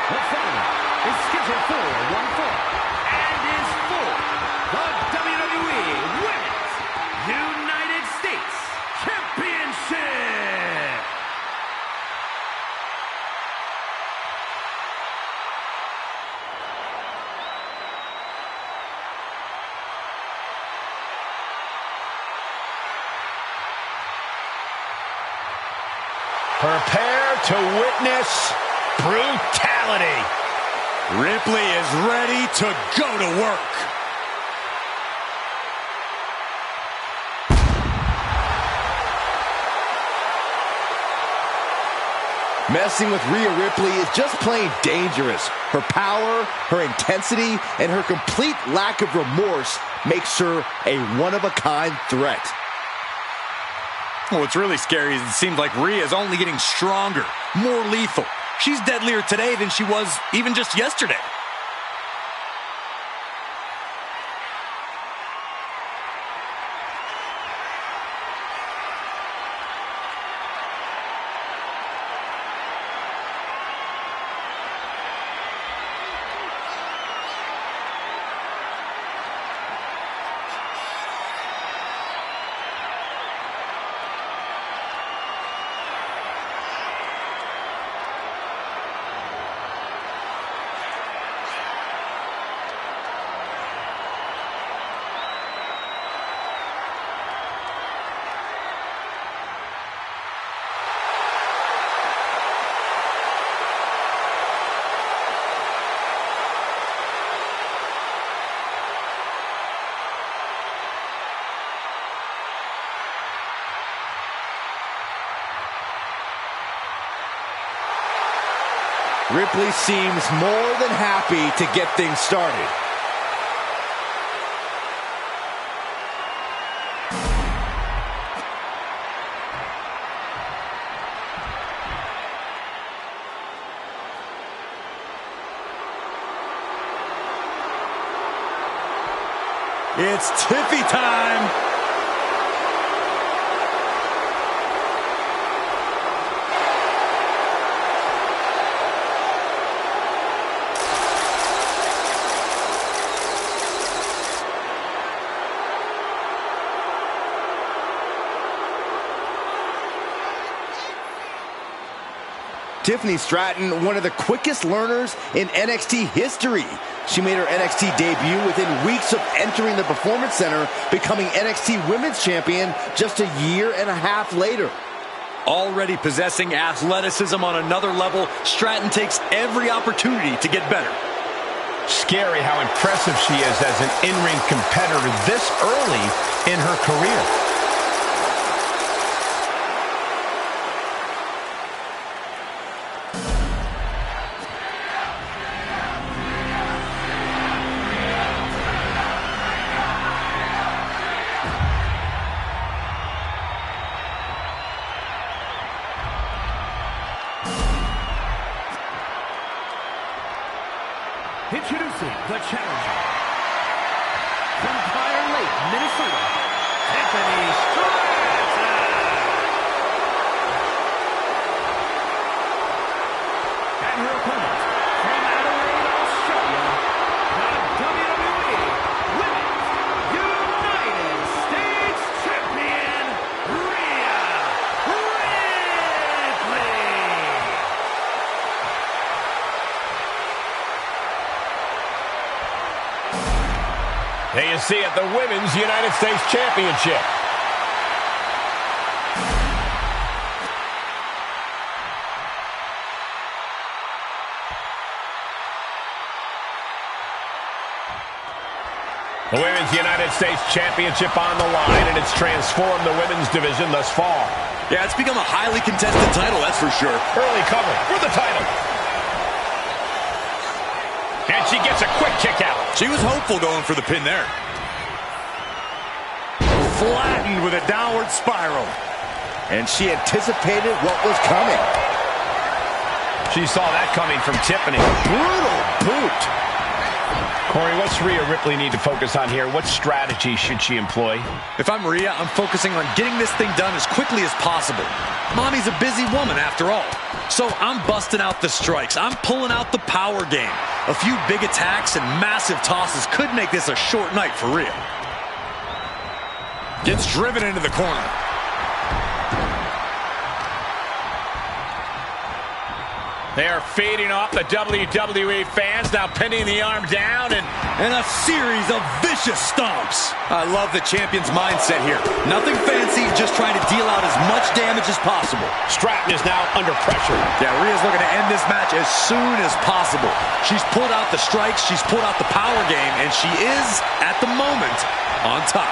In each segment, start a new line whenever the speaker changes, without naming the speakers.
The following is scheduled for one fall and is for the WWE Women's United States Championship.
Prepare to witness brutality.
Ripley is ready to go to work.
Messing with Rhea Ripley is just plain dangerous. Her power, her intensity, and her complete lack of remorse makes her a one-of-a-kind threat.
What's really scary is it seems like Rhea is only getting stronger, more lethal. She's deadlier today than she was even just yesterday.
Ripley seems more than happy to get things started.
It's Tiffy time.
Tiffany Stratton, one of the quickest learners in NXT history. She made her NXT debut within weeks of entering the Performance Center, becoming NXT Women's Champion just a year and a half later.
Already possessing athleticism on another level, Stratton takes every opportunity to get better.
Scary how impressive she is as an in-ring competitor this early in her career.
Introducing the challenger from Fire Lake, Minnesota, Tiffany Stratton. And her opponent from Adelaide, Australia, the WWE Women's United States Champion, Rhea Ripley.
There you see it, the Women's United States Championship. The Women's United States Championship on the line, and it's transformed the women's division thus far.
Yeah, it's become a highly contested title, that's for sure.
Early cover for the title. And she gets a quick kick out.
She was hopeful going for the pin there. Flattened with a downward spiral.
And she anticipated what was coming.
She saw that coming from Tiffany.
Brutal boot.
Corey, what's Rhea Ripley need to focus on here? What strategy should she employ?
If I'm Rhea, I'm focusing on getting this thing done as quickly as possible. Mommy's a busy woman after all. So I'm busting out the strikes. I'm pulling out the power game. A few big attacks and massive tosses could make this a short night for Rhea. Gets driven into the corner.
They are feeding off the WWE fans, now pinning the arm down
and a series of vicious stomps. I love the champion's mindset here. Nothing fancy, just trying to deal out as much damage as possible.
Stratton is now under pressure.
Yeah, Rhea's looking to end this match as soon as possible. She's pulled out the strikes, she's pulled out the power game, and she is, at the moment, on top.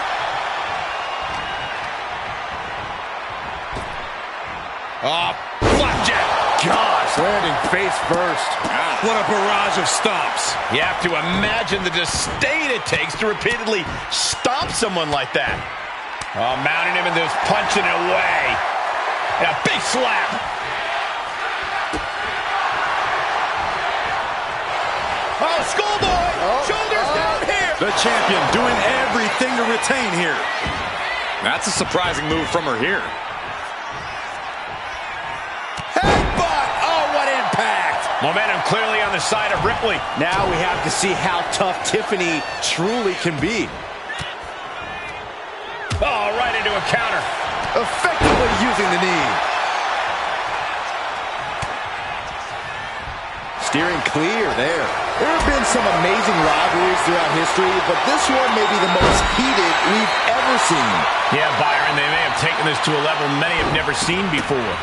Oh, flapjack.
Gosh, landing face first.
What a barrage of stomps.
You have to imagine the disdain it takes to repeatedly stomp someone like that. Oh, mounting him and just punching it away. And a big slap. Oh, schoolboy. Shoulders down here.
The champion doing everything to retain here. That's a surprising move from her here.
Momentum clearly on the side of Ripley.
Now we have to see how tough Tiffany truly can be.
Oh, right into a counter.
Effectively using the knee. Steering clear there. There have been some amazing rivalries throughout history, but this one may be the most heated we've ever seen.
Yeah, Byron, they may have taken this to a level many have never seen before.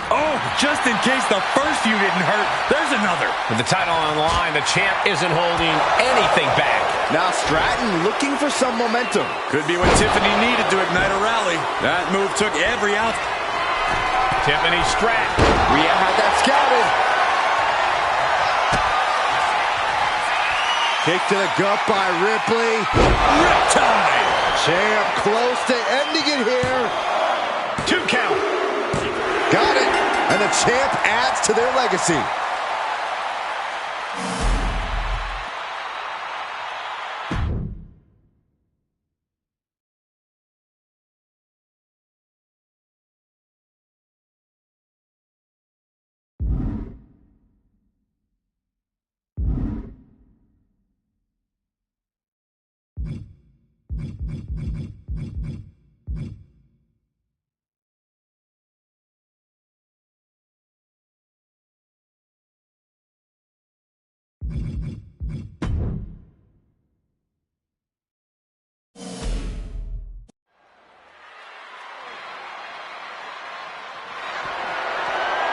Oh, just in case the first few didn't hurt, there's another.
With the title on the line, the champ isn't holding anything back.
Now Stratton looking for some momentum.
Could be what Tiffany needed to ignite a rally. That move took every ounce.
Tiffany Stratton.
Rhea had that scouted. Kick to the gut by Ripley.
Riptide.
Champ close to ending it here.
2 count.
Got it. And the champ adds to their legacy.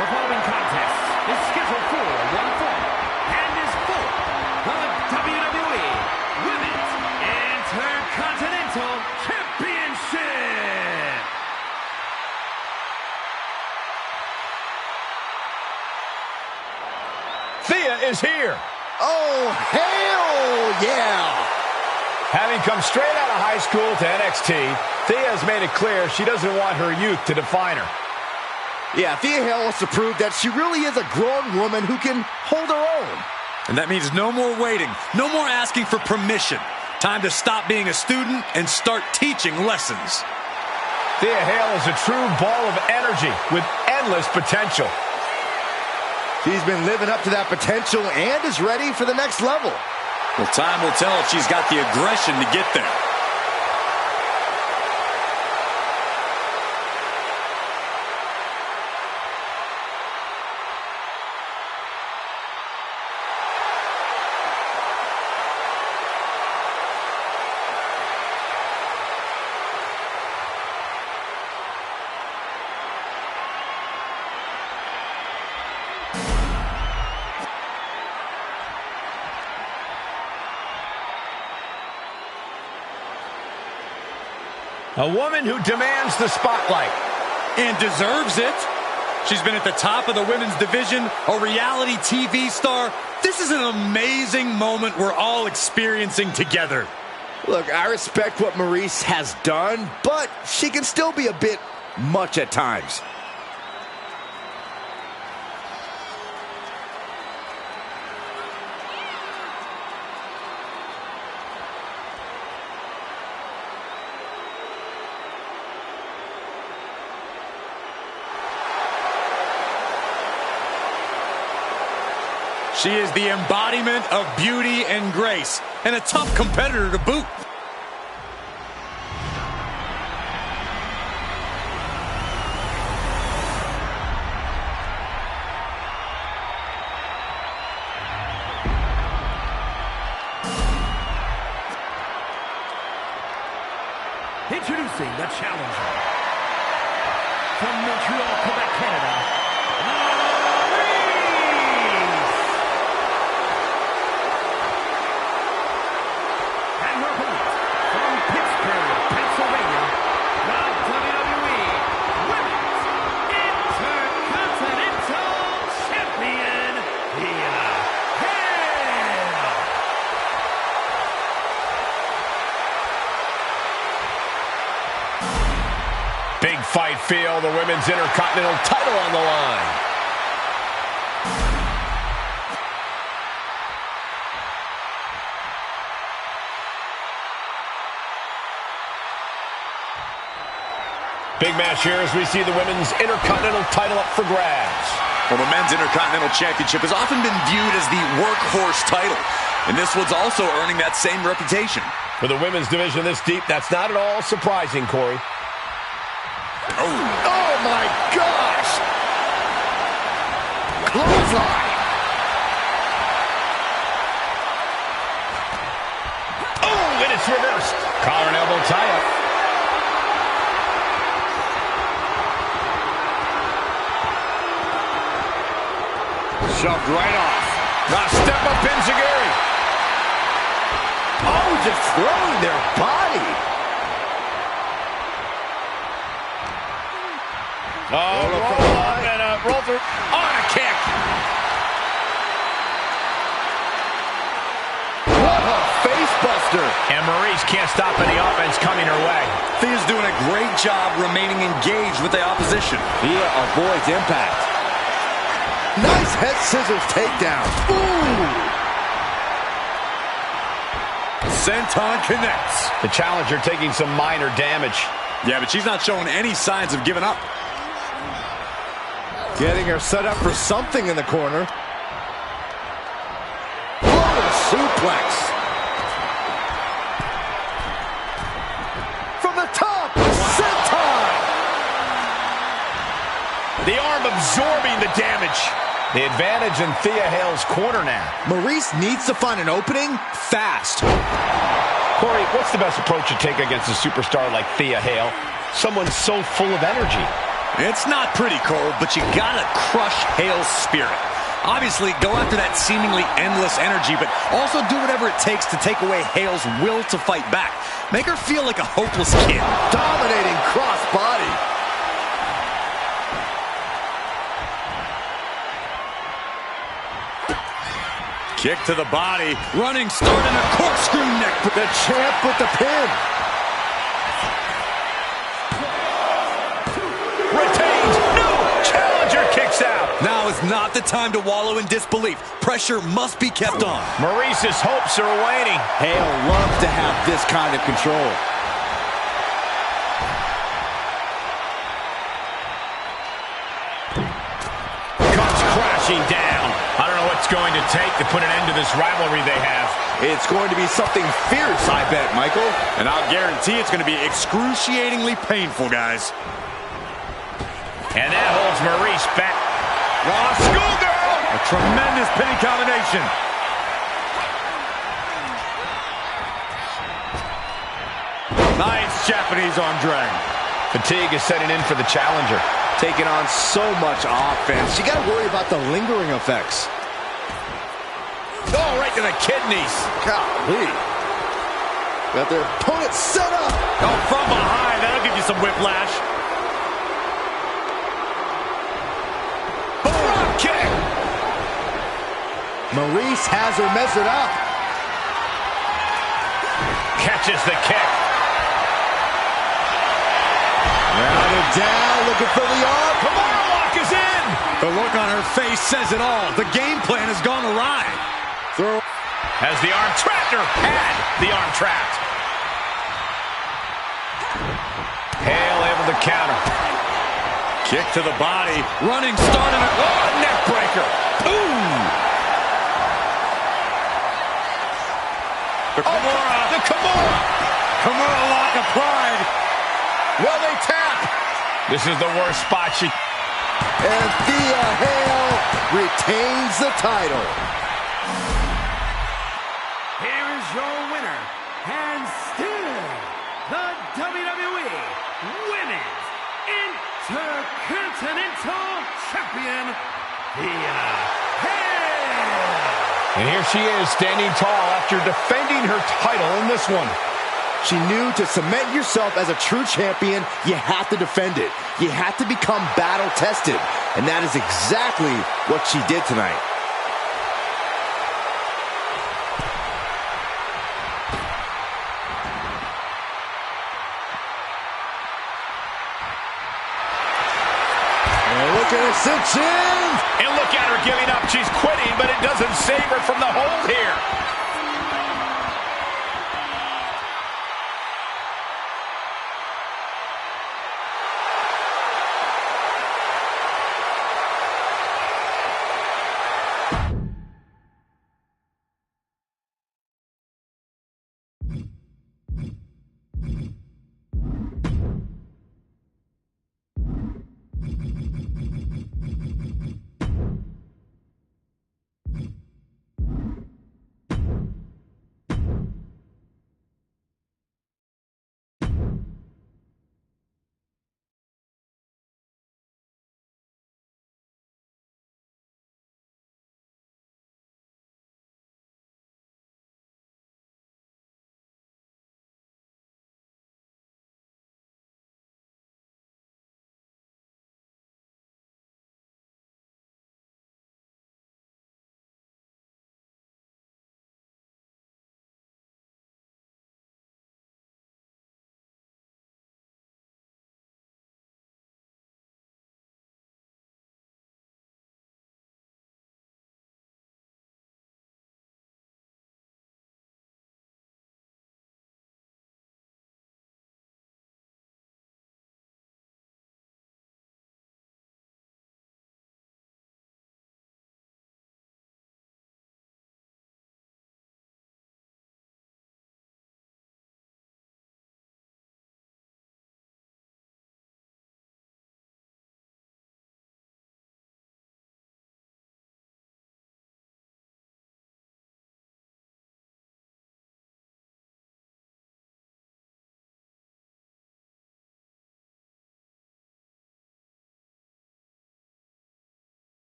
The following contest is scheduled for one fall and is for the WWE Women's Intercontinental Championship.
Thea is here.
Oh, hell yeah!
Having come straight out of high school to NXT, Thea has made it clear she doesn't want her youth to define her.
Yeah, Thea Hale wants to prove that she really is a grown woman who can hold her own.
And that means no more waiting, no more asking for permission. Time to stop being a student and start teaching lessons.
Thea Hale is a true ball of energy with endless potential.
She's been living up to that potential and is ready for the next level.
Well, time will tell if she's got the aggression to get there.
A woman who demands the spotlight.
And deserves it. She's been at the top of the women's division, a reality TV star. This is an amazing moment we're all experiencing together.
Look, I respect what Maryse has done, but she can still be a bit much at times.
She is the embodiment of beauty and grace, and a tough competitor to boot.
Introducing the challenger from Montreal, Quebec, Canada, and her opponent from Pittsburgh, Pennsylvania, the WWE Women's Intercontinental Champion, Thea Hale.
Big fight feel, the Women's Intercontinental title on the line. Big match here as we see the Women's Intercontinental title up for grabs.
Well, the Men's Intercontinental Championship has often been viewed as the workhorse title, and this one's also earning that same reputation.
For the women's division this deep, that's not at all surprising, Corey.
Oh my gosh! Clothesline!
Oh, and it's reversed. Collar and elbow tie-up.
Shoved right off.
Step up Enziguri.
Oh, just throwing their body.
Oh, roll up and a roll through. On a kick.
What a face buster.
And Maurice can't stop any offense coming her way.
Thea's doing a great job remaining engaged with the opposition.
Thea avoids impact. Nice head scissors takedown. Ooh.
Senton connects.
The challenger taking some minor damage.
Yeah, but she's not showing any signs of giving up.
Getting her set up for something in the corner. Whoa, suplex. From the top, senton.
The arm absorbing the damage. The advantage in Thea Hale's corner now.
Maurice needs to find an opening fast.
Corey, what's the best approach to take against a superstar like Thea Hale? Someone so full of energy.
It's not pretty, Cole, but you gotta crush Hale's spirit. Obviously, go after that seemingly endless energy, but also do whatever it takes to take away Hale's will to fight back. Make her feel like a hopeless kid.
Dominating cross body.
Kick to the body. Running start and a corkscrew neck.
The champ with the pin.
Retains. No! Challenger kicks out.
Now is not the time to wallow in disbelief. Pressure must be kept on.
Maurice's hopes are waning.
Hale loves to have this kind of control.
Comes crashing down. I don't know what's going to take to put an end to this rivalry they have.
It's going to be something fierce, I bet, Michael.
And I'll guarantee it's going to be excruciatingly painful, guys.
And that holds Maurice back. Oh, schoolgirl!
A tremendous pinning combination. Nice Japanese arm drag.
Fatigue is setting in for the challenger.
Taking on so much offense. You got to worry about the lingering effects.
Oh, right to the kidneys.
Golly. Got their opponent set up.
Oh, from behind. That'll give you some whiplash.
Drop kick.
Maurice has her measured up.
Catches the kick.
Rounded down, looking for the arm.
Kimura lock is in.
The look on her face says it all. The game plan has gone awry.
Throw.
Has the arm trapped or had the arm trapped. Hale able to counter.
Kick to the body. Running start and a
neck breaker. Ooh.
Kimura lock applied.
Will they tap? This is the worst spot she...
And Thea Hale retains the title.
Here is your winner, and still the WWE Women's Intercontinental Champion, Thea Hale.
And here she is, standing tall after defending her title in this one.
She knew to cement yourself as a true champion, you have to defend it. You have to become battle-tested. And that is exactly what she did tonight. And look at her cinch in.
And look at her giving up. She's quitting, but it doesn't save her from the hold here.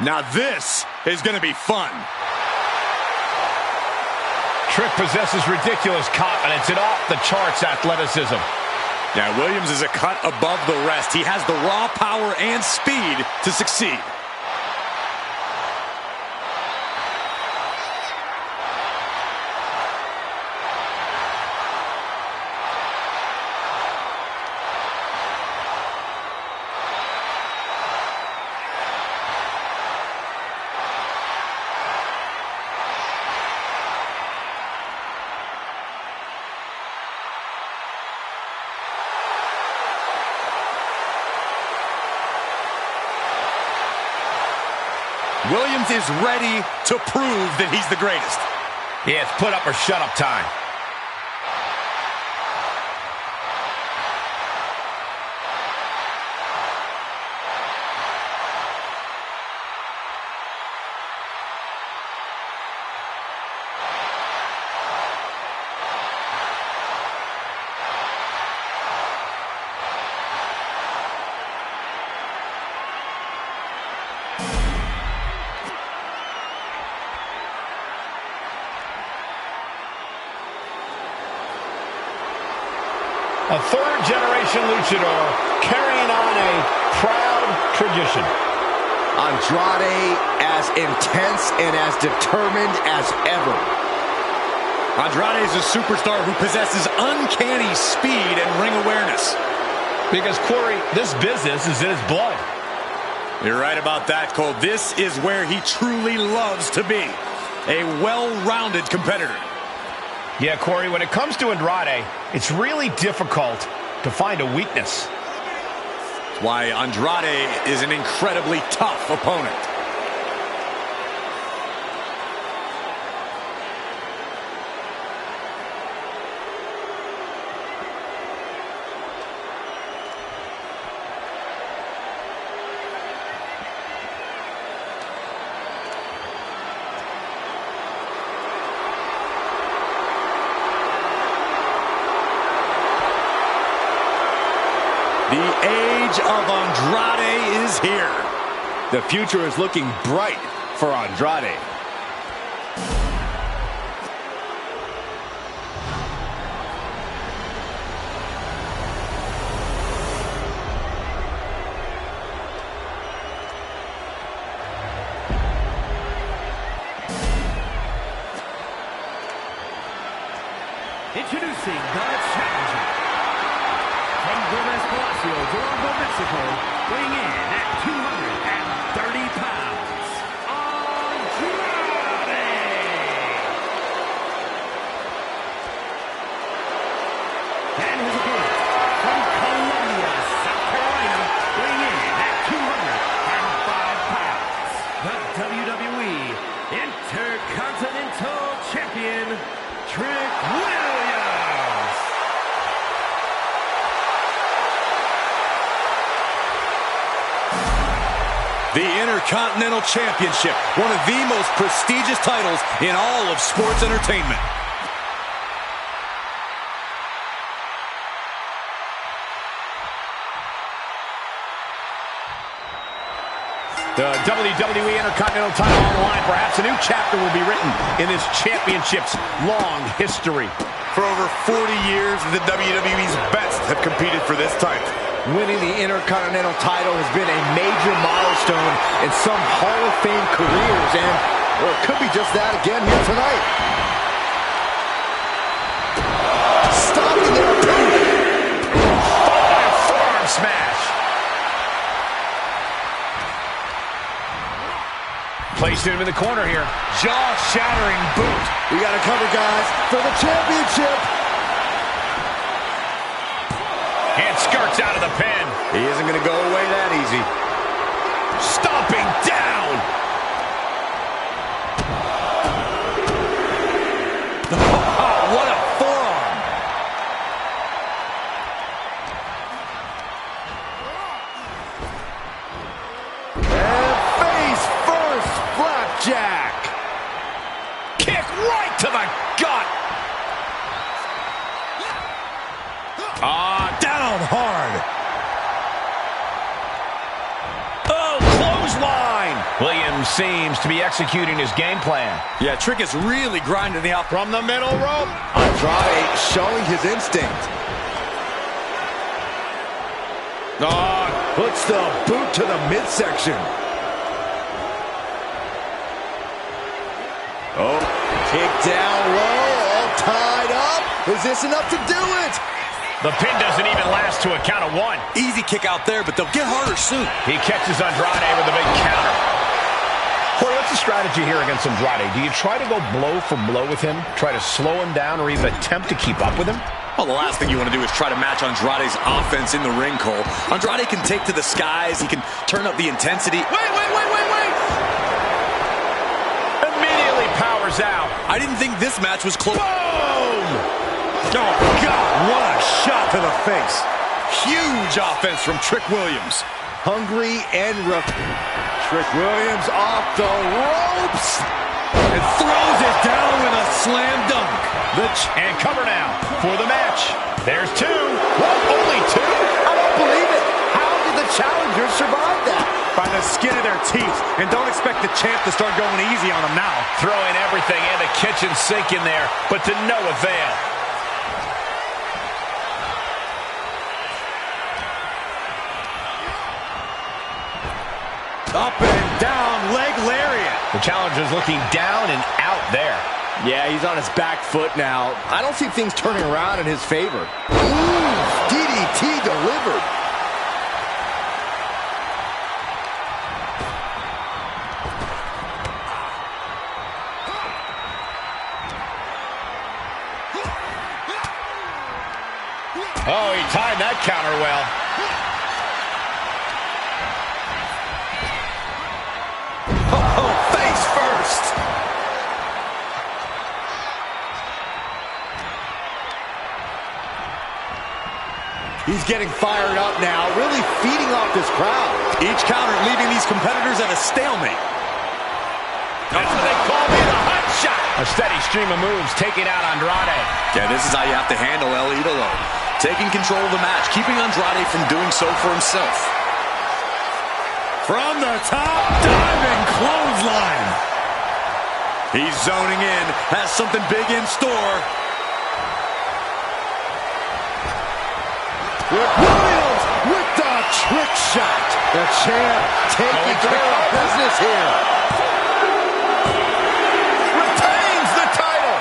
Now this is going to be fun.
Trick possesses ridiculous confidence and off-the-charts athleticism.
Yeah, Williams is a cut above the rest. He has the raw power and speed to succeed. Williams is ready to prove that he's the greatest.
Yeah, it's put up or shut up time. A third-generation luchador carrying on a proud tradition.
Andrade as intense and as determined as ever.
Andrade is a superstar who possesses uncanny speed and ring awareness.
Because, Corey, this business is in his blood.
You're right about that, Cole. This is where he truly loves to be. A well-rounded competitor.
Yeah, Corey, when it comes to Andrade, it's really difficult to find a weakness.
That's why Andrade is an incredibly tough opponent. The age of Andrade is here.
The future is looking bright for Andrade.
Introducing the challenger. From Gomez Palacio, Durango, Mexico, weighing in at 230 pounds, Andrade! And his opponent, from Columbia, South Carolina, weighing in at 205 pounds, the WWE Intercontinental Champion, Trick Williams!
The Intercontinental Championship, one of the most prestigious titles in all of sports entertainment.
The WWE Intercontinental title on the line. Perhaps a new chapter will be written in this championship's long history.
For over 40 years, the WWE's best have competed for this title.
Winning the Intercontinental title has been a major milestone in some Hall of Fame careers, and well, it could be just that again here tonight. Stopping their opponent.
Forearm smash. Placed him in the corner here. Jaw-shattering boot.
We got to cover, guys, for the championship.
And skirts out of the pin.
He isn't going to go away that easy.
Stomping down.
Oh, what a forearm.
And face first, flapjack.
Kick right to the gut.
Down hard.
Oh, clothesline. Williams seems to be executing his game plan.
Yeah, Trick is really grinding the out
From the middle rope.
Andrade showing his instinct. Oh, puts the boot to the midsection. Oh, kick down low, all tied up. Is this enough to do it?
The pin doesn't even last to a count of one.
Easy kick out there, but they'll get harder soon.
He catches Andrade with a big counter. Corey, what's the strategy here against Andrade? Do you try to go blow for blow with him, try to slow him down, or even attempt to keep up with him?
Well, the last thing you want to do is try to match Andrade's offense in the ring, Cole. Andrade can take to the skies. He can turn up the intensity. Wait!
Immediately powers out.
I didn't think this match was close.
Boom!
Oh, God, what a shot to the face.
Huge offense from Trick Williams.
Hungry and rough. Trick Williams off the ropes.
And throws it down with a slam dunk.
And cover now for the match. There's two. What? Only two?
I don't believe it. How did the challengers survive that?
By the skin of their teeth. And don't expect the champ to start going easy on them now.
Throwing everything and the kitchen sink in there, but to no avail.
Up and down, leg lariat.
The challenger's looking down and out there.
Yeah, he's on his back foot now. I don't see things turning around in his favor. Ooh, DDT delivered.
Oh, he timed that counter well.
Oh, face first. He's getting fired up now, really feeding off this crowd.
Each counter leaving these competitors at a stalemate.
That's what they call me, the hot shot. A steady stream of moves taking out Andrade.
Yeah, this is how you have to handle El Idolo. Taking control of the match, keeping Andrade from doing so for himself.
From the top, diving clothesline.
He's zoning in, has something big in store.
Williams with the trick shot. The champ taking care of business here.
Retains the title.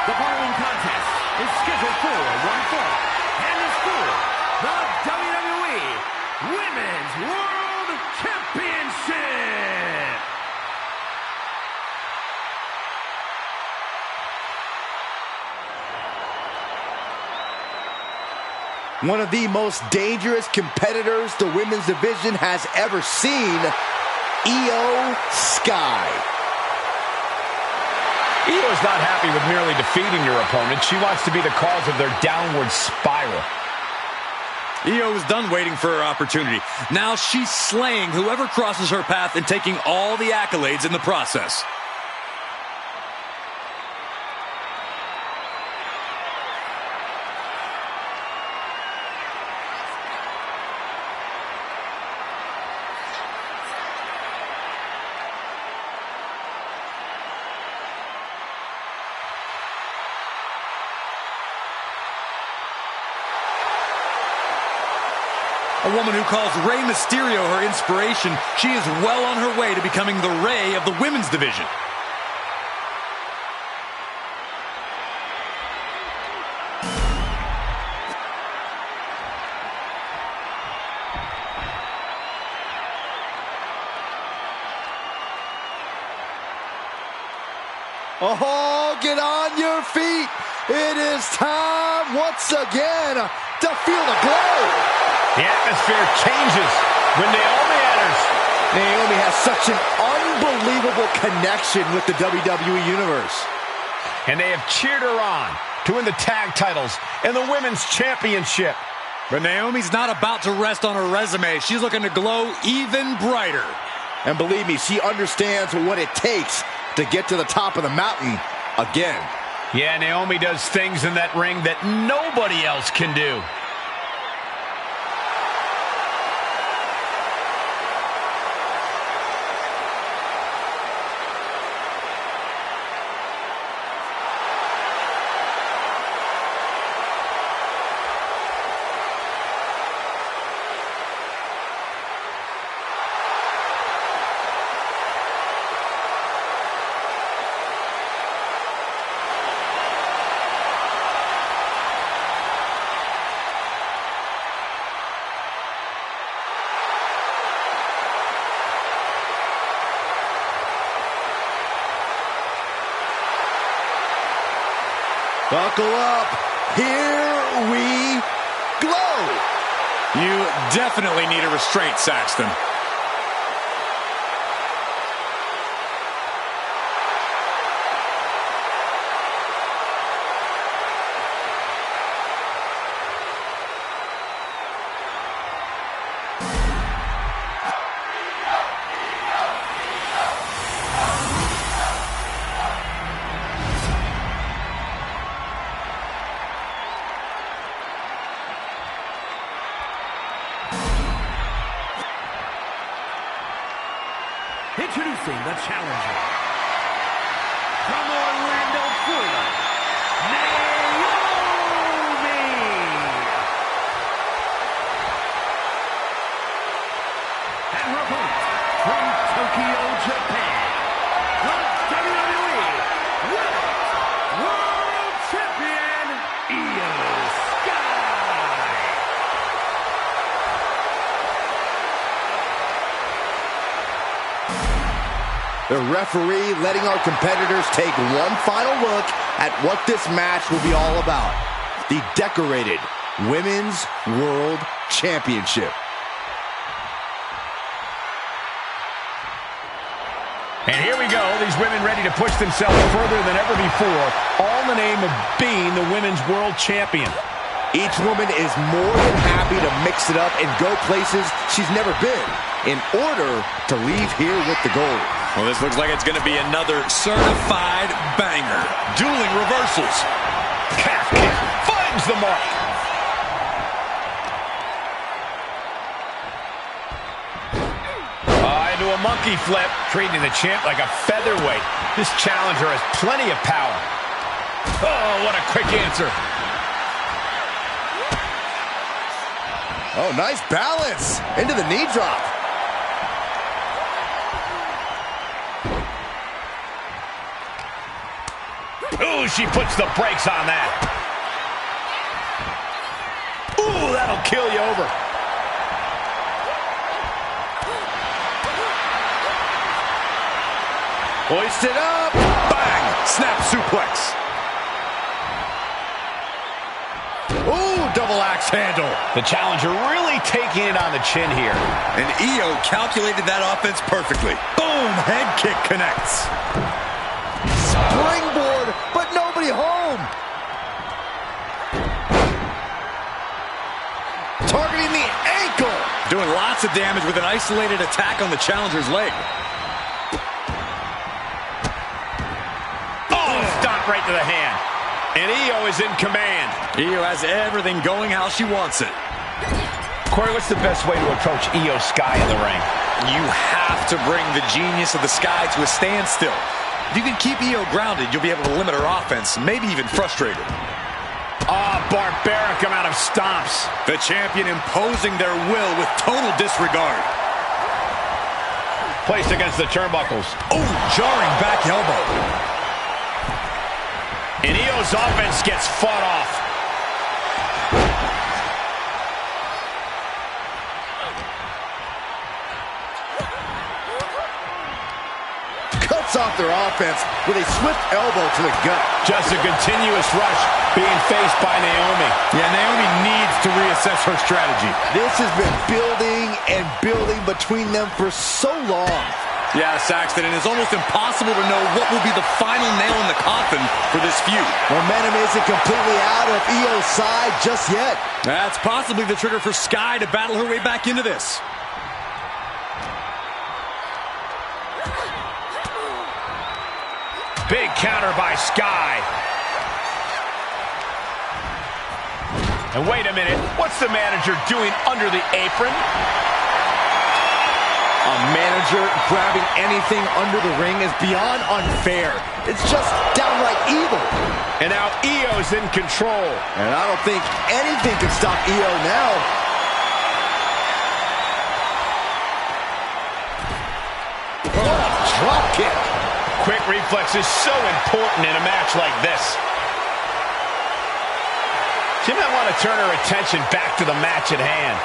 The following contest is scheduled for one fall and is for the WWE Women's World Championship.
One of the most dangerous competitors the women's division has ever seen, Io Sky.
Io's not happy with merely defeating your opponent. She wants to be the cause of their downward spiral.
Io is done waiting for her opportunity. Now she's slaying whoever crosses her path and taking all the accolades in the process. A woman who calls Rey Mysterio her inspiration, she is well on her way to becoming the Rey of the women's division.
Oh, get on your feet. It is time once again to feel the glow.
The atmosphere changes when Naomi enters.
Naomi has such an unbelievable connection with the WWE Universe.
And they have cheered her on to win the tag titles and the women's championship.
But Naomi's not about to rest on her resume. She's looking to glow even brighter.
And believe me, she understands what it takes to get to the top of the mountain again.
Yeah, Naomi does things in that ring that nobody else can do.
Buckle up. Here we go.
You definitely need a restraint, Saxton.
Introducing the challenger from Orlando, Florida, Naomi. And her opponent from Tokyo, Japan, the WWE Women's World Champion, Io Sky.
The referee letting our competitors take one final look at what this match will be all about. The decorated Women's World Championship.
And here we go. These women ready to push themselves further than ever before, all in the name of being the Women's World Champion.
Each woman is more than happy to mix it up and go places she's never been in order to leave here with the gold.
Well, this looks like it's going to be another certified banger. Dueling reversals.
Calf kick finds the mark. Into a monkey flip, treating the champ like a featherweight. This challenger has plenty of power. Oh, what a quick answer.
Oh, nice balance into the knee drop.
Ooh, she puts the brakes on that. Ooh, that'll kill you over.
Hoisted up.
Bang! Snap suplex.
Ooh, double axe handle.
The challenger really taking it on the chin here.
And Io calculated that offense perfectly. Boom! Head kick connects.
Springboard, but nobody home. Targeting the ankle.
Doing lots of damage with an isolated attack on the challenger's leg.
Oh, stop right to the hand. And Io is in command.
Io has everything going how she wants it.
Corey, what's the best way to approach Io Sky in the ring?
You have to bring the genius of the Sky to a standstill. If you can keep Io grounded, you'll be able to limit her offense, maybe even frustrate her.
Oh, barbaric amount of stomps.
The champion imposing their will with total disregard.
Placed against the turnbuckles.
Oh, jarring back elbow.
And Io's offense gets fought off.
Cuts off their offense with a swift elbow to the gut.
Just a continuous rush being faced by Naomi.
Yeah, Naomi needs to reassess her strategy.
This has been building and building between them for so long.
Yeah, Saxton, and it's almost impossible to know what will be the final nail in the coffin for this feud.
Momentum isn't completely out of Io's side just yet.
That's possibly the trigger for Sky to battle her way back into this.
Big counter by Sky. And wait a minute, what's the manager doing under the apron?
A manager grabbing anything under the ring is beyond unfair. It's just downright evil.
And now Io's in control.
And I don't think anything can stop Io now. What a drop kick.
Quick reflex is so important in a match like this. She might want to turn her attention back to the match at hand.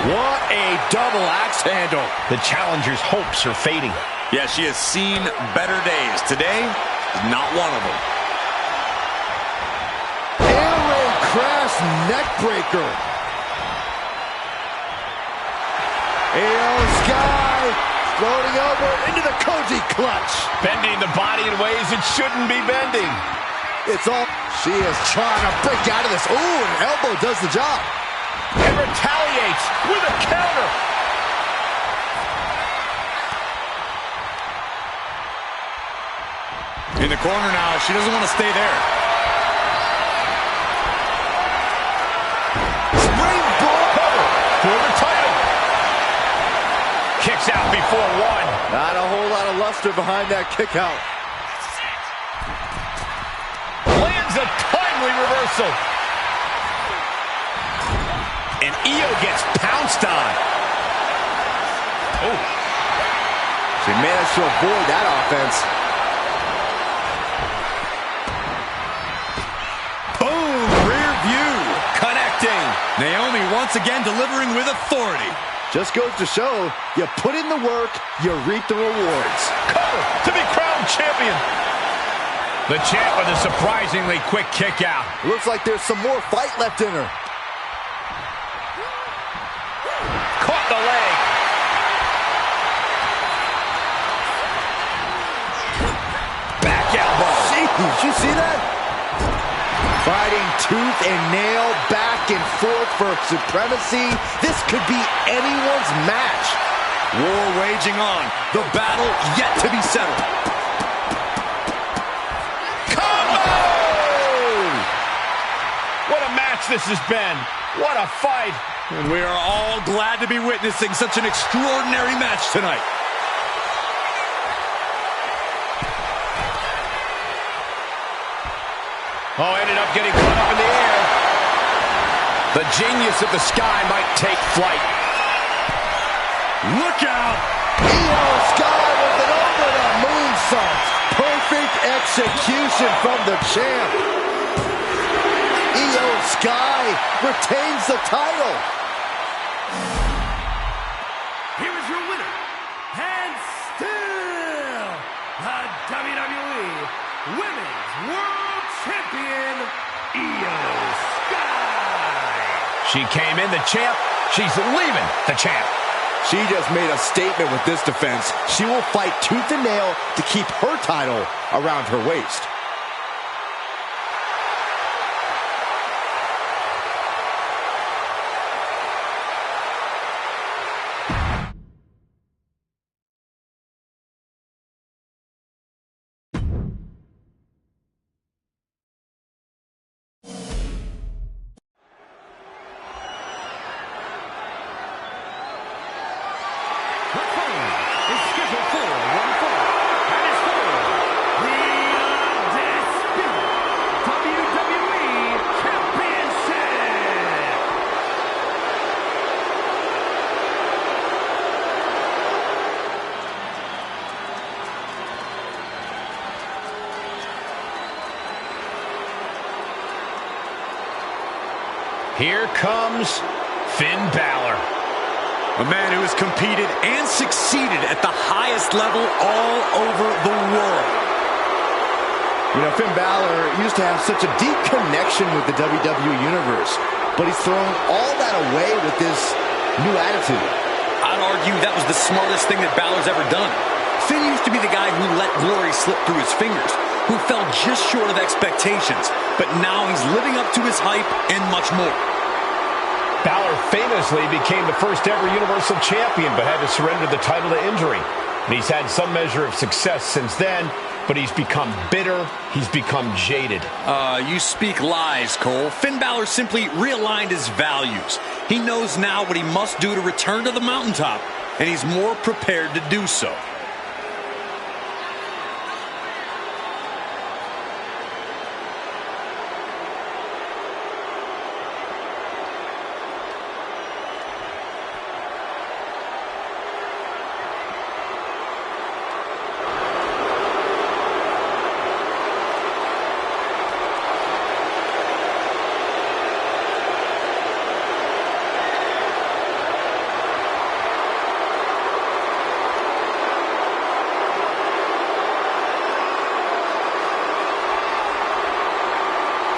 What a double axe handle.
The challenger's hopes are fading.
Yeah, she has seen better days. Today is not one of them.
Airway crash neckbreaker. Io Sky floating over into the Koji clutch.
Bending the body in ways it shouldn't be bending.
It's all. She is trying to break out of this. Ooh, an elbow does the job.
And retaliates with a counter.
In the corner now, she doesn't want to stay there.
Springboard cover for the title. Kicks out before one.
Not a whole lot of luster behind that kick out.
Lands a timely reversal. And Io gets pounced on. Oh.
She managed to avoid that offense.
Boom, rear view.
Connecting.
Naomi once again delivering with authority.
Just goes to show, you put in the work, you reap the rewards.
Cover to be crowned champion. The champ with a surprisingly quick kick out.
Looks like there's some more fight left in her.
Caught the leg. Back elbow.
Did you see that? Fighting tooth and nail, back and forth for supremacy. This could be anyone's match.
War waging on. The battle yet to be settled.
Combo! What a match this has been. What a fight.
And we are all glad to be witnessing such an extraordinary match tonight.
Oh, ended up getting caught up in the air. The genius of the Sky might take flight.
Look out!
Io Sky with an over the moonsault. Perfect execution from the champ. Io Sky retains the title.
Here is your winner, and still the WWE Women's World Champion, Io Sky.
She came in the champ. She's leaving the champ.
She just made a statement with this defense. She will fight tooth and nail to keep her title around her waist.
Here comes Finn Balor.
A man who has competed and succeeded at the highest level all over the world.
You know, Finn Balor used to have such a deep connection with the WWE Universe, but he's thrown all that away with this new attitude.
I'd argue that was the smartest thing that Balor's ever done. Finn used to be the guy who let glory slip through his fingers, who fell just short of expectations, but now he's living up to his hype and much more.
Balor famously became the first ever Universal Champion, but had to surrender the title to injury. And he's had some measure of success since then, but he's become bitter, he's become jaded.
You speak lies, Cole. Finn Balor simply realigned his values. He knows now what he must do to return to the mountaintop, and he's more prepared to do so.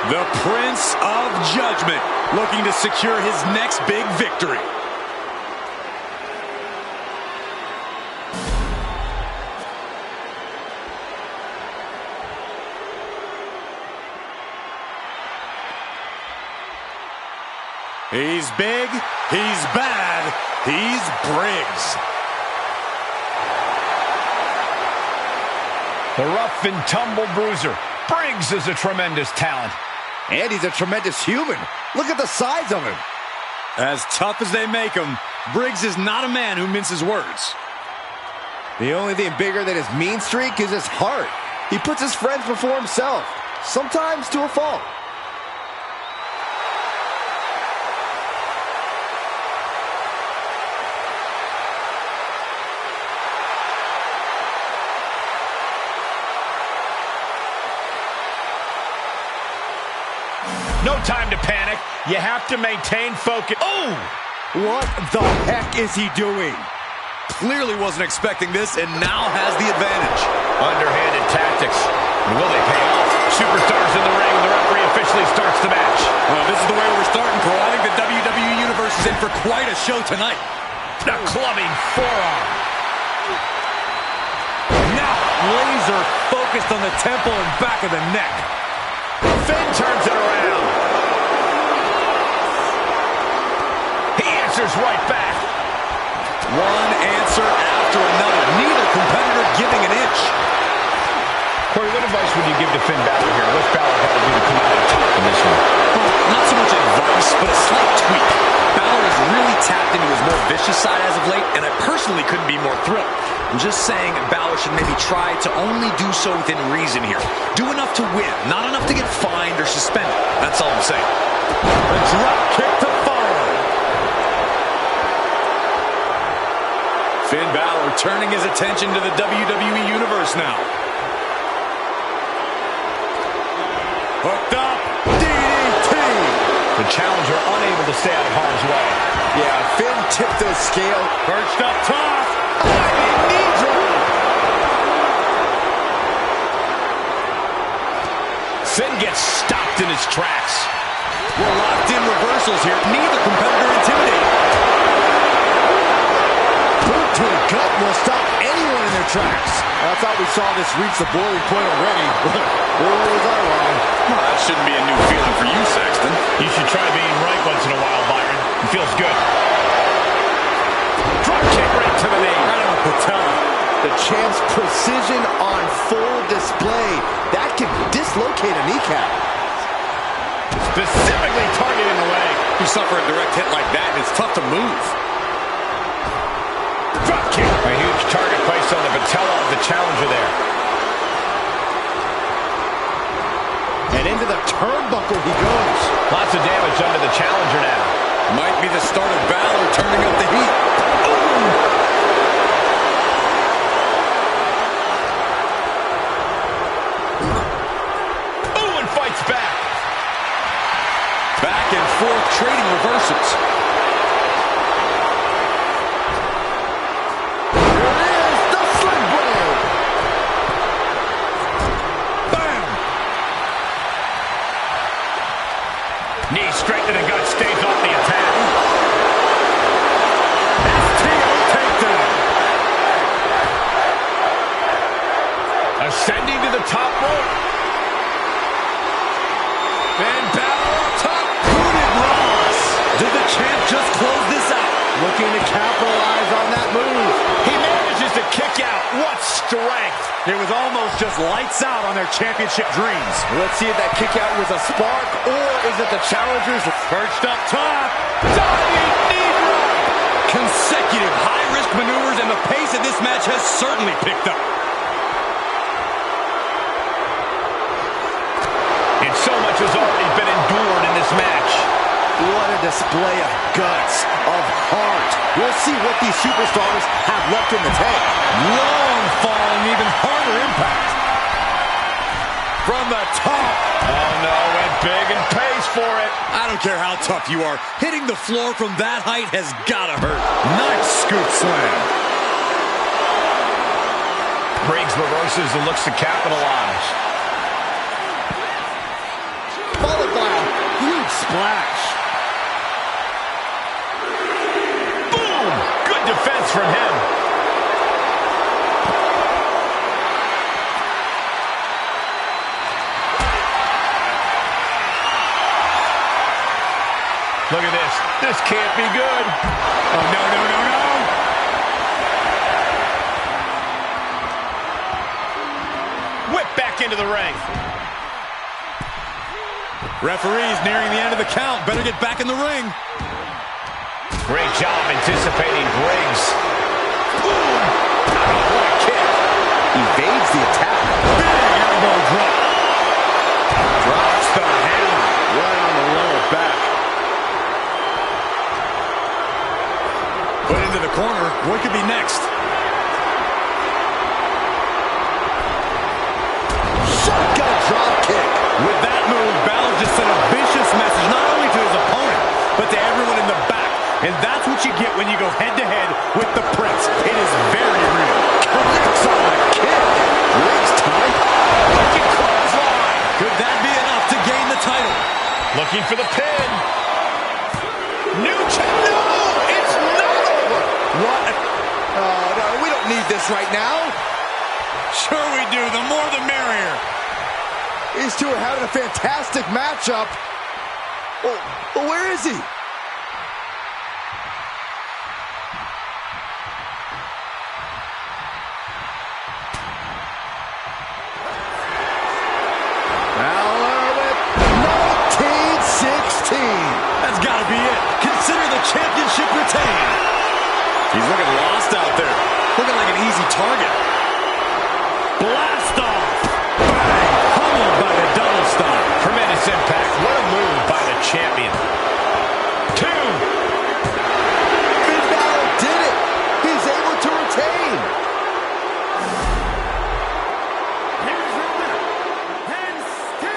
The Prince of Judgment looking to secure his next big victory. He's big, he's bad, he's Briggs.
The rough and tumble bruiser. Briggs is a tremendous talent.
And he's a tremendous human. Look at the size of him.
As tough as they make him, Briggs is not a man who minces words.
The only thing bigger than his mean streak is his heart. He puts his friends before himself, sometimes to a fault.
No time to panic. You have to maintain focus. Oh!
What the heck is he doing?
Clearly wasn't expecting this and now has the advantage.
Underhanded tactics. And will they pay off? Superstars in the ring. The referee officially starts the match.
Well, this is the way we're starting, Cole. I think the WWE Universe is in for quite a show tonight.
The clubbing forearm.
Now laser focused on the temple and back of the neck.
Finn turns it around. He answers right back.
One answer after another. Neither competitor giving an inch.
Corey, what advice would you give to Finn Balor here? What's Balor got to do to come out on top in this one?
Well, not so much advice, but a slight tweak. Balor has really tapped into his more vicious side as of late, and I personally couldn't be more thrilled. I'm just saying Balor should maybe try to only do so within reason here. Do enough to win, not enough to get fined or suspended. That's all I'm saying.
A drop kick to follow.
Finn Balor turning his attention to the WWE Universe now.
Hooked up. DDT.
The challenger unable to stay out of harm's way.
Yeah, Finn tipped those scales.
Perched up top.
Knee drop.
Finn gets stopped in his tracks.
We're locked in reversals here. Neither competitor intimidated.
Boot to the gut will stop anyone in their tracks. I thought we saw this reach the boiling point already. Boy, was I wrong.
Well, that shouldn't be a new feeling for you, Sexton.
You should try being right once in a while, Byron. It feels good. Drop kick right to the knee.
Right on the patella.
The champ's precision on full display. That could dislocate a kneecap.
Specifically targeting the leg.
You suffer a direct hit like that, and it's tough to move.
Drop kick. A huge target placed on the patella of the challenger there.
And into the turnbuckle he goes.
Lots of damage under the challenger now.
Might be the start of Balor turning up the heat. Ooh.
Back.
Back and forth trading reversals.
Here is the sling blade.
Bam.
Knee straight to the gut, stays off the attack.
STO takedown.
Ascending to the top rope.
And Balor up top. Booted Ross. Did the champ just close this out?
Looking to capitalize on that move.
He manages to kick kick out. What strength.
It was almost just lights out on their championship dreams.
Let's see if that kick out was a spark, or is it the challengers?
Perched up top.
Diving knee drop.
Consecutive high-risk maneuvers, and the pace of this match has certainly picked up.
And so much has already been endured in this match.
What a display of guts, of heart. We'll see what these superstars have left in the tank.
Long fall and even harder impact. From the top.
Oh no, went big and pays for it.
I don't care how tough you are. Hitting the floor from that height has gotta hurt. Nice scoop slam.
Briggs reverses and looks to capitalize.
Followed by a huge splash.
Boom! Good defense from him. Look at this. This can't be good.
Oh, no, no, no, no.
Whip back into the ring.
Referee's nearing the end of the count. Better get back in the ring.
Great job anticipating Briggs. Boom! Oh, what a kick.
Evades the attack.
Big elbow drop. Drops the hammer.
Right on the lower back.
Put into the corner. What could be next?
Shotgun drop kick.
With that move, Balor just sent a vicious message not only to his opponent, but to everyone in the back. And that's what you get when you go head-to-head with the Prince. It is very real.
Connects on the kick. Briggs time.
Looking clothesline.
Could that be enough to gain the title?
Looking for the pin. New no! It's not over.
What? Oh, no, we don't need this right now.
Sure we do. The more the merrier.
These two are having a fantastic matchup. Well, where is he? Balor with 1916.
That's got to be it. Consider the championship retained. He's looking lost out there. Looking like an easy target. Blast off. Bang. Pummeled by the double stomp.
Tremendous impact. What a move by the champion. 2.
Finn Balor did it. He's able to retain.
Here's your winner, and still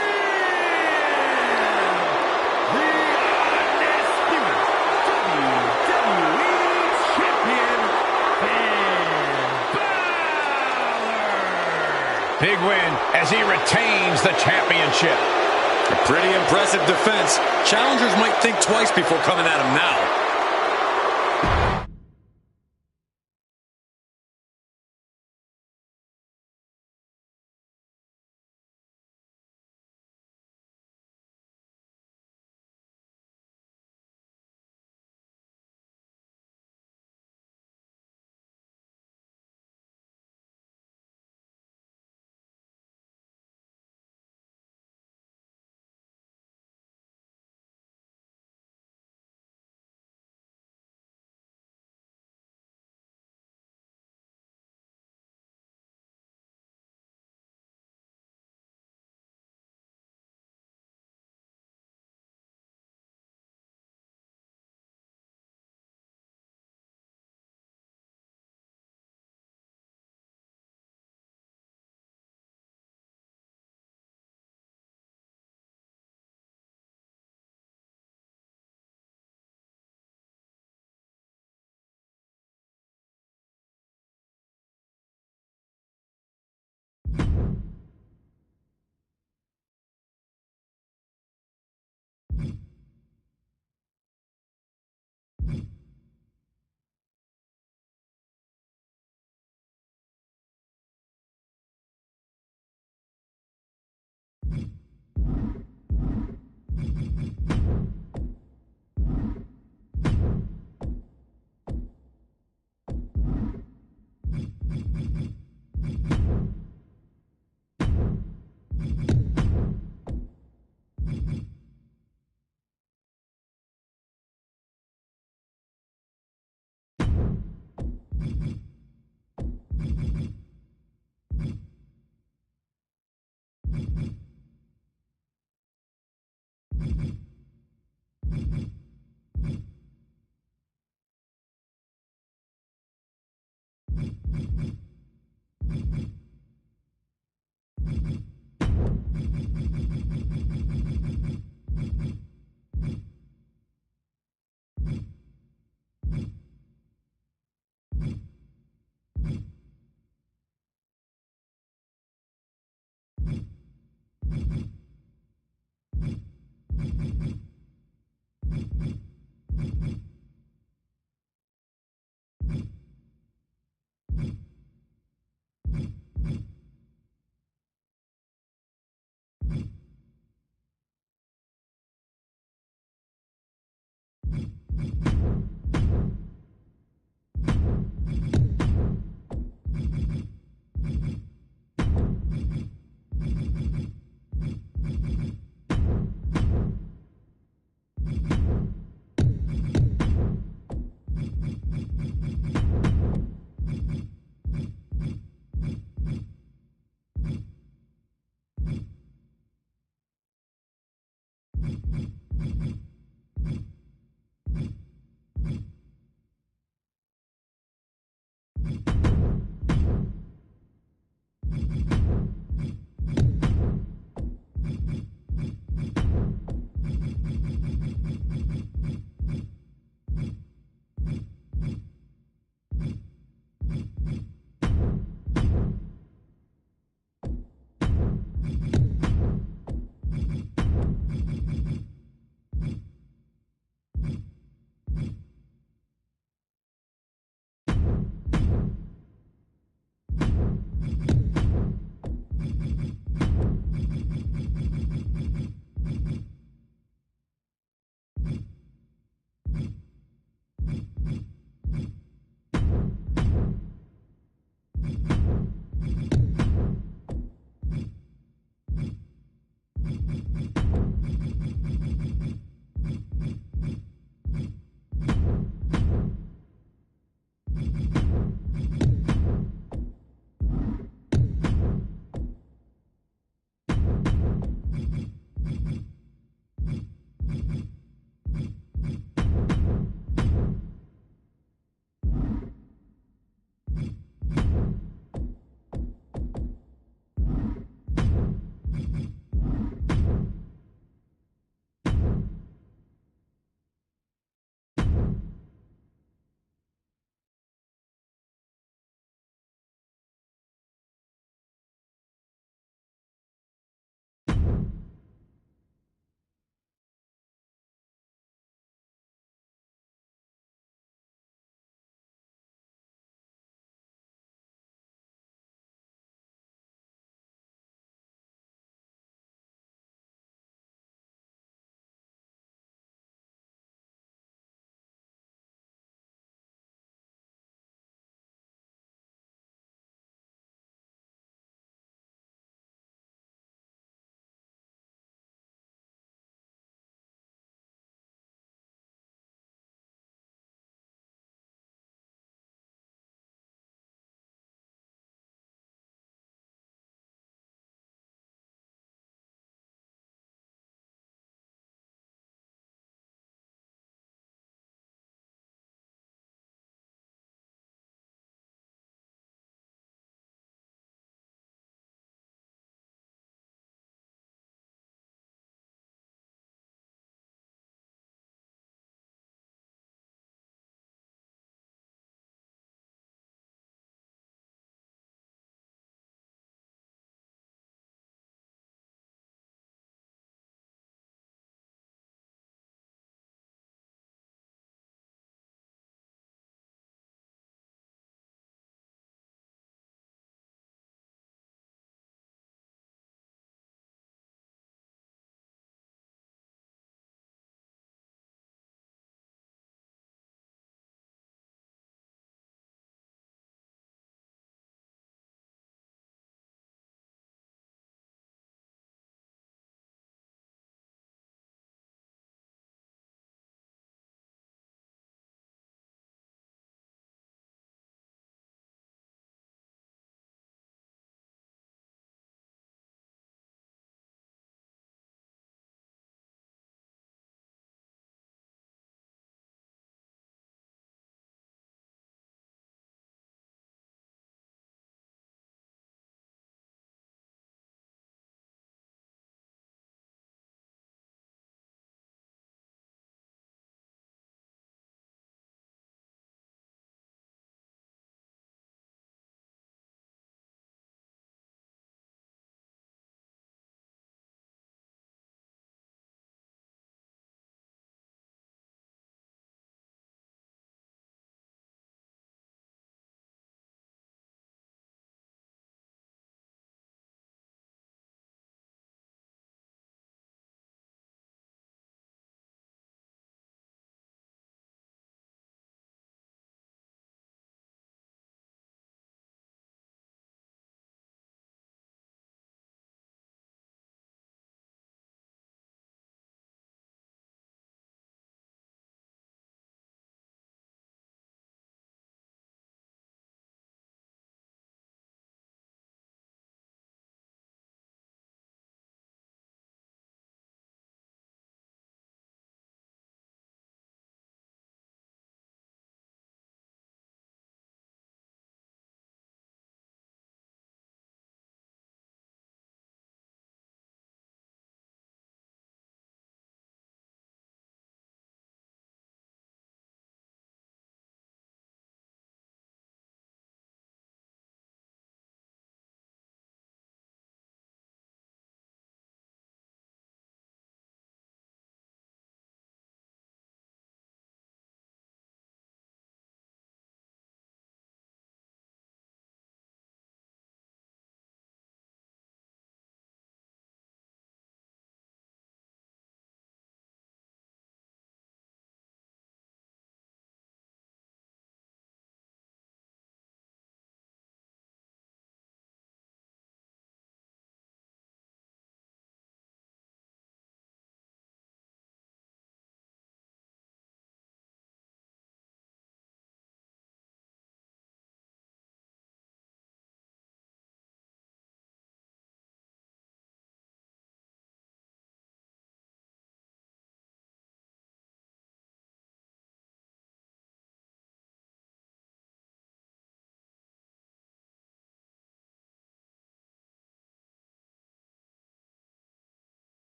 the undisputed WWE Champion, Finn Balor.
Big win as he retains the championship.
A pretty impressive defense. Challengers might think twice before coming at him now.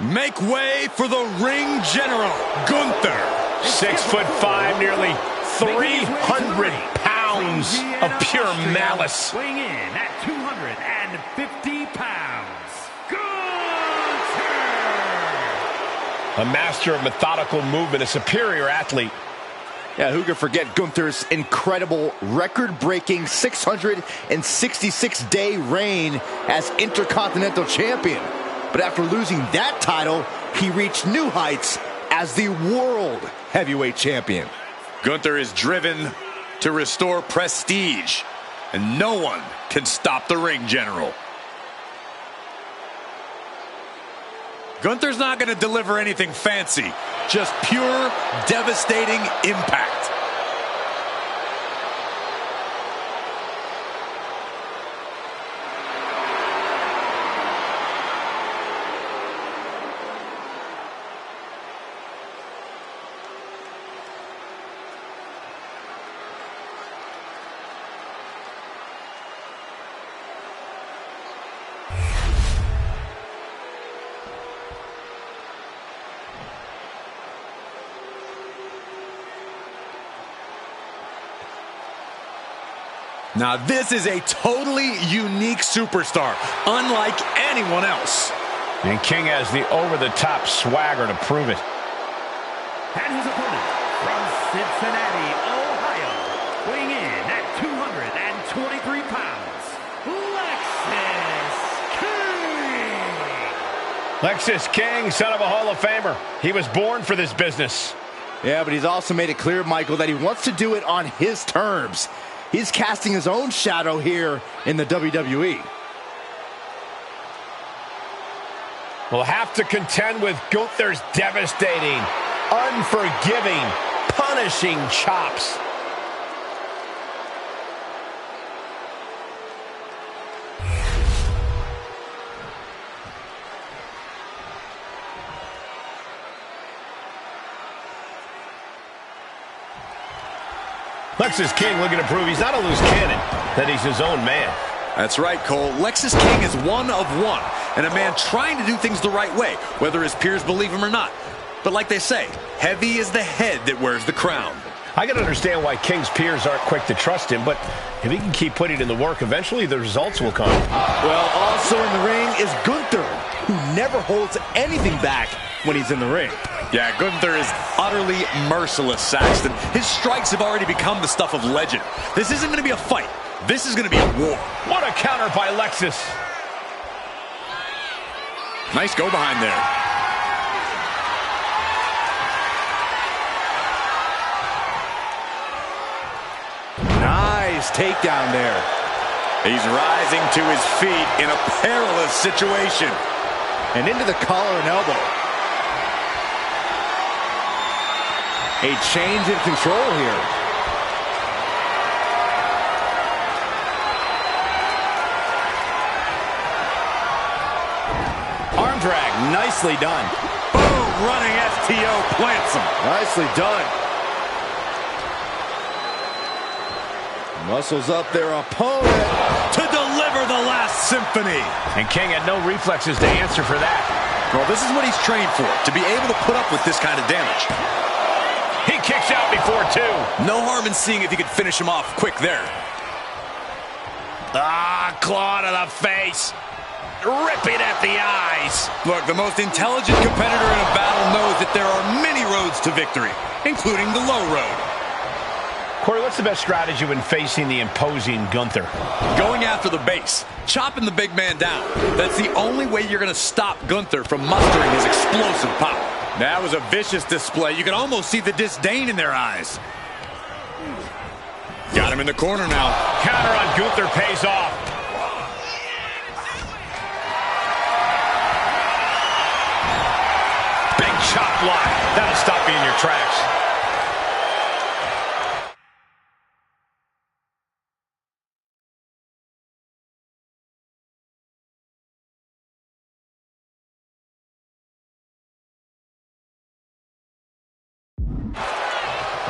Make way for the ring general, Gunther.
6'5", nearly 300 pounds of pure malice.
Weighing in at 250 pounds, Gunther!
A master of methodical movement, a superior athlete.
Yeah, who could forget Gunther's incredible record-breaking 666-day reign as Intercontinental Champion. But after losing that title, he reached new heights as the World Heavyweight Champion.
Gunther is driven to restore prestige, and no one can stop the ring general. Gunther's not going to deliver anything fancy, just pure, devastating impact. Now this is a totally unique superstar, unlike anyone else.
And King has the over-the-top swagger to prove it.
And his opponent from Cincinnati, Ohio, weighing in at 223 pounds, Lexis King!
Lexis King, son of a Hall of Famer. He was born for this business.
Yeah, but he's also made it clear, Michael, that he wants to do it on his terms. He's casting his own shadow here in the WWE.
Will have to contend with Gunther's devastating, unforgiving, punishing chops. Lexis King looking to prove he's not a loose cannon, that he's his own man.
That's right, Cole. Lexis King is one of one, and a man trying to do things the right way, whether his peers believe him or not. But like they say, heavy is the head that wears the crown.
I can understand why King's peers aren't quick to trust him, but if he can keep putting in the work, eventually the results will come.
Well, also in the ring is Gunther, who never holds anything back when he's in the ring.
Yeah, Gunther is utterly merciless, Saxton. His strikes have already become the stuff of legend. This isn't going to be a fight. This is going to be a war.
What a counter by Lexis.
Nice go behind there.
Nice takedown there.
He's rising to his feet in a perilous situation.
And into the collar and elbow. A change in control here.
Arm drag, nicely done.
Boom, running STO plants him.
Nicely done. Muscles up their opponent.
To deliver the last symphony.
And King had no reflexes to answer for that.
Well, this is what he's trained for, to be able to put up with this kind of damage.
He kicks out before two.
No harm in seeing if he could finish him off quick there.
Ah, claw to the face. Ripping at the eyes.
Look, the most intelligent competitor in a battle knows that there are many roads to victory, including the low road.
Corey, what's the best strategy when facing the imposing Gunther?
Going after the base, chopping the big man down. That's the only way you're going to stop Gunther from mustering his explosive power. That was a vicious display. You can almost see the disdain in their eyes. Got him in the corner now.
Counter on Gunther pays off. Big chop block. That'll stop you in your tracks.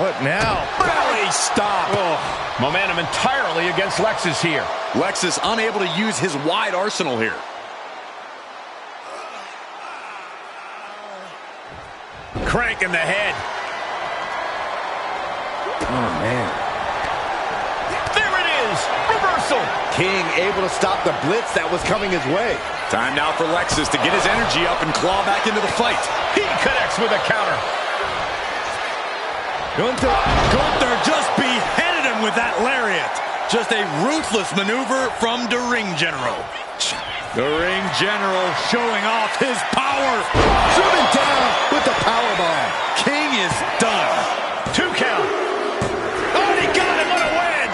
What now?
Belly stop.
Oh, momentum entirely against Lexis here.
Lexis unable to use his wide arsenal here.
crank in the head.
Oh, man.
There it is. Reversal.
King able to stop the blitz that was coming his way.
Time now for Lexus to get his energy up and claw back into the fight.
He connects with a counter.
Gunther just beheaded him with that lariat. Just a ruthless maneuver from the Ring General. The Ring General showing off his power.
Driven down with the powerbomb.
King is done.
2 count. Oh, he got him. What a win.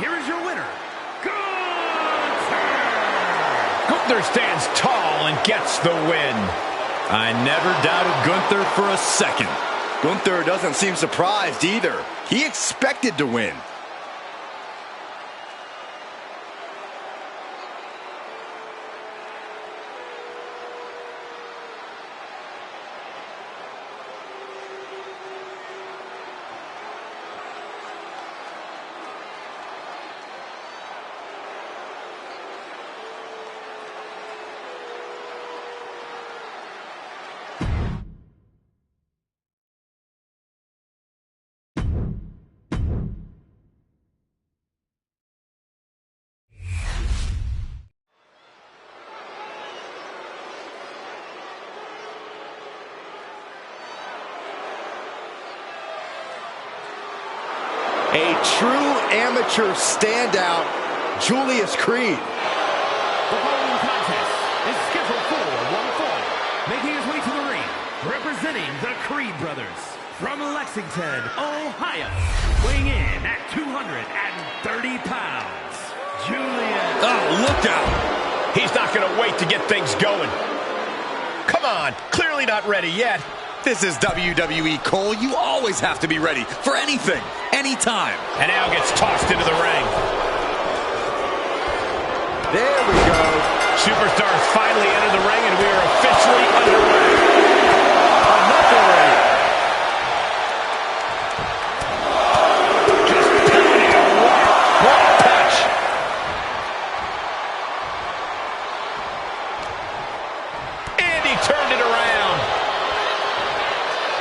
Here is your winner,
Gunther stands tall and gets the win.
I never doubted Gunther for a second.
Gunther doesn't seem surprised either. He expected to win. A true amateur standout, Julius Creed.
The following contest is scheduled for one fall. Making his way to the ring, representing the Creed brothers, from Lexington, Ohio, weighing in at 230 pounds, Julius.
Oh, look out.
He's not going to wait to get things going. Come on, clearly not ready yet.
This is WWE, Cole. You always have to be ready for anything, anytime.
And now gets tossed into the ring.
There we go.
Superstars finally enter the ring, and we are officially underway.
Another ring.
Just pounding away. What a touch. And he turned it around.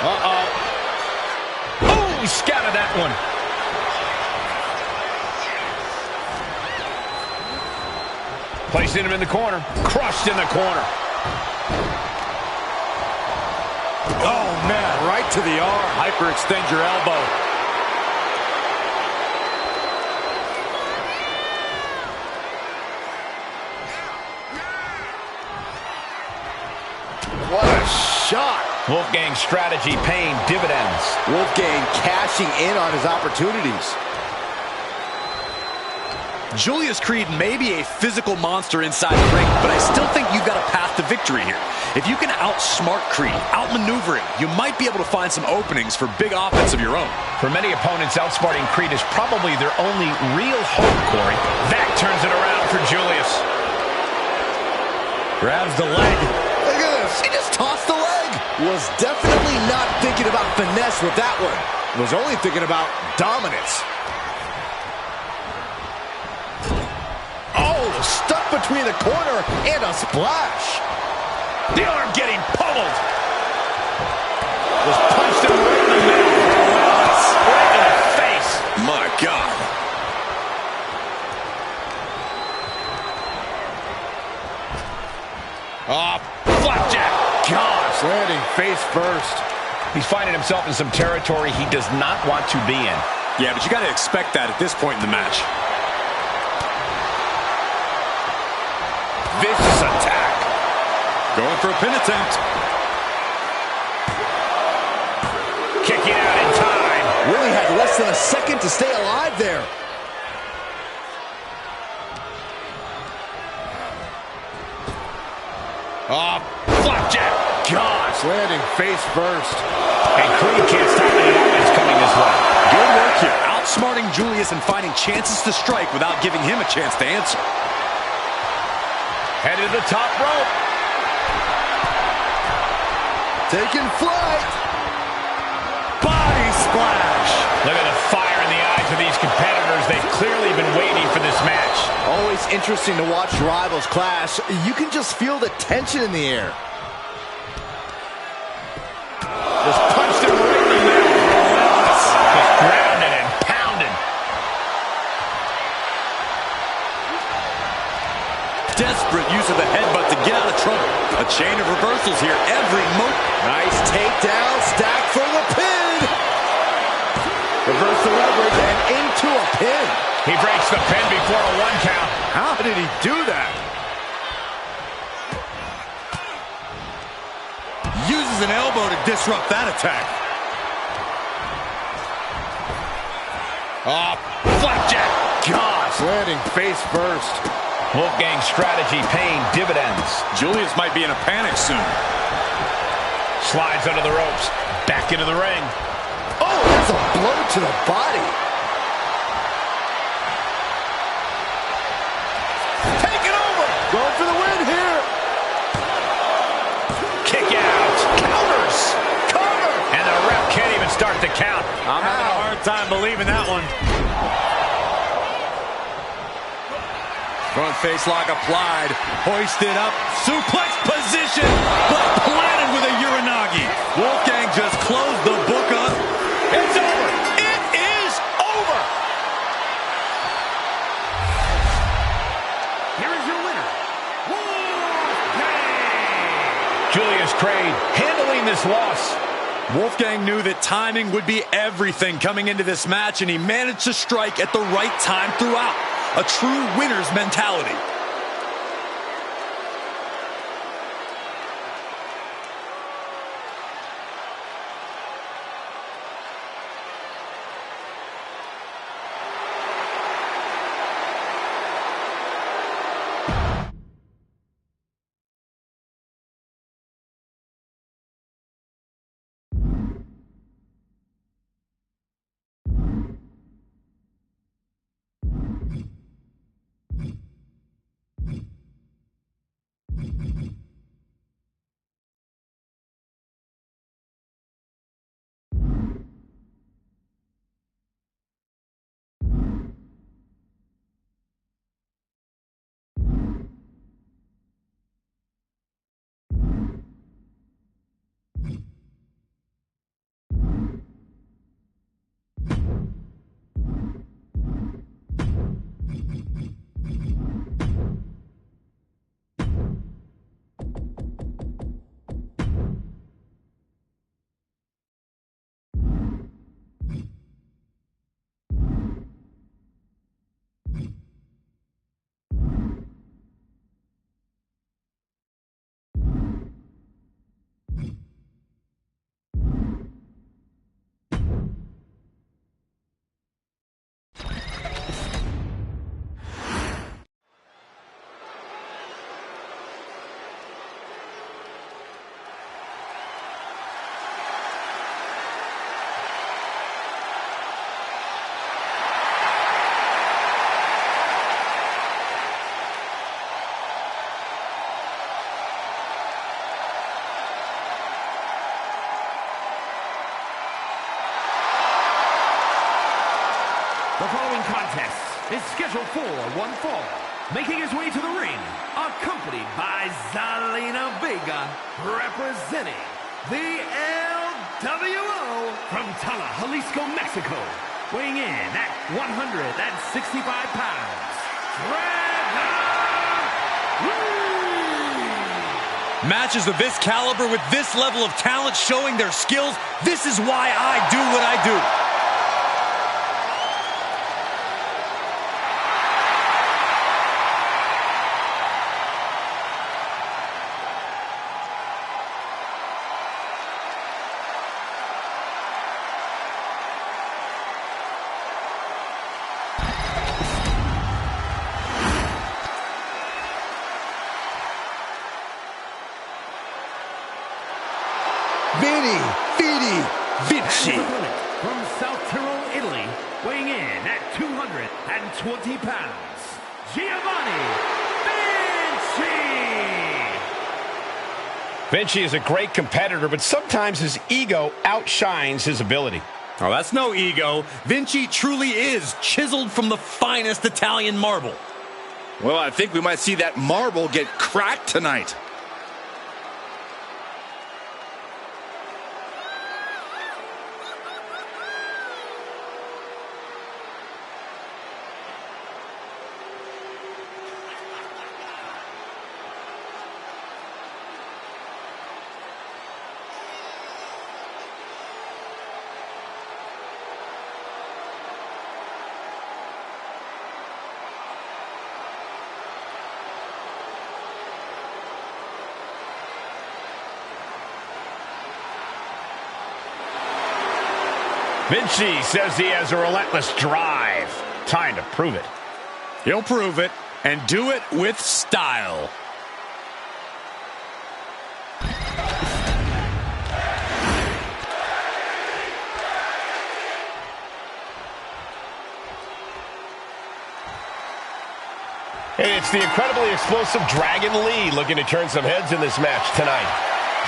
Uh-oh. Oh, he scouted that one. Placing him in the corner. Crushed in the corner.
Oh, man, right to the arm. Hyperextend your elbow.
What a shot.
Wolfgang's strategy paying dividends.
Wolfgang cashing in on his opportunities.
Julius Creed may be a physical monster inside the ring, but I still think you've got a path to victory here. If you can outsmart Creed, outmaneuver him, you might be able to find some openings for big offense of your own.
For many opponents, outsmarting Creed is probably their only real hope, Corey. That turns it around for Julius.
Grabs the leg.
Look at this. He just tossed the leg. Was definitely not thinking about finesse with that one. Was only thinking about dominance. Oh, stuck between the corner and a splash.
The arm getting pummeled. Was punched him right in the middle. Right in the face.
My God.
Flapjack.
Gosh, landing face first.
He's finding himself in some territory he does not want to be in.
Yeah, but you got to expect that at this point in the match.
Vicious attack.
Going for a pin attempt.
Kicking out in time.
Really had less than a second to stay alive there.
Flapjack.
Gosh, landing face first.
And Creed can't stop any offense coming this way.
Good work here. Outsmarting Julius and finding chances to strike without giving him a chance to answer.
Headed to the top rope.
Taking flight.
Body splash.
Look at the fire in the eyes of these competitors. They've clearly been waiting for this match.
Always interesting to watch rivals clash. You can just feel the tension in the air.
Just punched him right in the mouth. Just grounded and pounded.
Desperate use of the headbutt to get out of trouble. A chain of reversals here.
Nice takedown, stack for the pin. Reverse the leverage and into a pin.
He breaks the pin before a 1 count.
How did he do that?
Uses an elbow to disrupt that attack.
Oh, flapjack.
Gosh, landing face first.
Wolfgang's strategy paying dividends.
Julius might be in a panic soon.
Slides under the ropes. Back into the ring.
Oh, that's a blow to the body.
Taking over.
Going for the win here.
Kick out. Counters.
Cover.
And the ref can't even start the count.
I'm having a hard time believing that one. Front face lock applied. Hoisted up. Suplex position. But planted with a Uranagi. Wolfgang just closed the book up.
It's over. It is over.
Here is your winner, Wolfgang!
Julius Creed handling this loss.
Wolfgang knew that timing would be everything coming into this match, and he managed to strike at the right time throughout. A true winner's mentality.
The following contest is scheduled for one fall. Making his way to the ring, accompanied by Zelina Vega, representing the LWO from Tala, Jalisco, Mexico. Weighing in at 165 pounds, Trevor Lee!
Matches of this caliber with this level of talent showing their skills, this is why I do what I do.
Vinci. From South Tyrol, Italy, weighing in at 220 pounds, Giovanni Vinci.
Vinci is a great competitor, but sometimes his ego outshines his ability.
Oh, that's no ego. Vinci truly is chiseled from the finest Italian marble.
Well, I think we might see that marble get cracked tonight.
Vinci says he has a relentless drive. Time to prove it.
He'll prove it, and do it with style.
And it's the incredibly explosive Dragon Lee looking to turn some heads in this match tonight.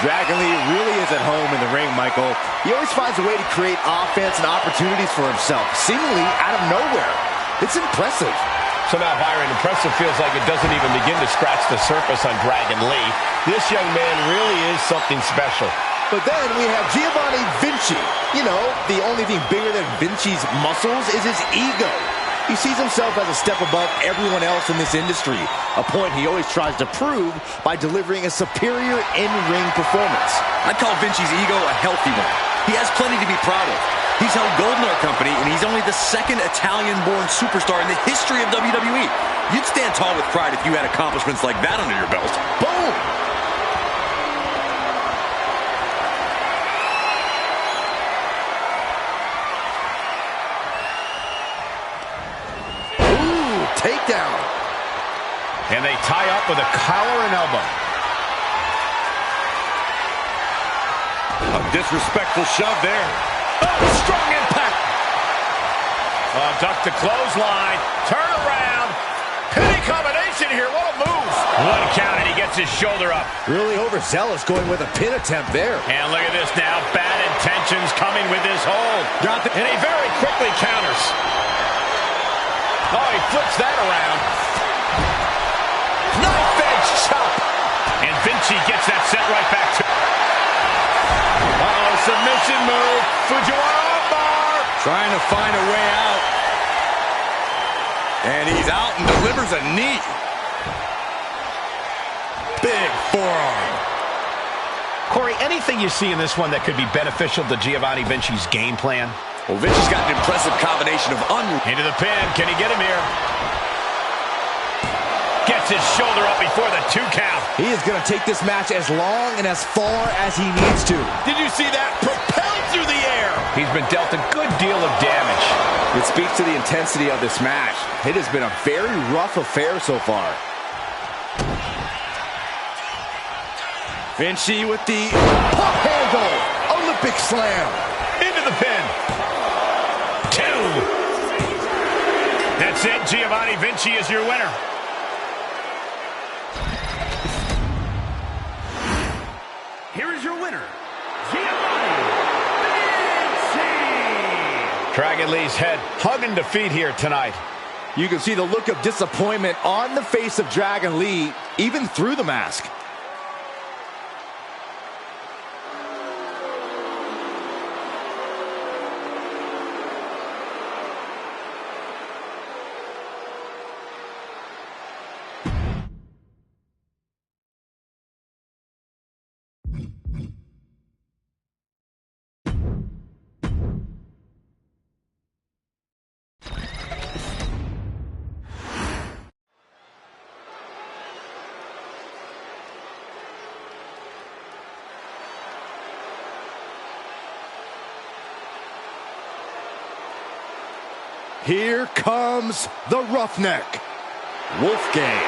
Dragon Lee really is at home in the ring, Michael. He always finds a way to create offense and opportunities for himself, seemingly out of nowhere. It's impressive.
So now, Byron, impressive feels like it doesn't even begin to scratch the surface on Dragon Lee. This young man really is something special.
But then we have Giovanni Vinci. You know, the only thing bigger than Vinci's muscles is his ego. He sees himself as a step above everyone else in this industry, a point he always tries to prove by delivering a superior in-ring performance.
I'd call Vinci's ego a healthy one. He has plenty to be proud of. He's held gold in our company, and he's only the second Italian-born superstar in the history of WWE. You'd stand tall with pride if you had accomplishments like that under your belt.
Boom! Takedown.
And they tie up with a collar and elbow.
A disrespectful shove there.
Oh, strong impact. Oh, duck the clothesline. Turn around. Penny combination here. What a move. One count and he gets his shoulder up.
Really overzealous going with a pin attempt there.
And look at this now. Bad intentions coming with this hold. And he very quickly counters. Oh, he flips that around. Knife edge chop. And Vinci gets that set right back to. Uh-oh, submission move. Fujiwara armbar.
Trying to find a way out. And he's out and delivers a knee. Big forearm.
Corey, anything you see in this one that could be beneficial to Giovanni Vinci's game plan?
Well, Vinci's got an impressive combination of
Into the pin. Can he get him here? Gets his shoulder up before the 2 count.
He is going to take this match as long and as far as he needs to.
Did you see that? Propelled through the air. He's been dealt a good deal of damage.
It speaks to the intensity of this match. It has been a very rough affair so far. Vinci with the pump handle. Olympic slam.
Into the pin. 2. That's it. Giovanni Vinci is your winner.
Here is your winner, Giovanni Vinci.
Dragon Lee's head hugging defeat here tonight.
You can see the look of disappointment on the face of Dragon Lee, even through the mask. Here comes the Roughneck, Wolfgang.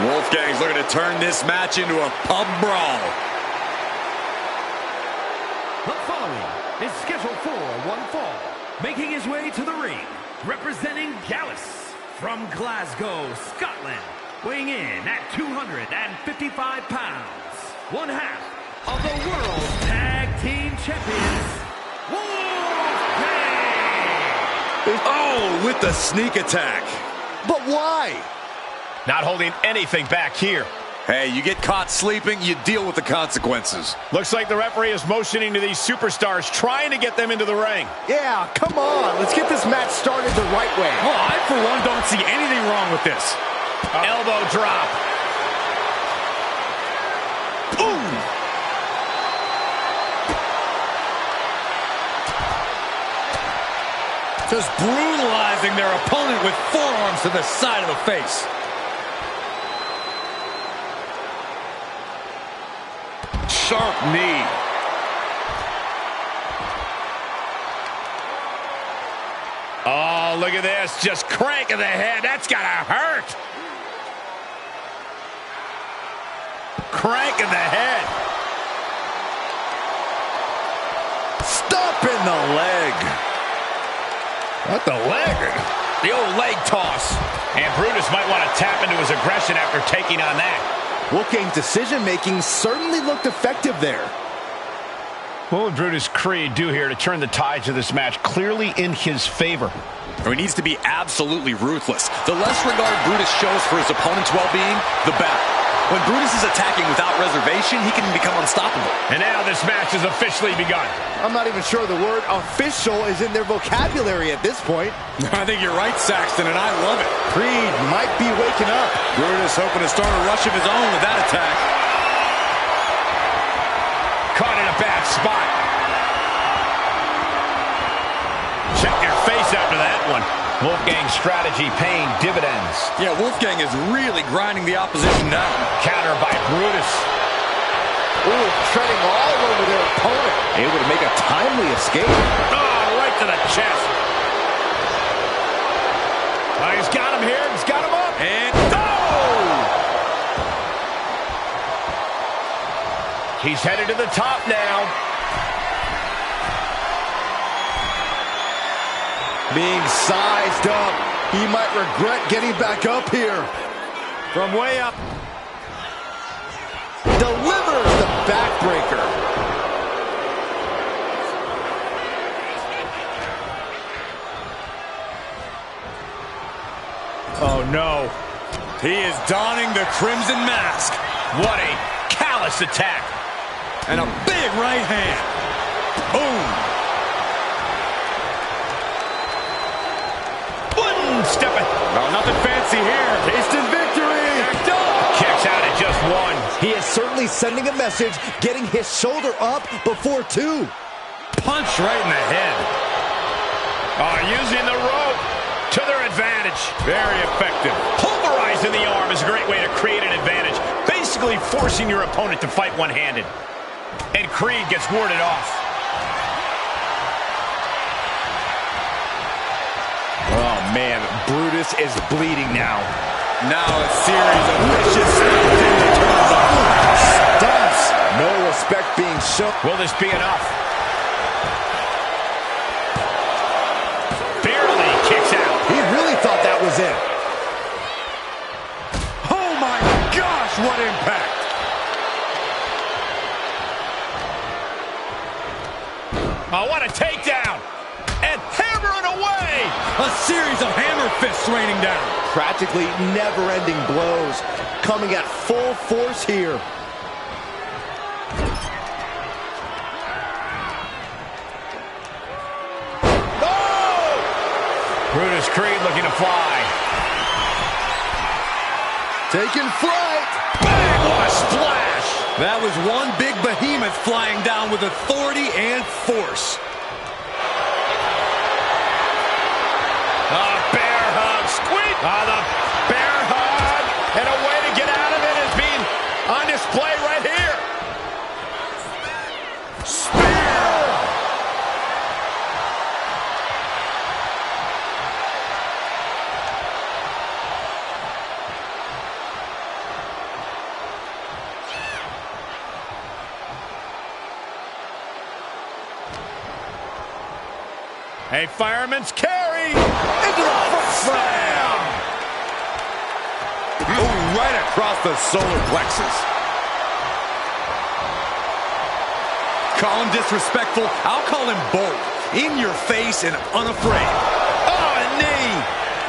Wolfgang's looking to turn this match into a pub brawl.
The following is scheduled for one fall. Making his way to the ring, representing Gallus from Glasgow, Scotland. Weighing in at 255 pounds. One half of the World Tag Team Champions, Wolfgang.
Oh, with the sneak attack.
But why?
Not holding anything back here.
Hey, you get caught sleeping, you deal with the consequences.
Looks like the referee is motioning to these superstars, trying to get them into the ring.
Yeah, come on. Let's get this match started the right way.
Oh, I, for one, don't see anything wrong with this.
Elbow drop.
Boom!
Just brutalizing their opponent with forearms to the side of the face.
Sharp knee.
Oh, look at this. Just cranking the head. That's got to hurt. Cranking the head.
Stomping the leg.
What the leg? The old leg toss. And Brutus might want to tap into his aggression after taking on that.
Wolfgang's decision-making certainly looked effective there.
What would Brutus Creed do here to turn the tides of this match clearly in his favor?
He needs to be absolutely ruthless. The less regard Brutus shows for his opponent's well-being, the better. When Brutus is attacking without reservation, he can become unstoppable.
And now this match has officially begun.
I'm not even sure the word official is in their vocabulary at this point.
I think you're right, Saxton, and I love it.
Creed might be waking up.
Brutus hoping to start a rush of his own with that attack.
Caught in a bad spot. Check your face after that one. Wolfgang's strategy paying dividends.
Yeah, Wolfgang is really grinding the opposition down.
Counter by Brutus.
Ooh, treading all over their opponent. Able to make a timely escape.
Oh, right to the chest. Oh, he's got him here. He's got him up.
And
he's headed to the top now.
Being sized up. He might regret getting back up here.
from way up.
Delivers the backbreaker.
Oh, no.
He is donning the Crimson Mask.
What a callous attack.
And a big right hand. Boom.
Stepping.
No, nothing fancy here.
Instant victory.
Kicks out at just one.
He is certainly sending a message, getting his shoulder up before two.
Punch right in the head.
Using the rope to their advantage.
Very effective.
Pulverizing the arm is a great way to create an advantage. Basically forcing your opponent to fight one-handed. And Creed gets warded off. Oh, man. Brutus is bleeding now.
Now a series of vicious turns on.
Stunts. No respect being shown.
Will this be enough? Barely kicks out.
He really thought that was it.
Oh my gosh, what impact.
Oh, what a takedown. And hammering away.
A series of hammer fists raining down.
Practically never-ending blows coming at full force here.
Brutus Creed looking to fly.
Taking flight.
Bang! What a splash!
That was one big behemoth flying down with authority and force.
Bear hug. Squeak! The bear hug. And a way to get out of it is being on display right here. Spear! A fireman's carry into the foot slam.
Ooh, right across the solar plexus.
Call him disrespectful. I'll call him bold. In your face and unafraid.
Oh,
knee.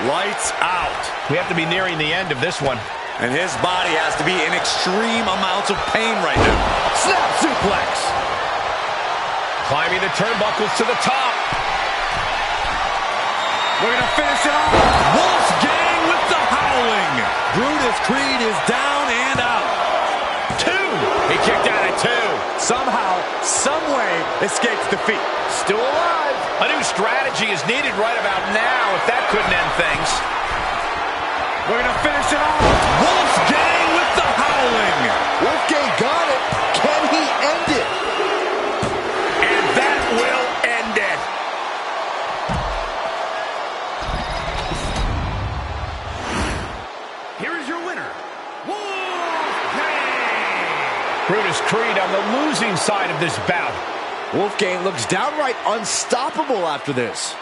Lights out.
We have to be nearing the end of this one.
And his body has to be in extreme amounts of pain right now.
Snap suplex.
Climbing the turnbuckles to the top.
We're going to finish it off. Wolfgang with the howling. Brutus Creed is down and out.
2. He kicked out at 2.
Somehow, someway, escapes defeat.
Still alive. A new strategy is needed right about now if that couldn't end things.
We're going to finish it off. Wolfgang with the howling.
Wolfgang got it. Can he end it?
And that will end it.
Here is your winner, Wolfgang!
Brutus Creed on the losing side of this bout.
Wolfgang looks downright unstoppable after this.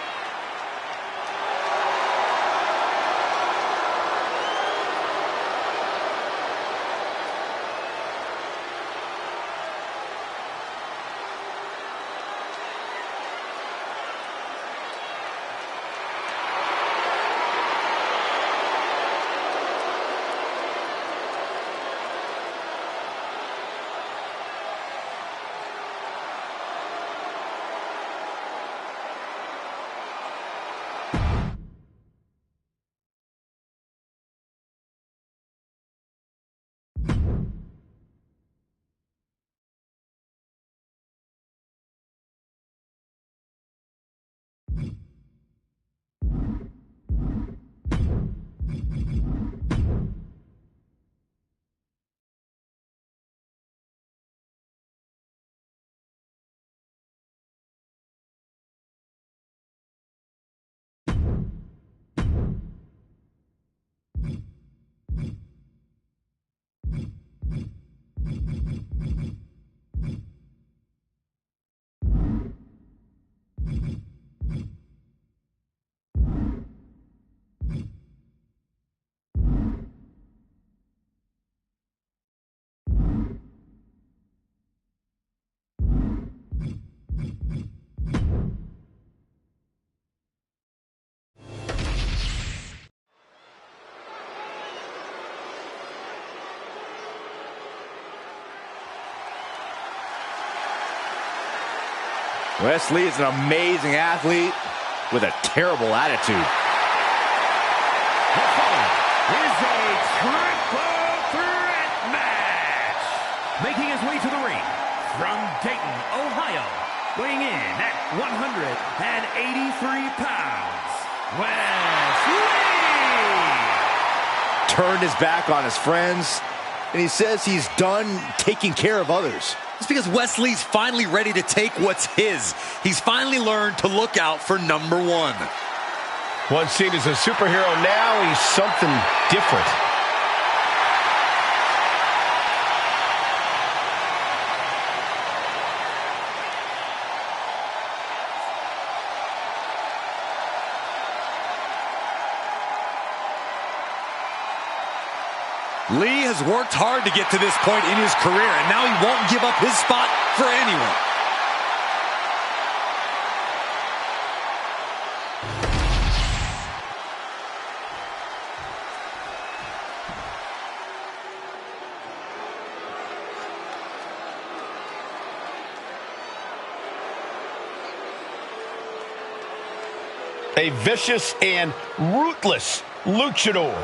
Wes Lee is an amazing athlete with a terrible attitude.
The following is a triple threat match. Making his way to the ring from Dayton, Ohio, weighing in at 183 pounds, Wes Lee!
Turned his back on his friends, and he says he's done taking care of others.
It's because Wes Lee's finally ready to take what's his. He's finally learned to look out for number one.
Once seen as a superhero, now he's something different.
Lee has worked hard to get to this point in his career, and now he won't give up his spot for anyone.
A vicious and ruthless luchador.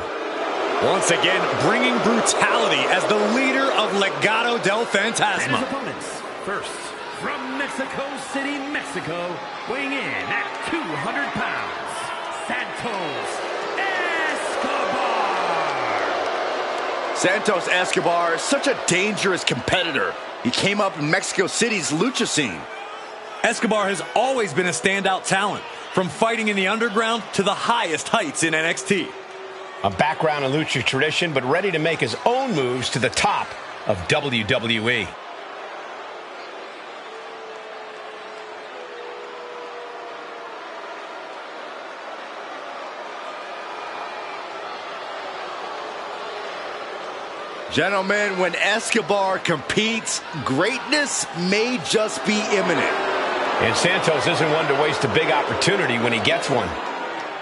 Once again, bringing brutality as the leader of Legado del
And
Fantasma.
his opponents, first, from Mexico City, Mexico, weighing in at 200 pounds, Santos Escobar.
Santos Escobar is such a dangerous competitor. He came up in Mexico City's lucha scene.
Escobar has always been a standout talent, from fighting in the underground to the highest heights in NXT.
A background in lucha tradition, but ready to make his own moves to the top of WWE.
Gentlemen, when Escobar competes, greatness may just be imminent.
And Santos isn't one to waste a big opportunity when he gets one.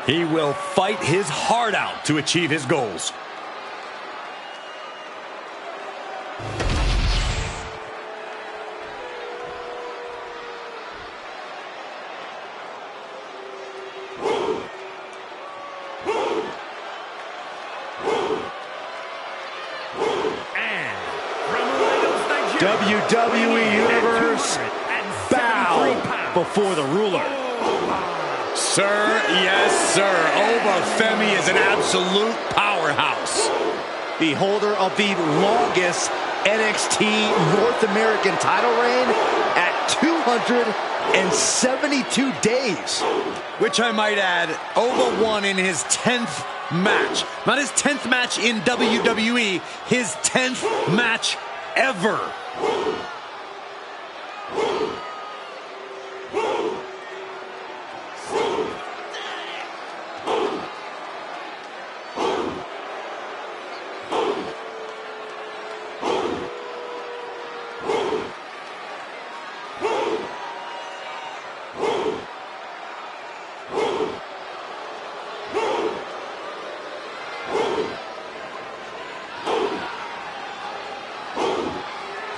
He will fight his heart out to achieve his goals.
WWE Universe, bow before the ruler.
Sir, yes, sir. Obafemi is an absolute powerhouse.
The holder of the longest NXT North American title reign at 272 days.
Which I might add, Oba won in his 10th match. Not his 10th match in WWE, his 10th match ever.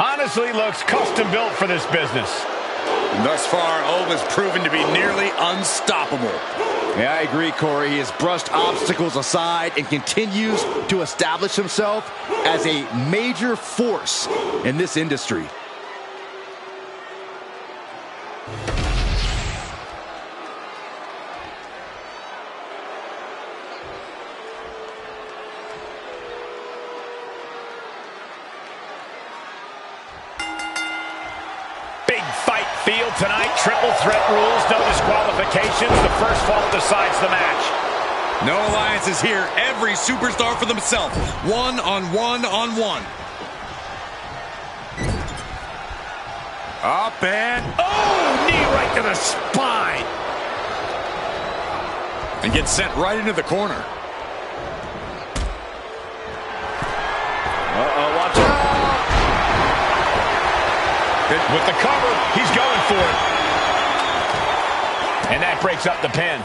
Honestly, looks custom built for this business.
And thus far, Oba's proven to be nearly unstoppable.
Yeah, I agree, Corey. He has brushed obstacles aside and continues to establish himself as a major force in this industry.
Fight field tonight. Triple threat rules, no disqualifications. The first fall decides the match.
No alliances here. Every superstar for themselves. One on one on one. Up and...
Oh, knee right to the spine.
And gets sent right into the corner.
Uh-oh, watch out. With the cover, he's going for it. And that breaks up the pin.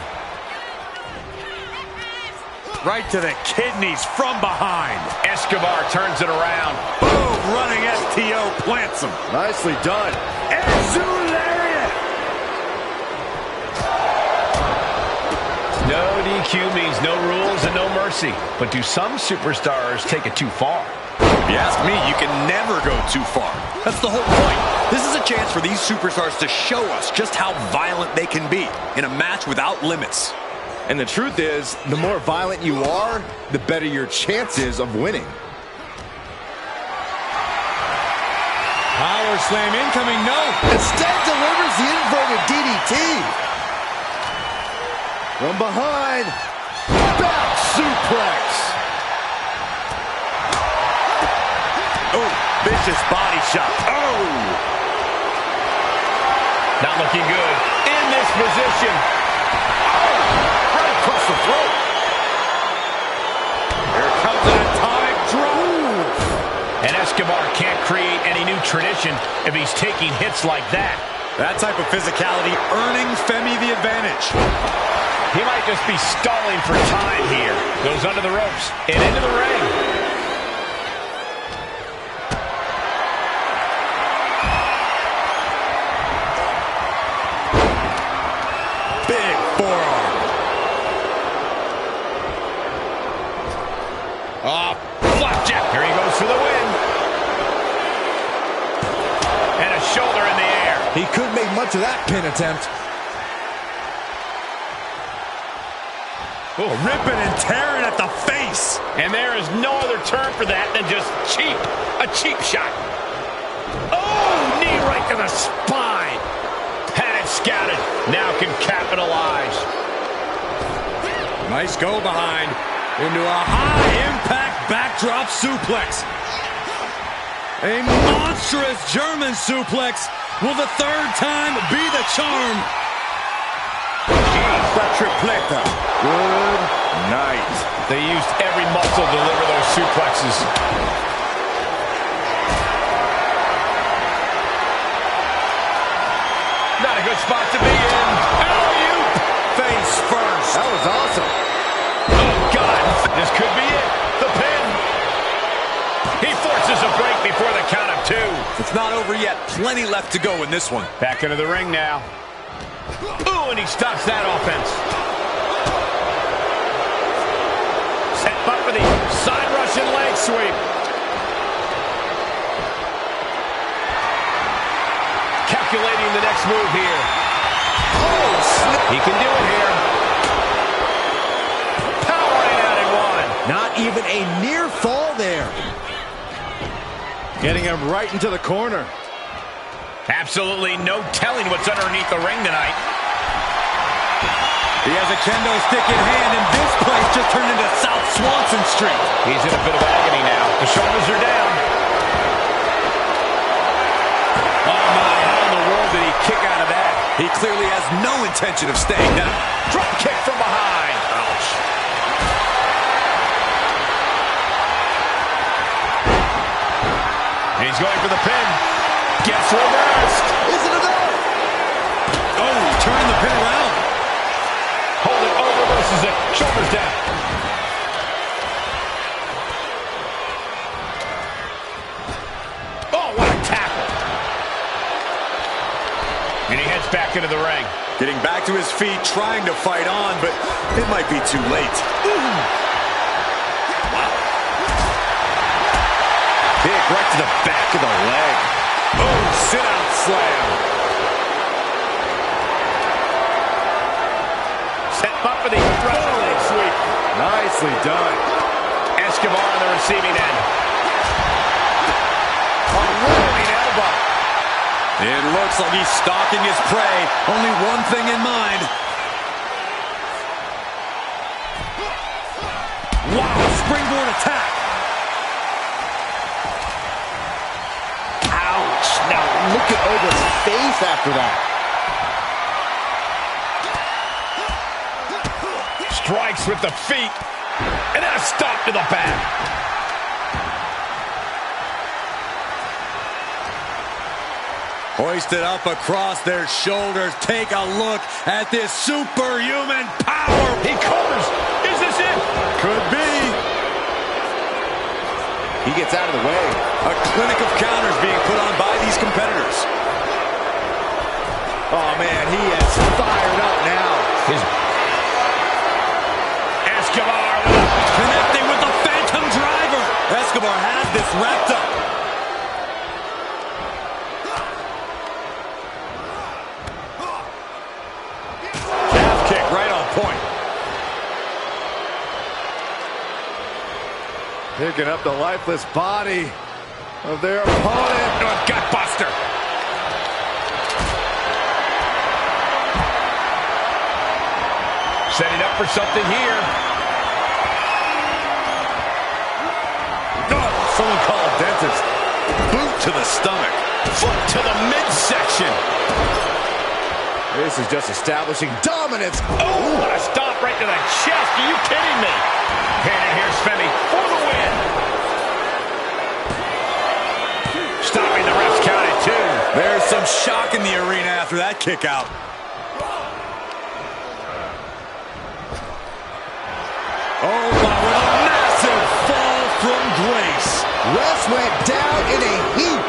Right to the kidneys from behind.
Escobar turns it around.
Boom, running STO plants him.
Nicely done.
Lariat.
No DQ means no rules and no mercy. But do some superstars take it too far?
If you ask me, you can never go too far. That's the whole point. This is a chance for these superstars to show us just how violent they can be in a match without limits.
And the truth is, the more violent you are, the better your chances of winning.
Power slam incoming, no.
Instead delivers the inverted DDT. From behind, back suplex.
Oh, vicious body shot. Oh!
Not looking good in this position.
Oh, right across the throat. Here comes an atomic drop.
And Escobar can't create any new tradition if he's taking hits like that.
That type of physicality earning Femi the advantage.
He might just be stalling for time here. Goes under the ropes and into the ring.
Big forearm.
Flapjack. Here he goes for the win. And a shoulder in the air.
He couldn't make much of that pin attempt.
Oh, ripping and tearing at the face.
And there is no other term for that than just cheap. A cheap shot. Oh, knee right to the spine. Had it scouted. Now can capitalize.
Nice go behind into a high-impact backdrop suplex. A monstrous German suplex. Will the third time be the charm?
The tripleta. Good night.
They used every muscle to deliver those suplexes. Not a good spot to be in. Alley-oop.
Face first.
That was awesome.
Oh, God. This could be it. The pin. He forces a break before the count of 2.
It's not over yet. Plenty left to go in this one.
Back into the ring now. Ooh, and he stops that offense. Set up for the side Russian leg sweep. Calculating the next move here. Oh, snap. He can do it here. Powering out in 1.
Not even a near fall there. Getting him right into the corner.
Absolutely no telling what's underneath the ring tonight.
He has a kendo stick in hand, and this place just turned into South Swanson Street.
He's in a bit of agony now. The shoulders are down. Oh, my. How in the world did he kick out of that?
He clearly has no intention of staying down.
Drop kick from behind. Ouch. And he's going for the pin. Gets reversed.
Is it enough?
Oh, turning the pin around.
Hold it. Oh, reverses it. Shoulders down. Oh, what a tackle. And he heads back into the ring.
Getting back to his feet, trying to fight on, but it might be too late.
Wow. Kick right to the back of the leg. Oh, sit-out slam. Set up for the Russian leg sweep.
Nicely done.
Escobar on the receiving end. A rolling elbow.
It looks like he's stalking his prey. Only one thing in mind. Wow, springboard attack.
Ouch. Now look at Oga's face after that.
Strikes with the feet. And then a stop to the back.
Hoisted up across their shoulders. Take a look at this superhuman power.
He covers. Is this it?
Could be.
He gets out of the way.
A clinic of counters being put on by these competitors.
Oh, man, he is fired up now.
His Escobar
Connecting with the Phantom Driver. Escobar has this wrapped up.
Picking up the lifeless body of their opponent.
Gutbuster. Setting up for something here.
Oh, someone call a dentist. Boot to the stomach.
Foot to the midsection.
This is just establishing dominance.
Oh, what a stomp right to the chest. Are you kidding me? And here's Femi for the win. Stopping the ref's count at 2.
There's some shock in the arena after that kick out. Oh, my, what a massive fall from grace.
Wes went down in a heap.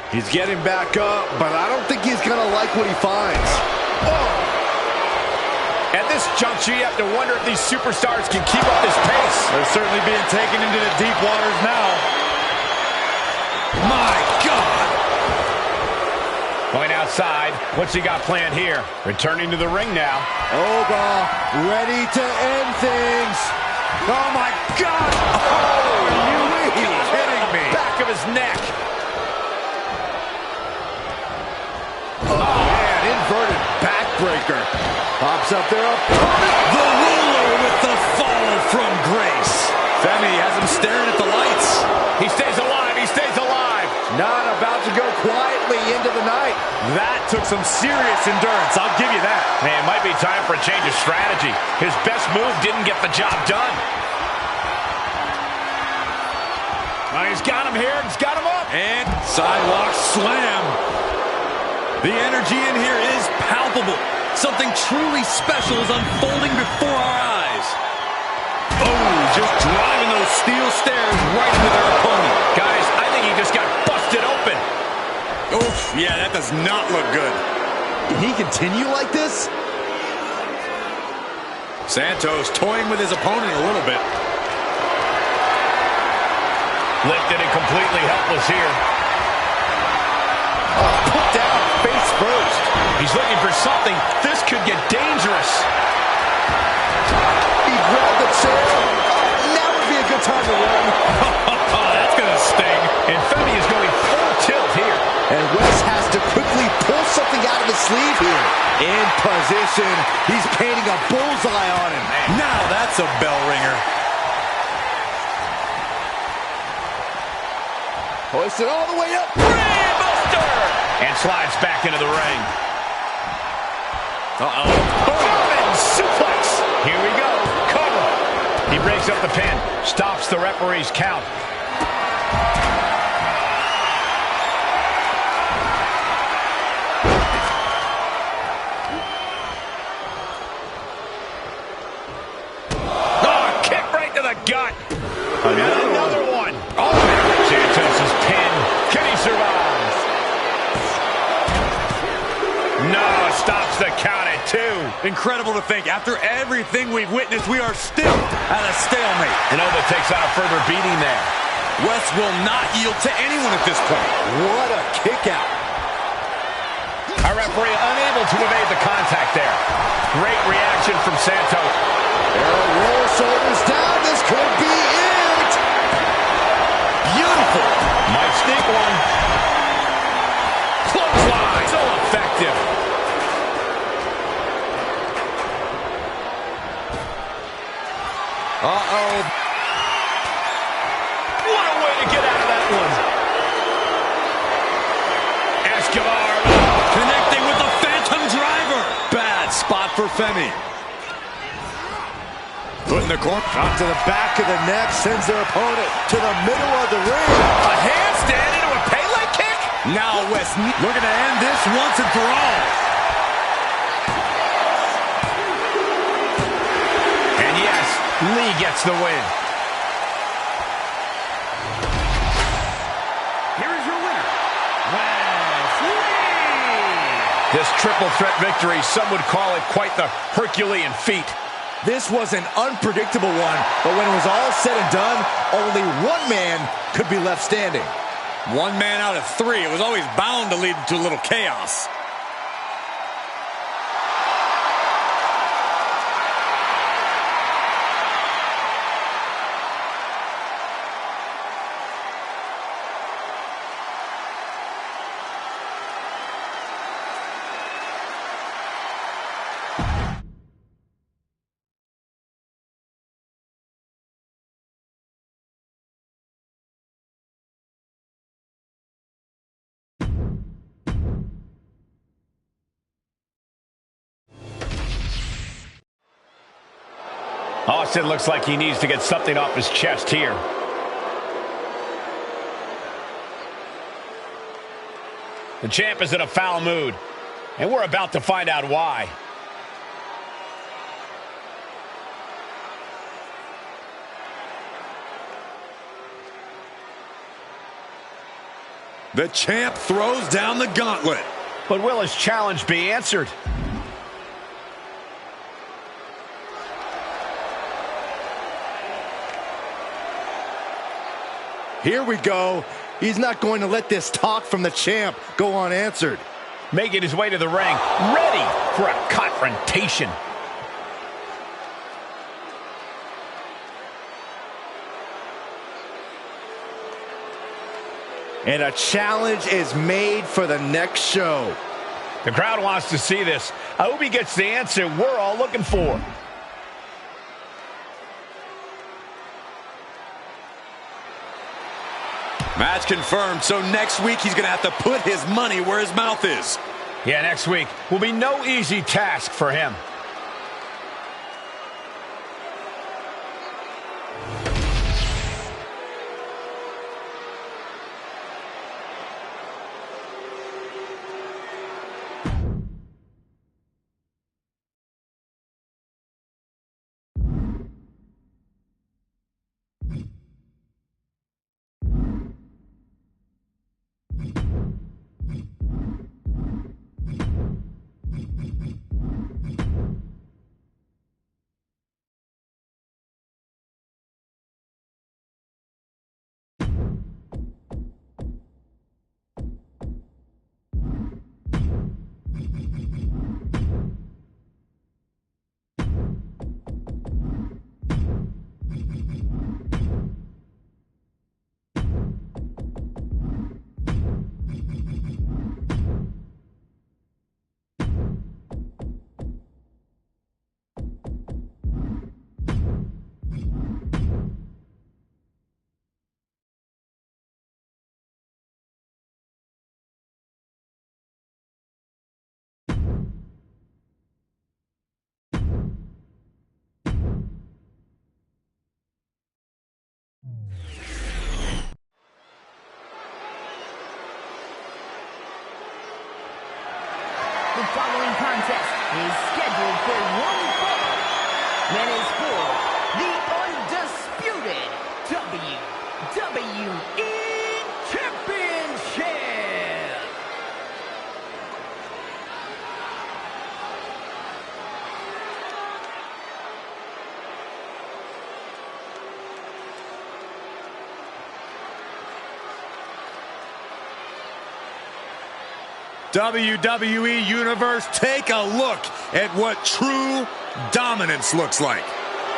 He's getting back up, but I don't think he's going to like what he finds.
Oh. At this juncture, you have to wonder if these superstars can keep up this pace.
They're certainly being taken into the deep waters now. My God!
Going outside. What's he got planned here? Returning to the ring now.
Oga ready to end things. Oh, my God! Oh, are you kidding me?
Back of his neck.
Oh, man, inverted backbreaker. Pops up their opponent.
The ruler with the fall from grace. Femi has him staring at the lights.
He stays alive. He stays alive.
Not about to go quietly into the night.
That took some serious endurance. I'll give you that.
Man, it might be time for a change of strategy. His best move didn't get the job done. Oh, he's got him here. He's got him up.
And sidewalk slam. The energy in here is palpable. Something truly special is unfolding before our eyes. Oh, just driving those steel stairs right into their opponent.
Guys, I think he just got busted open.
Oof, yeah, that does not look good.
Can he continue like this?
Santos toying with his opponent a little bit.
Lifted and completely helpless here.
Oh, put down, face first.
He's looking for something. This could get dangerous.
He grabbed the chair. Now would be a good time to run.
Oh, that's going to sting.
And Femi is going full tilt here.
And Wes has to quickly pull something out of his sleeve here. In position. He's painting a bullseye on him.
Now that's a bell ringer.
Hoisted all the way up.
Brainbuster! And slides back into the ring.
Uh-oh.
German suplex. Here we go. Cover. He breaks up the pin. Stops the referee's count. Oh, kick right to the gut. Another one. Oh, Santos is pinned. Can he survive? No, stops the count at 2.
Incredible to think. After everything we've witnessed, we are still at a stalemate.
And Ova takes out a further beating there.
Wes will not yield to anyone at this point.
What a kick out.
Our referee unable to evade the contact there. Great reaction from Santos.
Arrow roll shoulders down. This could be it.
Beautiful. Might sneak one. Clothesline. So effective.
Uh-oh.
What a way to get out of that one. Escobar.
Connecting with the Phantom Driver. Bad spot for Femi. Put in the corner.
Drop to the back of the neck. Sends their opponent to the middle of the ring.
A handstand into a Pele kick.
Now Wes looking to end this once and for all.
And yes, Lee gets the win.
Here is your winner, Wes Lee.
This triple threat victory, some would call it quite the Herculean feat.
This was an unpredictable one, but when it was all said and done, only one man could be left standing.
One man out of 3. It was always bound to lead to a little chaos.
Austin looks like he needs to get something off his chest here. The champ is in a foul mood, and we're about to find out why.
The champ throws down the gauntlet.
But will his challenge be answered?
Here we go. He's not going to let this talk from the champ go unanswered.
Making his way to the ring, ready for a confrontation.
And a challenge is made for the next show.
The crowd wants to see this. I hope he gets the answer we're all looking for.
Match confirmed, so next week he's going to have to put his money where his mouth is.
Yeah, next week will be no easy task for him.
The following contest is scheduled for one fall and is for the undisputed WWE Championship.
WWE Universe, take a look at what true dominance looks like.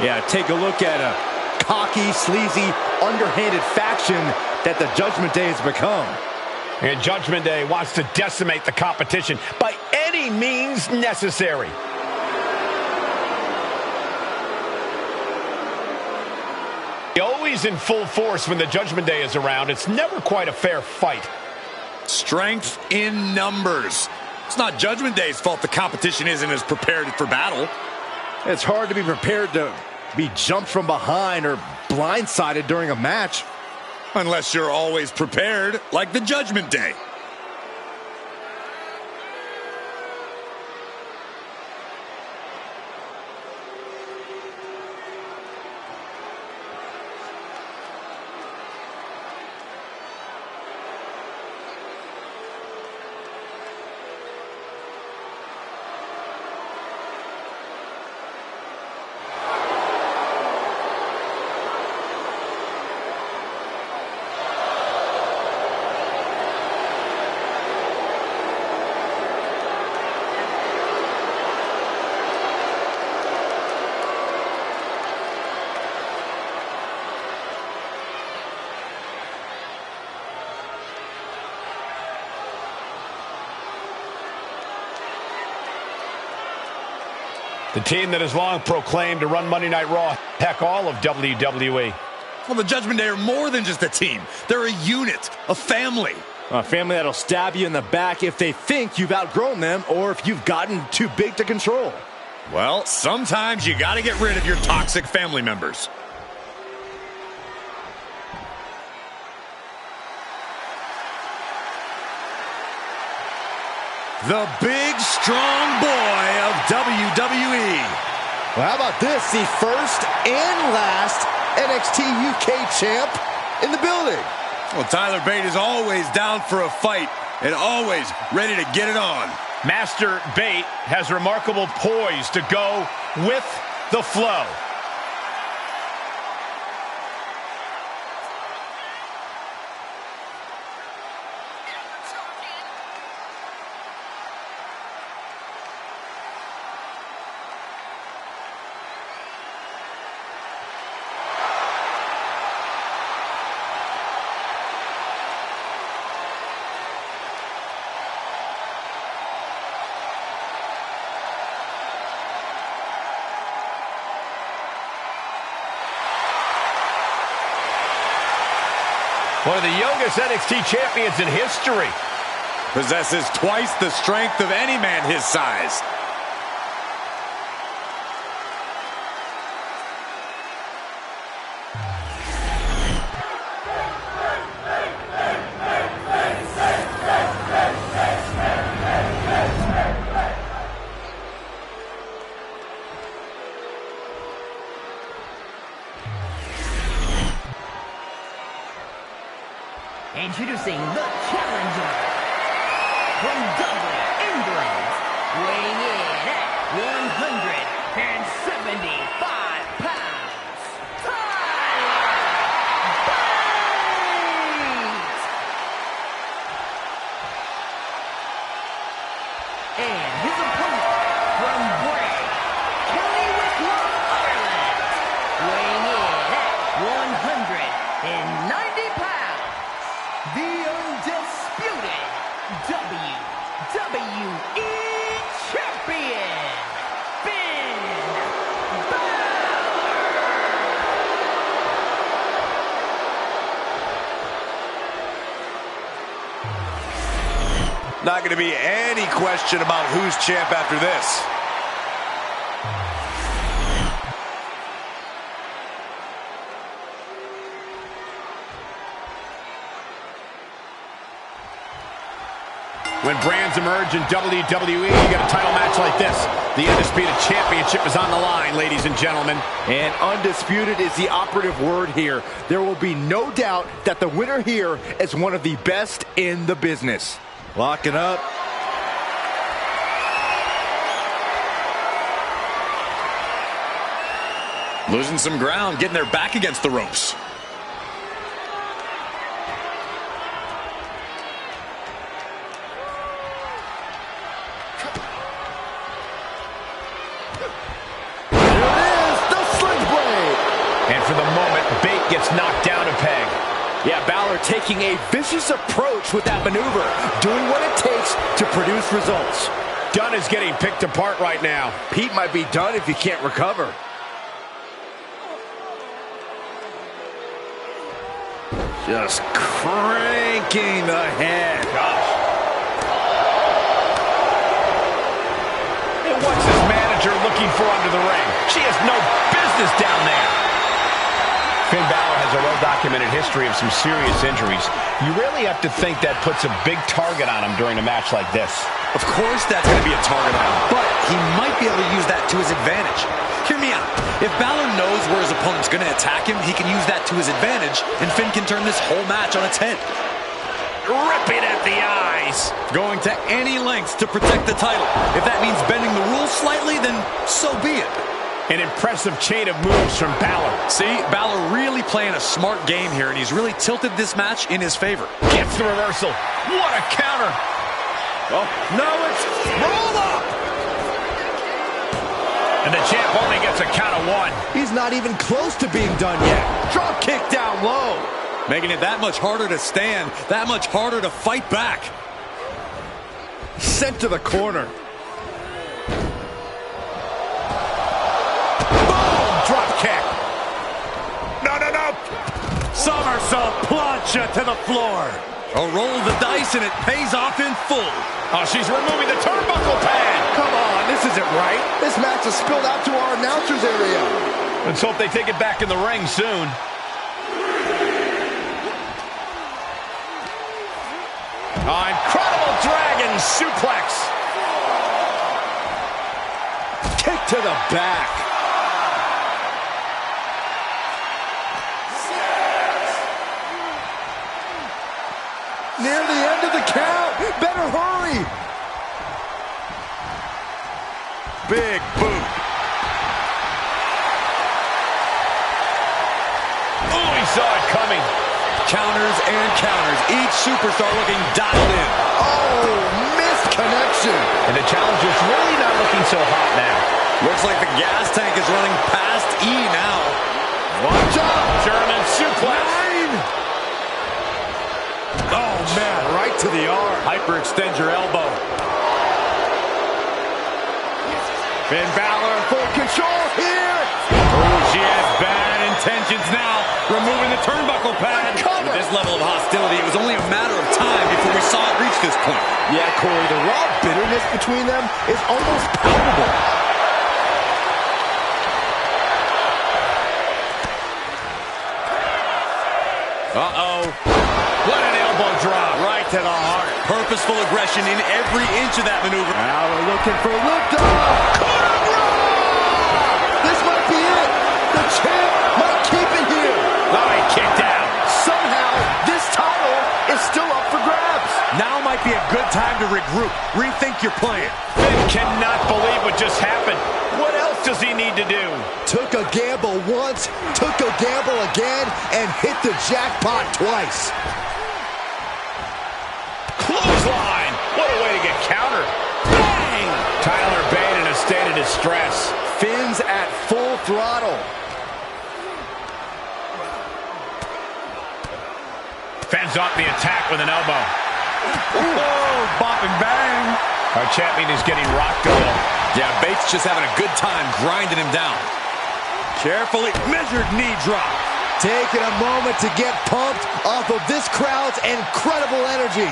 Yeah, take a look at a cocky, sleazy, underhanded faction that the Judgment Day has become.
And Judgment Day wants to decimate the competition by any means necessary. Always in full force when the Judgment Day is around. It's never quite a fair fight.
Strength in numbers. It's not Judgment Day's fault the competition isn't as prepared for battle.
It's hard to be prepared to be jumped from behind or blindsided during a match.
Unless you're always prepared, like the Judgment Day.
The team that has long proclaimed to run Monday Night Raw, heck, all of WWE.
Well, the Judgment Day are more than just a team. They're a unit, a family.
A family that'll stab you in the back if they think you've outgrown them or if you've gotten too big to control.
Well, sometimes you got to get rid of your toxic family members. The big, strong boy of WWE.
Well, how about this? The first and last NXT UK champ in the building.
Well, Tyler Bate is always down for a fight and always ready to get it on.
Master Bate has remarkable poise to go with the flow. One of the youngest NXT champions in history.
Possesses twice the strength of any man his size.
Introducing the challenger from Dublin, England, weighing in at 175 pounds, Tyler Bate! And his opponent from Bray, County Wicklow, Ireland, weighing in at 190 pounds. The undisputed WWE Champion, Finn Balor!
Not going to be any question about who's champ after this.
When brands emerge in WWE, you get a title match like this. The Undisputed Championship is on the line, ladies and gentlemen.
And undisputed is the operative word here. There will be no doubt that the winner here is one of the best in the business.
Locking up.
Losing some ground, getting their back against the ropes.
And for the moment, Bate gets knocked down a peg.
Yeah, Balor taking a vicious approach with that maneuver, doing what it takes to produce results.
Dunn is getting picked apart right now.
Pete might be done if he can't recover. Just cranking the head.
Gosh. And what's his manager looking for under the ring? She has no business down there. Finn Balor has a well-documented history of some serious injuries. You really have to think that puts a big target on him during a match like this.
Of course that's going to be a target on him, but he might be able to use that to his advantage. Hear me out. If Balor knows where his opponent's going to attack him, he can use that to his advantage, and Finn can turn this whole match on its head.
Ripping at the eyes.
Going to any lengths to protect the title. If that means bending the rules slightly, then so be it.
An impressive chain of moves from Balor.
See, Balor really playing a smart game here, and he's really tilted this match in his favor.
Gets the reversal. What a counter.
Oh, no, it's roll up.
And the champ only gets a count of one.
He's not even close to being done yet. Drop kick down low.
Making it that much harder to stand, that much harder to fight back.
Sent to the corner.
Drop kick. No.
Somersault plancha to the floor.
A roll of the dice, and it pays off in full.
Oh, she's removing the turnbuckle pad.
Come on, this isn't right. This match has spilled out to our announcers area.
Let's hope they take it back in the ring soon. Oh, incredible dragon suplex.
Kick to the back. Near the end of the count. Better hurry.
Big boot.
Oh, he saw it coming.
Counters and counters. Each superstar looking dialed in.
Oh, missed connection.
And the challenger's really not looking so hot now.
Looks like the gas tank is running past E now.
Watch out. German suplex.
Oh, man, right to the arm.
Hyperextend your elbow.
Finn Balor in full control here.
Oh, she has bad intentions now. Removing the turnbuckle pad. With this level of hostility, it was only a matter of time before we saw it reach this point.
Yeah, Corey, the raw bitterness between them is almost palpable.
Uh-oh.
What an elbow drop.
Right to the heart.
Purposeful aggression in every inch of that maneuver.
Now we're looking for liftoff. This might be it. The champ might keep it here.
Oh, he kicked out.
Somehow, this title is still up for grabs.
Now might be a good time to regroup. Rethink your plan.
Finn cannot believe what just happened. What else does he need to do?
Took a gamble once, took a gamble again, and hit the jackpot twice.
Clothesline. What a way to get countered. Bang! Tyler Bate in a state of distress.
Finn's at full throttle.
Fends off the attack with an elbow.
Oh, bop and bang.
Our champion is getting rocked a little.
Yeah, Bates just having a good time grinding him down. Carefully measured knee drop.
Taking a moment to get pumped off of this crowd's incredible energy.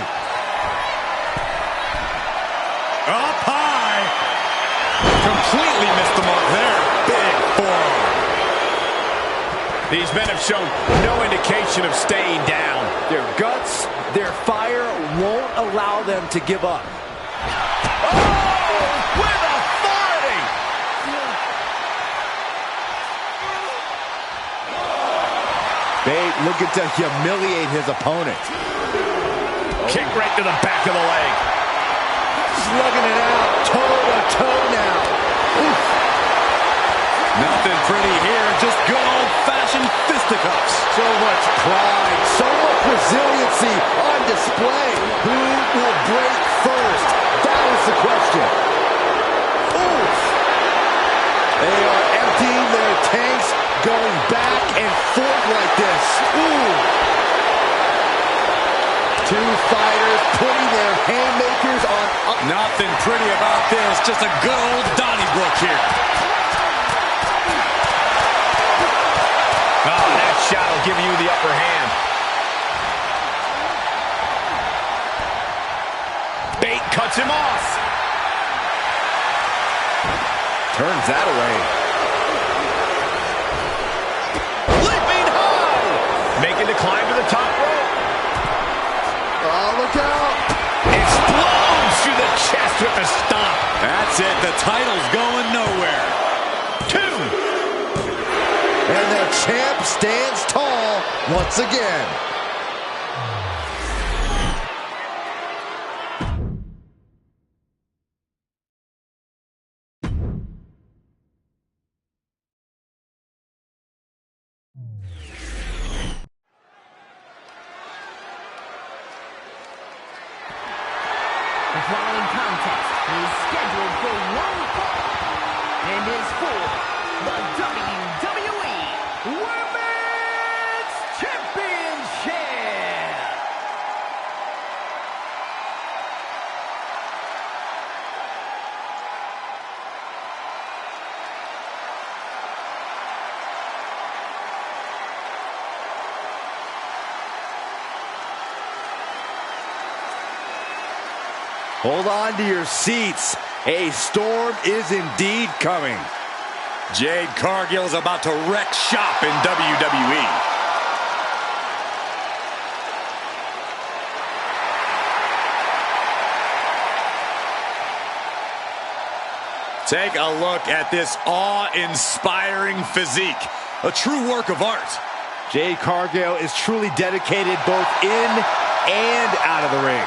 Up high. Completely missed the mark there. Big forearm.
These men have shown no indication of staying down.
Their guts, their fire won't allow them them to give up.
With authority!
Bate looking to humiliate his opponent.
Kick right to the back of the leg.
Slugging it out, toe-to-toe now. Oof.
Nothing pretty here, just good old-fashioned fisticuffs.
So much pride, so much resiliency on display. Who will break first? That is the question. Oof. They are emptying their tanks, going back and forth like this. Ooh. Two fighters putting their haymakers on.
Nothing pretty about this, just a good old Donnybrook here.
Oh, that shot will give you the upper hand. Bate cuts him off.
Turns that away.
Leaping high. Making the climb to the top rope.
Oh, look out.
Explodes through the chest with a stomp.
That's it, the title's going nowhere.
2.
And the champ stands tall once again.
The following contest is scheduled for one fall and is for the WWE Women's Championship.
Hold on to your seats. A storm is indeed coming.
Jade Cargill is about to wreck shop in WWE. Take a look at this awe-inspiring physique. A true work of art.
Jade Cargill is truly dedicated both in and out of the ring.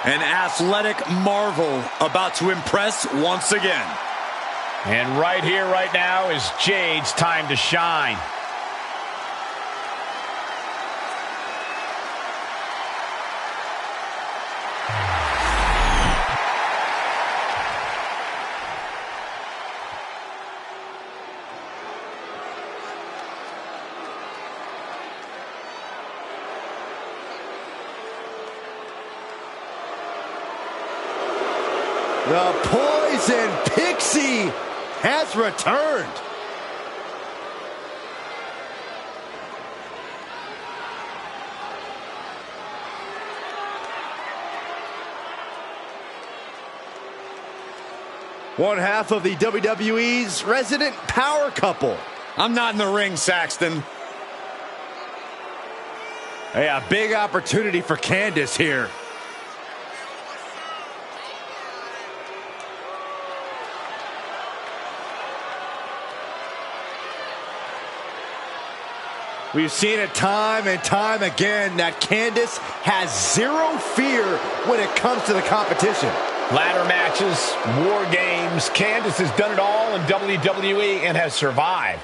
An athletic marvel about to impress once again.
And right here, right now, is Jade's time to shine.
The Poison Pixie has returned. One half of the WWE's resident power couple.
I'm not in the ring, Saxton.
Hey, a big opportunity for Candice here. We've seen it time and time again that Candice has zero fear when it comes to the competition.
Ladder matches, war games. Candice has done it all in WWE and has survived.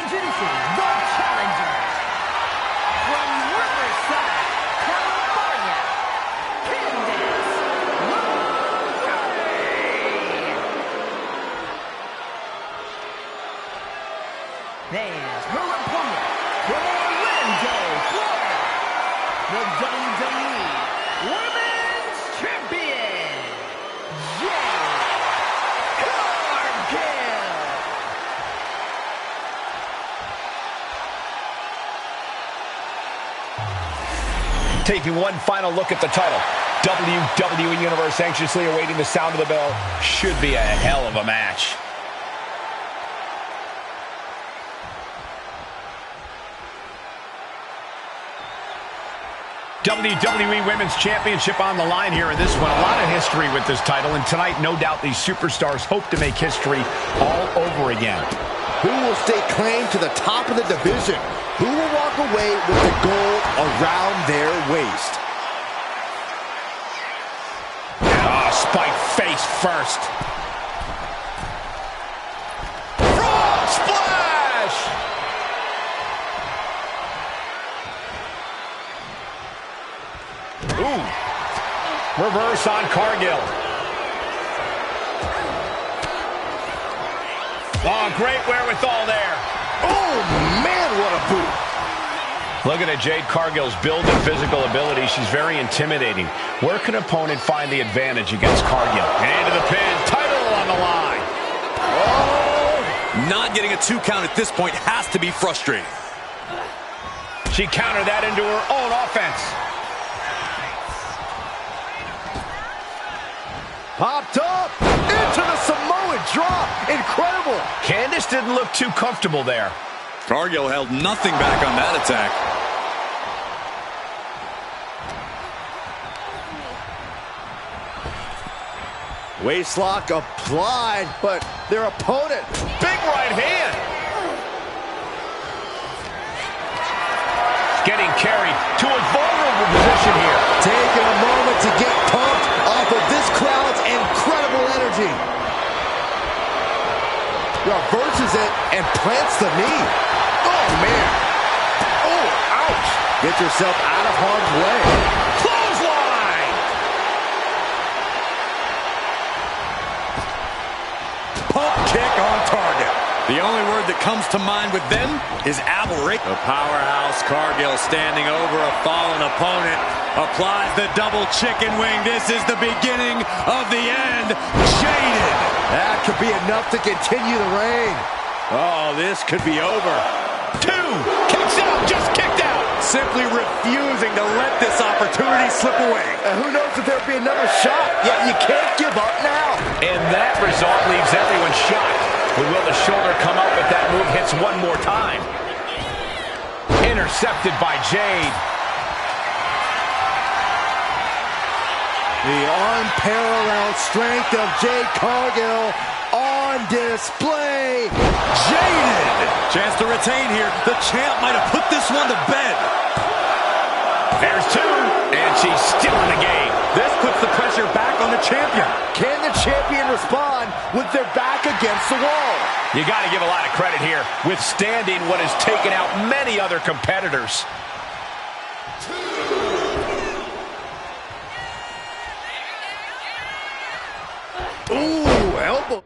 Introducing the challenger from Riverside, California, Candace LeRae. And her opponent from Orlando, Florida, the WWE Women's Champion, Jade Cargill.
Taking one final look at the title. WWE Universe anxiously awaiting the sound of the bell. Should be a hell of a match. WWE Women's Championship on the line here in this one. A lot of history with this title, and tonight, no doubt, these superstars hope to make history all over again.
Who will stake claim to the top of the division? Who will walk away with the gold around their waist?
Spike face first. Frog splash! Ooh. Reverse on Cargill. Oh, great wherewithal there.
Oh, man, what a boot.
Looking at Jade Cargill's build and physical ability, she's very intimidating. Where can an opponent find the advantage against Cargill? Into the pin, title on the line.
Oh! Not getting a 2 count at this point has to be frustrating.
She countered that into her own offense.
Popped up into the Samoan drop. Incredible.
Candice didn't look too comfortable there.
Cargill held nothing back on that attack.
Waistlock applied, but their opponent.
Big right hand. Getting carried to a vulnerable position here.
Taking a moment to get pumped off of this crowd's incredible energy. Reverses it and plants the knee. Oh, man. Oh, ouch. Get yourself out of harm's way.
Clothesline.
Pump kick on target. The only word that comes to mind with them is aberration. The powerhouse Cargill standing over a fallen opponent. Applies the double chicken wing. This is the beginning of the end. Jaded.
That could be enough to continue the reign.
Oh, this could be over.
2. Kicks out. Just kicked out.
Simply refusing to let this opportunity slip away.
And who knows if there'll be another shot. Yet you can't give up now.
And that result leaves everyone shocked. But will the shoulder come up if that move hits one more time? Intercepted by Jade.
The unparalleled strength of Jade Cargill on display.
Jaded. Chance to retain here. The champ might have put this one to bed.
There's 2. And she's still in the game.
This puts the pressure back on the champion.
Can the champion respond with their back against the wall?
You got to give a lot of credit here, withstanding what has taken out many other competitors.
Ooh, elbow.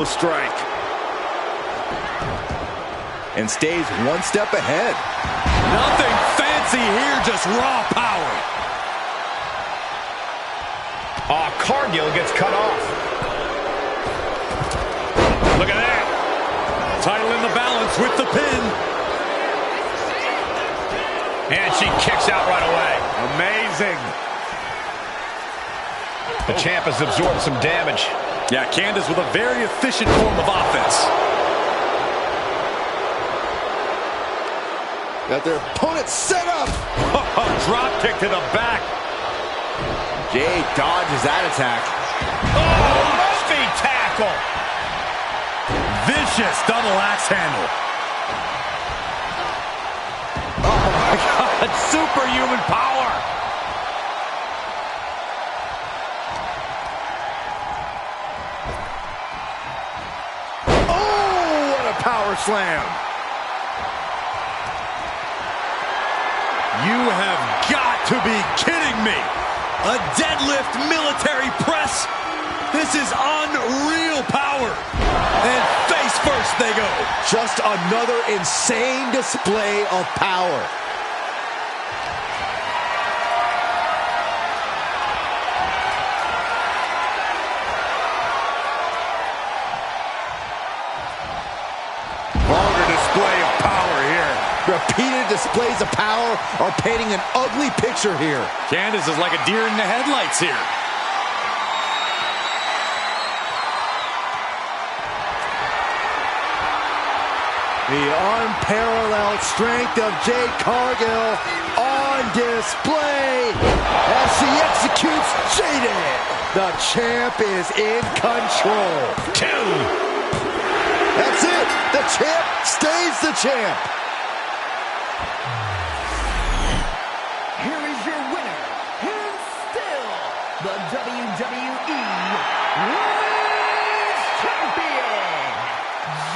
Strike. And stays one step ahead.
Nothing fancy here, just raw power.
Cargill gets cut off. Look at that.
Title in the balance with the pin.
And she kicks out right away.
Amazing.
The champ has absorbed some damage.
Yeah, Candace with a very efficient form of offense.
Got their opponent set up.
Drop kick to the back.
Jade dodges that attack.
Oh, Murphy tackle.
vicious double axe handle. Oh my God, superhuman power.
Oh, what a power slam.
You have got to be kidding me. A deadlift military press. This is unreal power. And face first they go.
Just another insane display of power.
Longer display of power here.
Repeated displays of power are painting an ugly picture here.
Candace is like a deer in the headlights here.
The unparalleled strength of Jade Cargill on display as she executes Jaded. The champ is in control.
2.
That's it. The champ stays the champ.
Here is your winner, and still the WWE Women's Champion,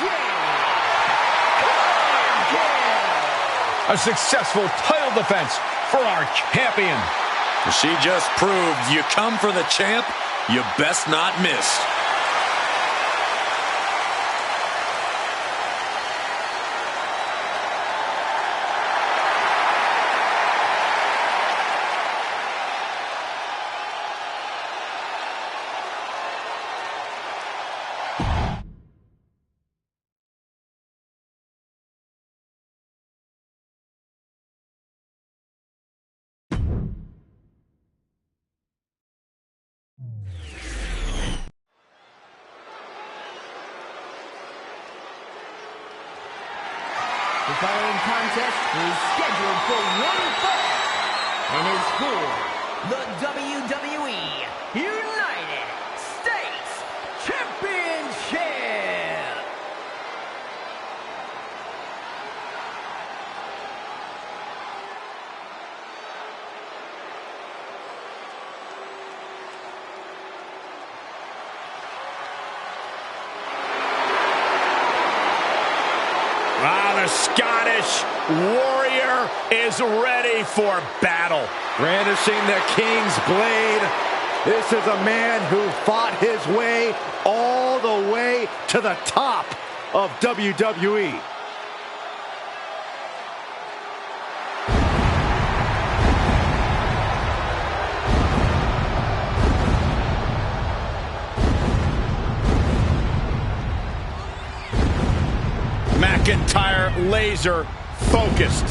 Jade Cargill.
A successful title defense for our champion.
She just proved you come for the champ, you best not miss.
The following contest is scheduled for one fall and is for the WWE United States Championship.
Ah, the Scottish Warrior is ready for battle.
Brandishing the King's blade. This is a man who fought his way all the way to the top of WWE.
McIntyre laser focused.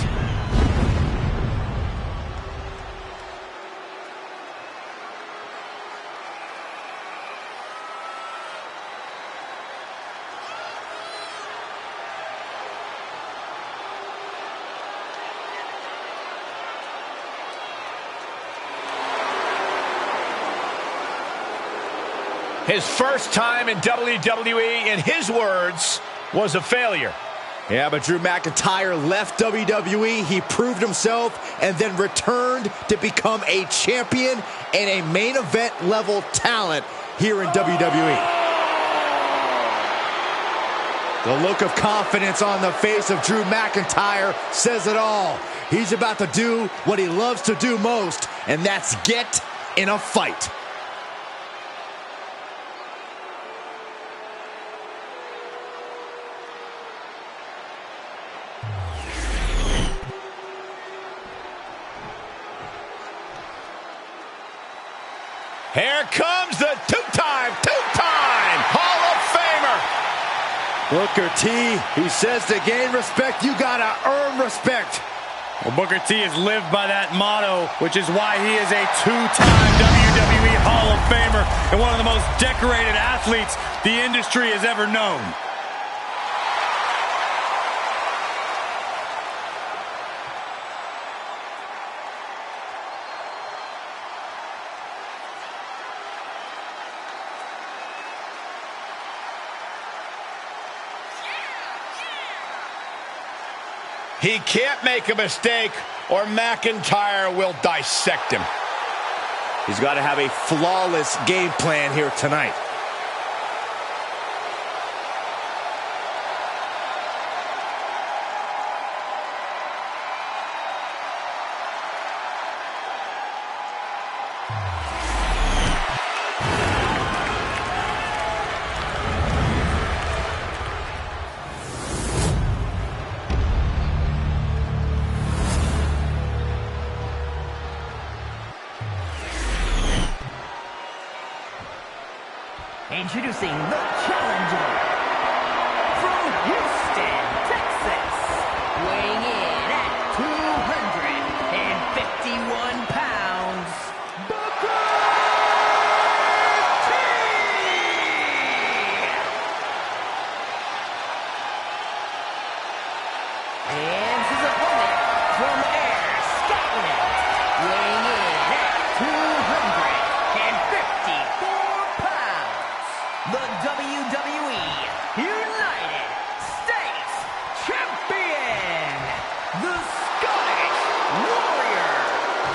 His first time in WWE, in his words, was a failure.
Yeah, but Drew McIntyre left WWE, he proved himself, and then returned to become a champion and a main event level talent here in WWE. The look of confidence on the face of Drew McIntyre says it all. He's about to do what he loves to do most, and that's get in a fight.
Here comes the two-time Hall of Famer.
Booker T, he says to gain respect, you gotta earn respect.
Well, Booker T has lived by that motto, which is why he is a two-time WWE Hall of Famer and one of the most decorated athletes the industry has ever known.
He can't make a mistake or McIntyre will dissect him.
He's got to have a flawless game plan here tonight.
Introducing the challenger from Houston, Texas, weighing in at 251 pounds, Booker T. And his opponent from Ayr, Scotland, weighing in at 254 pounds. The WWE United States Champion, the Scottish Warrior,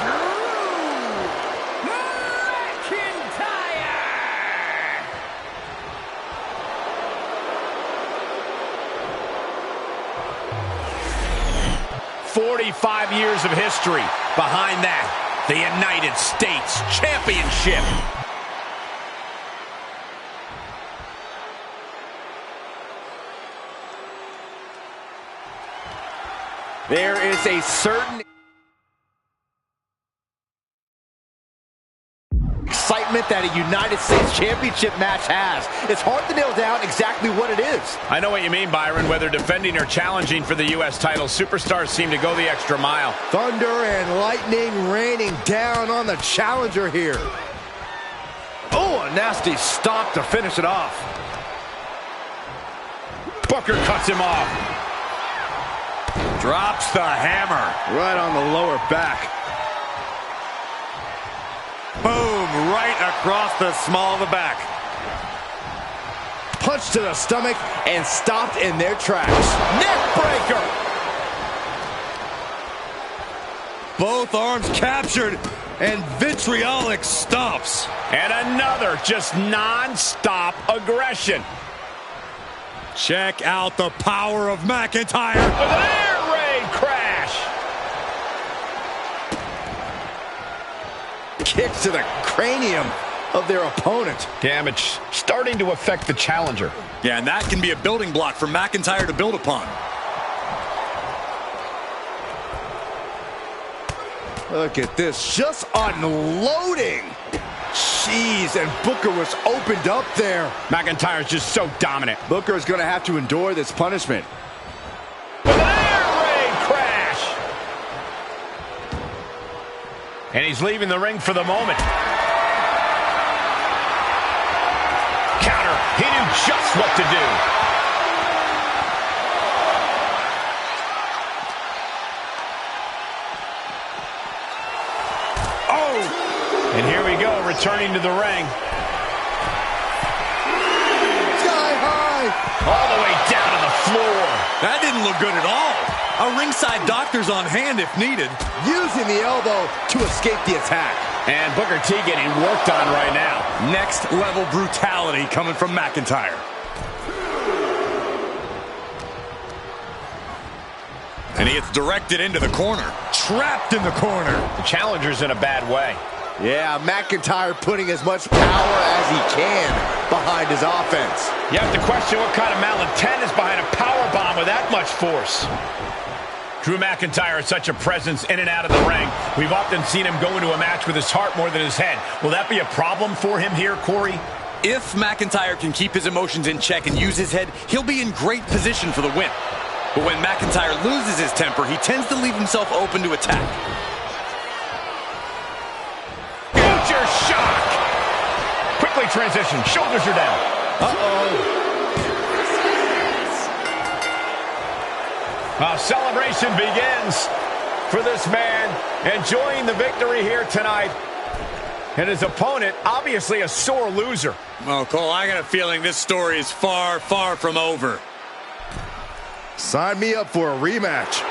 Drew McIntyre.
45 years of history behind that, the United States Championship.
There is a certain excitement that a United States Championship match has. It's hard to nail down exactly what it is.
I know what you mean, Byron. Whether defending or challenging for the U.S. title, superstars seem to go the extra mile.
Thunder and lightning raining down on the challenger here. Oh, a nasty stop to finish it off.
Booker cuts him off.
Drops the hammer.
Right on the lower back.
Boom, right across the small of the back.
Punch to the stomach and stopped in their tracks. Neck breaker.
Both arms captured and vitriolic stomps.
And another just non-stop aggression.
Check out the power of McIntyre.
With an air raid crash.
Kicks to the cranium of their opponent.
Damage starting to affect the challenger.
Yeah, and that can be a building block for McIntyre to build upon.
Look at this, just unloading. Jeez, and Booker was opened up there.
McIntyre's just so dominant.
Booker is going to have to endure this punishment.
With an air raid crash. And he's leaving the ring for the moment. Counter. He knew just what to do. And here we go, returning to the ring.
Sky high.
All the way down to the floor.
That didn't look good at all. A ringside doctor's on hand if needed.
Using the elbow to escape the attack.
And Booker T getting worked on right now.
Next level brutality coming from McIntyre. And he gets directed into the corner. Trapped in the corner.
The challenger's in a bad way.
Yeah, McIntyre putting as much power as he can behind his offense.
You have to question what kind of malintent is behind a powerbomb with that much force. Drew McIntyre is such a presence in and out of the ring. We've often seen him go into a match with his heart more than his head. Will that be a problem for him here, Corey?
If McIntyre can keep his emotions in check and use his head, he'll be in great position for the win. But when McIntyre loses his temper, he tends to leave himself open to attack.
Future shock! Quickly transition, shoulders are down. A celebration begins for this man, enjoying the victory here tonight. And his opponent, obviously a sore loser.
Well, Cole, I got a feeling this story is far, far from over.
Sign me up for a rematch.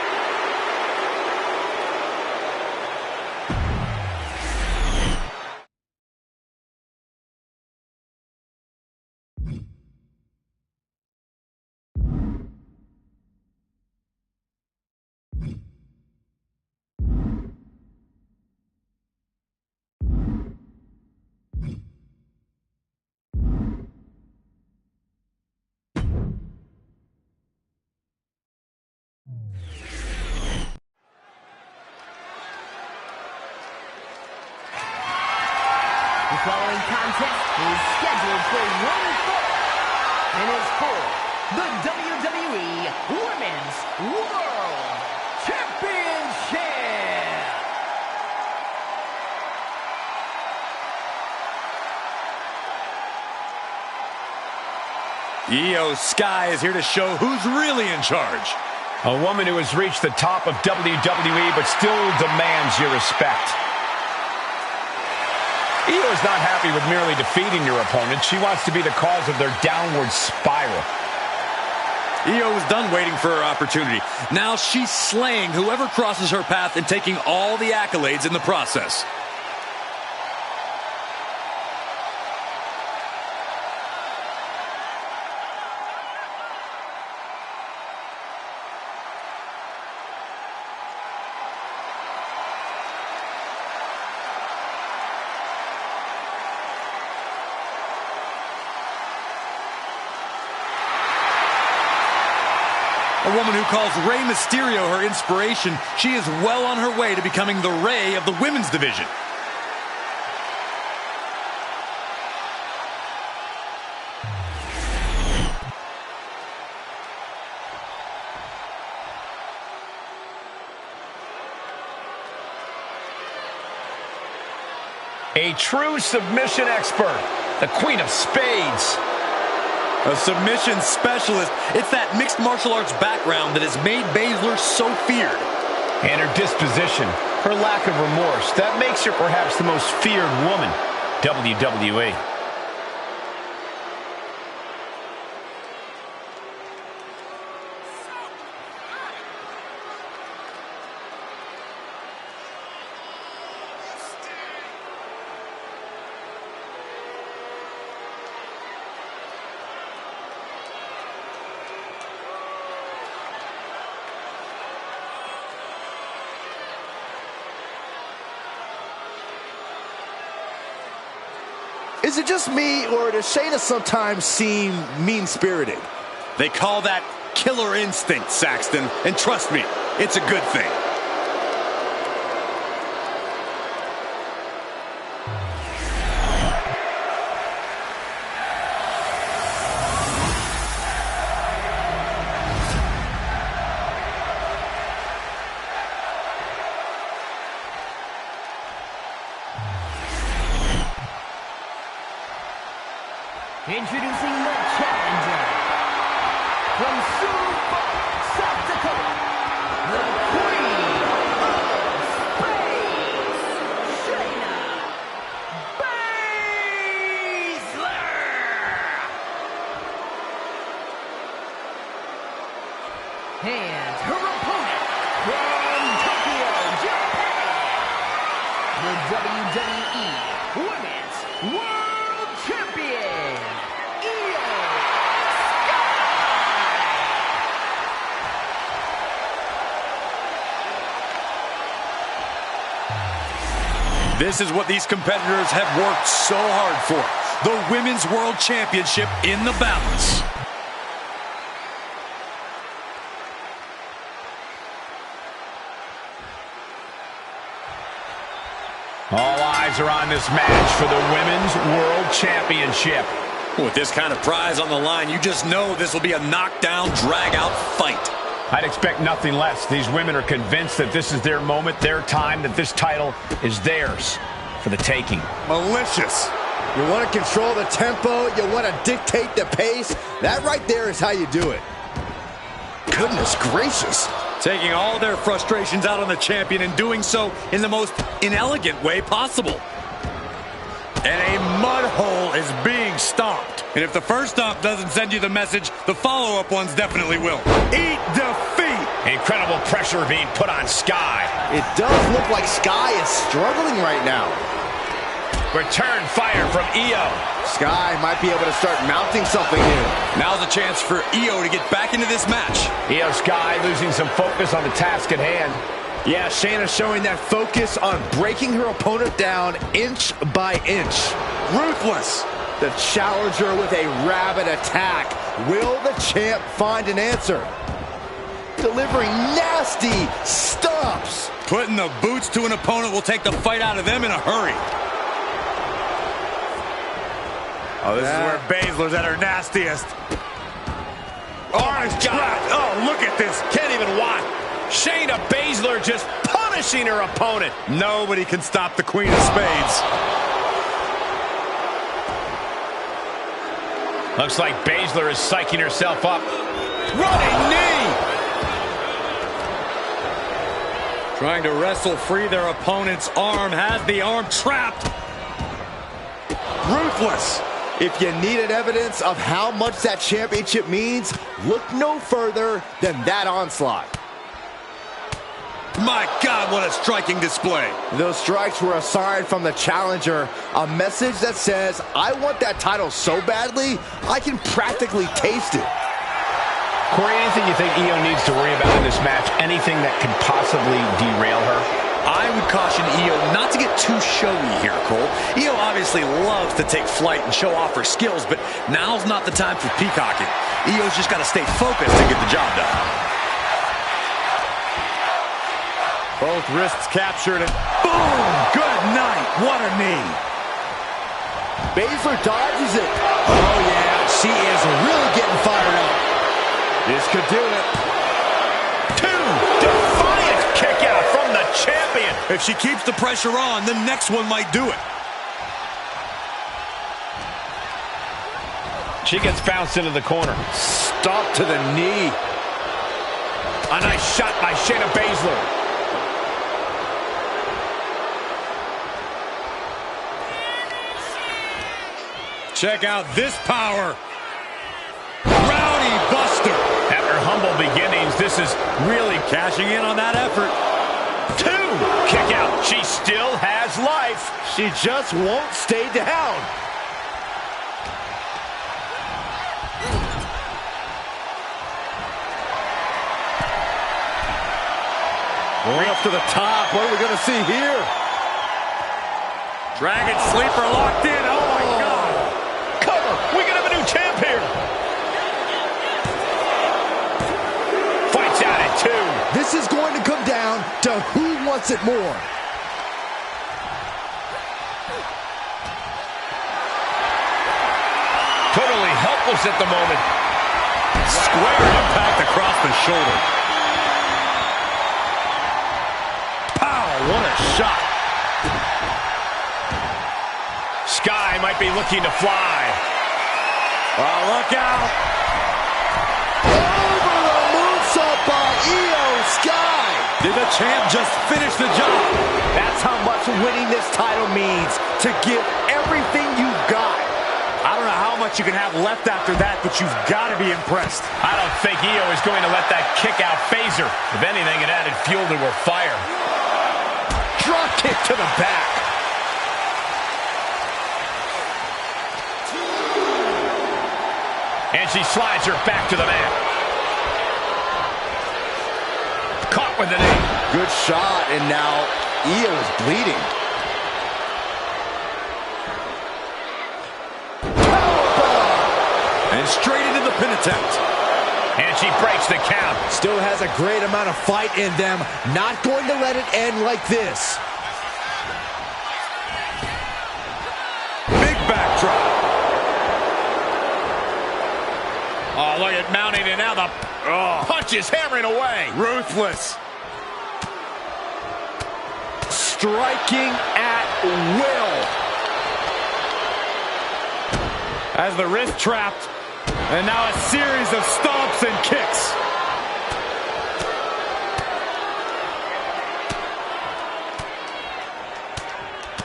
scheduled for one fall and is for the WWE Women's World Championship.
Io Sky is here to show who's really in charge.
A woman who has reached the top of WWE but still demands your respect. Io is not happy with merely defeating your opponent. She wants to be the cause of their downward spiral.
Io was done waiting for her opportunity. Now she's slaying whoever crosses her path and taking all the accolades in the process. A woman who calls Rey Mysterio her inspiration, she is well on her way to becoming the Rey of the women's division.
A true submission expert, the Queen of Spades.
A submission specialist. It's that mixed martial arts background that has made Baszler so feared.
And her disposition, her lack of remorse, that makes her perhaps the most feared woman, WWE.
Is it just me, or does Shayna sometimes seem mean-spirited?
They call that killer instinct, Saxton. And trust me, it's a good thing.
Introducing the challenger from Sioux Falls, South Dakota, the Queen of Spades, Shayna Baszler. And her opponent from Tokyo, Japan, the WWE Women's World Champion,
This is what these competitors have worked so hard for. The Women's World Championship in the balance.
All eyes are on this match for the Women's World Championship.
With this kind of prize on the line, you just know this will be a knockdown, drag-out fight.
I'd expect nothing less. These women are convinced that this is their moment, their time, that this title is theirs for the taking.
Malicious. You want to control the tempo, you want to dictate the pace. That right there is how you do it. Goodness gracious.
Taking all their frustrations out on the champion and doing so in the most inelegant way possible. And a mud hole is being stomped. And if the first stomp doesn't send you the message, the follow-up ones definitely will. Eat defeat!
Incredible pressure being put on Sky.
It does look like Sky is struggling right now.
Return fire from Io.
Sky might be able to start mounting something new.
Now's a chance for Io to get back into this match.
Io Sky losing some focus on the task at hand.
Yeah, Shayna showing that focus on breaking her opponent down inch by inch.
Ruthless.
The challenger with a rabid attack. Will the champ find an answer? Delivering nasty stomps.
Putting the boots to an opponent will take the fight out of them in a hurry.
Oh, this is where Baszler's at her nastiest. Arn is trapped. Oh, look at this.
Can't even watch. Shayna Baszler just punishing her opponent.
Nobody can stop the Queen of Spades.
Looks like Baszler is psyching herself up. Running knee!
Trying to wrestle free their opponent's arm. Has the arm trapped.
Ruthless.
If you needed evidence of how much that championship means, look no further than that onslaught.
My God, what a striking display.
Those strikes were a sign from the challenger, a message that says, I want that title so badly, I can practically taste it.
Corey, anything you think Io needs to worry about in this match? Anything that could possibly derail her?
I would caution Io not to get too showy here, Cole. Io obviously loves to take flight and show off her skills, but now's not the time for peacocking. Io's just got to stay focused and get the job done.
Both wrists captured and boom! Good night. What a knee.
Baszler dodges it. Oh, yeah. She is really getting fired up.
This could do it.
Two! Defiant kick out from the champion.
If she keeps the pressure on, the next one might do it.
She gets bounced into the corner.
Stomp to the knee.
A nice shot by Shayna Baszler.
Check out this power. Rowdy Buster.
After humble beginnings, this is really
Cashing in on that effort.
two. Kick out. She still has life.
She just won't stay down.
Going up to the top. What are we going to see here?
Dragon Sleeper locked in. Oh, my God.
Cover. We can have a new champ here. Fights out at two.
This is going to come down to who wants it more.
Totally helpless at the moment.
Square impact across the shoulder. Pow, what a shot.
Sky might be looking to fly.
Oh, look out.
Over the moonsault by Io Sky.
Did the champ just finish the job?
That's how much winning this title means. To give everything you've got.
I don't know how much you can have left after that, but you've got to be impressed.
I don't think Io is going to let that kick out phase her. If anything, it added fuel to her fire.
Drop kick to the back.
And she slides her back to the mat. Caught with the knee.
Good shot, and now Io is bleeding.
And straight into the pin attempt.
And she breaks the count.
Still has a great amount of fight in them. Not going to let it end like this.
Big backdrop.
Oh, look at mounting, and now the punch is hammering away.
Ruthless.
Striking at will.
As the wrist trapped. And now a series of stomps and kicks.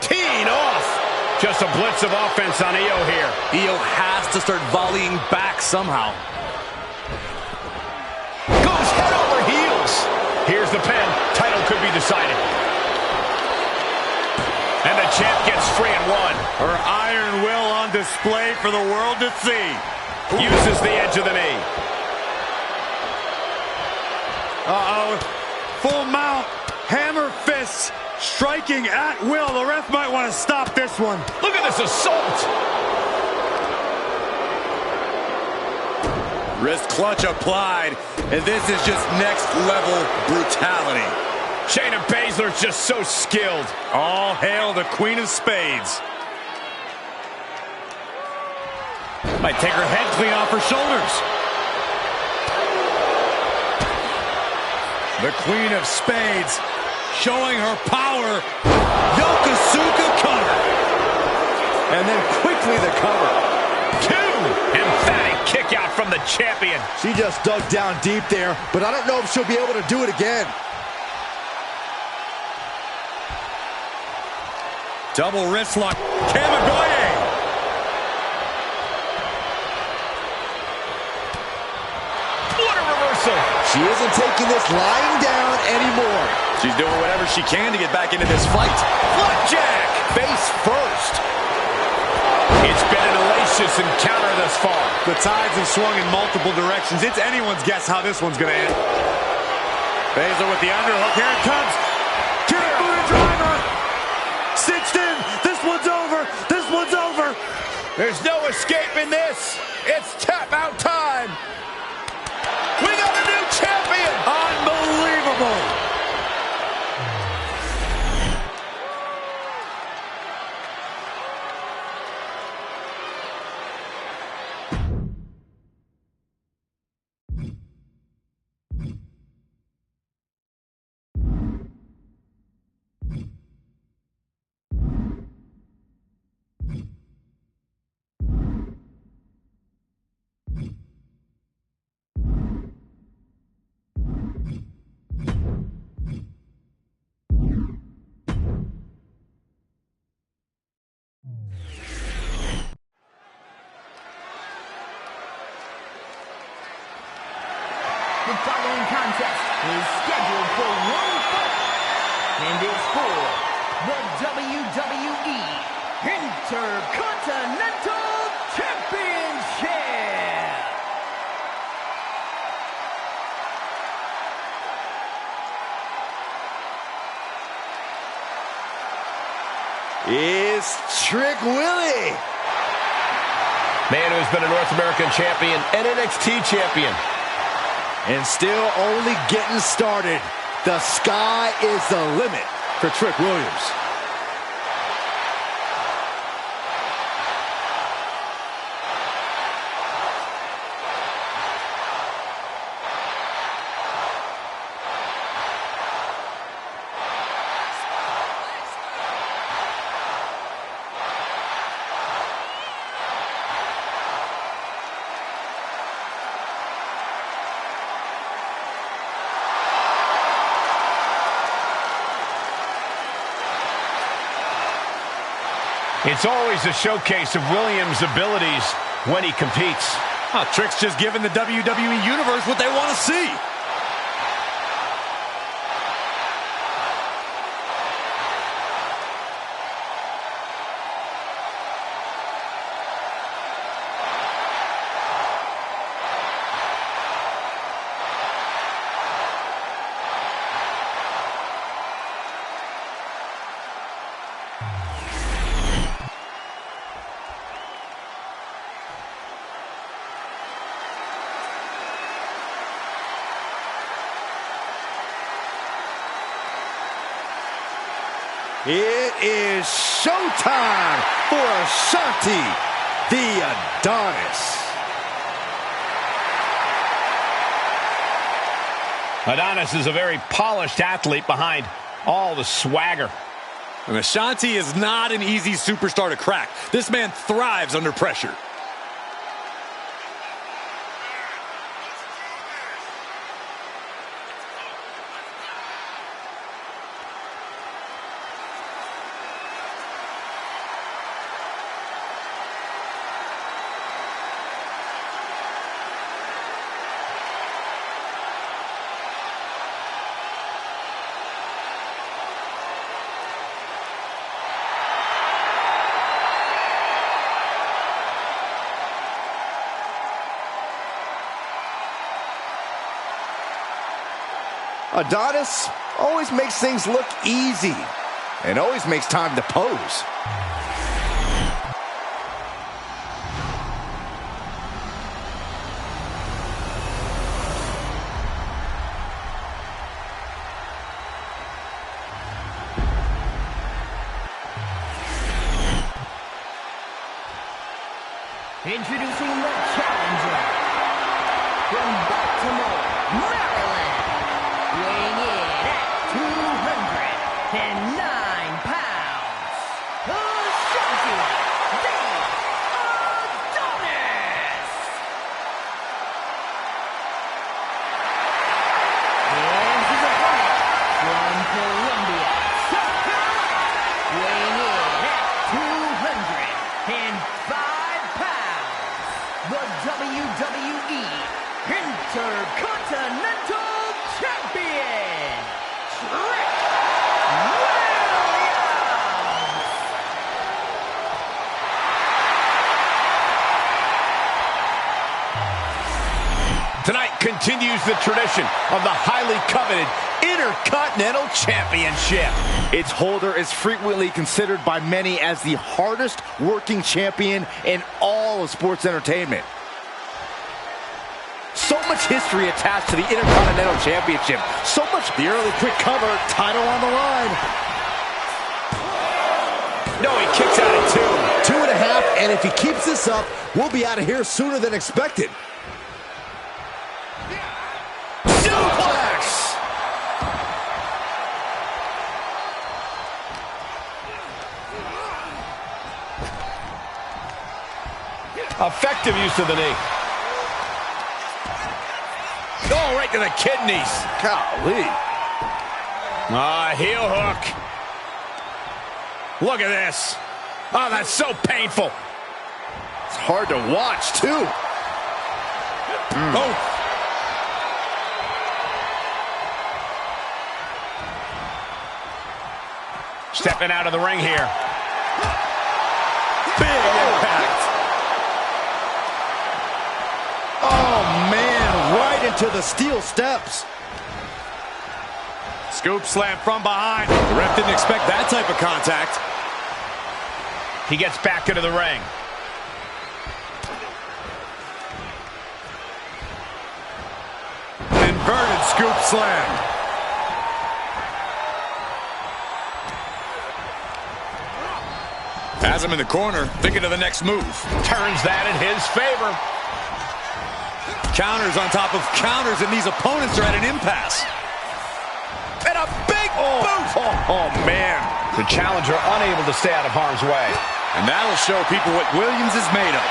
Teeing off. Just a blitz of offense on Io here.
Io has to start volleying back somehow.
Goes head over heels. Here's the pin. Title could be decided. And the champ gets free and one.
Her iron will on display for the world to see.
Uses the edge of the knee.
Uh-oh. Full mount. Hammer fists. Striking at will. The ref might want to stop this one.
Look at this assault.
Wrist clutch applied. And this is just next level brutality.
Shayna Baszler's just so skilled.
All hail the Queen of Spades.
Might take her head clean off her shoulders. The Queen of Spades showing her power. Yokosuka cutter.
And then quickly the cover.
2. Emphatic kick out from the champion.
She just dug down deep there, but I don't know if she'll be able to do it again.
Double wrist lock. Kamigoye.
What a reversal.
She isn't taking this lying down anymore.
She's doing whatever she can to get back into this fight.
Flapjack.
Face first.
It's been an hellacious encounter thus far.
The tides have swung in multiple directions. It's anyone's guess how this one's going to end. Baszler with the underhook. Here it comes. Kick Buddha driver. Cinched in. This one's over. This one's over.
There's no escaping this. It's tap out time. We got a new champion.
Unbelievable.
The following contest is scheduled for one fall, and it's for the WWE Intercontinental Championship.
Is Trick Willie.
Man who's been a North American champion and NXT champion.
And still only getting started. The sky is the limit for Trick Williams.
It's always a showcase of Williams' abilities when he competes.
Trick's just giving the WWE Universe what they want to see.
It is showtime for Ashanti, the Adonis.
Adonis is a very polished athlete behind all the swagger.
And Ashanti is not an easy superstar to crack. This man thrives under pressure.
Adonis always makes things look easy and always makes time to pose.
Introducing the challenger from Baltimore, Maryland, weighing in at 209 pounds, Ashanti, the Adonis. And his opponent from Columbia, South Carolina, weighing in at 205 pounds, the WWE Intercontinental Champion, Trick Williams.
Tonight continues the tradition of the highly coveted Intercontinental Championship.
Its holder is frequently considered by many as the hardest working champion in all of sports entertainment. So much history attached to the Intercontinental Championship. So much. The early quick cover, title on the line.
No, he kicks out at 2.
2.5, and if he keeps this up, we'll be out of here sooner than expected.
Suplex! Effective use of the knee. Oh, right to the kidneys.
Golly.
Heel hook. Look at this. Oh, that's so painful.
It's hard to watch, too.
Oh. Stepping out of the ring here.
Big impact. Oh, man, right into the steel steps.
Scoop slam from behind. The ref didn't expect that type of contact.
He gets back into the ring.
Inverted scoop slam. Has him in the corner, thinking of the next move.
Turns that in his favor.
Counters on top of counters, and these opponents are at an impasse.
And a big boot!
Oh, man.
The challenger unable to stay out of harm's way.
And that'll show people what Williams is made of.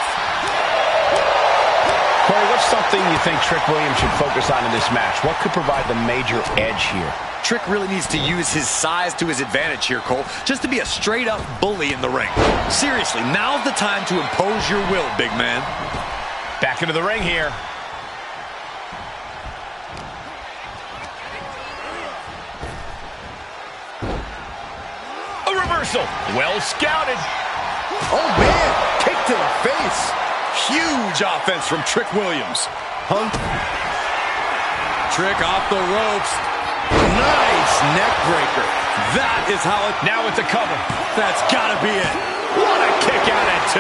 Corey, what's something you think Trick Williams should focus on in this match? What could provide the major edge here?
Trick really needs to use his size to his advantage here, Cole, just to be a straight-up bully in the ring. Seriously, now's the time to impose your will, big man.
Back into the ring here. A reversal. Well scouted.
Oh, man. Kick to the face.
Huge offense from Trick Williams. Trick off the ropes.
Nice neck breaker.
That is how it...
Now it's a cover.
That's got to be it.
What a kick out at 2.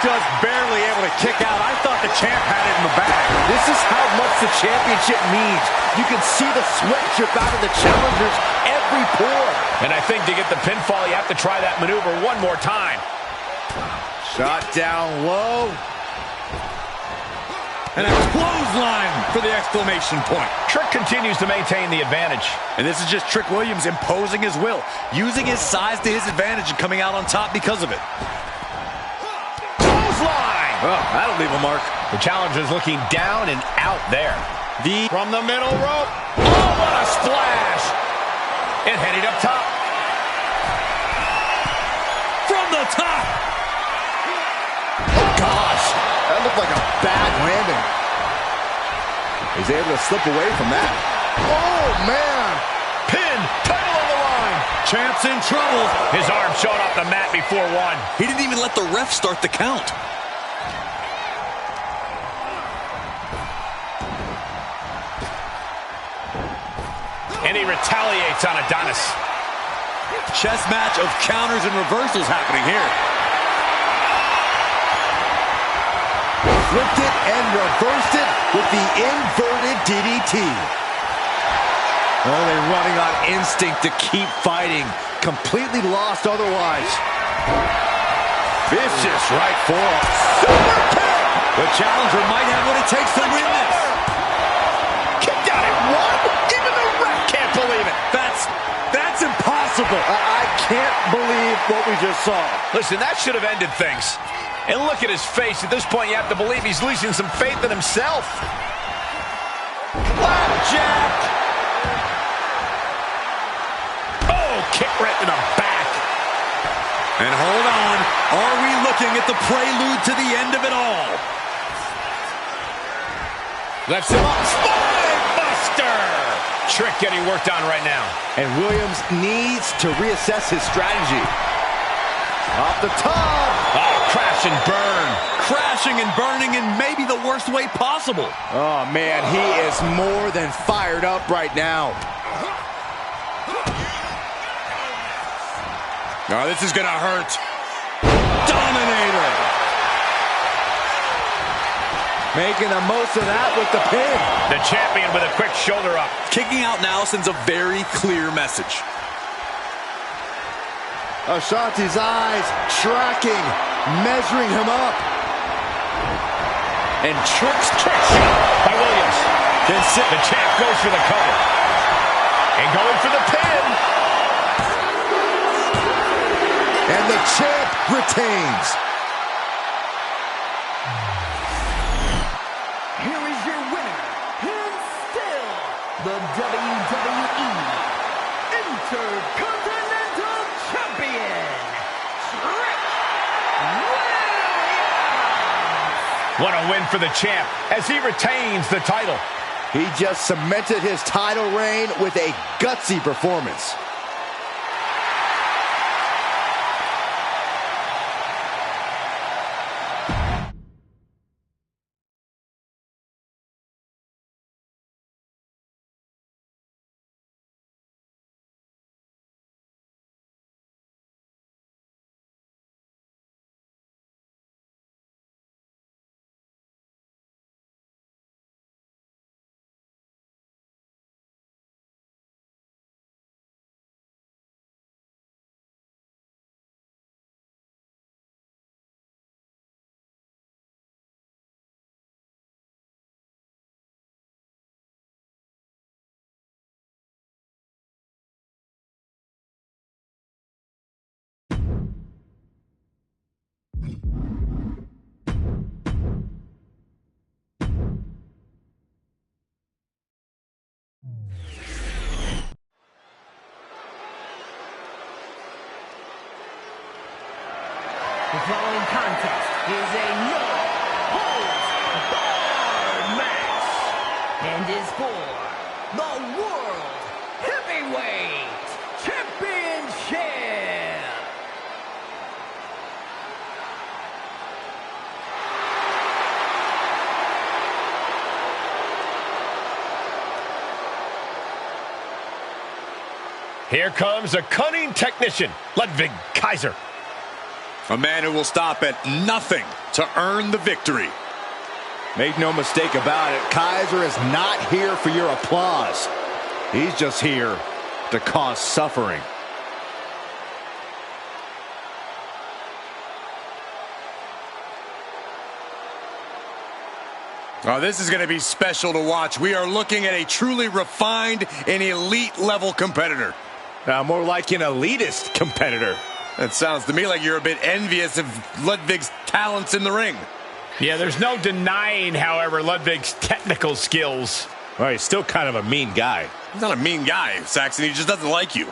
Just barely able to kick out. I thought the champ had it in the bag.
This is how much the championship means. You can see the sweat drip out of the challengers every pore.
And I think to get the pinfall, you have to try that maneuver one more time.
Shot down low.
And a clothesline for the exclamation point.
Trick continues to maintain the advantage.
And this is just Trick Williams imposing his will, using his size to his advantage and coming out on top because of it.
Clothesline!
Oh, that'll leave a mark.
The challenger's looking down and out there. From the middle rope. Oh, what a splash! And heading up top.
From the top!
Oh, gosh. That looked like a bad landing. He's able to slip away from that. Oh, man.
Pin, title on the line.
Champ's in trouble.
His arm showed off the mat before 1.
He didn't even let the ref start the count.
And he retaliates on Adonis.
Chess match of counters and reversals happening here.
Flipped it and reversed it with the inverted DDT. Only running on instinct to keep fighting. Completely lost otherwise. Vicious right forearm. Super kick!
The challenger might have what it takes to win this.
Kicked out at one? Even the ref can't believe it.
That's impossible.
I can't believe what we just saw.
Listen, that should have ended things. And look at his face. At this point, you have to believe he's losing some faith in himself. Flapjack! Oh, kick right to the back.
And hold on. Are we looking at the prelude to the end of it all?
Left him up. Spine buster! Trick getting worked on right now.
And Williams needs to reassess his strategy. Off the top.
Oh, crash and burn.
Crashing and burning in maybe the worst way possible.
Oh, man, he is more than fired up right now.
Oh, this is going to hurt.
Dominator.
Making the most of that with the pin.
The champion with a quick shoulder up.
Kicking out now sends a very clear message.
Ashanti's eyes tracking, measuring him up.
And Trick's kick by Williams. The champ goes for the cover. And going for the pin.
And the champ retains.
Here is your winner, and still the WWE Intercontinental Champion, Trick Williams.
What a win for the champ as he retains the title.
He just cemented his title reign with a gutsy performance.
The following contest is a no-holds-barred match and is for the World Heavyweight Championship.
Here comes a cunning technician, Ludwig Kaiser.
A man who will stop at nothing to earn the victory.
Make no mistake about it, Kaiser is not here for your applause. He's just here to cause suffering.
Oh, this is going to be special to watch. We are looking at a truly refined and elite level competitor.
More like an elitist competitor.
That sounds to me like you're a bit envious of Ludwig's talents in the ring.
Yeah, there's no denying, however, Ludwig's technical skills.
Well, he's still kind of a mean guy.
He's not a mean guy, Saxon. He just doesn't like you.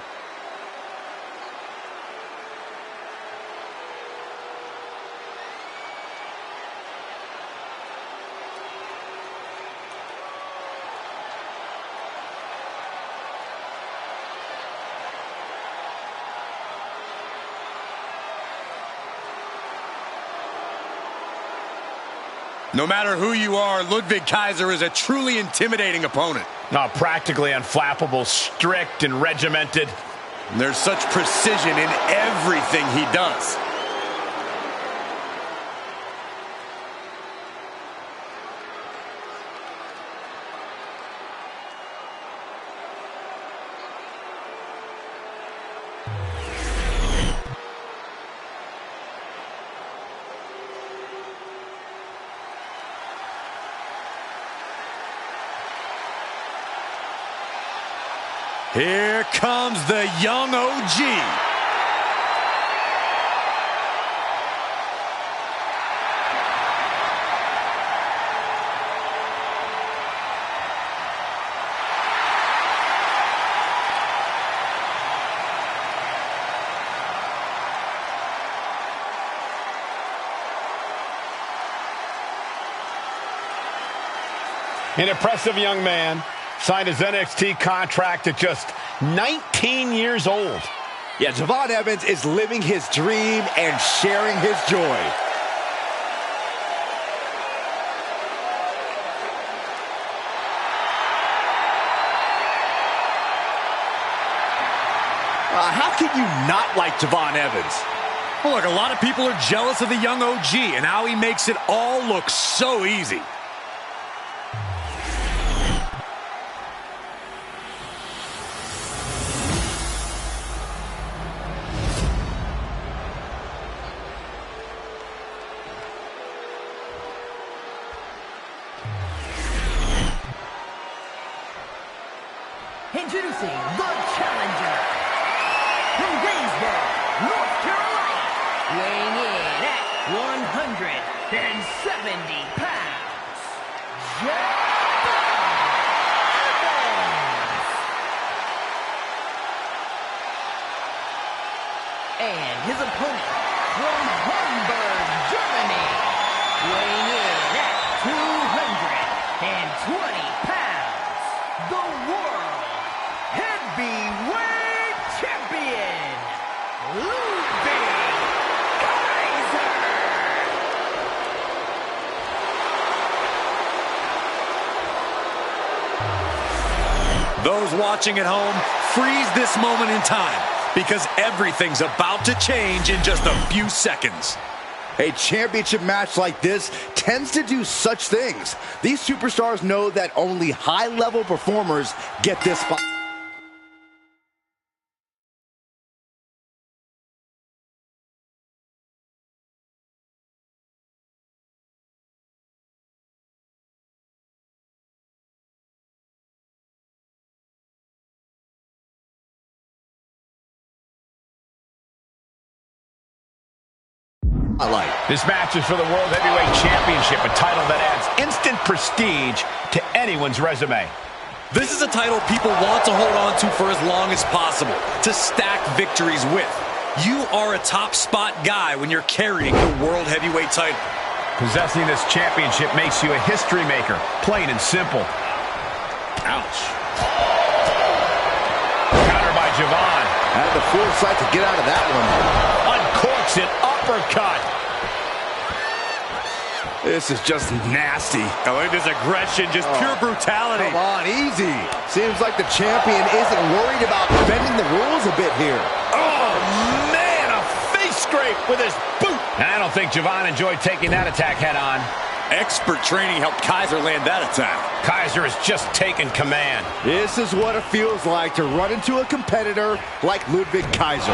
No matter who you are, Ludwig Kaiser is a truly intimidating opponent.
Practically unflappable, strict and regimented.
And there's such precision in everything he does.
Here comes the young OG.
An impressive young man, signed his NXT contract at just 19 years old.
Yeah, Javon Evans is living his dream and sharing his joy. How can you not like Javon Evans?
Well, look, a lot of people are jealous of the young OG and how he makes it all look so easy.
Introducing the challenger from Greensboro, North Carolina, weighing in at 170 pounds, Javon Evans. And his opponent from Hamburg, Germany, weighing in at 220 pounds, the world heavyweight champion, Ludwig Kaiser.
Those watching at home, freeze this moment in time, because everything's about to change in just a few seconds.
A championship match like this tends to do such things. These superstars know that only high-level performers get this spot.
This match is for the World Heavyweight Championship, a title that adds instant prestige to anyone's resume.
This is a title people want to hold on to for as long as possible, to stack victories with. You are a top spot guy when you're carrying the World Heavyweight title.
Possessing this championship makes you a history maker, plain and simple.
Ouch.
Counter by Javon.
Had the foresight to get out of that one.
Uncorks an uppercut.
This is just nasty.
Oh, look at this aggression, just pure brutality.
Come on, easy. Seems like the champion isn't worried about bending the rules a bit here.
Oh, man, a face scrape with his boot. I don't think Javon enjoyed taking that attack head on.
Expert training helped Kaiser land that attack.
Kaiser has just taken command.
This is what it feels like to run into a competitor like Ludwig Kaiser.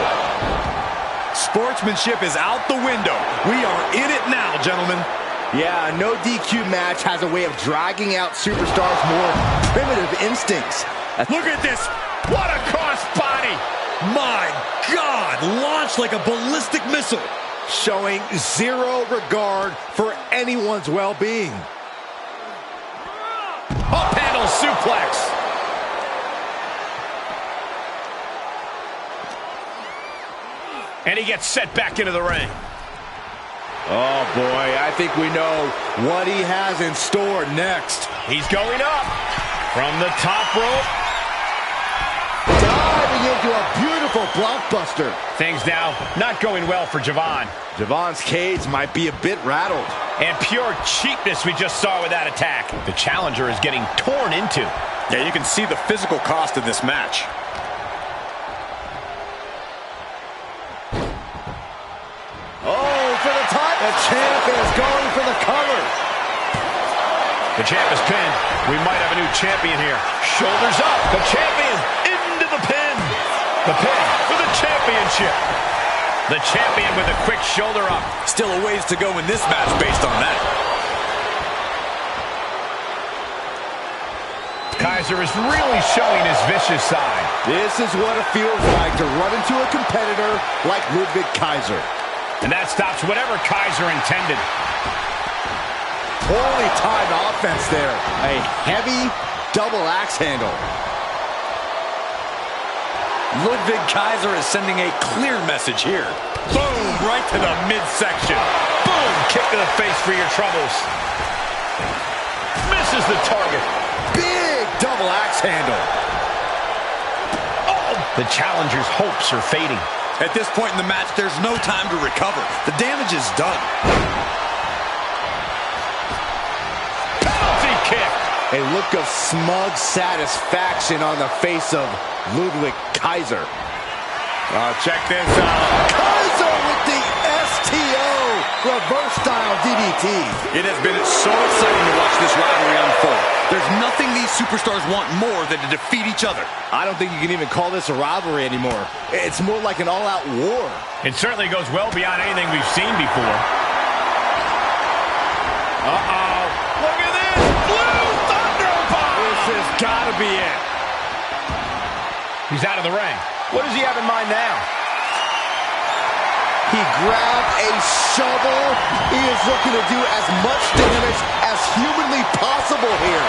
Sportsmanship is out the window. We are in it now, gentlemen.
Yeah, a no DQ match has a way of dragging out superstars' more primitive instincts.
Look at this. What a crossbody.
My God, launched like a ballistic missile.
Showing zero regard for anyone's well-being.
Up handle suplex. And he gets set back into the ring.
Oh, boy, I think we know what he has in store next.
He's going up from the top rope.
Diving into a beautiful blockbuster.
Things now not going well for Javon.
Javon's cage might be a bit rattled.
And pure cheapness we just saw with that attack. The challenger is getting torn into.
Yeah, you can see the physical cost of this match.
The champ is going for the cover.
The champ is pinned. We might have a new champion here. Shoulders up. The champion into the pin. The pin for the championship. The champion with a quick shoulder up.
Still a ways to go in this match based on that.
Kaiser is really showing his vicious side.
This is what it feels like to run into a competitor like Ludwig Kaiser.
And that stops whatever Kaiser intended.
Poorly timed offense there. A heavy double axe handle.
Ludwig Kaiser is sending a clear message here. Boom, right to the midsection.
Boom, kick to the face for your troubles. Misses the target.
Big double axe handle.
Oh, the challenger's hopes are fading.
At this point in the match, there's no time to recover. The damage is done.
Penalty kick.
A look of smug satisfaction on the face of Ludwig Kaiser.
Check this out.
Kaiser with the STO reverse style DDT.
It has been so exciting to watch this rivalry unfold. There's nothing these superstars want more than to defeat each other.
I don't think you can even call this a rivalry anymore. It's more like an all-out war.
It certainly goes well beyond anything we've seen before. Uh-oh. Look at this. Blue Thunder Bomb.
This has got to be it.
He's out of the ring. What does he have in mind now?
He grabbed a shovel. He is looking to do as much damage as humanly possible here.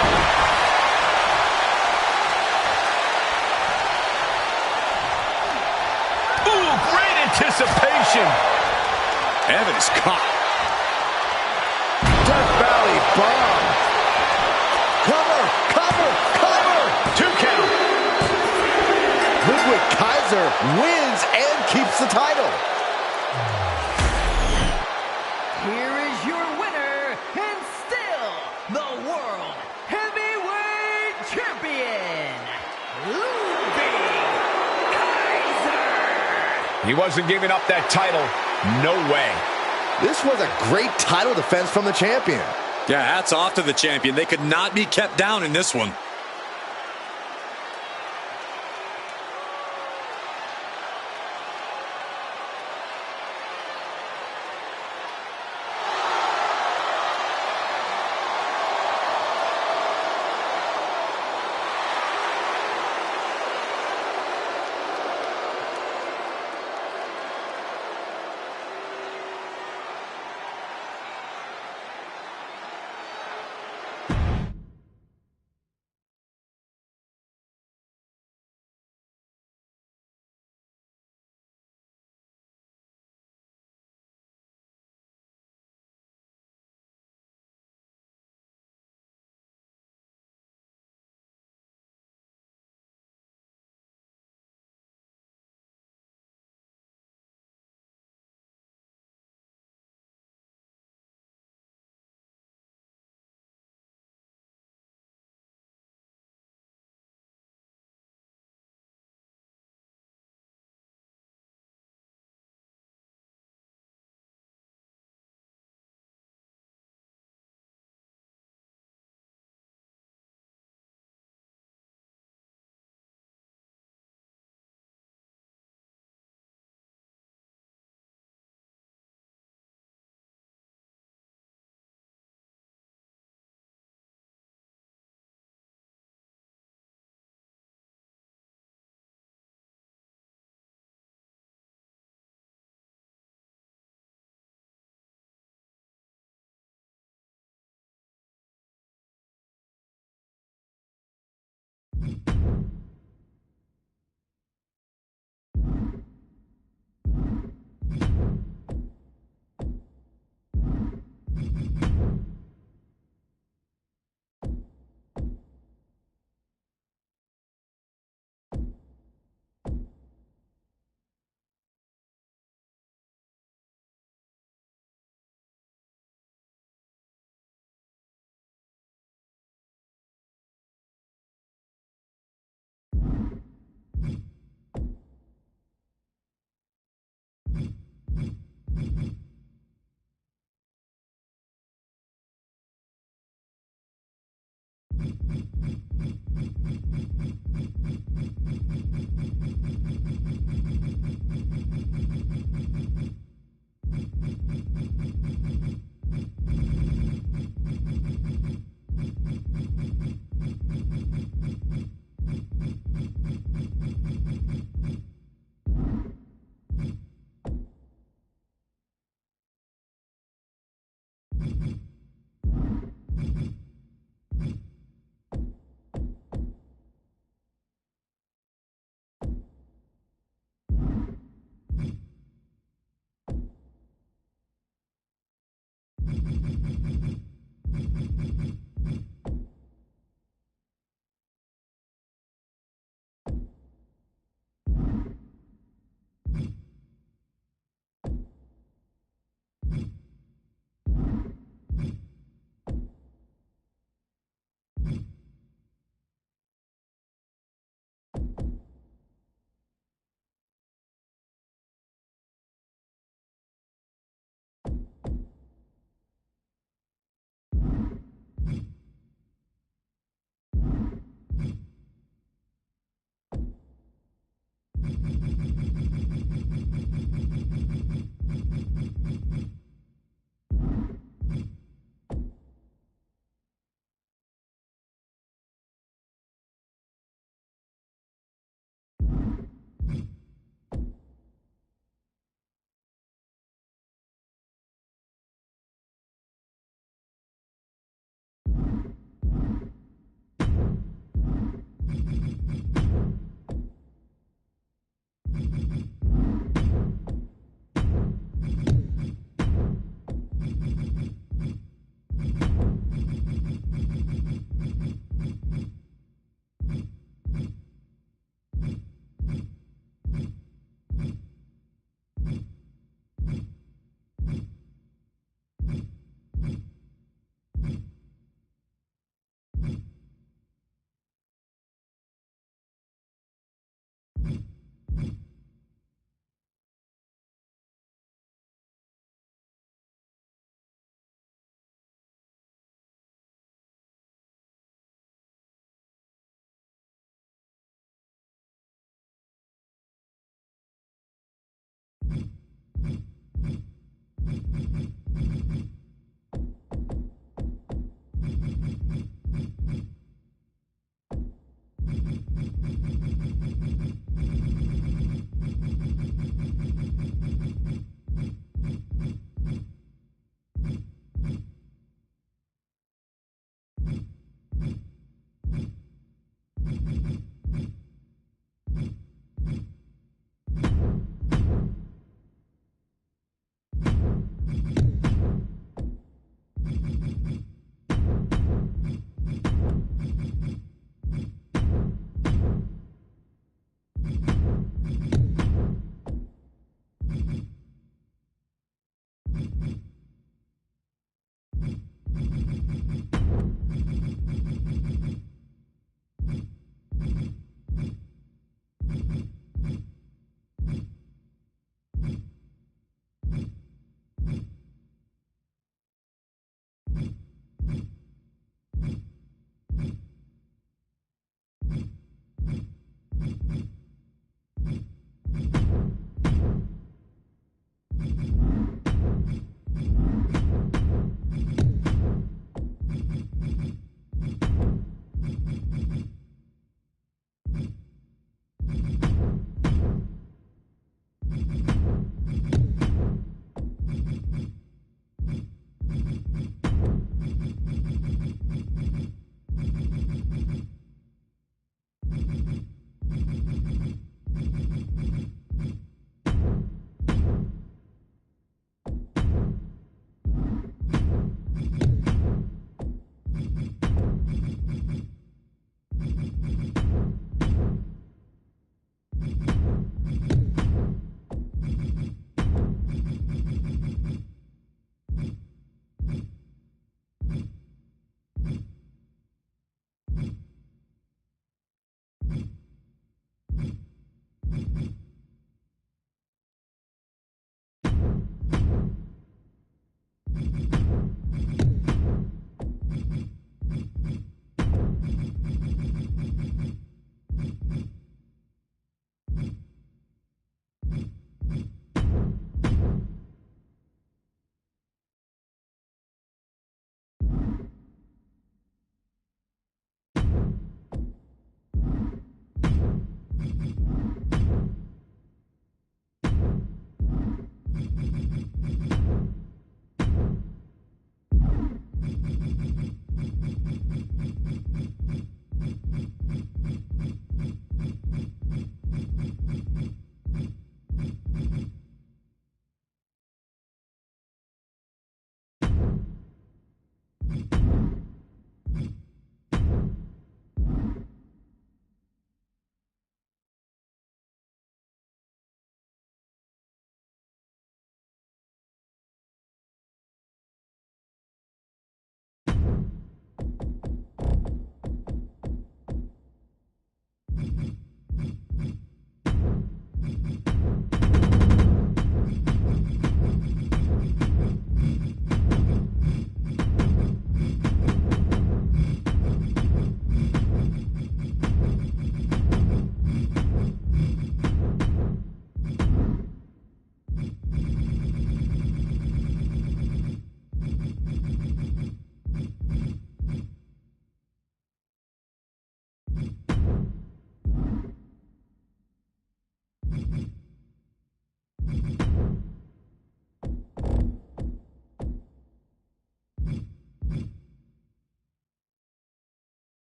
Ooh, great anticipation.
Evans caught.
Death Valley bomb. Cover, cover, cover.
2 count.
Ludwig Kaiser wins and keeps the title.
Here is your winner, and still the World Heavyweight Champion, Ludwig Kaiser.
He wasn't giving up that title. No way.
This was a great title defense from the champion.
Yeah, hats off to the champion. They could not be kept down in this one.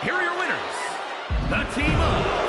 here are your winners, the team of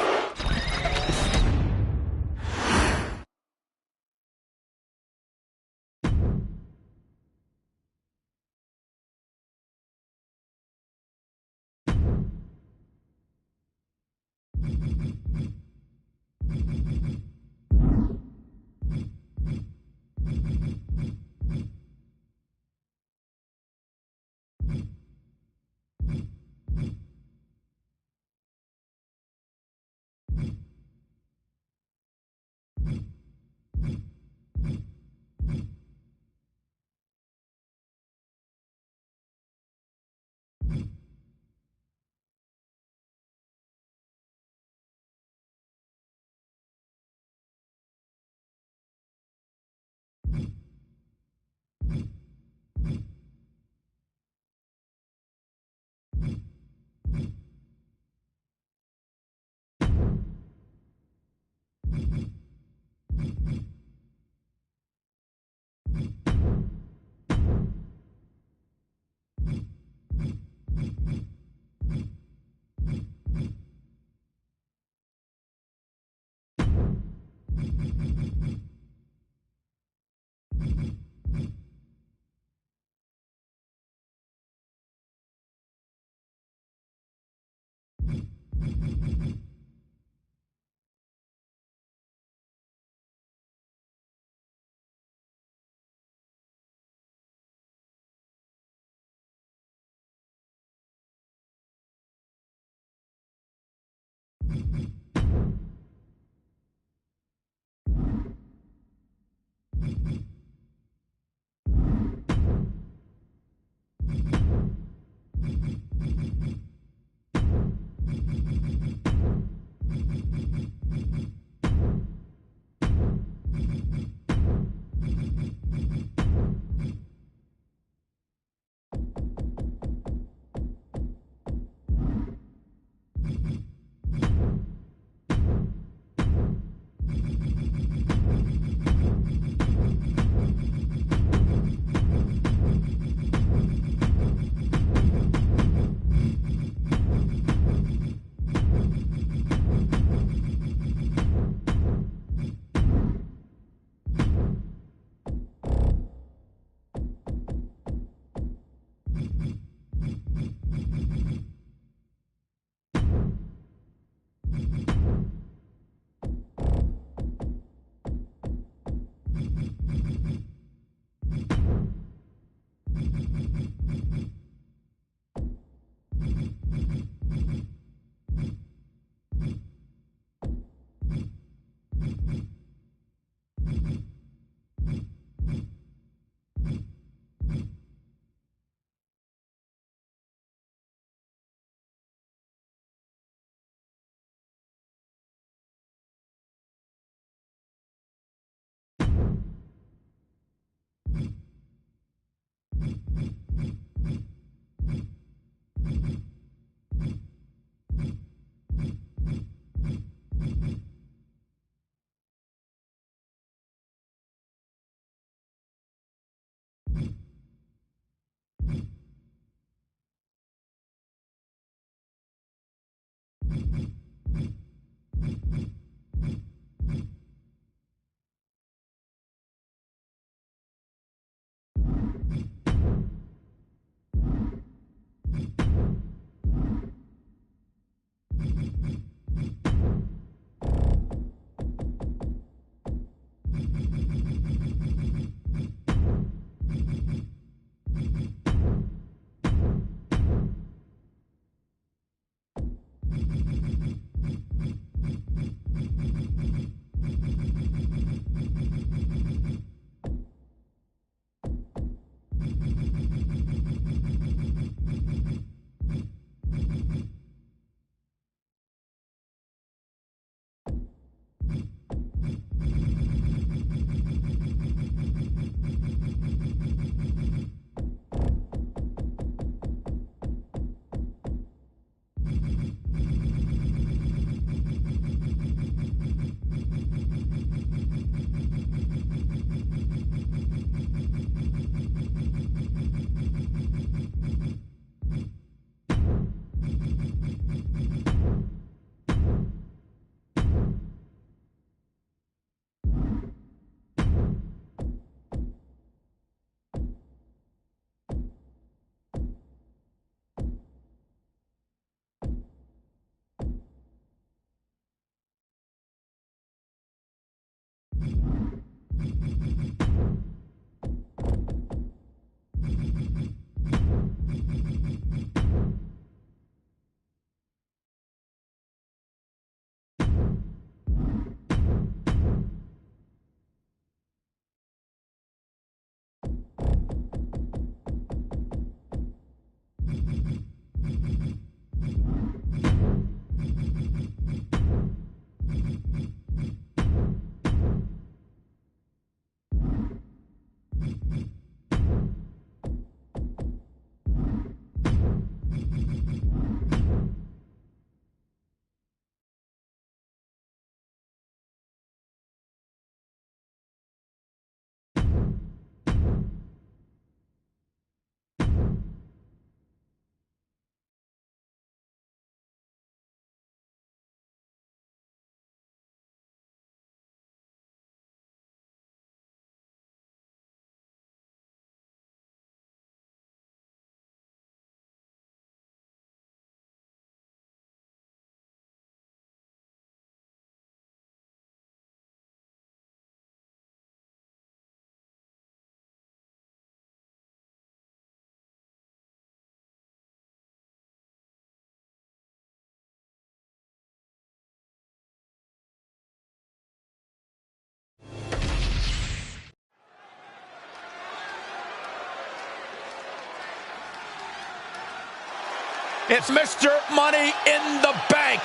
It's Mr. Money in the Bank.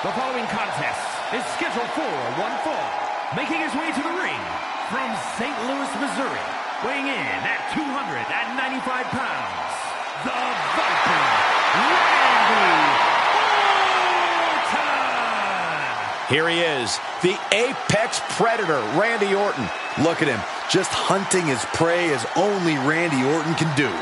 The following contest is scheduled for one fall. Making his way to the ring from St. Louis, Missouri, weighing in at 295 pounds, the Viper, Randy Orton!
Here he is, the Apex Predator, Randy Orton. Look at him, just hunting his prey as only Randy Orton can do.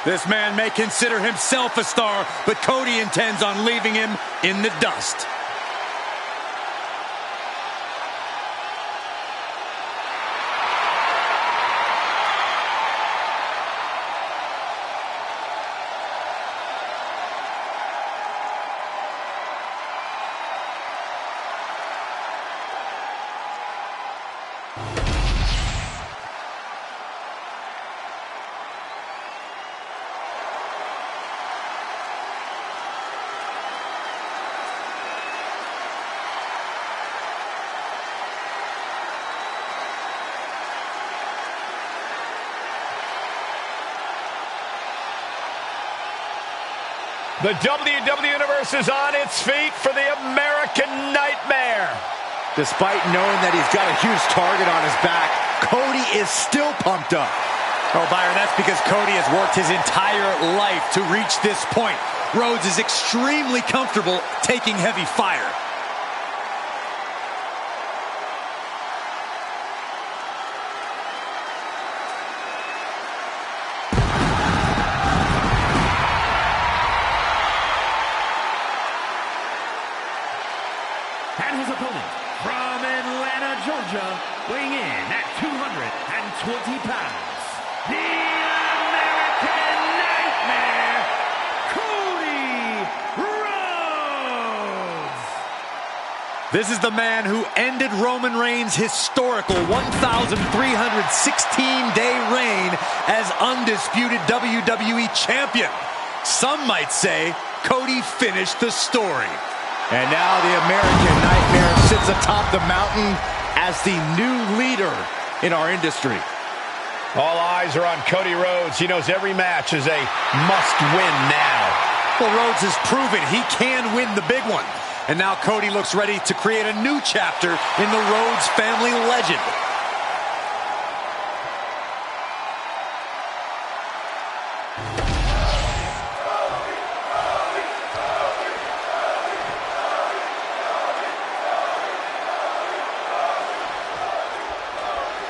This man may consider himself a star, but Cody intends on leaving him in the dust.
The WWE Universe is on its feet for the American Nightmare.
Despite knowing that he's got a huge target on his back, Cody is still pumped up.
Oh, Byron, that's because Cody has worked his entire life to reach this point. Rhodes is extremely comfortable taking heavy fire.
And his opponent from Atlanta, Georgia, weighing in at 220 pounds, the American Nightmare, Cody Rhodes!
This is the man who ended Roman Reigns' historical 1,316-day reign as undisputed WWE champion. Some might say Cody finished the story.
And now the American Nightmare sits atop the mountain as the new leader in our industry.
All eyes are on Cody Rhodes. He knows every match is a must-win now.
Well, Rhodes has proven he can win the big one. And now Cody looks ready to create a new chapter in the Rhodes family legend.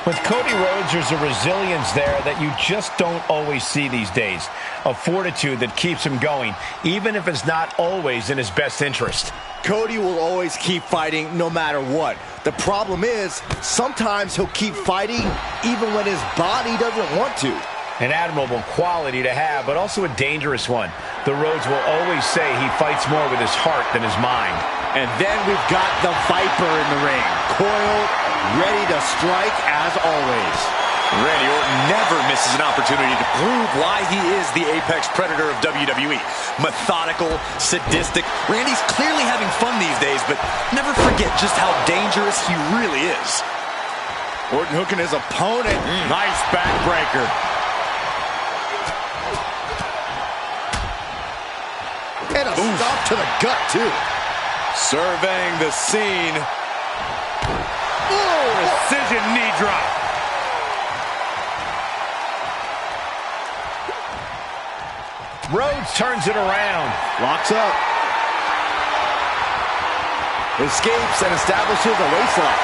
With Cody Rhodes, there's a resilience there that you just don't always see these days. A fortitude that keeps him going, even if it's not always in his best interest.
Cody will always keep fighting no matter what. The problem is, sometimes he'll keep fighting even when his body doesn't want to.
An admirable quality to have, but also a dangerous one. The Rhodes will always say he fights more with his heart than his mind.
And then we've got the Viper in the ring, coiled, ready to strike as always.
Randy Orton never misses an opportunity to prove why he is the Apex Predator of WWE. Methodical, sadistic. Randy's clearly having fun these days, but never forget just how dangerous he really is.
Orton hooking his opponent. Nice backbreaker. And a stomp to the gut, too.
Surveying the scene.
Precision knee drop.
Rhodes turns it around.
Locks up. Escapes and establishes a waistlock.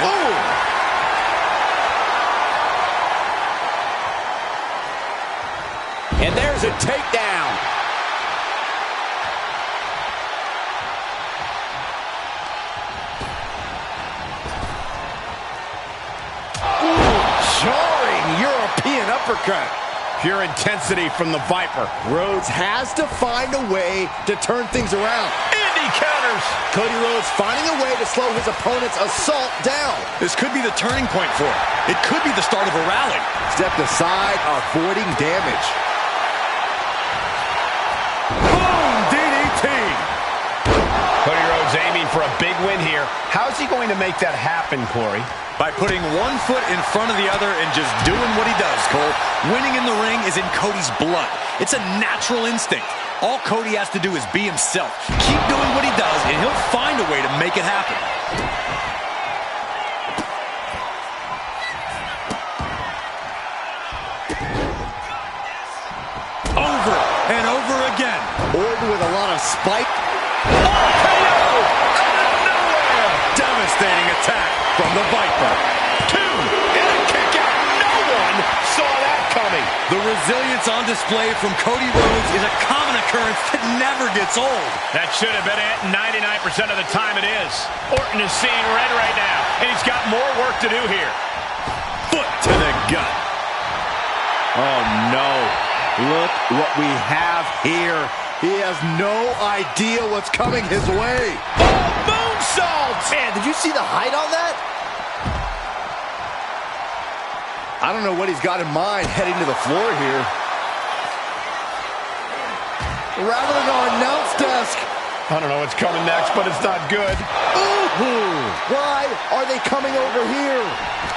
Boom! And there's a takedown. uppercut.
Pure intensity from the Viper.
Rhodes has to find a way to turn things around.
And he counters.
Cody Rhodes finding a way to slow his opponent's assault down.
This could be the turning point for him. It could be the start of a rally.
Stepped aside, avoiding damage.
Boom, DDT.
Cody Rhodes aiming for a big win here. How's he going to make that happen, Corey?
By putting one foot in front of the other and just doing what he does, Cole. Winning in the ring is in Cody's blood. It's a natural instinct. All Cody has to do is be himself. Keep doing what he does, and he'll find a way to make it happen. Over and over again.
Orton with a lot of spike.
Devastating attack from the Viper.
2 and a kick out. No one saw that coming.
The resilience on display from Cody Rhodes is a common occurrence that never gets old.
That should have been it. 99% of the time it is. Orton is seeing red right now, and he's got more work to do here.
Foot to the gut.
Oh, no. Look what we have here. He has no idea what's coming his way.
Oh, moonsault!
Man, did you see the height on that? I don't know what he's got in mind heading to the floor here. Rather than our announce desk.
I don't know what's coming next, but it's not good.
Ooh, why are they coming over here?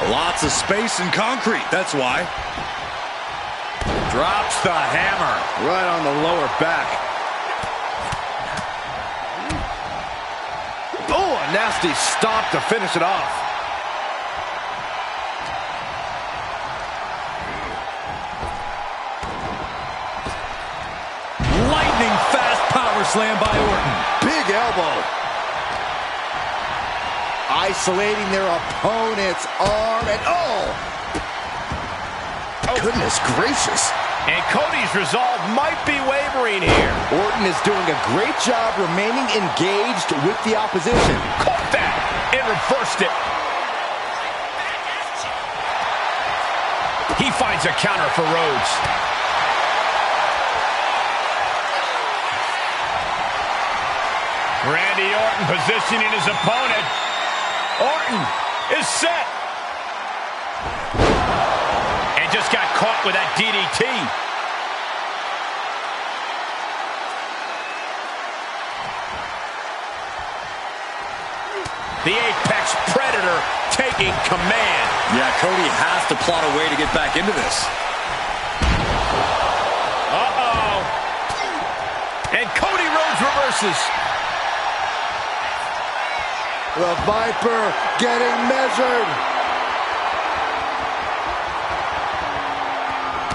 Lots of space and concrete, that's why. Drops the hammer.
Right on the lower back. Oh, a nasty stop to finish it off.
Lightning fast power slam by Orton.
Big elbow. Isolating their opponent's arm and goodness gracious.
And Cody's resolve might be wavering here.
Orton is doing a great job remaining engaged with the opposition.
Caught that and reversed it. He finds a counter for Rhodes. Randy Orton positioning his opponent. Orton is set. And just got caught with that DDT. The Apex Predator taking command.
Yeah, Cody has to plot a way to get back into this.
Uh-oh. And Cody Rhodes reverses.
The Viper getting measured.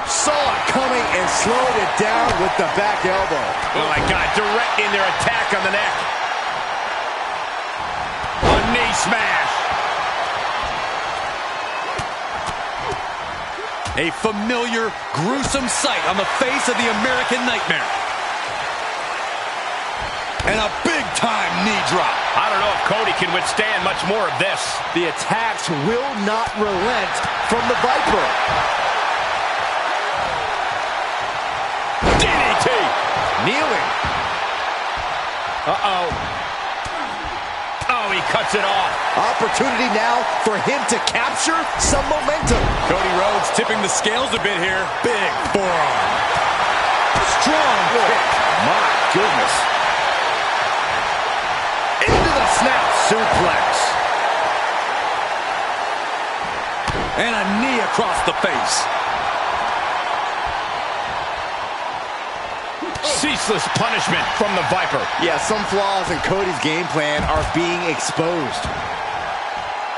Saw it coming and slowed it down with the back elbow.
Oh my God, directing their attack on the neck. A knee smash.
A familiar, gruesome sight on the face of the American Nightmare. And a big-time knee drop.
I don't know if Cody can withstand much more of this.
The attacks will not relent from the Viper.
DDT.
Kneeling.
Uh-oh. Oh, he cuts it off.
Opportunity now for him to capture some momentum.
Cody Rhodes tipping the scales a bit here. Big forearm.
Strong kick. My goodness. Into the snap suplex.
And a knee across the face.
Ceaseless punishment from the Viper.
Yeah, some flaws in Cody's game plan are being exposed.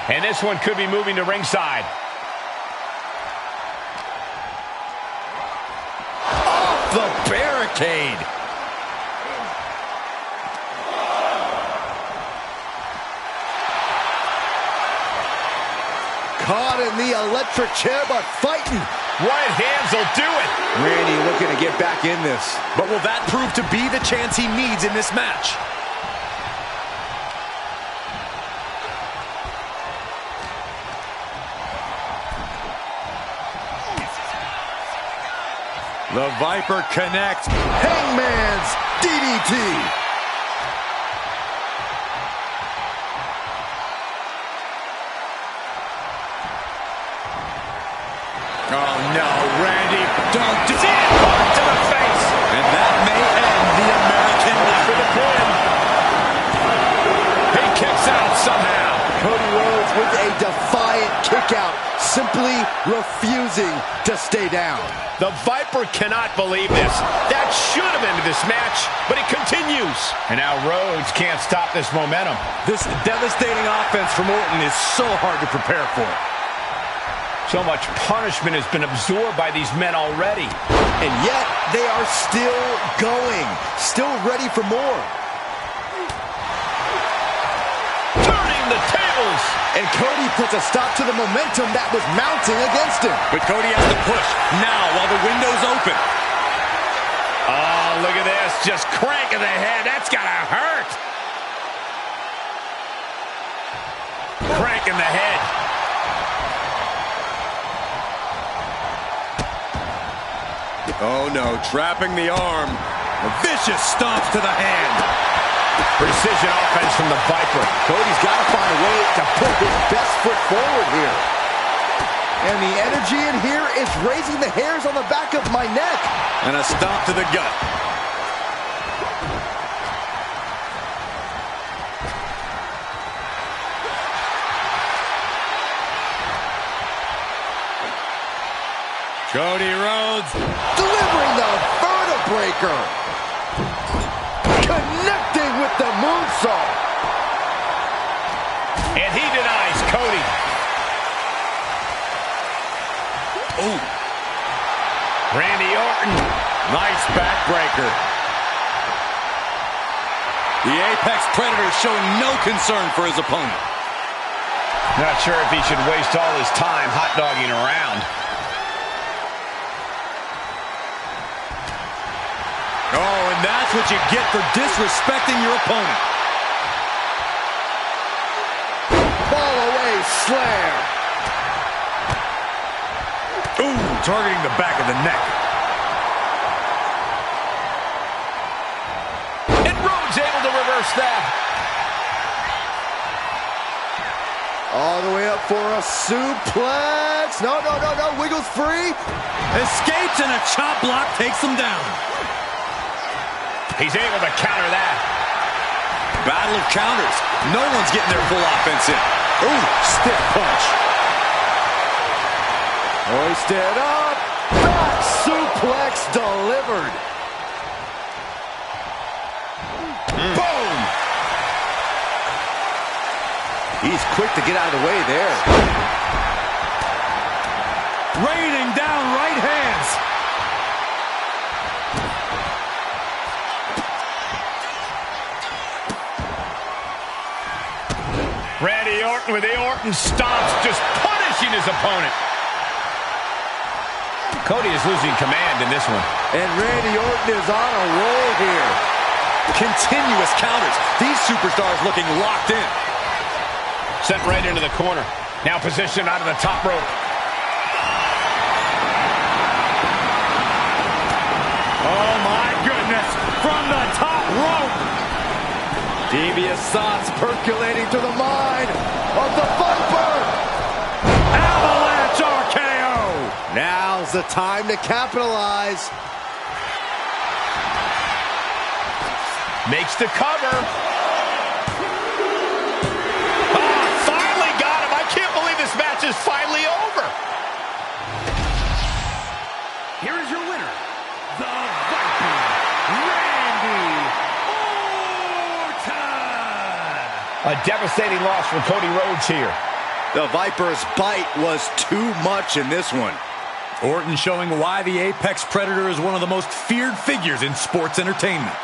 And this one could be moving to ringside.
Off the barricade. Caught in the electric chair, but fighting.
Right hands will do it.
Randy looking to get back in this.
But will that prove to be the chance he needs in this match? The Viper connects.
Hangman's DDT.
Oh no, Randy, don't do it! To the face! And that may end the American for the pin. He kicks out somehow.
Cody Rhodes with a defiant kick out, simply refusing to stay down.
The Viper cannot believe this. That should have ended this match, but it continues. And now Rhodes can't stop this momentum.
This devastating offense from Orton is so hard to prepare for.
So much punishment has been absorbed by these men already.
And yet, they are still going, still ready for more.
Turning the tables.
And Cody puts a stop to the momentum that was mounting against him.
But Cody has to push now while the window's open.
Oh, look at this. Just cranking the head. That's gotta hurt. Cranking the head.
Oh no, trapping the arm. A vicious stomp to the hand.
Precision offense from the Viper.
Cody's got to find a way to put his best foot forward here. And the energy in here is raising the hairs on the back of my neck.
And a stomp to the gut. Cody Rhodes
delivering the vertebreaker. Connecting with the moonsault.
And he denies Cody.
Ooh.
Randy Orton.
Nice backbreaker. The Apex Predator showing no concern for his opponent.
Not sure if he should waste all his time hot-dogging around.
Oh, and that's what you get for disrespecting your opponent.
Fall away slam.
Ooh, targeting the back of the neck.
And Rhodes able to reverse that.
All the way up for a suplex. No, no, no, no. Wiggles free.
Escapes and a chop block takes him down.
He's able to counter that.
Battle of counters. No one's getting their full offense in. Ooh, stiff punch.
Hoisted up. Back suplex delivered. Boom. He's quick to get out of the way there.
Raining down right hands.
Randy Orton with the Orton stomps, just punishing his opponent. Cody is losing command in this one.
And Randy Orton is on a roll here.
Continuous counters. These superstars looking locked in.
Sent right into the corner. Now positioned out of the top rope.
Oh my goodness. From the top rope.
Devious thoughts percolating through the mind of the Viper.
Avalanche RKO.
Now's the time to capitalize.
Makes the cover. Finally got him. I can't believe this match is finally over.
Here is your winner, the Viper, Randy Orton.
A devastating loss for Cody Rhodes here.
The Viper's bite was too much in this one.
Orton showing why the Apex Predator is one of the most feared figures in sports entertainment.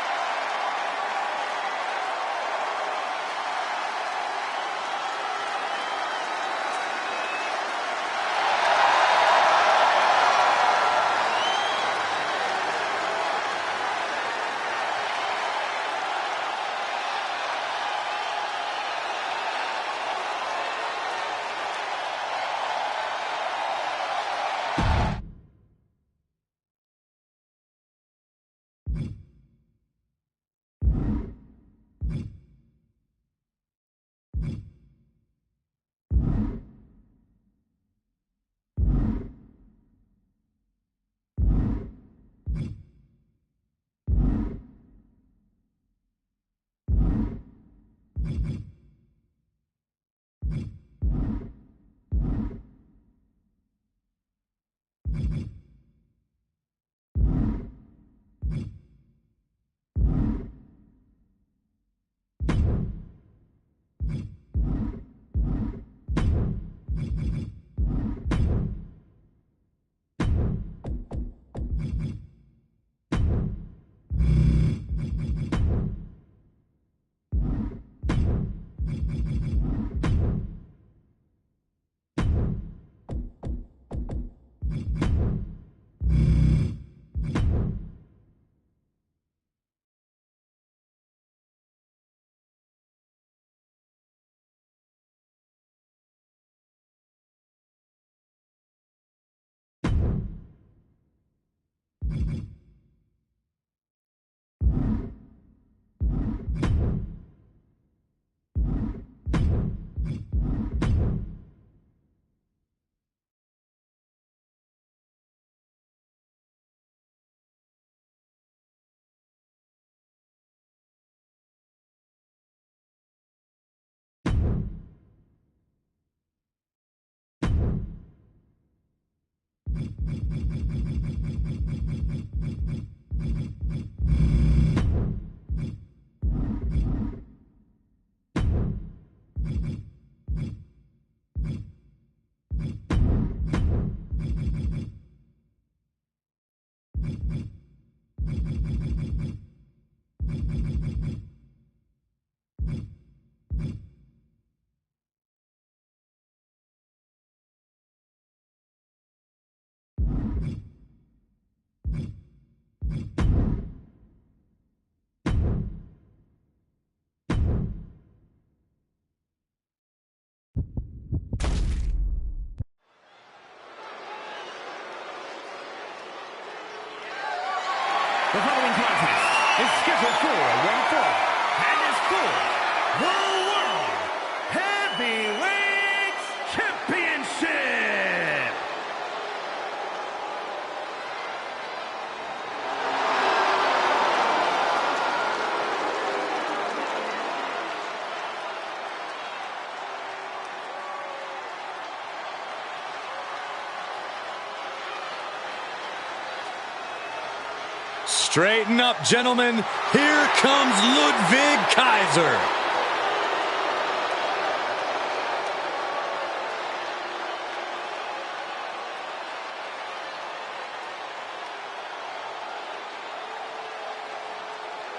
Straighten up, gentlemen. Here comes Ludwig Kaiser.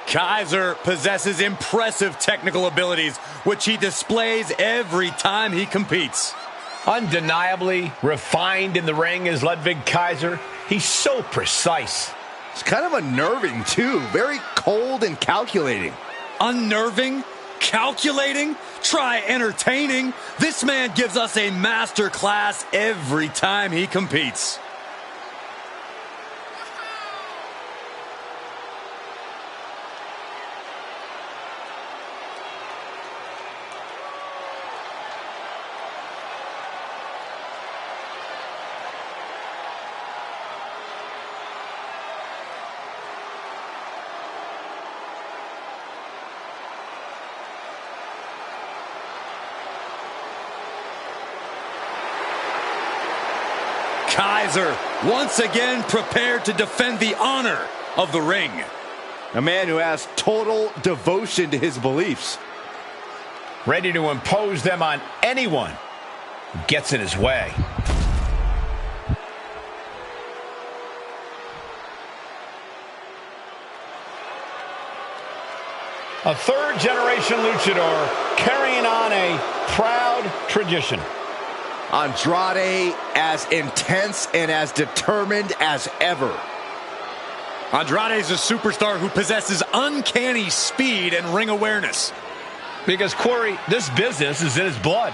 Kaiser possesses impressive technical abilities, which he displays every time he competes.
Undeniably refined in the ring is Ludwig Kaiser. He's so precise.
It's kind of unnerving, too. Very cold and calculating.
Unnerving? Calculating? Try entertaining. This man gives us a master class every time he competes. Kaiser, once again prepared to defend the honor of the ring.
A man who has total devotion to his beliefs.
Ready to impose them on anyone who gets in his way. A third-generation luchador carrying on a proud tradition.
Andrade as intense and as determined as ever.
Andrade is a superstar who possesses uncanny speed and ring awareness.
Because, Corey, this business is in his blood.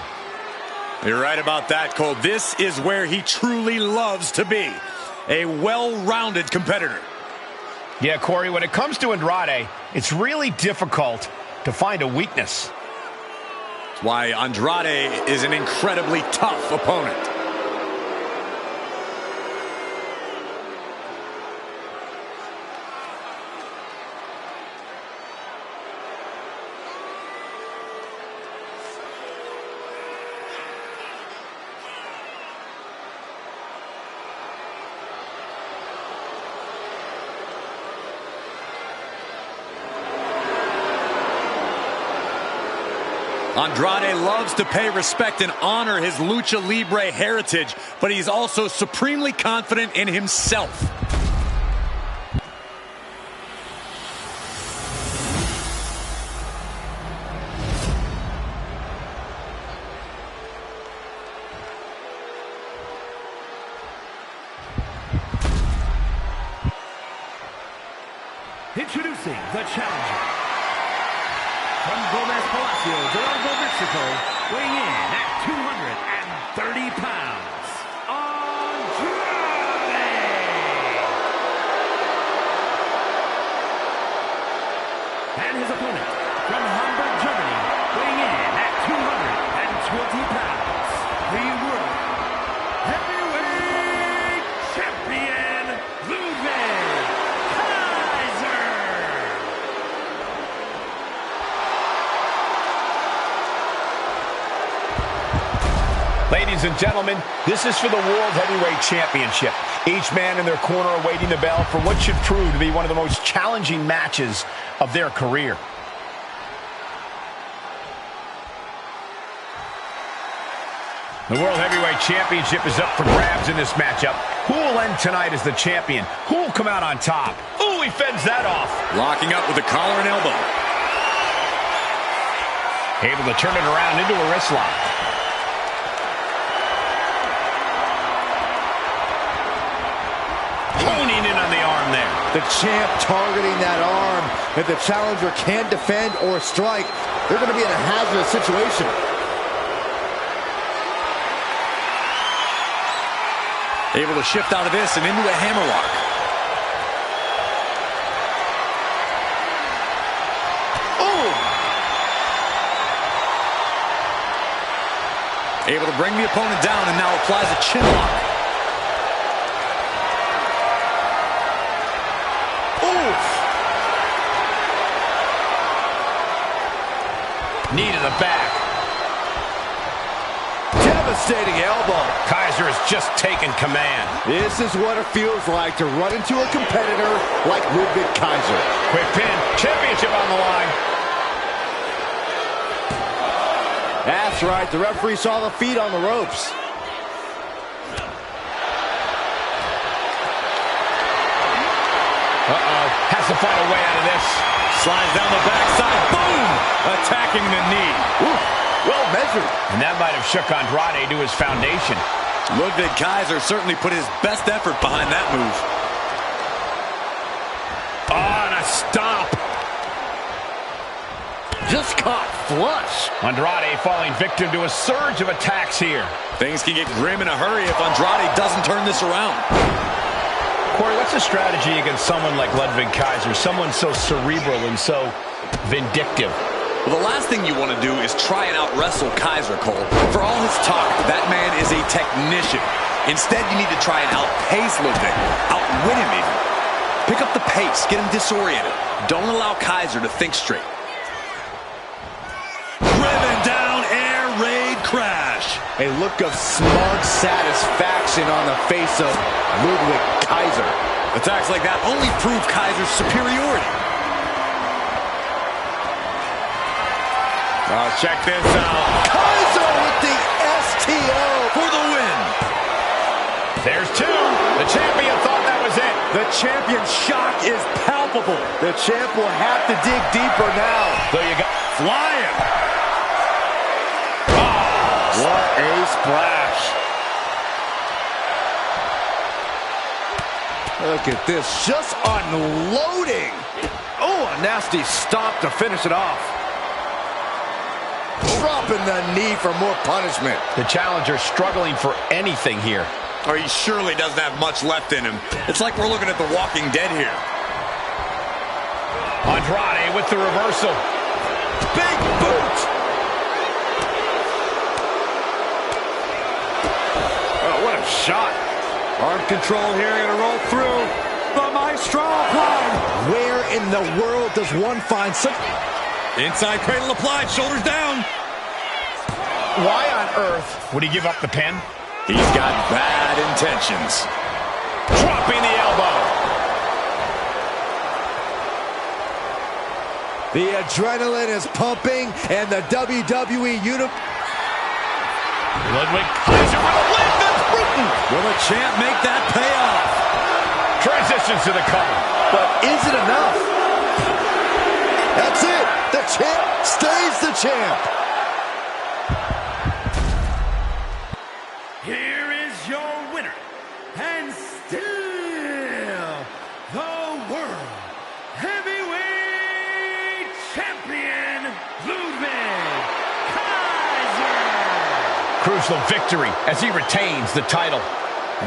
You're right about that, Cole. This is where he truly loves to be. A well-rounded competitor.
Yeah, Corey, when it comes to Andrade, it's really difficult to find a weakness.
That's why Andrade is an incredibly tough opponent. Andrade loves to pay respect and honor his Lucha Libre heritage, but he's also supremely confident in himself.
Introducing the challenger. From Gomez Palacio, Durango, Mexico, weighing in at 230 pounds, Andrade! And his opponent, from Hamburg, Germany, weighing in at 220 pounds, the World Heavyweight Champion, Ludwig Kaiser!
Ladies and gentlemen, this is for the World Heavyweight Championship. Each man in their corner awaiting the bell for what should prove to be one of the most challenging matches of their career. The World Heavyweight Championship is up for grabs in this matchup. Who will end tonight as the champion? Who will come out on top? Ooh, he fends that off.
Locking up with a collar and elbow.
Able to turn it around into a wrist lock. Honing in on the arm there.
The champ targeting that arm. If the challenger can't defend or strike, they're going to be in a hazardous situation.
Able to shift out of this and into a hammerlock. Oh! Able to bring the opponent down and now applies a chin lock.
Knee to the back.
Devastating elbow.
Kaiser has just taken command.
This is what it feels like to run into a competitor like Ludwig Kaiser.
Quick pin, championship on the line.
That's right, the referee saw the feet on the ropes.
Has to find a way out of this.
Slides down the backside, boom! Attacking the knee.
Ooh, well measured.
And that might have shook Andrade to his foundation.
Ludwig Kaiser certainly put his best effort behind that move.
Oh, and a stomp.
Just caught flush.
Andrade falling victim to a surge of attacks here.
Things can get grim in a hurry if Andrade doesn't turn this around.
Corey, what's the strategy against someone like Ludwig Kaiser, someone so cerebral and so vindictive?
Well, the last thing you want to do is try and out-wrestle Kaiser, Cole. For all his talk, that man is a technician. Instead, you need to try and outpace Ludwig, outwit him even. Pick up the pace, get him disoriented. Don't allow Kaiser to think straight. Driven down, air raid crash.
A look of smug satisfaction on the face of Ludwig Kaiser.
Attacks like that only prove Kaiser's superiority.
Oh, check this out.
Kaiser with the STO
For the win.
There's two. The champion thought that was it.
The champion's shock is palpable. The champ will have to dig deeper now.
So you got
Flying.
What a splash. Look at this, just unloading. Oh, a nasty stop to finish it off. Dropping the knee for more punishment.
the challenger struggling for anything here.
Or he surely doesn't have much left in him. It's like we're looking at The Walking Dead here.
Andrade with the reversal.
Big boot.
Oh, what a shot.
Arm control here, gonna roll through. The Maestro applied.
Where in the world does one find such...
Inside cradle applied, shoulders down.
Why on earth would he give up the pin?
He's got bad intentions.
Dropping the elbow.
The adrenaline is pumping, and the WWE Universe...
Ludwig Kaiser with a leg that's brutal.
Will the champ make that pay off?
Transitions to the cover.
But is it enough? That's it. The champ stays the champ.
Here is your winner, and still the World Heavyweight Champion, Ludwig Kaiser.
Crucial victory as he retains the title.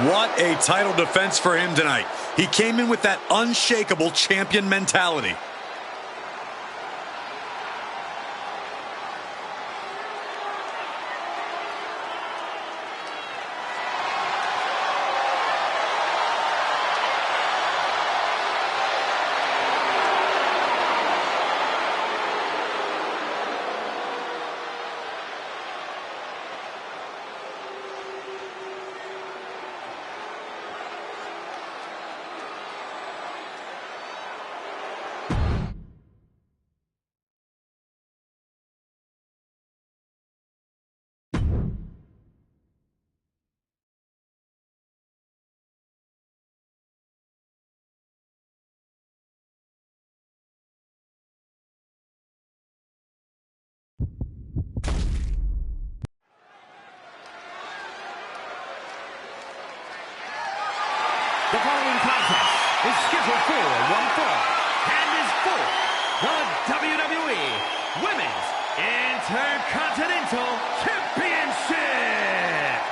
What a title defense for him tonight. He came in with that unshakable champion mentality.
The following contest is scheduled for one fall and is for the WWE Women's Intercontinental Championship.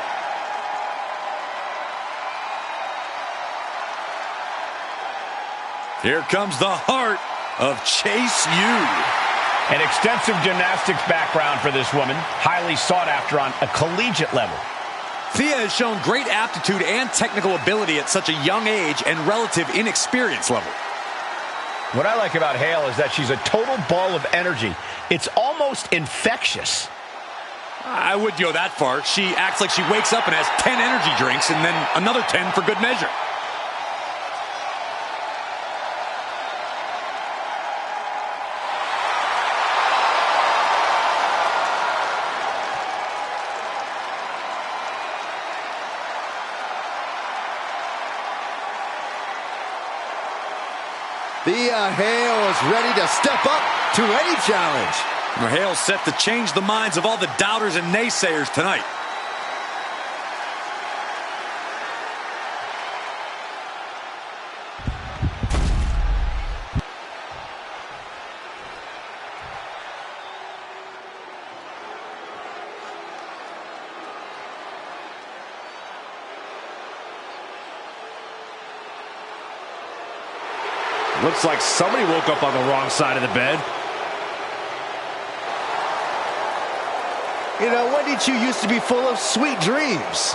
Here comes the heart of Chase U.
An extensive gymnastics background for this woman, highly sought after on a collegiate level.
Thea has shown great aptitude and technical ability at such a young age and relative inexperience level.
What I like about Hale is that she's a total ball of energy. It's almost infectious.
I would go that far. She acts like she wakes up and has 10 energy drinks and then another 10 for good measure.
The Hale is ready to step up to any challenge.
Hale's set to change the minds of all the doubters and naysayers tonight.
Looks like somebody woke up on the wrong side of the bed.
You know, Wendy Choo used to be full of sweet dreams.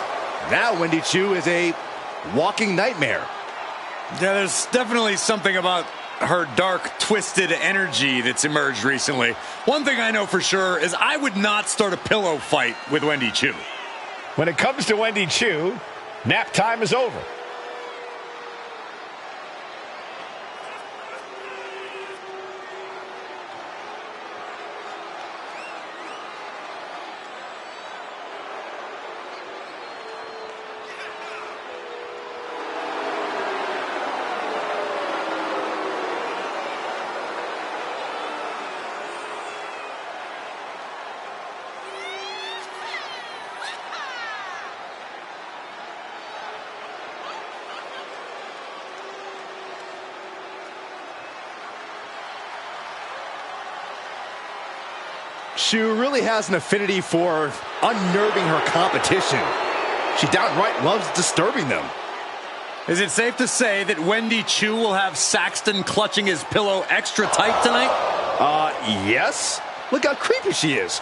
Now Wendy Choo is a walking nightmare.
Yeah, there's definitely something about her dark, twisted energy that's emerged recently. One thing I know for sure is I would not start a pillow fight with Wendy Choo.
When it comes to Wendy Choo, nap time is over.
Choo really has an affinity for unnerving her competition. She downright loves disturbing them.
Is it safe to say that Wendy Choo will have Saxton clutching his pillow extra tight tonight?
Yes. Look how creepy she is.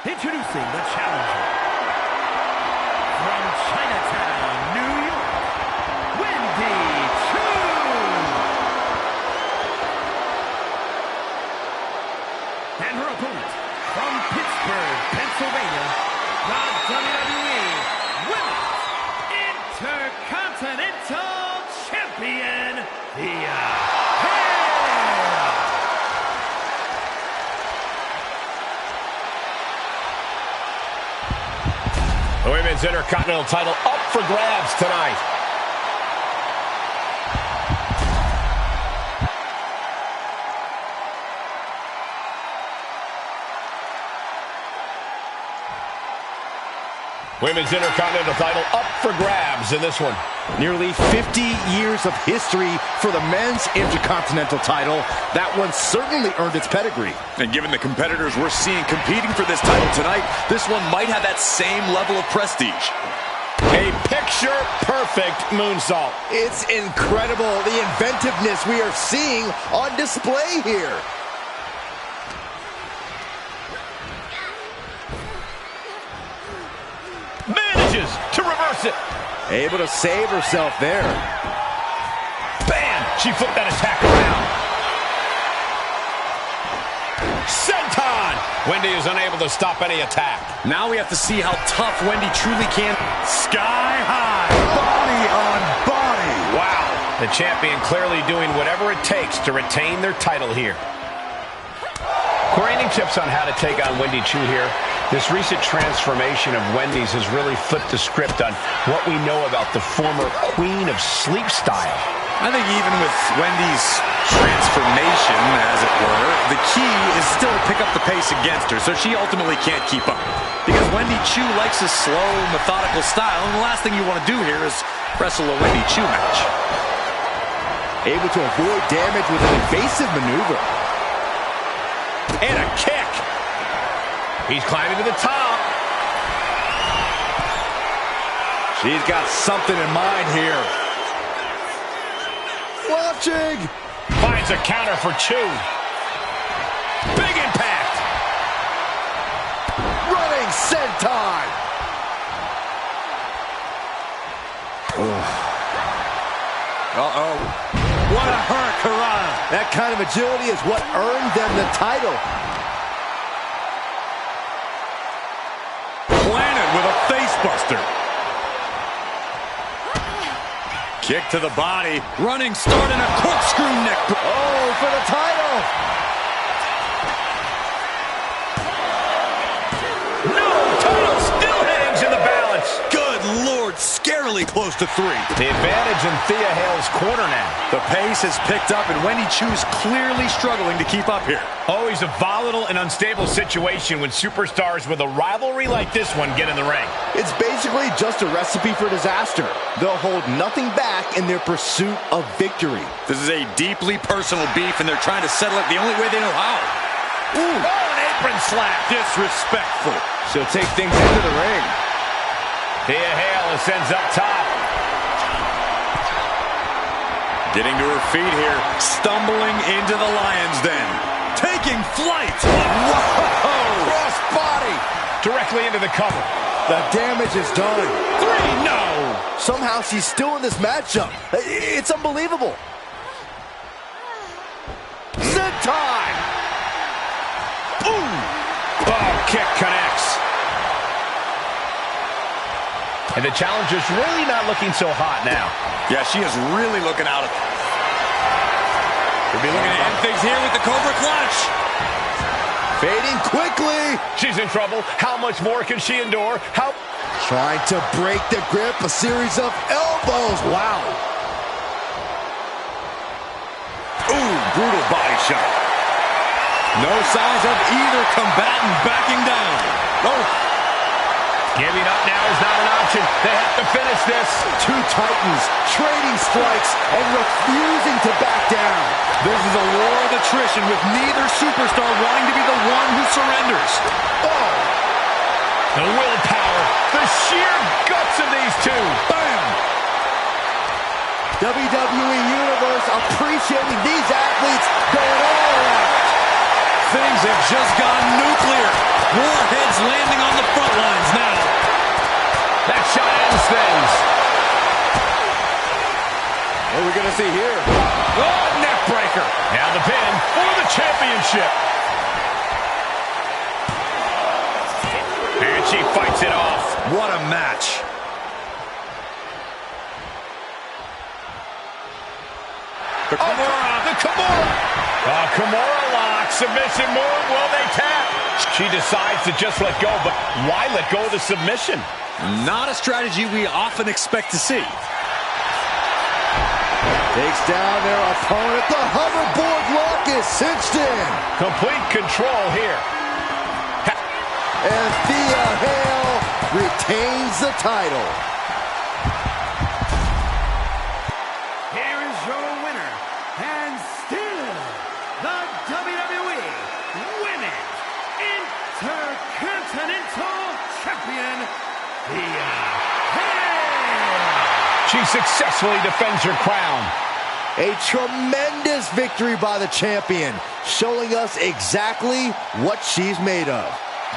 Introducing the challenger from Chinatown, New York, Wendy Choo. And her opponent from Pittsburgh, Pennsylvania, the WWE Women's Intercontinental Champion, the
The Women's Intercontinental title up for grabs tonight. Women's Intercontinental title up for grabs in this one.
Nearly 50 years of history for the men's Intercontinental title. That one certainly earned its pedigree.
And given the competitors we're seeing competing for this title tonight, this one might have that same level of prestige.
A picture-perfect moonsault.
It's incredible, the inventiveness we are seeing on display here.
Manages to reverse it.
Able to save herself there.
Bam! She flipped that attack around. Senton! Wendy is unable to stop any attack.
Now we have to see how tough Wendy truly can. Sky high. Body on body.
Wow. The champion clearly doing whatever it takes to retain their title here. Corey, any tips on how to take on Wendy Choo here? This recent transformation of Wendy's has really flipped the script on what we know about the former queen of sleep style.
I think even with Wendy's transformation, as it were, the key is still to pick up the pace against her, so she ultimately can't keep up. Because Wendy Choo likes a slow, methodical style, and the last thing you want to do here is wrestle a Wendy Choo match.
Able to avoid damage with an evasive maneuver.
And a kick. He's climbing to the top.
She's got something in mind here.
Watching.
Finds a counter for 2.
Big impact.
Running senton.
Uh-oh. What a hurricanrana.
That kind of agility is what earned them the title.
Planted with a facebuster. Kick to the body. Running start and a corkscrew neck.
Oh, for the title.
No! Title still hangs in the balance.
Good Lord, scarily close to 3.
The advantage in Thea Hale's corner now.
The pace has picked up, and Wendy Chu's clearly struggling to keep up here.
Always a volatile and unstable situation when superstars with a rivalry like this one get in the ring.
It's basically just a recipe for disaster. They'll hold nothing back in their pursuit of victory.
This is a deeply personal beef, and they're trying to settle it the only way they know how.
Ooh. Oh, an apron slap.
Disrespectful.
She'll take things into the ring.
Thea Hale ascends up top.
Getting to her feet here. Stumbling into the lion's den. Taking flight. Whoa!
Cross body.
Directly into the cover.
The damage is done.
3, no!
Somehow she's still in this matchup. It's unbelievable. Senton.
Ooh! Oh, kick connects. And the challenger's really not looking so hot now.
Yeah, she is really looking out of it. We'll be looking to end things here with the Cobra Clutch.
Fading quickly.
She's in trouble. How much more can she endure? How...
Trying to break the grip. A series of elbows. Wow.
Ooh, brutal body shot. No signs of either combatant backing down. Oh.
Giving up now is not an option. They have to finish this.
2 titans trading strikes and refusing to back down.
This is a war of attrition with neither superstar wanting to be the one who surrenders.
Oh.
The willpower, the sheer guts of these 2.
Bam!
WWE Universe appreciating these athletes going all out.
Things have just gone nuclear. Warheads landing on the front lines now.
That shot ends things.
What are we going to see here?
Oh, neck breaker. Now the pin for the championship. And she fights it off.
What a match.
The Kimura. The Kimura. Kimura lock. Submission move. Will they tap? She decides to just let go, but why let go of the submission?
Not a strategy we often expect to see.
Takes down their opponent. The hoverboard lock is cinched in.
Complete control here.
And Thea Hale retains the title.
Here is your winner, and still the WWE Women's Intercontinental Champion, Thea Hale.
She successfully defends her crown.
A tremendous victory by the champion, showing us exactly what she's made of.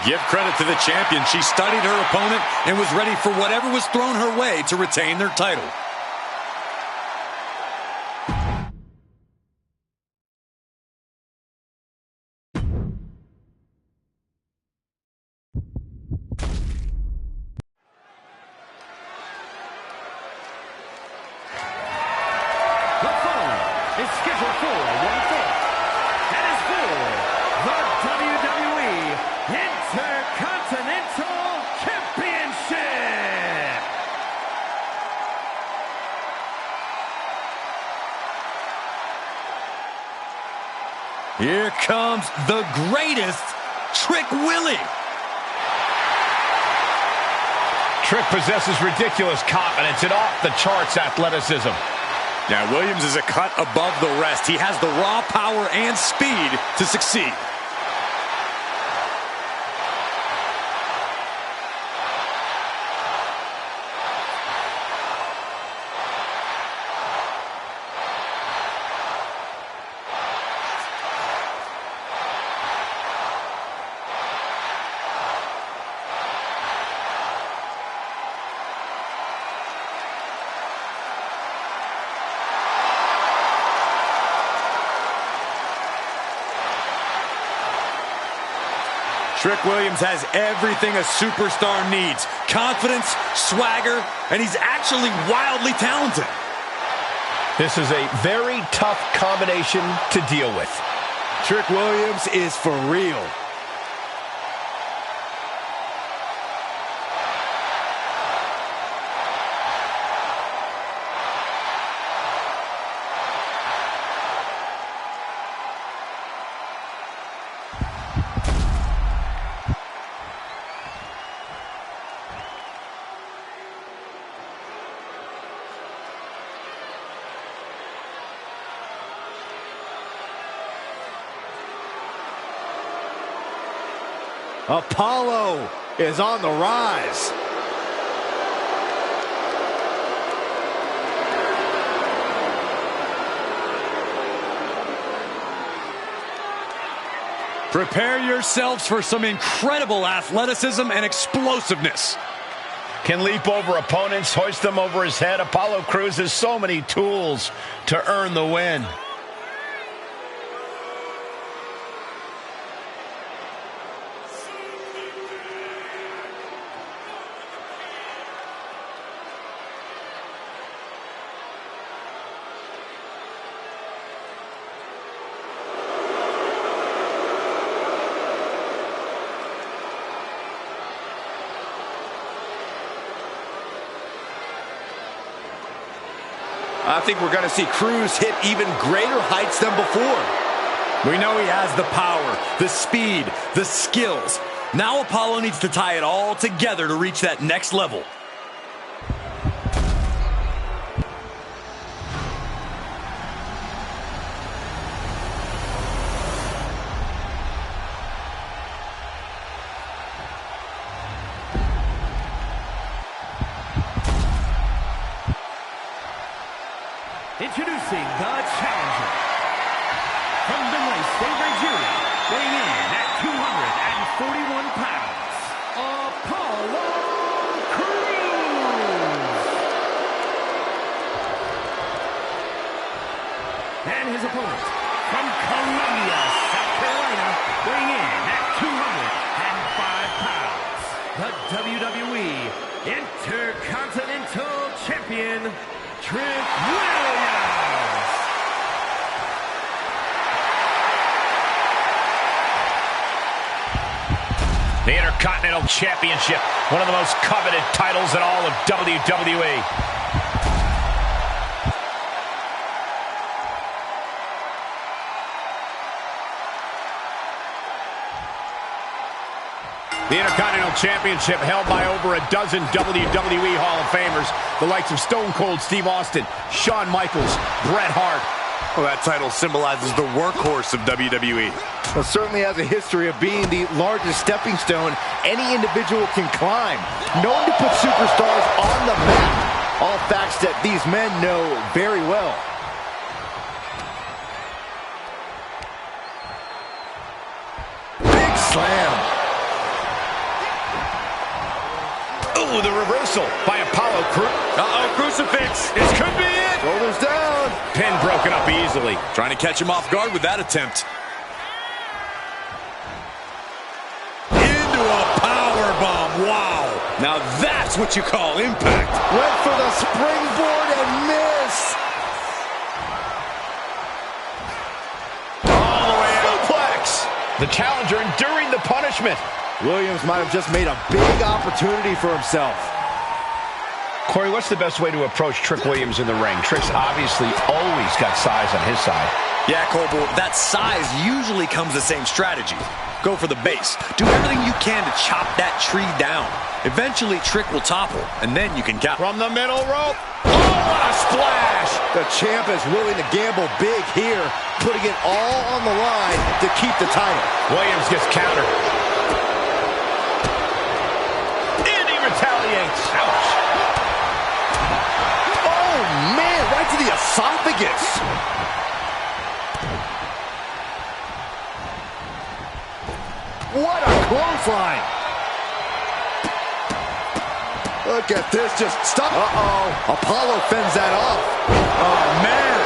Give credit to the champion. She studied her opponent and was ready for whatever was thrown her way to retain their title.
The following is scheduled for one fall. That is for the WWE Intercontinental Championship.
Here comes the greatest, Trick Willie.
Trick possesses ridiculous confidence and off-the-charts athleticism.
Now, Williams is a cut above the rest. He has the raw power and speed to succeed.
Trick Williams has everything a superstar needs. Confidence, swagger, and he's actually wildly talented.
This is a very tough combination to deal with.
Trick Williams is for real. Apollo is on the rise.
Prepare yourselves for some incredible athleticism and explosiveness.
Can leap over opponents, hoist them over his head. Apollo Crews has so many tools to earn the win.
I think we're going to see Crews hit even greater heights than before.
We know he has the power, the speed, the skills. Now Apollo needs to tie it all together to reach that next level.
Introducing the challenger. From Benoit State, Nigeria, weighing in at 241 pounds, Apollo Crews. And his opponent, from Columbia, South Carolina, weighing in at 205 pounds, the WWE Intercontinental Champion, Trick Williams.
The Intercontinental Championship, one of the most coveted titles in all of WWE. The Intercontinental Championship held by over a dozen WWE Hall of Famers, the likes of Stone Cold Steve Austin, Shawn Michaels, Bret Hart.
Well, that title symbolizes the workhorse of WWE.
Well, certainly has a history of being the largest stepping stone any individual can climb. Known to put superstars on the map. All facts that these men know very well. Big slam.
Ooh, the reversal by Apollo Crews.
Uh-oh, crucifix. This could be it.
Shoulders down.
Pin broken up easily.
Trying to catch him off guard with that attempt. Into a power bomb. Wow. Now that's what you call impact.
Went for the springboard and missed.
All the way suplex.
The challenger enduring the punishment.
Williams might have just made a big opportunity for himself.
Corey, what's the best way to approach Trick Williams in the ring? Trick's obviously always got size on his side.
Yeah, Coble, that size usually comes the same strategy. Go for the base. Do everything you can to chop that tree down. Eventually, Trick will topple, and then you can count.
From the middle rope. Oh, what a splash!
The champ is willing to gamble big here, putting it all on the line to keep the title.
Williams gets countered. And he retaliates. Ouch.
Oh, man, right to the esophagus. What a clothesline. Look at this, just stop. Uh-oh. Apollo fends that off. Oh, man.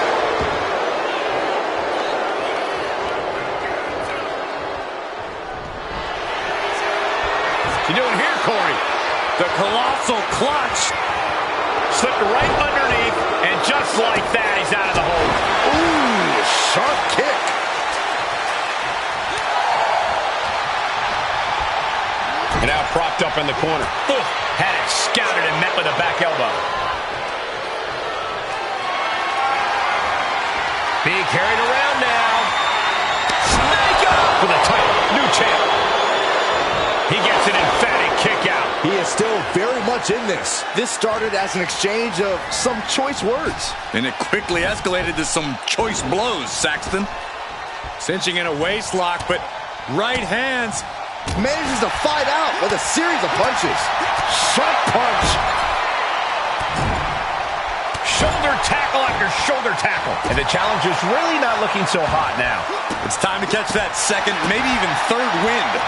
she doing here, Corey?
The colossal clutch.
Slipped right underneath, and just like that, he's out of the hole.
Ooh, sharp kick.
And now propped up in the corner. Ugh, had it scouted and met with a back elbow. Being carried around now. Snake up for the title. New champ. He gets an emphatic kick out.
He is still very much in this. This started as an exchange of some choice words.
And it quickly escalated to some choice blows, Saxton. Cinching in a waist lock, but right hands.
Manages to fight out with a series of punches. Sharp punch.
Shoulder tackle after shoulder tackle. And the challenger's really not looking so hot now.
It's time to catch that second, maybe even third wind.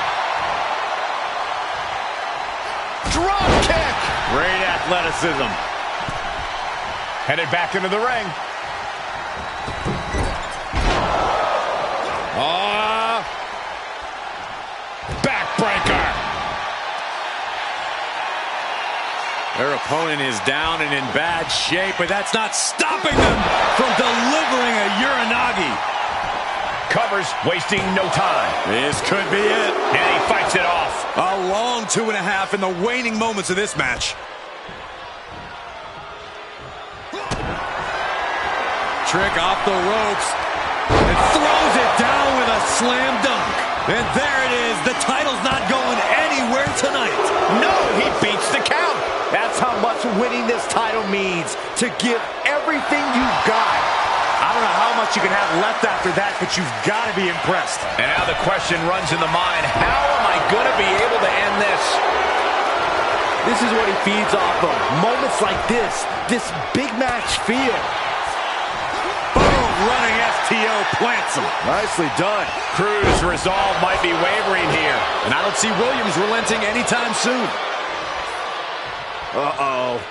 Drop kick.
Great athleticism. Headed back into the ring. Backbreaker.
Their opponent is down and in bad shape, but that's not stopping them from delivering a Uranagi.
Covers, wasting no time.
This could be it.
And he fights it off.
A long 2.5 in the waning moments of this match. Trick off the ropes. And throws it down with a slam dunk. And there it is. The title's not going anywhere tonight.
No, he beats the count.
That's how much winning this title means. To give everything you've got.
I don't know how much you can have left after that, but you've got to be impressed.
And now the question runs in the mind, how am I going to be able to end this?
This is what he feeds off of. Moments like this big match feel.
Boom, running FTO plants him.
Nicely done.
Crew's resolve might be wavering here.
And I don't see Williams relenting anytime soon.
Uh-oh.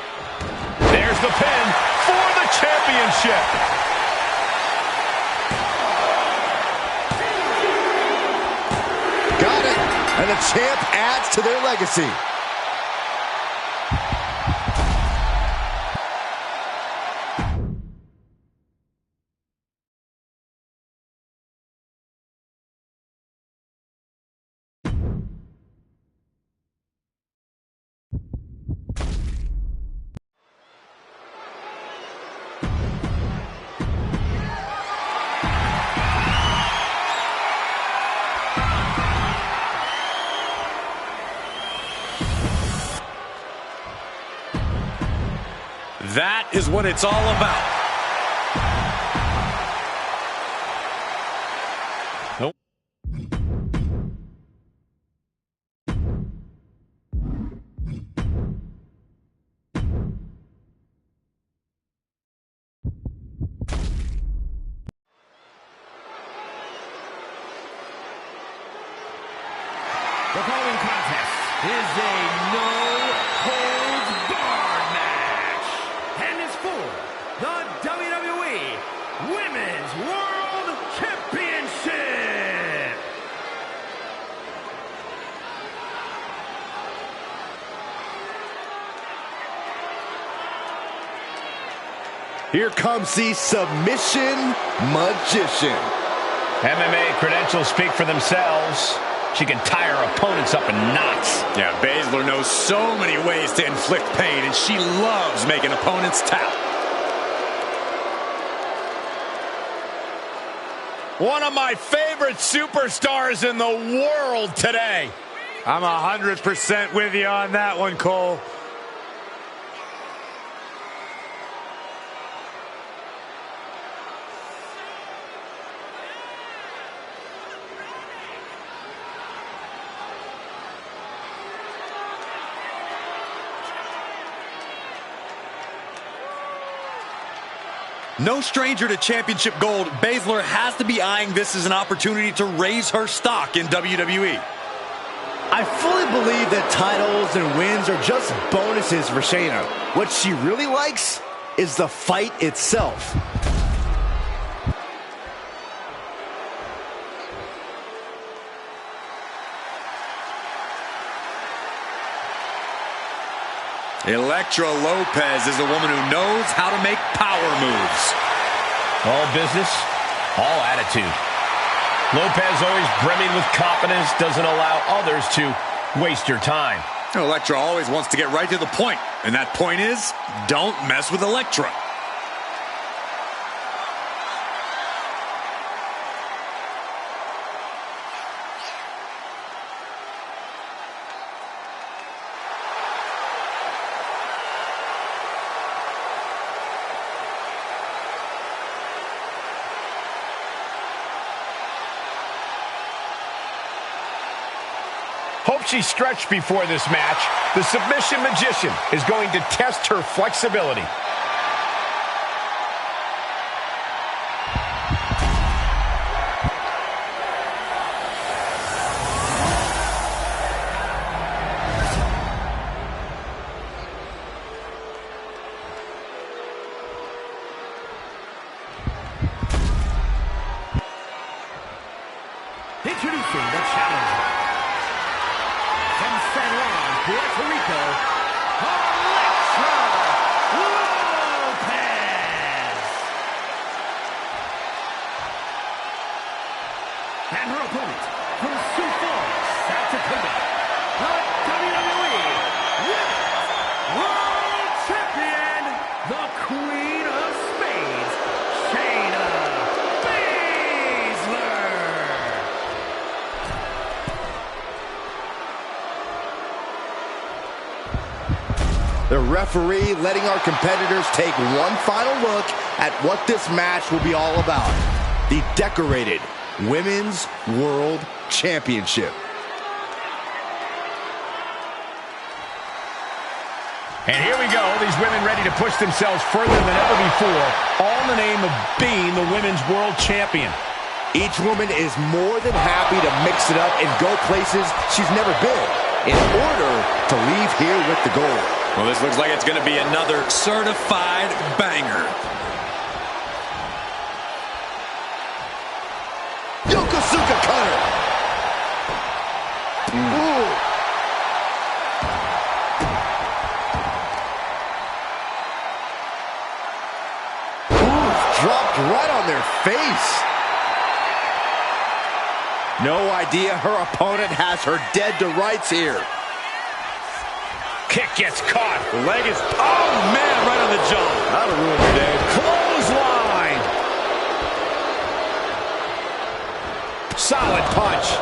There's the pin for the championship.
Got it. And the champ adds to their legacy.
That is what it's all about.
Nope.
The following contest is a no-holds-barred match and is for the WWE Women's World Championship.
Here comes the submission magician.
MMA credentials speak for themselves. She can tie her opponents up in knots.
Yeah, Baszler knows so many ways to inflict pain, and she loves making opponents tap.
One of my favorite superstars in the world today.
I'm 100% with you on that one, Cole. No stranger to championship gold, Baszler has to be eyeing this as an opportunity to raise her stock in WWE.
I fully believe that titles and wins are just bonuses for Shayna. What she really likes is the fight itself.
Elektra Lopez is a woman who knows how to make power moves.
All business, all attitude. Lopez always brimming with confidence, doesn't allow others to waste your time.
Elektra always wants to get right to the point, and that point is, don't mess with Elektra.
Hope she's stretched before this match. The submission magician is going to test her flexibility.
Introducing the challenger. From San Juan, Puerto Rico, Elektra Lopez. And her opponent, from Sioux Falls, South Dakota, the WWE Women's World Champion, the Queen of Spades, Shayna Baszler.
The referee letting our competitors take one final look at what this match will be all about. The decorated Women's World Championship.
And here we go, these women ready to push themselves further than ever before, all in the name of being the Women's World Champion.
Each woman is more than happy to mix it up and go places she's never been in order to leave here with the gold.
Well, this looks like it's going to be another certified banger.
Yokosuka cutter. Ooh. Dropped right on their face. No idea her opponent has her dead to rights here.
Kick gets caught.
The leg is, oh man, right on the jaw.
That'll ruin your day.
Clothesline. Solid punch.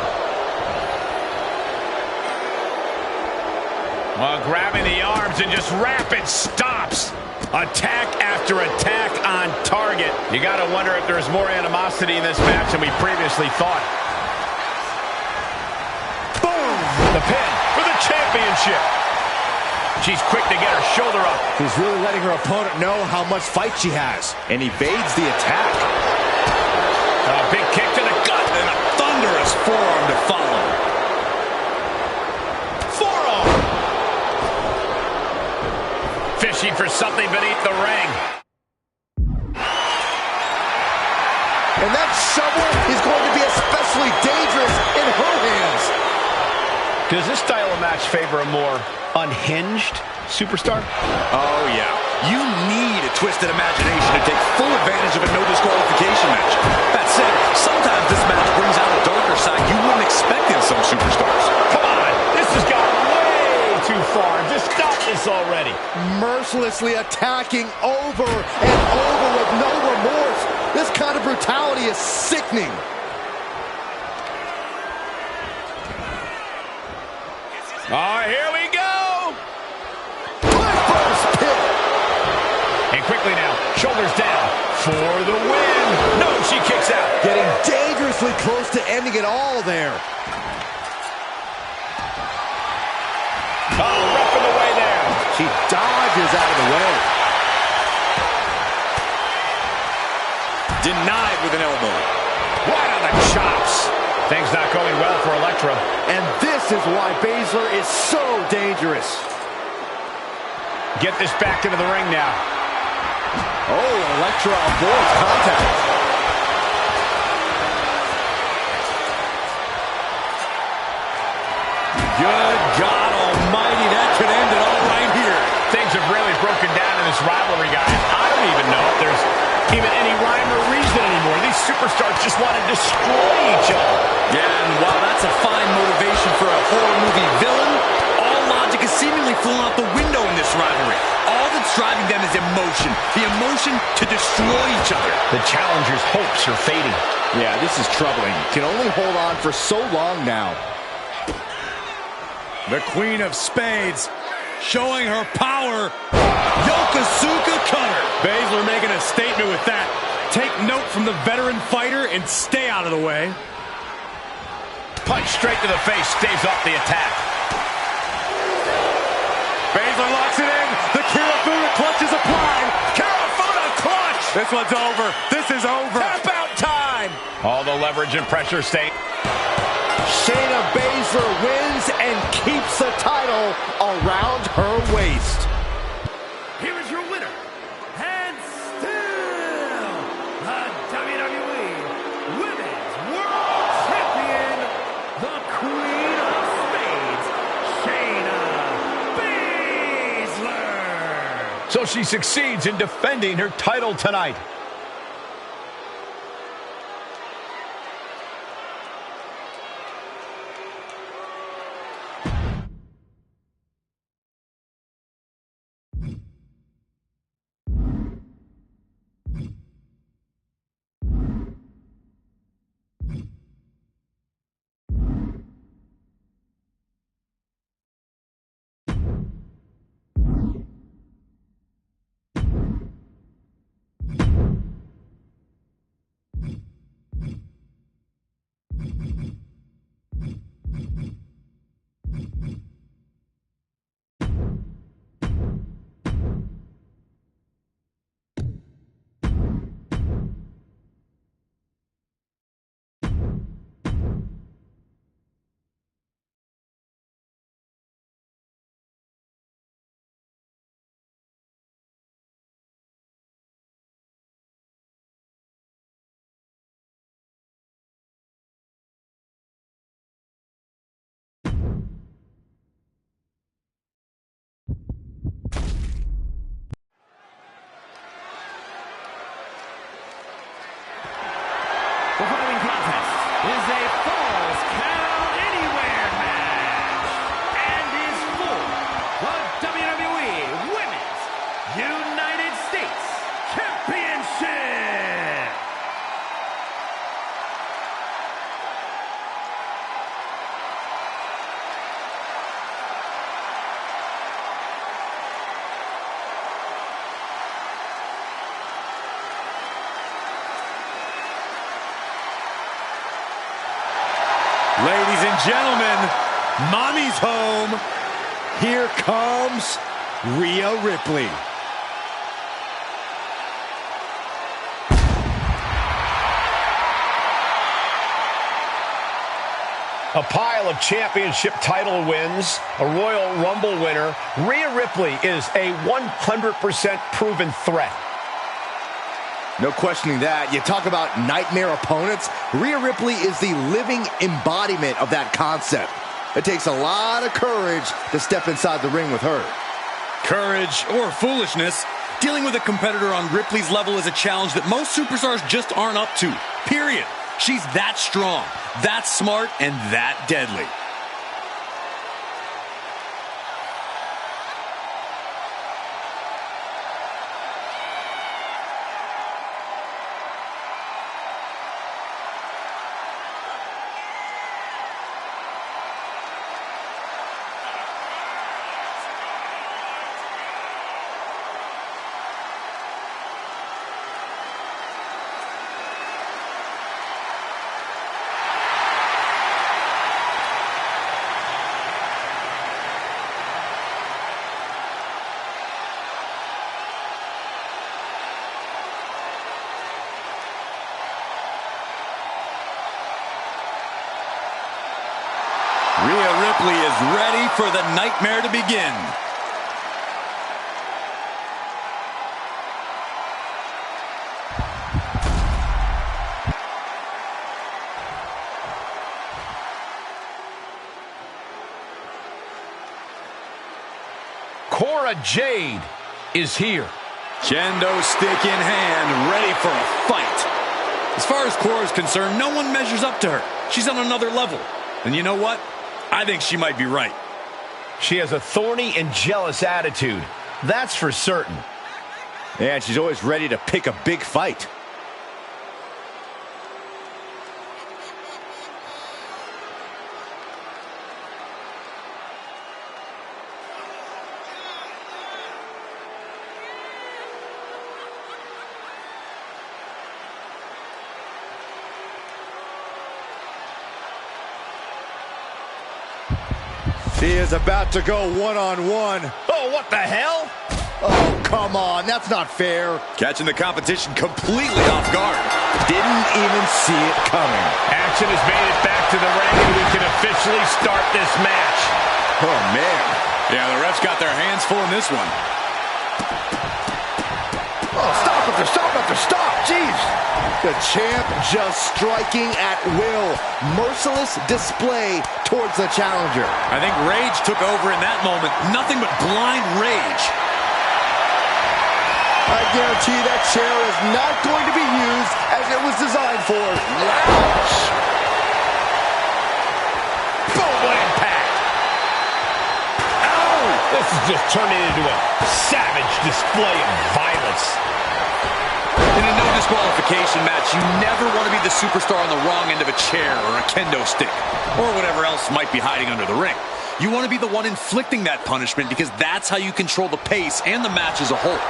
Grabbing the arms and just rapid stops. Attack after attack on target. You got to wonder if there's more animosity in this match than we previously thought. Boom! The pin for the championship. She's quick to get her shoulder up.
She's really letting her opponent know how much fight she has. And evades the attack.
A big kick to the gut.
And a thunderous forearm to follow.
Forearm. Fishing for something beneath the ring.
And that shovel is going to be especially dangerous in her hands.
Does this style of match favor a more unhinged superstar?
Oh, yeah. You need a twisted imagination to take full advantage of a no disqualification match. That said, sometimes this match brings out a darker side you wouldn't expect in some superstars.
Come on, this has gone way too far. Just stop this already.
Mercilessly attacking over and over with no remorse. This kind of brutality is sickening.
Oh, here we go.
First pin.
And quickly now, shoulders down for the win. No, she kicks out.
Getting dangerously close to ending it all there.
Oh, rough in the way there.
She dodges out of the way.
Denied with an elbow.
Right on the chops. Things not going well for Elektra.
And this is why Baszler is so dangerous.
Get this back into the ring now.
Oh, Elektra avoids contact.
Good God almighty, that could end it all right here.
Things have even any rhyme or reason anymore. These superstars just want to destroy each other.
Yeah, and while that's a fine motivation for a horror movie villain, all logic is seemingly flown out the window in this rivalry. All that's driving them is emotion. The emotion to destroy each other.
The challenger's hopes are fading.
Yeah, this is troubling. Can only hold on for so long now.
The Queen of Spades showing her power. Yokosuka cutter. Baszler making a statement with that. Take note from the veteran fighter and stay out of the way.
Punch straight to the face, staves off the attack.
Baszler locks it in. The Kirifuda clutch is applied.
Kirifuda clutch!
This one's over. This is over.
Tap out time! All the leverage and pressure stay.
Shayna Baszler wins and keeps the title around her waist.
Here is your winner, and still the WWE Women's World Champion, the Queen of Spades, Shayna Baszler.
So she succeeds in defending her title tonight.
The following contest is a Falls Count Anywhere match and is for the WWE Women's United States Championship.
Ladies and gentlemen, Mommy's home.
Here comes Rhea Ripley.
A pile of championship title wins, a Royal Rumble winner. Rhea Ripley is a 100% proven threat.
No questioning that. You talk about nightmare opponents. Rhea Ripley is the living embodiment of that concept. It takes a lot of courage to step inside the ring with her.
Courage or foolishness, dealing with a competitor on Ripley's level is a challenge that most superstars just aren't up to. Period. She's that strong, that smart, and that deadly. Rhea Ripley is ready for the nightmare to begin.
Cora Jade is here.
Kendo stick in hand, ready for a fight. As far as Cora is concerned, no one measures up to her. She's on another level. And you know what? I think she might be right.
She has a thorny and jealous attitude. That's for certain.
And she's always ready to pick a big fight. She is about to go one-on-one.
Oh, what the hell?
Oh, come on. That's not fair.
Catching the competition completely off guard.
Didn't even see it coming.
Action has made it back to the ring, and we can officially start this match.
Oh, man.
Yeah, the refs got their hands full in this one.
Oh, stop after stop after stop. Jeez. The champ just striking at will. Merciless display towards the challenger.
I think rage took over in that moment. Nothing but blind rage.
I guarantee that chair is not going to be used as it was designed for. Ouch!
Boom, what impact! Ow! This is just turning into a savage display of violence.
In a no disqualification match, you never want to be the superstar on the wrong end of a chair or a kendo stick, or whatever else might be hiding under the ring. You want to be the one inflicting that punishment because that's how you control the pace and the match as a whole.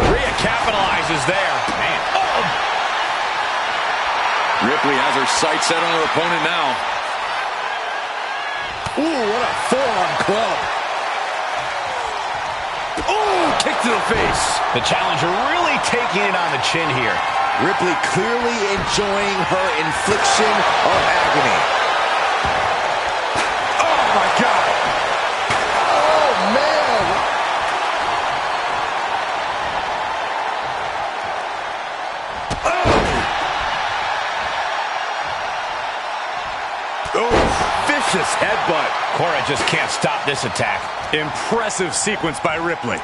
Rhea capitalizes there. Man. Oh!
Ripley has her sights set on her opponent now.
Ooh, what a forearm club.
Ooh, kick to the face.
The challenger really taking it on the chin here.
Ripley clearly enjoying her infliction of agony. Oh, my God. Oh, man. Oh, vicious headbutt.
Cora just can't stop this attack.
Impressive sequence by Ripley.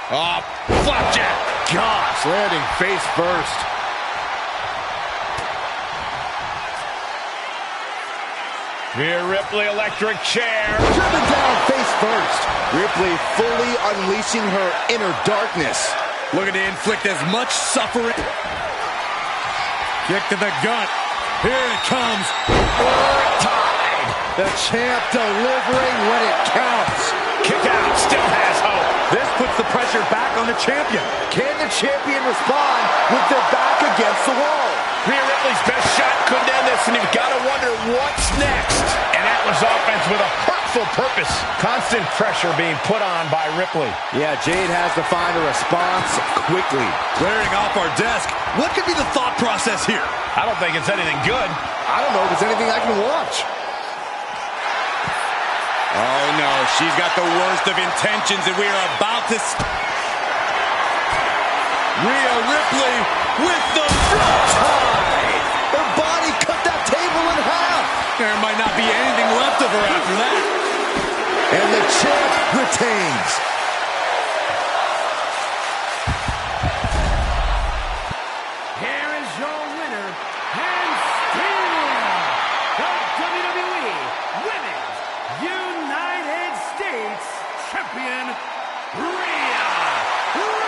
Oh, flapjack.
Gosh, landing face first.
Rhea Ripley, electric chair.
Driven down face first. Ripley fully unleashing her inner darkness.
Looking to inflict as much suffering. Kick to the gut. Here it comes.
Tied.
The champ delivering when it counts.
Kick out. Still has hope.
This puts the pressure back on the champion.
Can the champion respond with their back against the wall?
Rhea Ripley's best shot couldn't end this, and you've got to wonder what's next. And that was offense with a hurtful purpose. Constant pressure being put on by Ripley.
Yeah, Jade has to find a response quickly.
Clearing off our desk. What could be the thought process here?
I don't think it's anything good.
I don't know if it's anything I can watch.
Oh, no. She's got the worst of intentions, and we are about to... Rhea Ripley with the front tie.
Her body cut that table in half.
There might not be anything left of her after that.
And the champ retains.
Here is your winner, and still the WWE Women's United States Champion, Rhea Ripley.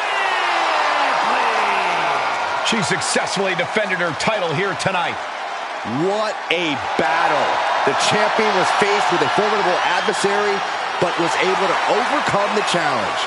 She successfully defended her title here tonight.
What a battle. The champion was faced with a formidable adversary, but was able to overcome the challenge.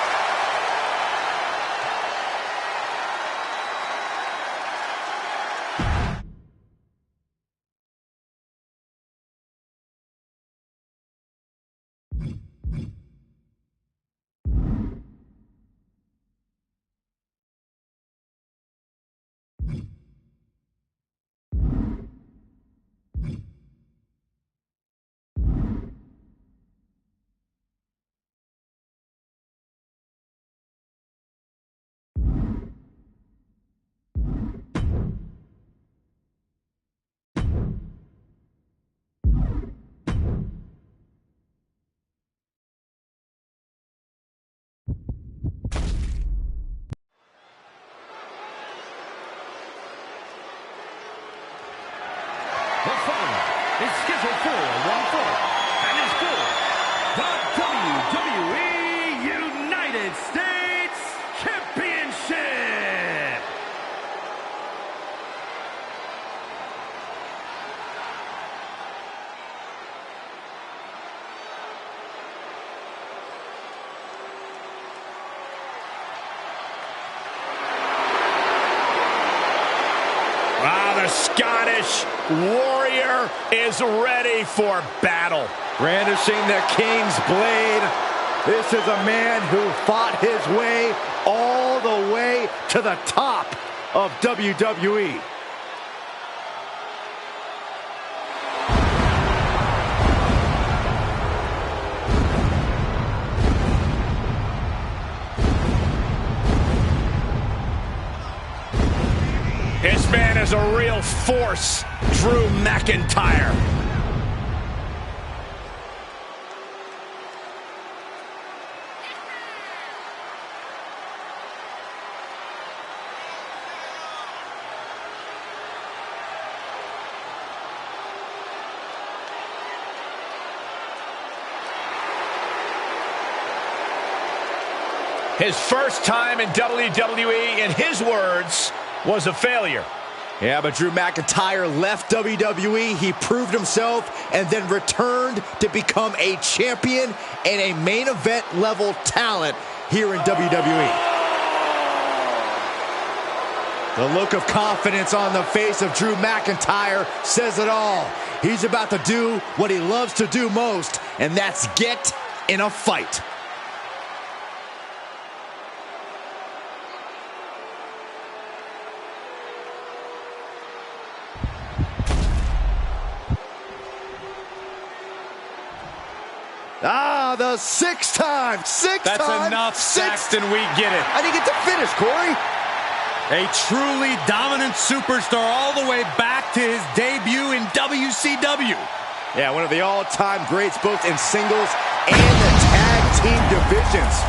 The Scottish Warrior is ready for battle.
Brandishing the King's blade. This is a man who fought his way all the way to the top of WWE.
This man is a real force, Drew McIntyre. His first time in WWE, in his words, was a failure.
Yeah, but Drew McIntyre left WWE, he proved himself, and then returned to become a champion and a main event level talent here in WWE. The look of confidence on the face of Drew McIntyre says it all. He's about to do what he loves to do most, and that's get in a fight. Ah, the sixth time.
That's enough, Saxton. We get it.
I didn't get to finish, Corey.
A truly dominant superstar all the way back to his debut in WCW.
Yeah, one of the all-time greats, both in singles and the tag team divisions.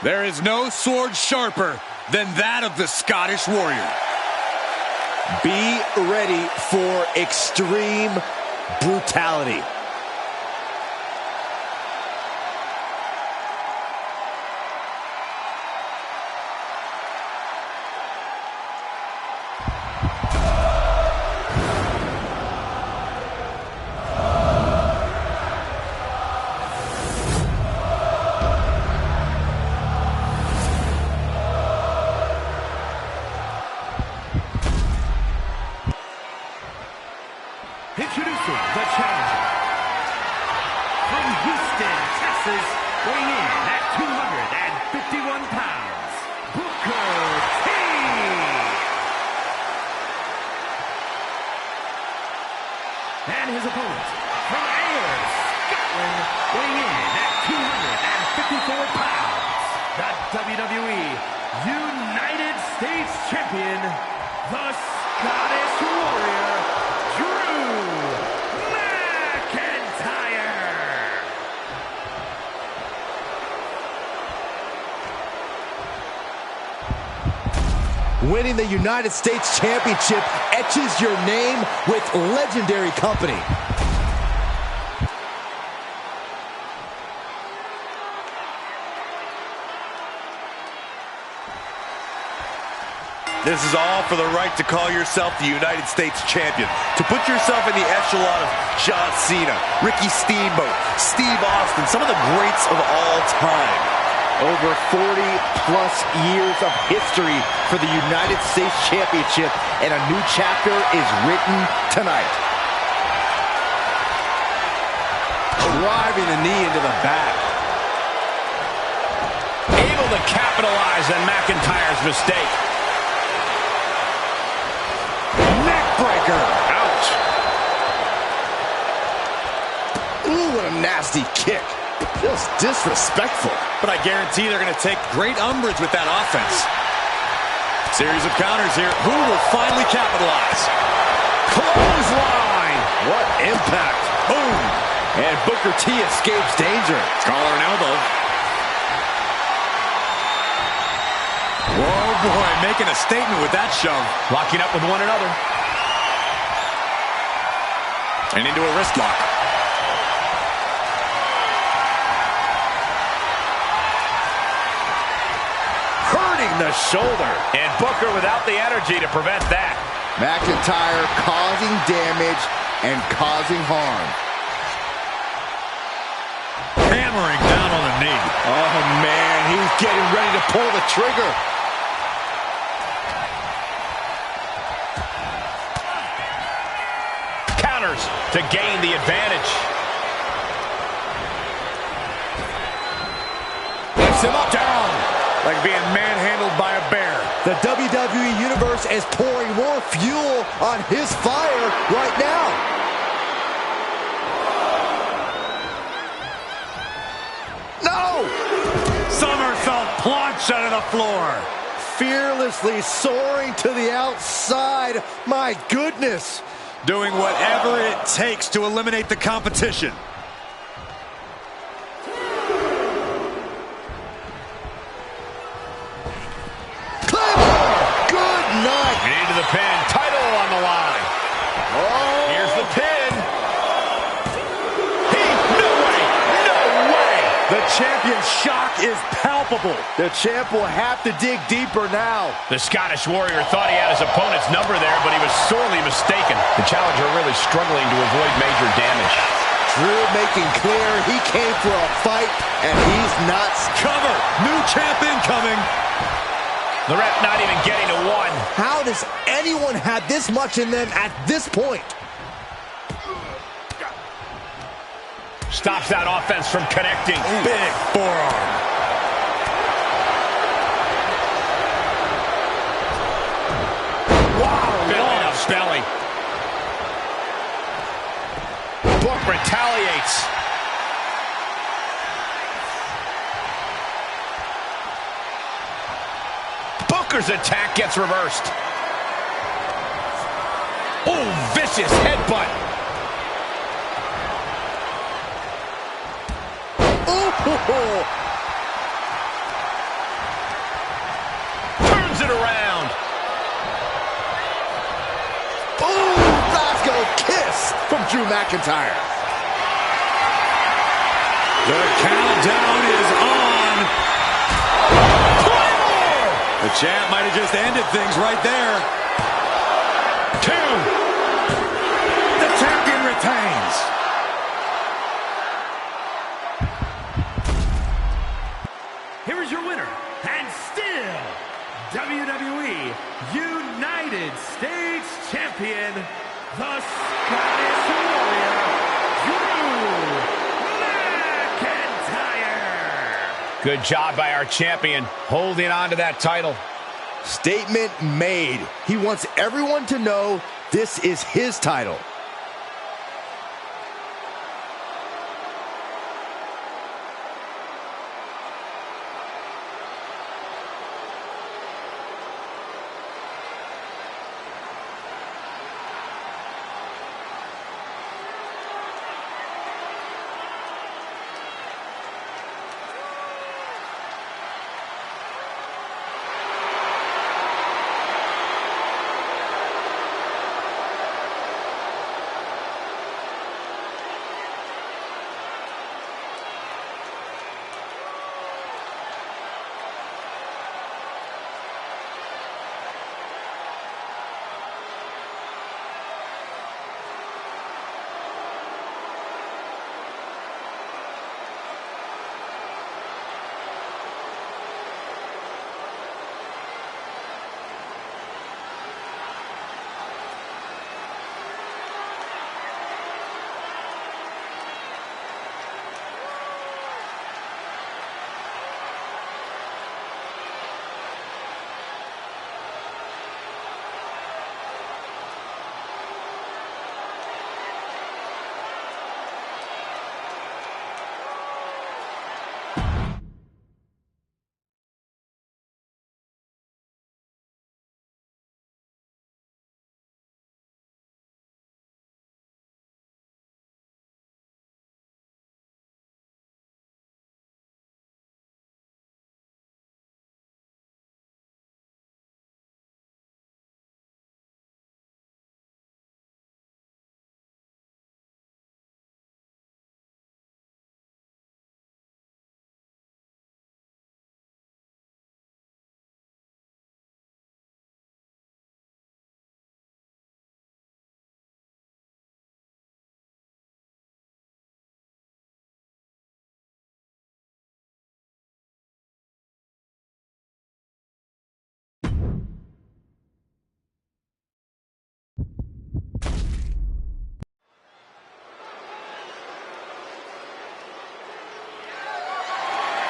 There is no sword sharper than that of the Scottish Warrior.
Be ready for extreme brutality.
Introducing the challenger from Houston, Texas, weighing in at 251 pounds, Booker T. And his opponent from Ayr, Scotland, weighing in at 254 pounds, the WWE United States Champion, the Scottish Warrior, Drew McIntyre.
Winning the United States Championship etches your name with legendary company.
This is all for the right to call yourself the United States Champion. To put yourself in the echelon of John Cena, Ricky Steamboat, Steve Austin, some of the greats of all time.
Over 40-plus years of history for the United States Championship, and a new chapter is written tonight. Driving the knee into the back.
Able to capitalize on McIntyre's mistake.
Neckbreaker.
Ouch.
Ooh, what a nasty kick. Just disrespectful.
But I guarantee they're going to take great umbrage with that offense. Series of counters here. Who will finally capitalize?
Clothesline. What impact. Boom. And Booker T escapes danger.
Collar and elbow. Whoa, boy, making a statement with that shove.
Locking up with one another.
And into a wrist lock.
the shoulder.
And Booker without the energy to prevent that.
McIntyre causing damage and causing harm.
Hammering down on the knee.
Oh, man, he's getting ready to pull the trigger.
Counters to gain the advantage.
Lifts him up down. Like being manhandled by a bear.
The WWE Universe is pouring more fuel on his fire right now. No!
Somersault plunge out of the floor.
Fearlessly soaring to the outside. My goodness.
Doing whatever it takes to eliminate the competition.
Into the pin, title on the line.
Oh.
Here's the pin. No way, no way.
The champion's shock is palpable.
The champ will have to dig deeper now.
The Scottish Warrior thought he had his opponent's number there, but he was sorely mistaken. The challenger really struggling to avoid major damage.
Drew making clear he came for a fight, and he's not.
Cover. New champ incoming.
The ref not even getting to one.
How does anyone have this much in them at this point?
Stops that offense from connecting.
Big forearm.
Wow, belly to belly. Book retaliates. Booker's attack gets reversed. Oh, vicious headbutt.
Oh,
Turns it around.
oh, Glasgow kiss from Drew McIntyre.
The countdown is on. The champ might have just ended things right there.
2.
The champion retains.
Here is your winner, and still WWE United States Champion, the Scottish Warrior, Drew McIntyre.
Good job by our champion, holding on to that title.
Statement made. He wants everyone to know this is his title.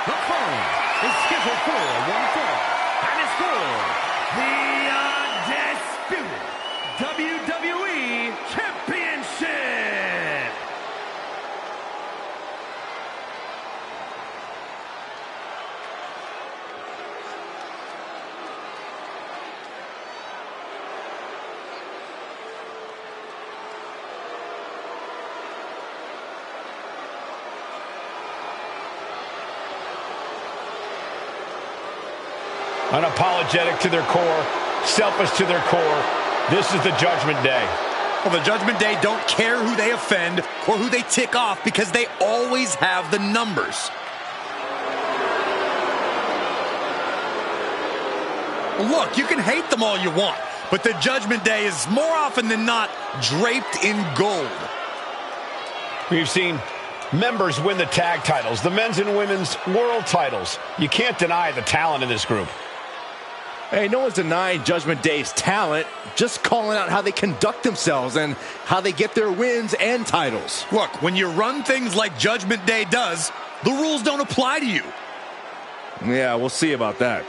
The following is scheduled for one fall, and it's for the undisputed WWE Championship.
Unapologetic to their core, selfish to their core. This is the Judgment Day.
Well, the Judgment Day don't care who they offend or who they tick off because they always have the numbers. Look, you can hate them all you want, but the Judgment Day is more often than not draped in gold.
We've seen members win the tag titles, the men's and women's world titles. You can't deny the talent in this group.
Hey, no one's denying Judgment Day's talent, just calling out how they conduct themselves and how they get their wins and titles.
Look, when you run things like Judgment Day does, the rules don't apply to you.
Yeah, we'll see about that.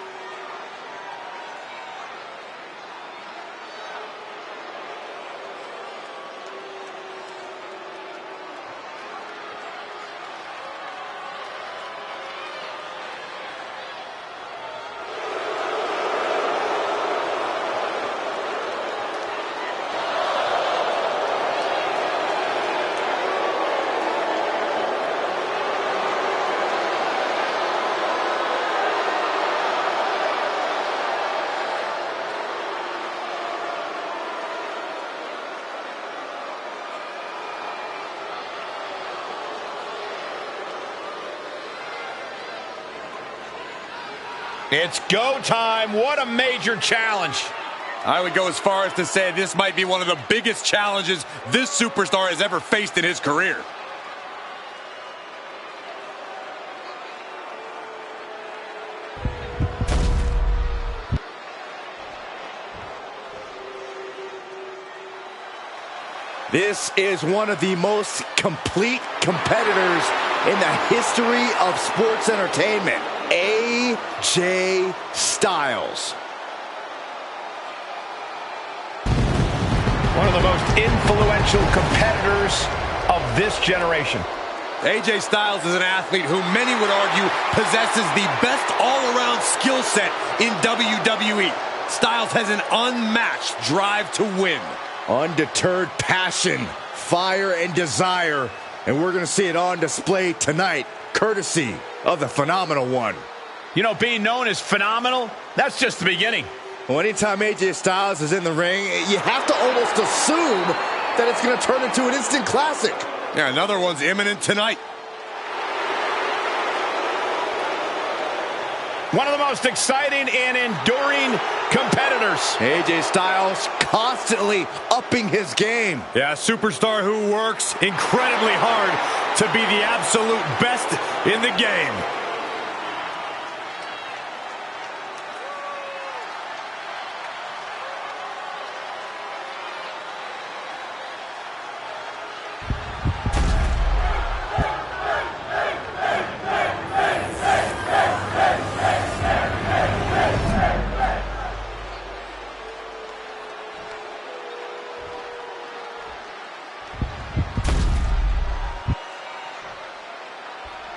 It's go time. What a major challenge.
I would go as far as to say this might be one of the biggest challenges this superstar has ever faced in his career.
This is one of the most complete competitors in the history of sports entertainment. AJ Styles.
One of the most influential competitors of this generation.
AJ Styles is an athlete who many would argue possesses the best all-around skill set in WWE. Styles has an unmatched drive to win.
Undeterred passion, fire, and desire. And we're going to see it on display tonight, courtesy of the Phenomenal One.
You know, being known as phenomenal, that's just the beginning.
Well, anytime AJ Styles is in the ring, you have to almost assume that it's going to turn into an instant classic.
Yeah, another one's imminent tonight.
One of the most exciting and enduring competitors.
AJ Styles constantly upping his game.
Yeah, a superstar who works incredibly hard to be the absolute best in the game.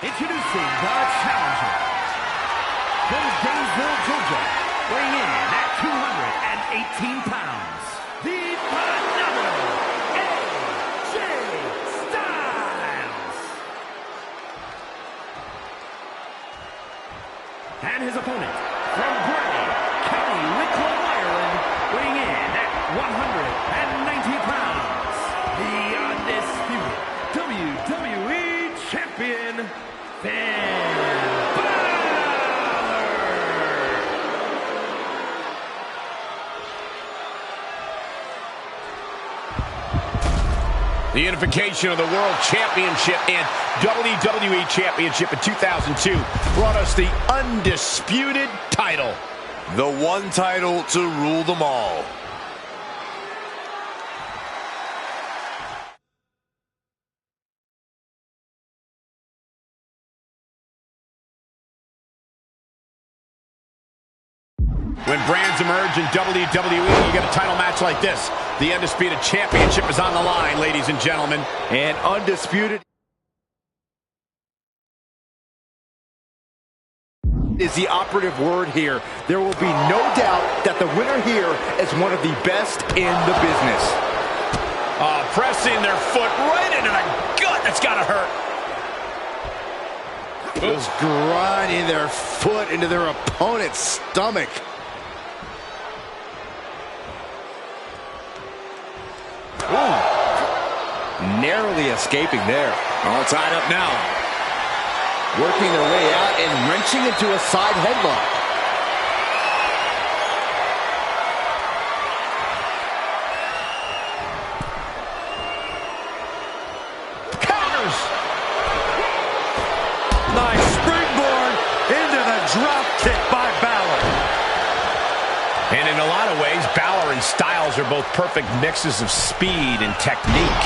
Introducing the challenger from Gainesville, Georgia, weighing in at 218 pounds, the phenomenal AJ Styles. And his opponent from Gray, County Wicklow, Ireland, weighing in at 190 pounds, the undisputed WWE Champion, Finn Balor.
The unification of the World Championship and WWE Championship in 2002 brought us the undisputed title.
The one title to rule them all.
When brands emerge in WWE, you get a title match like this. The Undisputed Championship is on the line, ladies and gentlemen.
And Undisputed is the operative word here. There will be no doubt that the winner here is one of the best in the business.
Pressing their foot right into the gut. That's got to hurt.
Just grinding their foot into their opponent's stomach. Ooh. Narrowly escaping there.
All tied up now.
Working their way out and wrenching into a side headlock.
Counters.
Nice springboard into the drop kick by Balor.
And in a lot of ways, Balor and Styles are both perfect mixes of speed and technique.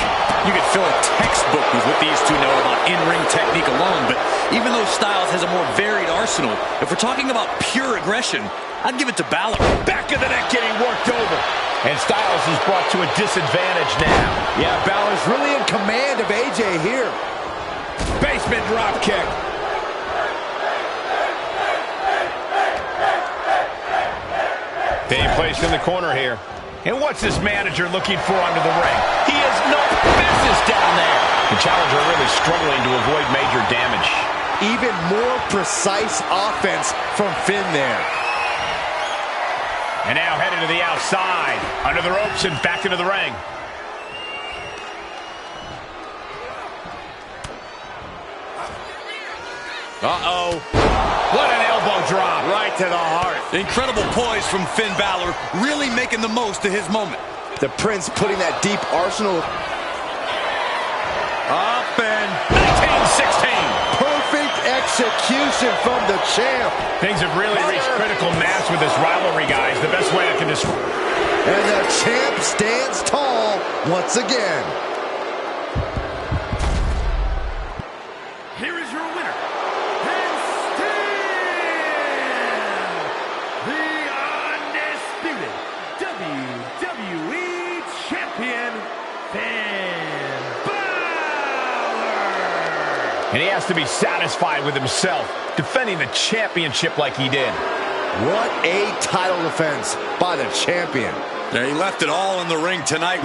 You could fill a textbook with what these two know about in-ring technique alone, but even though Styles has a more varied arsenal, if we're talking about pure aggression, I'd give it to Balor.
Back of the neck getting worked over. And Styles is brought to a disadvantage now.
Yeah, Balor's really in command of AJ here.
Basement drop kick. Being placed in the corner here. And what's this manager looking for under the ring? He has no business down there. The challenger really struggling to avoid major damage.
Even more precise offense from Finn there.
And now headed to the outside. Under the ropes and back into the ring. Uh-oh. What an elbow drop.
Right to the heart.
Incredible poise from Finn Balor, really making the most of his moment.
The Prince putting that deep arsenal.
Up and
19-16.
Perfect execution from the champ.
Things have really reached critical mass with this rivalry, guys. The best way I can describe.
And the champ stands tall once again.
Here is your winner, and still the undisputed WWE Champion, Finn Balor.
And he has to be satisfied with himself, defending the championship like he did.
What a title defense by the champion.
He left it all in the ring tonight.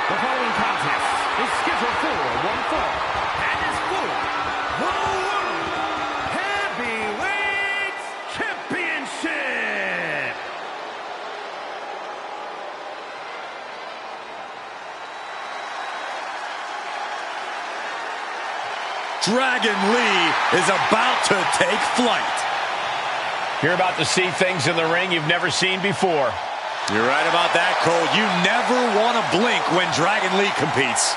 The following contest is scheduled for one fall and is for the World Heavyweight Championship.
Dragon Lee is about to take flight.
You're about to see things in the ring you've never seen before.
You're right about that, Cole. You never want to blink when Dragon Lee competes.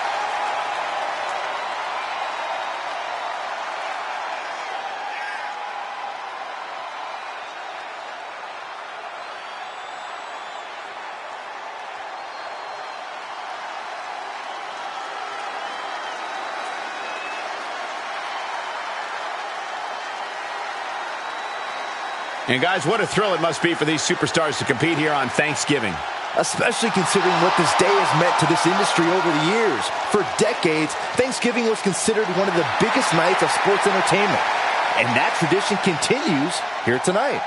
And guys, what a thrill it must be for these superstars to compete here on Thanksgiving.
Especially considering what this day has meant to this industry over the years. For decades, Thanksgiving was considered one of the biggest nights of sports entertainment. And that tradition continues here tonight.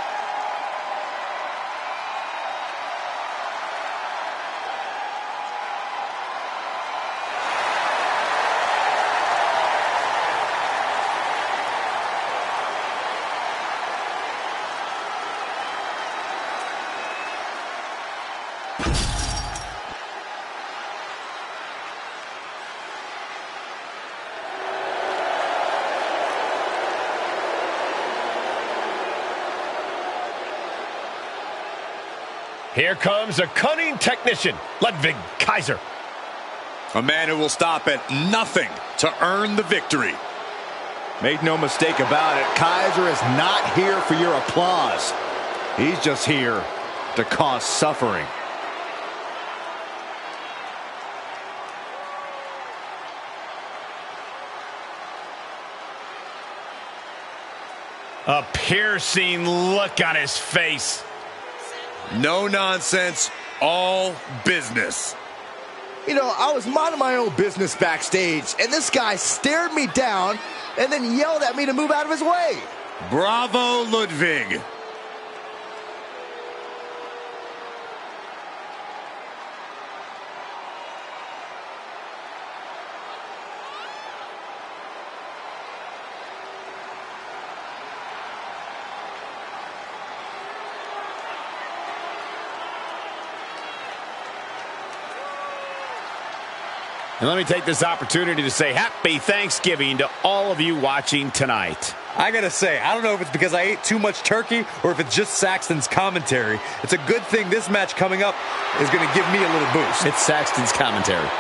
Here comes a cunning technician, Ludwig Kaiser.
A man who will stop at nothing to earn the victory.
Make no mistake about it, Kaiser is not here for your applause. He's just here to cause suffering.
A piercing look on his face.
No nonsense, all business.
You know, I was minding my own business backstage, and this guy stared me down and then yelled at me to move out of his way.
Bravo, Ludwig.
And let me take this opportunity to say happy Thanksgiving to all of you watching tonight.
I gotta say, I don't know if it's because I ate too much turkey or if it's just Saxton's commentary. It's a good thing this match coming up is gonna give me a little boost.
It's Saxton's commentary.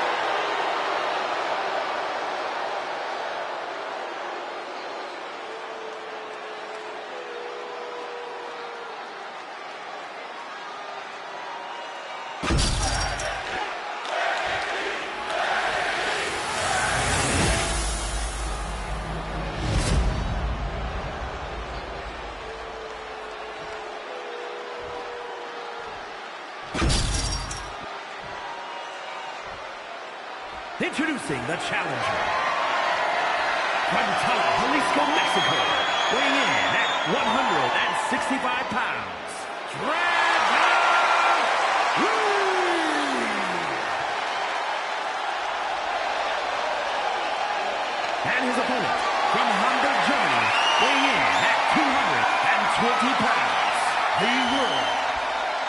Introducing the challenger. From Jalisco, Mexico, weighing in at 165 pounds, Dragon Lee! And his opponent, from Hamburg, Germany, weighing in at 220 pounds, the World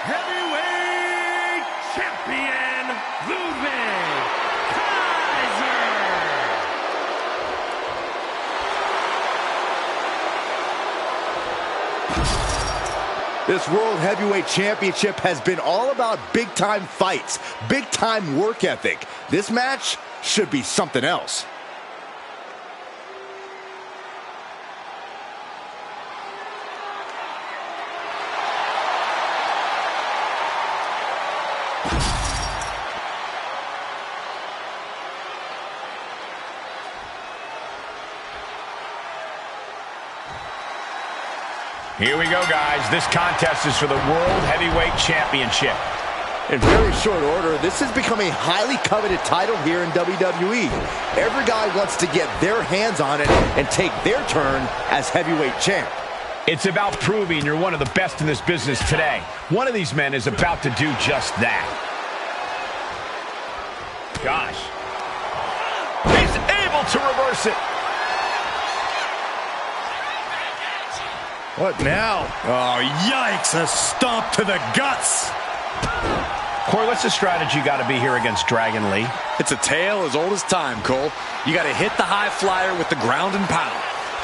Heavyweight Champion, Ludwig Kaiser!
This World Heavyweight Championship has been all about big-time fights, big-time work ethic. This match should be something else.
Here we go, guys. This contest is for the World Heavyweight Championship.
In very short order, this has become a highly coveted title here in WWE. Every guy wants to get their hands on it and take their turn as heavyweight champ.
It's about proving you're one of the best in this business today. One of these men is about to do just that. Gosh. He's able to reverse it.
What now? Oh, yikes. A stomp to the guts.
Corey, what's the strategy got to be here against Dragon Lee?
It's a tale as old as time, Cole. You got to hit the high flyer with the ground and pound.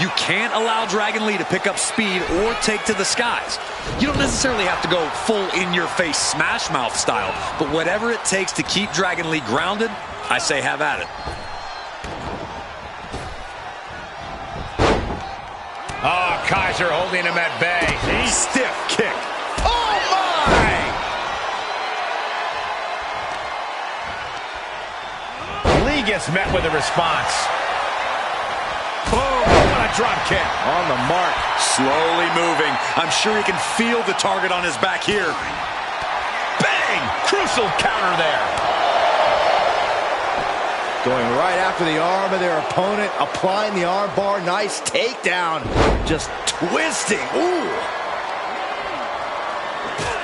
You can't allow Dragon Lee to pick up speed or take to the skies. You don't necessarily have to go full in-your-face smash mouth style, but whatever it takes to keep Dragon Lee grounded, I say have at it.
Oh, Kaiser holding him at bay.
Stiff kick.
Oh, my! Lee gets met with a response.
Boom, what a drop kick. On the mark.
Slowly moving. I'm sure he can feel the target on his back here.
Bang! Crucial counter there.
Going right after the arm of their opponent, applying the arm bar. Nice takedown. Just twisting. Ooh.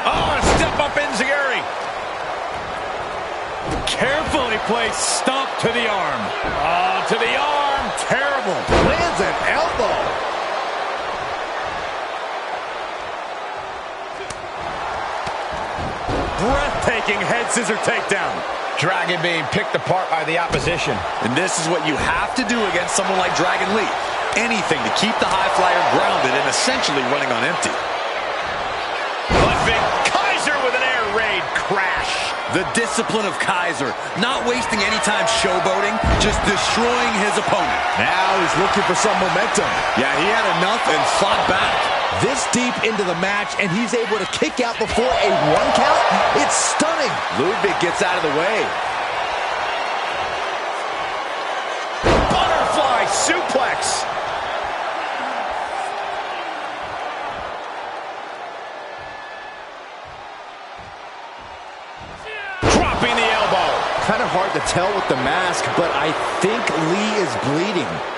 Oh, step up enziguri.
Carefully placed stomp to the arm.
Oh, to the arm.
Terrible. Lands an elbow.
Breathtaking head scissor takedown.
Dragon being picked apart by the opposition.
And this is what you have to do against someone like Dragon Lee. Anything to keep the high flyer grounded and essentially running on empty.
Ludwig Kaiser with an air raid crash.
The discipline of Kaiser, not wasting any time showboating, just destroying his opponent.
Now he's looking for some momentum.
Yeah, he had enough and fought back.
This deep into the match, and he's able to kick out before a 1 count? It's stunning. Ludwig gets out of the way.
Butterfly suplex. Dropping the elbow.
Kind of hard to tell with the mask, but I think Lee is bleeding.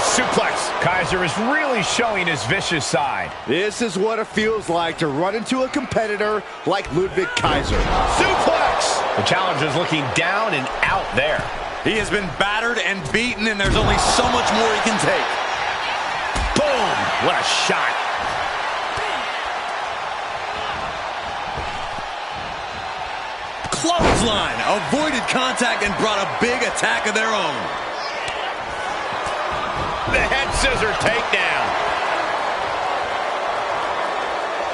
Suplex. Kaiser is really showing his vicious side.
This is what it feels like to run into a competitor like Ludwig Kaiser.
Suplex. The challenger's looking down and out there.
He has been battered and beaten, and there's only so much more he can take.
Boom. What a shot.
Clothesline. Avoided contact and brought a big attack of their own.
The head scissor takedown.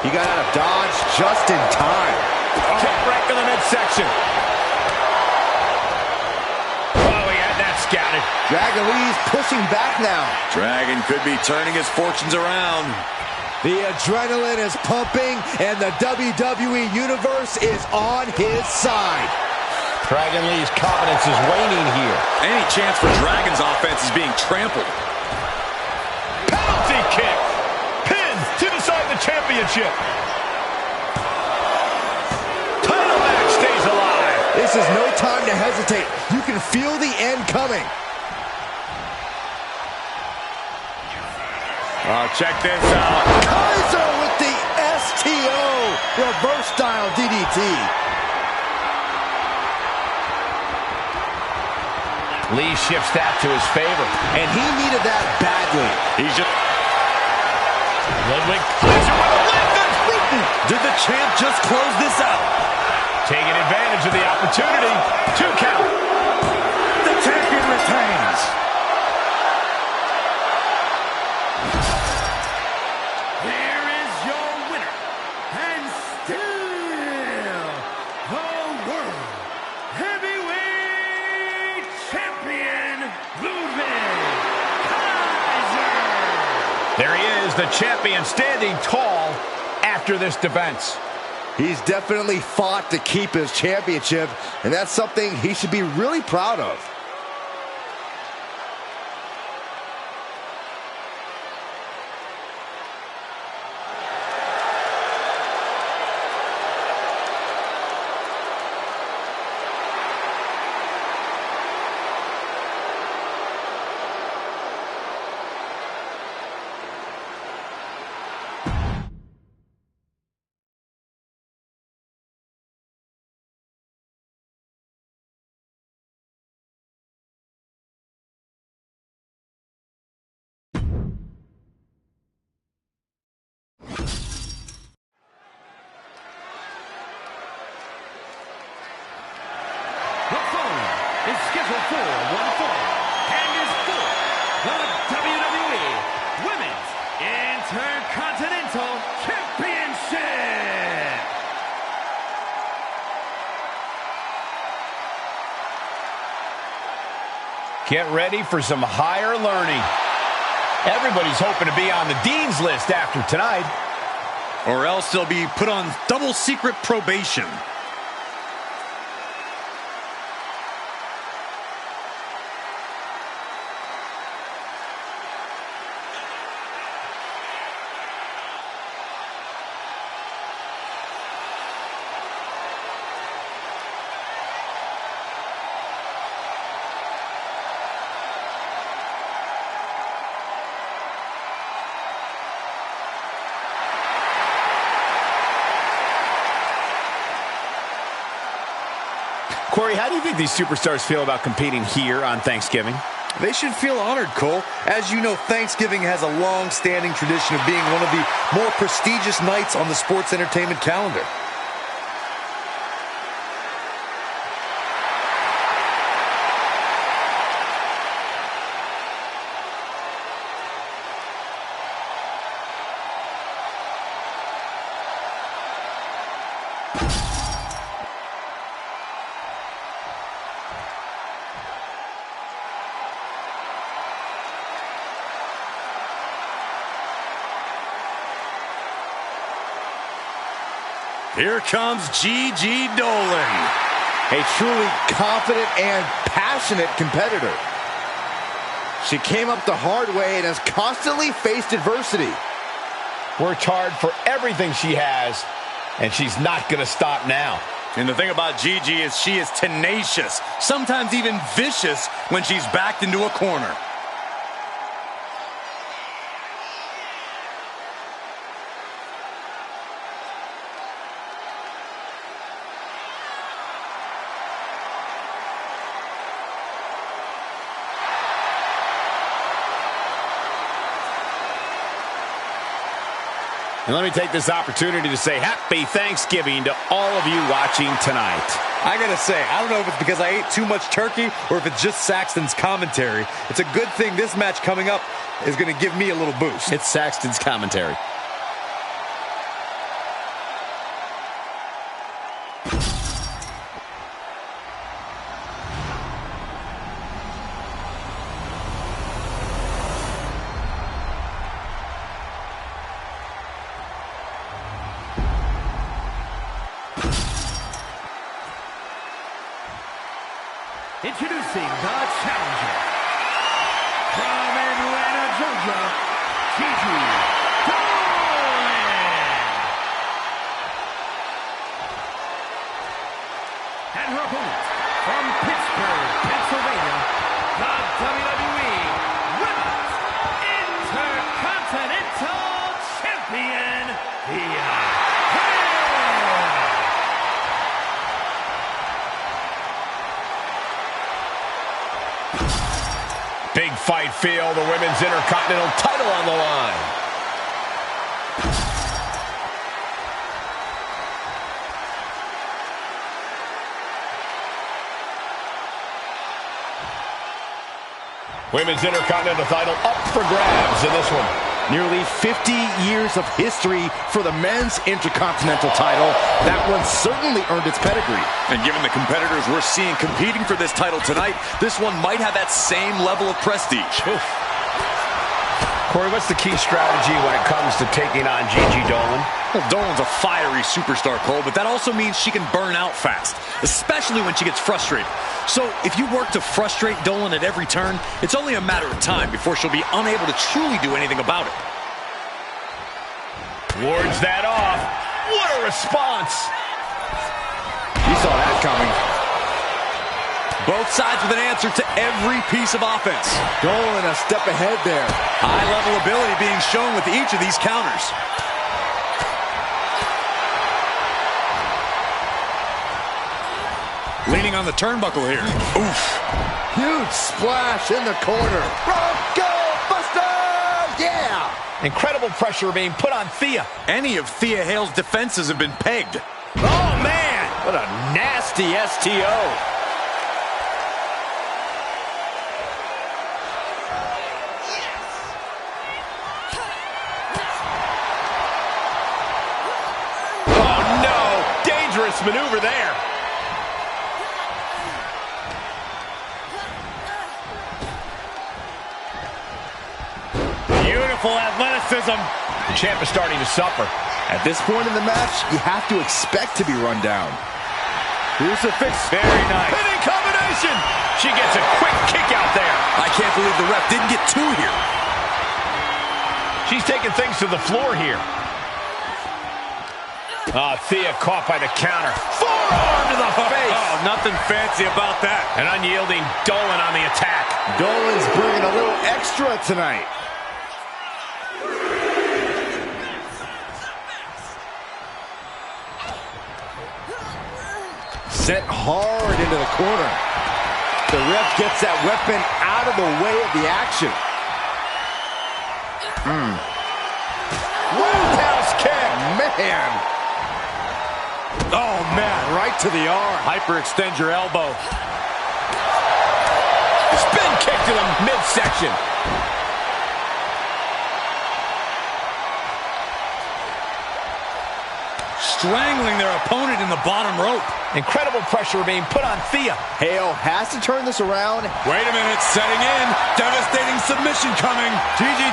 He got out of dodge just in time.
Kick right to the midsection. Oh, he had that scouted.
Dragon Lee's pushing back now.
Dragon could be turning his fortunes around.
The adrenaline is pumping, and the WWE Universe is on his side.
Dragon Lee's confidence is waning here.
Any chance for Dragon's offense is being trampled.
Penalty kick. Pin to decide the championship. Title match stays alive.
This is no time to hesitate. You can feel the end coming.
Oh, check this out.
Kaiser with the STO. Reverse style DDT.
Lee shifts that to his favor.
And he needed that badly.
He's just...
Ludwig Kaiser with a left that's brutal.
Did the champ just close this out?
Taking advantage of the opportunity. 2 count.
The champion retains.
There is your winner, and still the World Heavyweight Champion, Ludwig Kaiser.
There he is, the champion, standing tall after this defense.
He's definitely fought to keep his championship, and that's something he should be really proud of.
Is scheduled for one fall and is for the WWE Women's Intercontinental Championship.
Get ready for some higher learning. Everybody's hoping to be on the Dean's List after tonight.
Or else they'll be put on double secret probation.
Corey, how do you think these superstars feel about competing here on Thanksgiving?
They should feel honored, Cole. As you know, Thanksgiving has a long-standing tradition of being one of the more prestigious nights on the sports entertainment calendar.
Here comes Gigi Dolan.
A truly confident and passionate competitor. She came up the hard way and has constantly faced adversity.
Worked hard for everything she has, and she's not going to stop now.
And the thing about Gigi is she is tenacious, sometimes even vicious when she's backed into a corner.
And let me take this opportunity to say happy Thanksgiving to all of you watching tonight.
I gotta say, I don't know if it's because I ate too much turkey or if it's just Saxton's commentary. It's a good thing this match coming up is gonna give me a little boost.
It's Saxton's commentary.
Introducing the challenger from Atlanta, Georgia, Gigi Dolan. And her opponent from Pittsburgh, Pennsylvania, the WWE Women's Intercontinental Champion,
Big fight feel, the Women's Intercontinental title on the line. Women's Intercontinental title up for grabs in this one.
Nearly 50 years of history for the men's Intercontinental title. That one certainly earned its pedigree.
And given the competitors we're seeing competing for this title tonight, this one might have that same level of prestige.
Corey, what's the key strategy when it comes to taking on Gigi Dolan?
Well, Dolan's a fiery superstar, Cole, but that also means she can burn out fast, especially when she gets frustrated. So if you work to frustrate Dolan at every turn, it's only a matter of time before she'll be unable to truly do anything about it.
Wards that off. What a response.
You saw that coming.
Both sides with an answer to every piece of offense.
Dolan a step ahead there.
High-level ability being shown with each of these counters. Leaning on the turnbuckle here. Oof.
Huge splash in the corner. Bronco Buster! Yeah!
Incredible pressure being put on Thea.
Any of Thea Hale's defenses have been pegged.
Oh, man! What a nasty STO.
Maneuver there.
Beautiful athleticism.
The champ is starting to suffer.
At this point in the match, you have to expect to be run down.
Crucifix. Very nice.
Hitting combination. She gets a quick kick out there.
I can't believe the ref didn't get two here.
She's taking things to the floor here. Thea caught by the counter. Forearm to the face.
Oh, nothing fancy about that.
An unyielding Dolan on the attack.
Dolan's bringing a little extra tonight. Sent hard into the corner. The ref gets that weapon out of the way of the action. Roundhouse kick. Man.
Oh, man, right to the arm. Hyperextend your elbow.
Spin kick to the midsection.
Strangling their opponent in the bottom rope.
Incredible pressure being put on Thea.
Hale has to turn this around.
Wait a minute, setting in. Devastating submission coming. Gigi.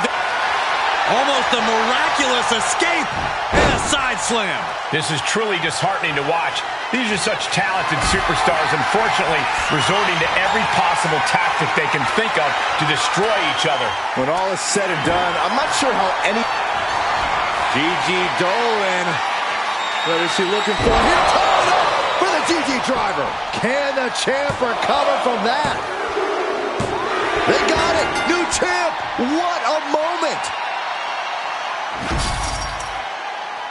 Almost a miraculous escape and a side slam.
This is truly disheartening to watch. These are such talented superstars, unfortunately, resorting to every possible tactic they can think of to destroy each other.
When all is said and done, I'm not sure how any...
Gigi Dolan.
What is she looking for? Here, tied up for the Gigi driver. Can the champ recover from that? They got it. New champ. What a moment.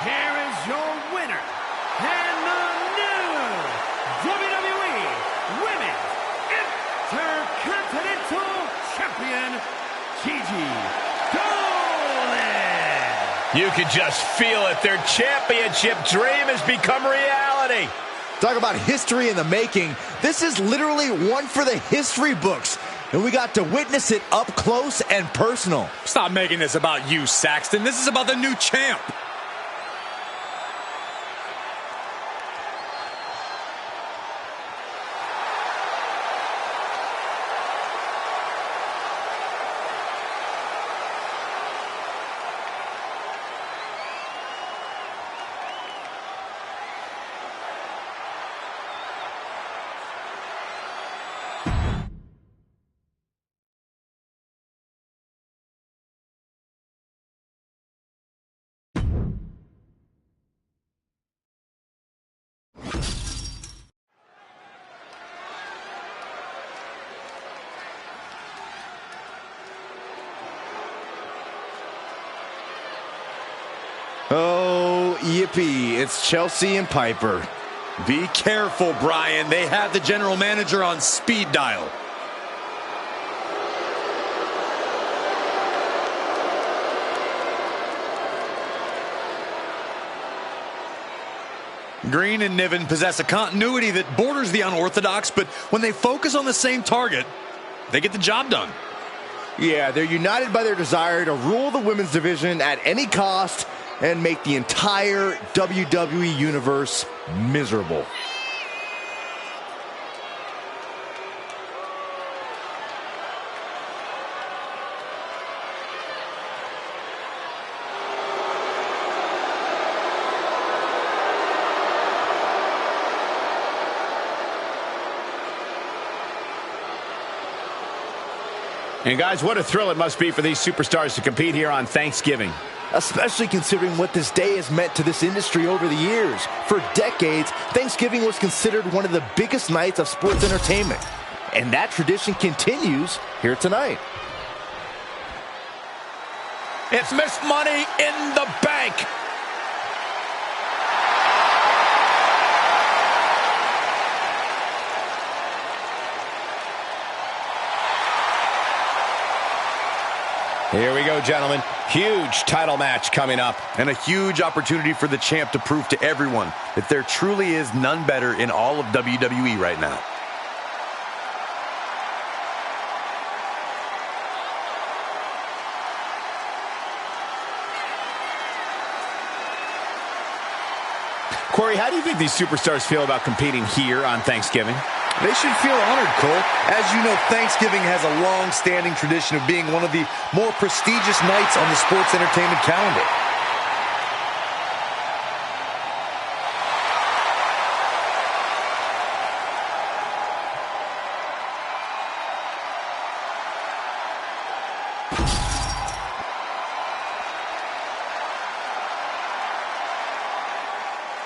Here is your winner, and the new WWE Women's Intercontinental Champion, Gigi Dolan.
You can just feel it. Their championship dream has become reality.
Talk about history in the making. This is literally one for the history books. And we got to witness it up close and personal.
Stop making this about you, Saxton. This is about the new champ.
Oh, yippee. It's Chelsea and Piper.
Be careful, Brian. They have the general manager on speed dial. Green and Niven possess a continuity that borders the unorthodox, but when they focus on the same target, they get the job done.
Yeah, they're united by their desire to rule the women's division at any cost and make the entire WWE universe miserable.
And guys, what a thrill it must be for these superstars to compete here on Thanksgiving.
Especially considering what this day has meant to this industry over the years. For decades, Thanksgiving was considered one of the biggest nights of sports entertainment. And that tradition continues here tonight.
It's Miss Money in the Bank. Here we go, gentlemen. Huge title match coming up.
And a huge opportunity for the champ to prove to everyone that there truly is none better in all of WWE right now.
Corey, how do you think these superstars feel about competing here on Thanksgiving?
They should feel honored, Cole. As you know, Thanksgiving has a long-standing tradition of being one of the more prestigious nights on the sports entertainment calendar.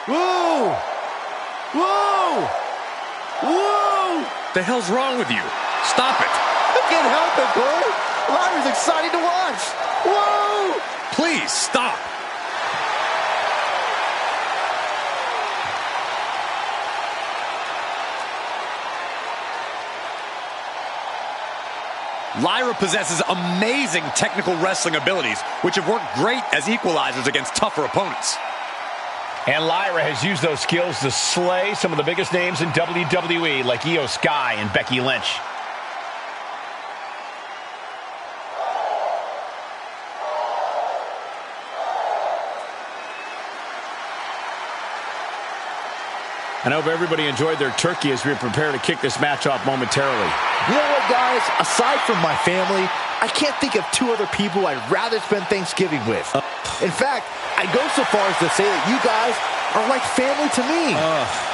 Whoa! Whoa! Whoa!
The hell's wrong with you? Stop it.
I can't help it, Corey. Lyra's exciting to watch. Whoa!
Please, stop. Lyra possesses amazing technical wrestling abilities, which have worked great as equalizers against tougher opponents.
And Lyra has used those skills to slay some of the biggest names in WWE, like Io Sky and Becky Lynch. I hope everybody enjoyed their turkey as we prepare to kick this match off momentarily.
You know what, guys? Aside from my family, I can't think of two other people I'd rather spend Thanksgiving with. In fact, I go so far as to say that you guys are like family to me.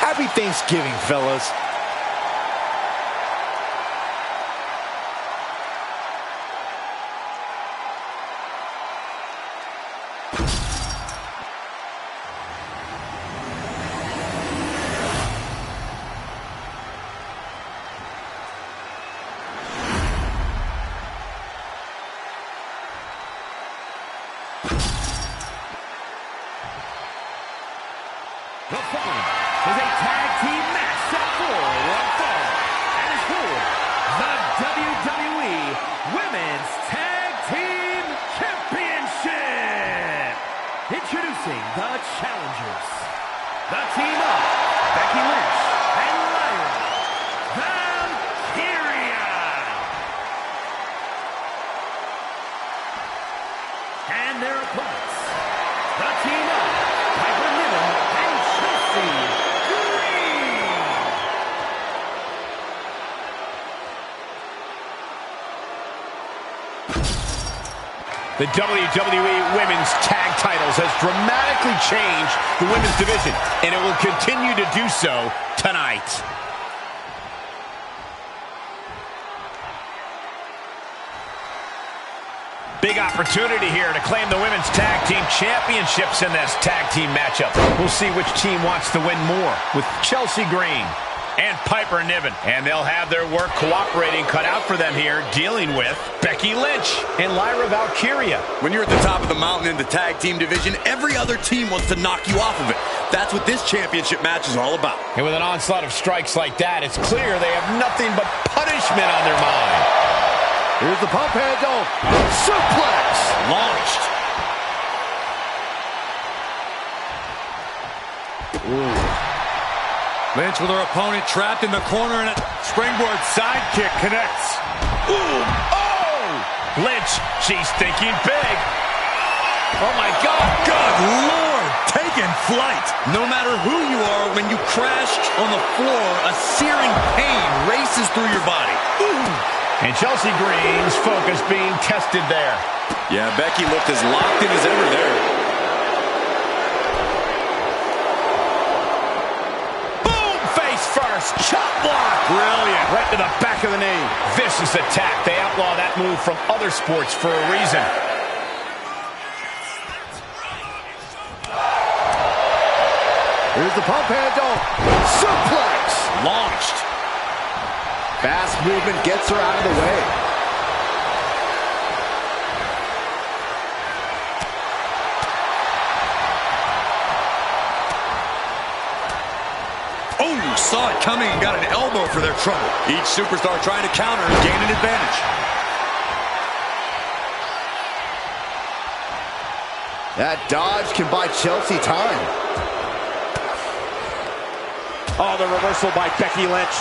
Happy Thanksgiving, fellas.
The following is a tag team match set for one fall. And is for the WWE Women's Tag Team Championship. Introducing the challengers. The team of Becky Lynch and Lyra Valkyria. And their opponents. The team of Piper Niven and Chelsea Green.
The WWE Women's Tag Titles has dramatically changed the women's division, and it will continue to do so tonight. Big opportunity here to claim the Women's Tag Team Championships in this tag team matchup. We'll see which team wants to win more, with Chelsea Green and Piper Niven. And they'll have their work cooperating cut out for them here, dealing with Becky Lynch and Lyra Valkyria.
When you're at the top of the mountain in the tag team division, every other team wants to knock you off of it. That's what this championship match is all about.
And with an onslaught of strikes like that, it's clear they have nothing but punishment on their mind.
Here's the pump handle. Suplex.
Launched. Lynch with her opponent trapped in the corner, and a springboard sidekick connects.
Ooh, oh! Lynch, she's thinking big. Oh my God.
Good Lord, taking flight. No matter who you are, when you crash on the floor, a searing pain races through your body.
Ooh. And Chelsea Green's focus being tested there.
Yeah, Becky looked as locked in as ever there.
Boom, face first.
reverse chop block.
Brilliant. Right to the back of the knee.
Vicious attack. They outlaw that move from other sports for a reason.
Here's the pump handle. Suplex.
Launched.
Fast movement gets her out of the way.
Oh, saw it coming and got an elbow for their trouble. Each superstar trying to counter and gain an advantage.
That dodge can buy Chelsea time.
Oh, the reversal by Becky Lynch.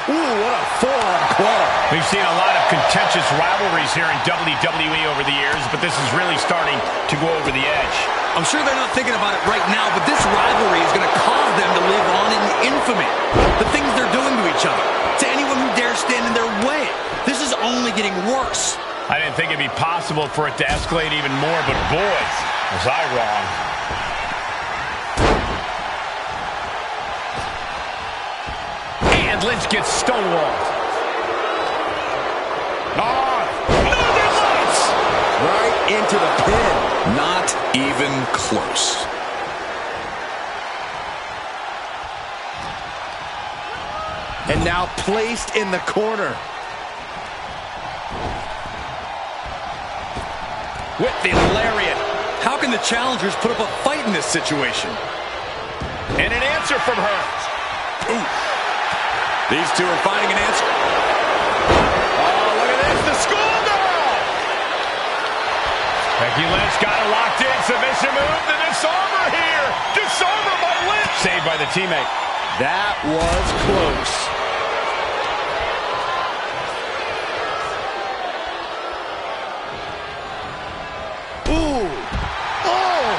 Ooh, what a forearm club.
We've seen a lot of contentious rivalries here in WWE over the years, but this is really starting to go over the edge.
I'm sure they're not thinking about it right now, but this rivalry is going to cause them to live on in infamy. The things they're doing to each other, to anyone who dares stand in their way. This is only getting worse.
I didn't think it'd be possible for it to escalate even more, but boy, was I wrong. And Lynch gets stonewalled.
Northern Lights.
Right into the pin.
Not even close.
And now placed in the corner.
With the lariat. How can the challengers put up a fight in this situation?
And an answer from her.
Ooh. These two are finding an answer.
Oh, look at this, the schoolgirl! Becky Lynch got it locked in, submission move, the disarmer here! Disarmer by Lynch! Saved by the teammate.
That was close. Ooh! Oh!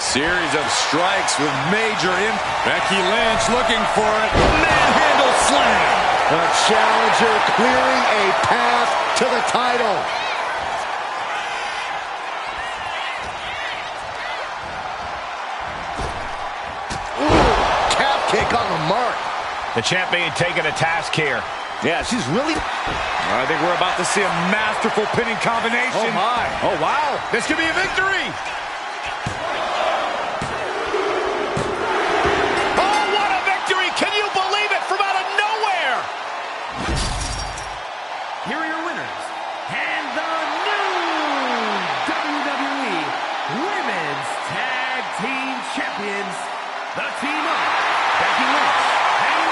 Series of strikes with major impact. Becky Lynch looking for it. Manhandle slam.
The challenger clearing a path to the title. Ooh, calf kick on the mark.
The champ being taken to task here.
Yeah, she's really...
I think we're about to see a masterful pinning combination.
Oh, my.
Oh, wow. This could be a victory.
Oh, what a victory! Can you believe it? From out of nowhere!
Here are your winners, and the new WWE Women's Tag Team Champions, the team of Becky Lynch and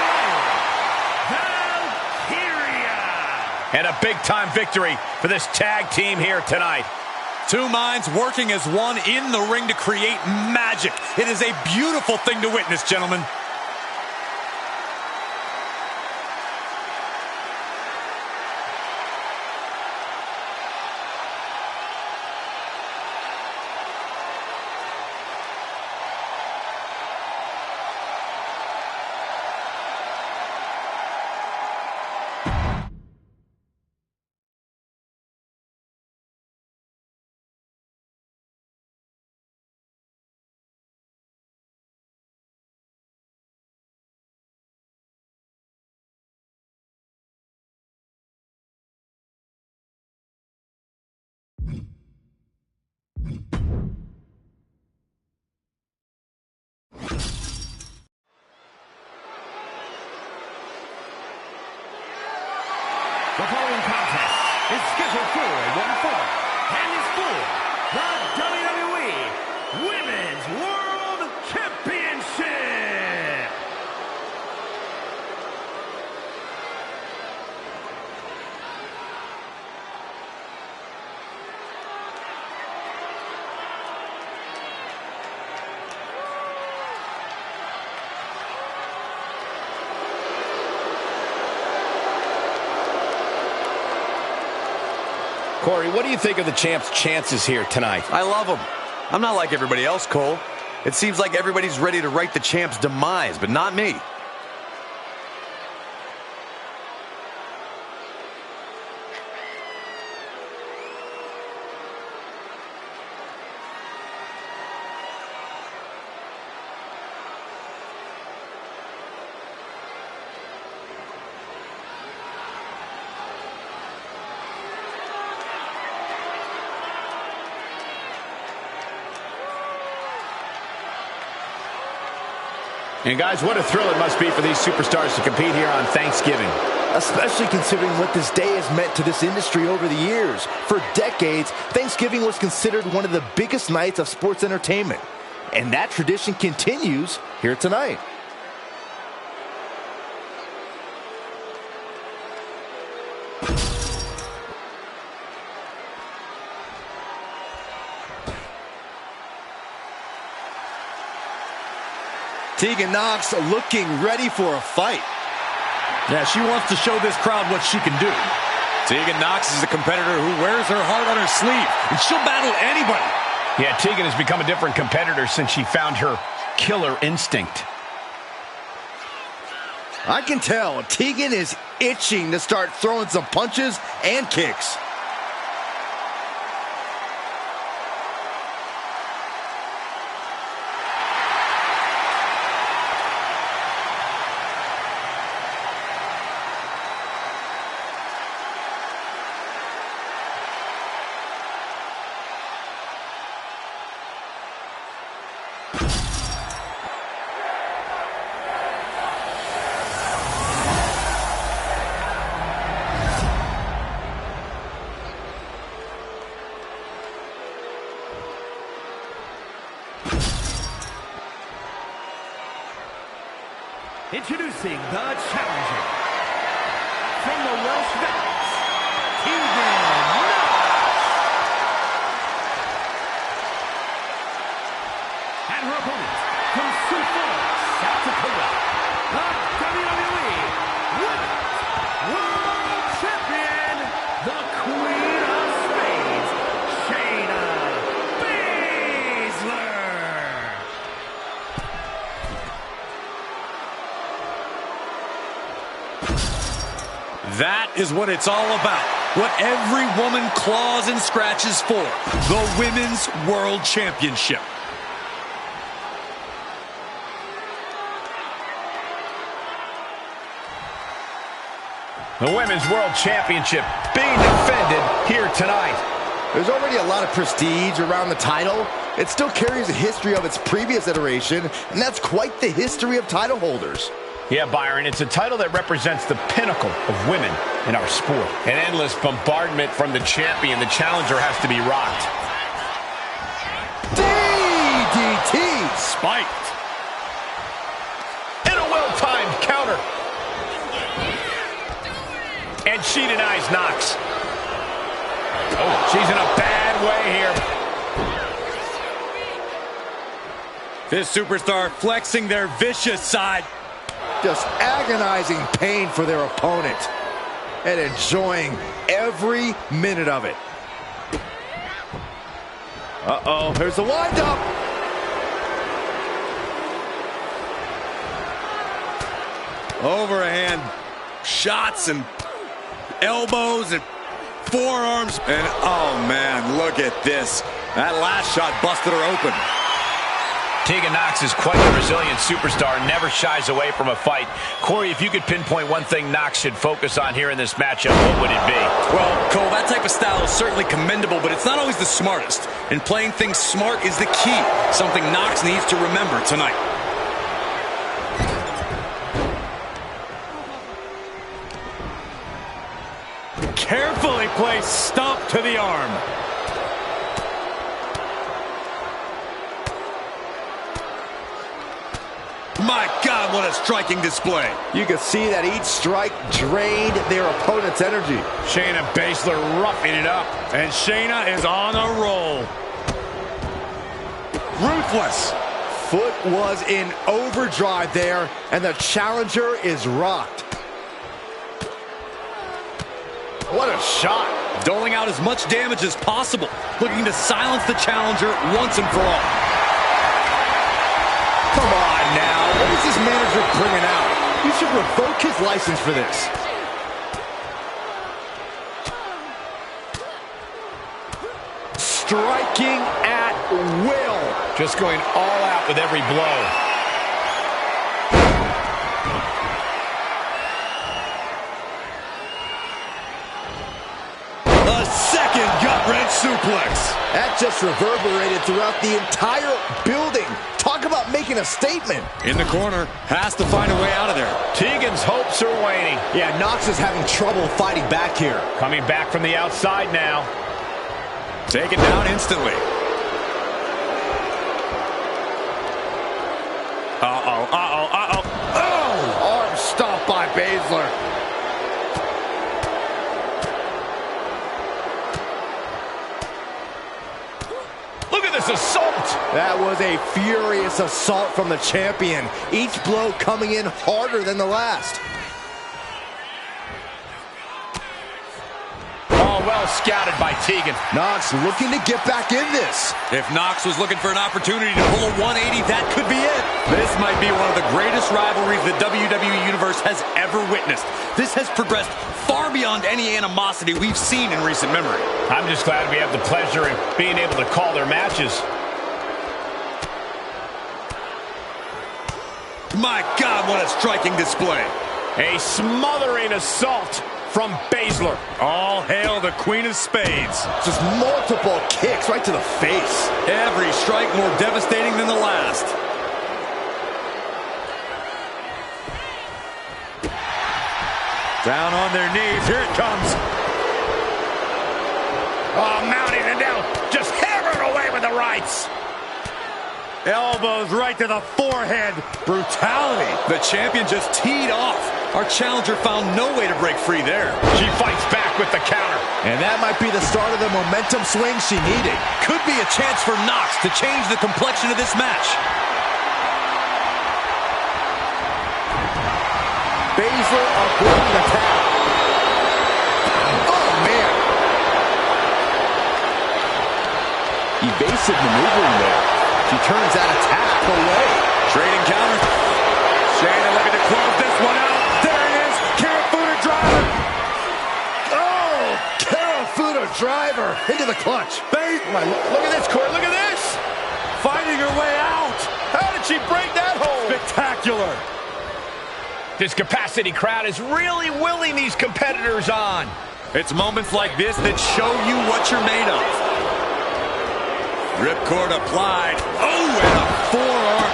Valkyria.
And a big-time victory for this tag team here tonight.
Two minds working as one in the ring to create magic. It is a beautiful thing to witness, gentlemen.
The following contest is scheduled for one fall and is for the WWE Women's World Championship.
Corey, what do you think of the champ's chances here tonight?
I love him. I'm not like everybody else, Cole. It seems like everybody's ready to write the champ's demise, but not me.
And guys, what a thrill it must be for these superstars to compete here on Thanksgiving.
Especially considering what this day has meant to this industry over the years. For decades, Thanksgiving was considered one of the biggest nights of sports entertainment. And that tradition continues here tonight. Tegan Nox looking ready for a fight.
Yeah, she wants to show this crowd what she can do. Tegan Nox is a competitor who wears her heart on her sleeve, and she'll battle anybody.
Yeah, Tegan has become a different competitor since she found her killer instinct.
I can tell Tegan is itching to start throwing some punches and kicks.
Introducing the challenger from the Welsh Valleys, Tegan Nox. And her opponent from Sioux Falls, South Dakota, the WWE Women's World Champion, the Queen of Spades, Shayna Baszler.
That is what it's all about. What every woman claws and scratches for. The Women's World Championship.
The Women's World Championship being defended here tonight.
There's already a lot of prestige around the title. It still carries a history of its previous iteration, and that's quite the history of title holders.
Yeah, Byron, it's a title that represents the pinnacle of women in our sport. An endless bombardment from the champion. The challenger has to be rocked.
DDT!
Spiked. And a well-timed counter. And she denies Nox. Oh, she's in a bad way here.
This superstar flexing their vicious side.
Just agonizing pain for their opponent and enjoying every minute of it. Uh-oh, here's the wind-up.
Overhand shots and elbows and forearms. And oh man, look at this. That last shot busted her open.
Tegan Nox is quite a resilient superstar, never shies away from a fight. Corey, if you could pinpoint one thing Nox should focus on here in this matchup, what would it be?
Well, Cole, that type of style is certainly commendable, but it's not always the smartest. And playing things smart is the key, something Nox needs to remember tonight. Carefully placed stomp to the arm. My God, what a striking display.
You can see that each strike drained their opponent's energy.
Shayna Baszler roughing it up. And Shayna is on a roll. Ruthless.
Foot was in overdrive there, and the challenger is rocked. What a shot.
Doling out as much damage as possible. Looking to silence the challenger once and for all.
Come on now. What is this manager bringing out? You should revoke his license for this. Striking at will.
Just going all out with every blow.
A second gut-wrench suplex.
That just reverberated throughout the entire building. Talk about making a statement.
In the corner, has to find a way out of there.
Tegan's hopes are waning.
Yeah, Nox is having trouble fighting back here.
Coming back from the outside now.
Taken down instantly.
Oh! Arm stomp by Baszler.
Look at this assault.
That was a furious assault from the champion. Each blow coming in harder than the last.
Oh, well scouted by Tegan.
Nox looking to get back in this.
If Nox was looking for an opportunity to pull a 180, that could be it. This might be one of the greatest rivalries the WWE Universe has ever witnessed. This has progressed far beyond any animosity we've seen in recent memory.
I'm just glad we have the pleasure of being able to call their matches.
My God, what a striking display.
A smothering assault from Baszler.
All hail the Queen of Spades.
Just multiple kicks right to the face.
Every strike more devastating than the last. Down on their knees. Here it comes.
Oh, mounting and now just hammering away with the rights.
Elbows right to the forehead. Brutality. The champion just teed off. Our challenger found no way to break free there.
She fights back with the counter.
And that might be the start of the momentum swing she needed.
Could be a chance for Nox to change the complexion of this match.
Baszler avoiding the tap. Oh, man. Evasive maneuvering there. She turns that attack away.
Trading counter. Shayna looking to close this one out. There it is. Karafuda driver.
Oh, Karafuda driver into the clutch.
Look at this, Corey. Look at this.
Fighting her way out.
How did she break that hold?
Spectacular.
This capacity crowd is really willing these competitors on.
It's moments like this that show you what you're made of. Ripcord applied. Oh, and a forearm.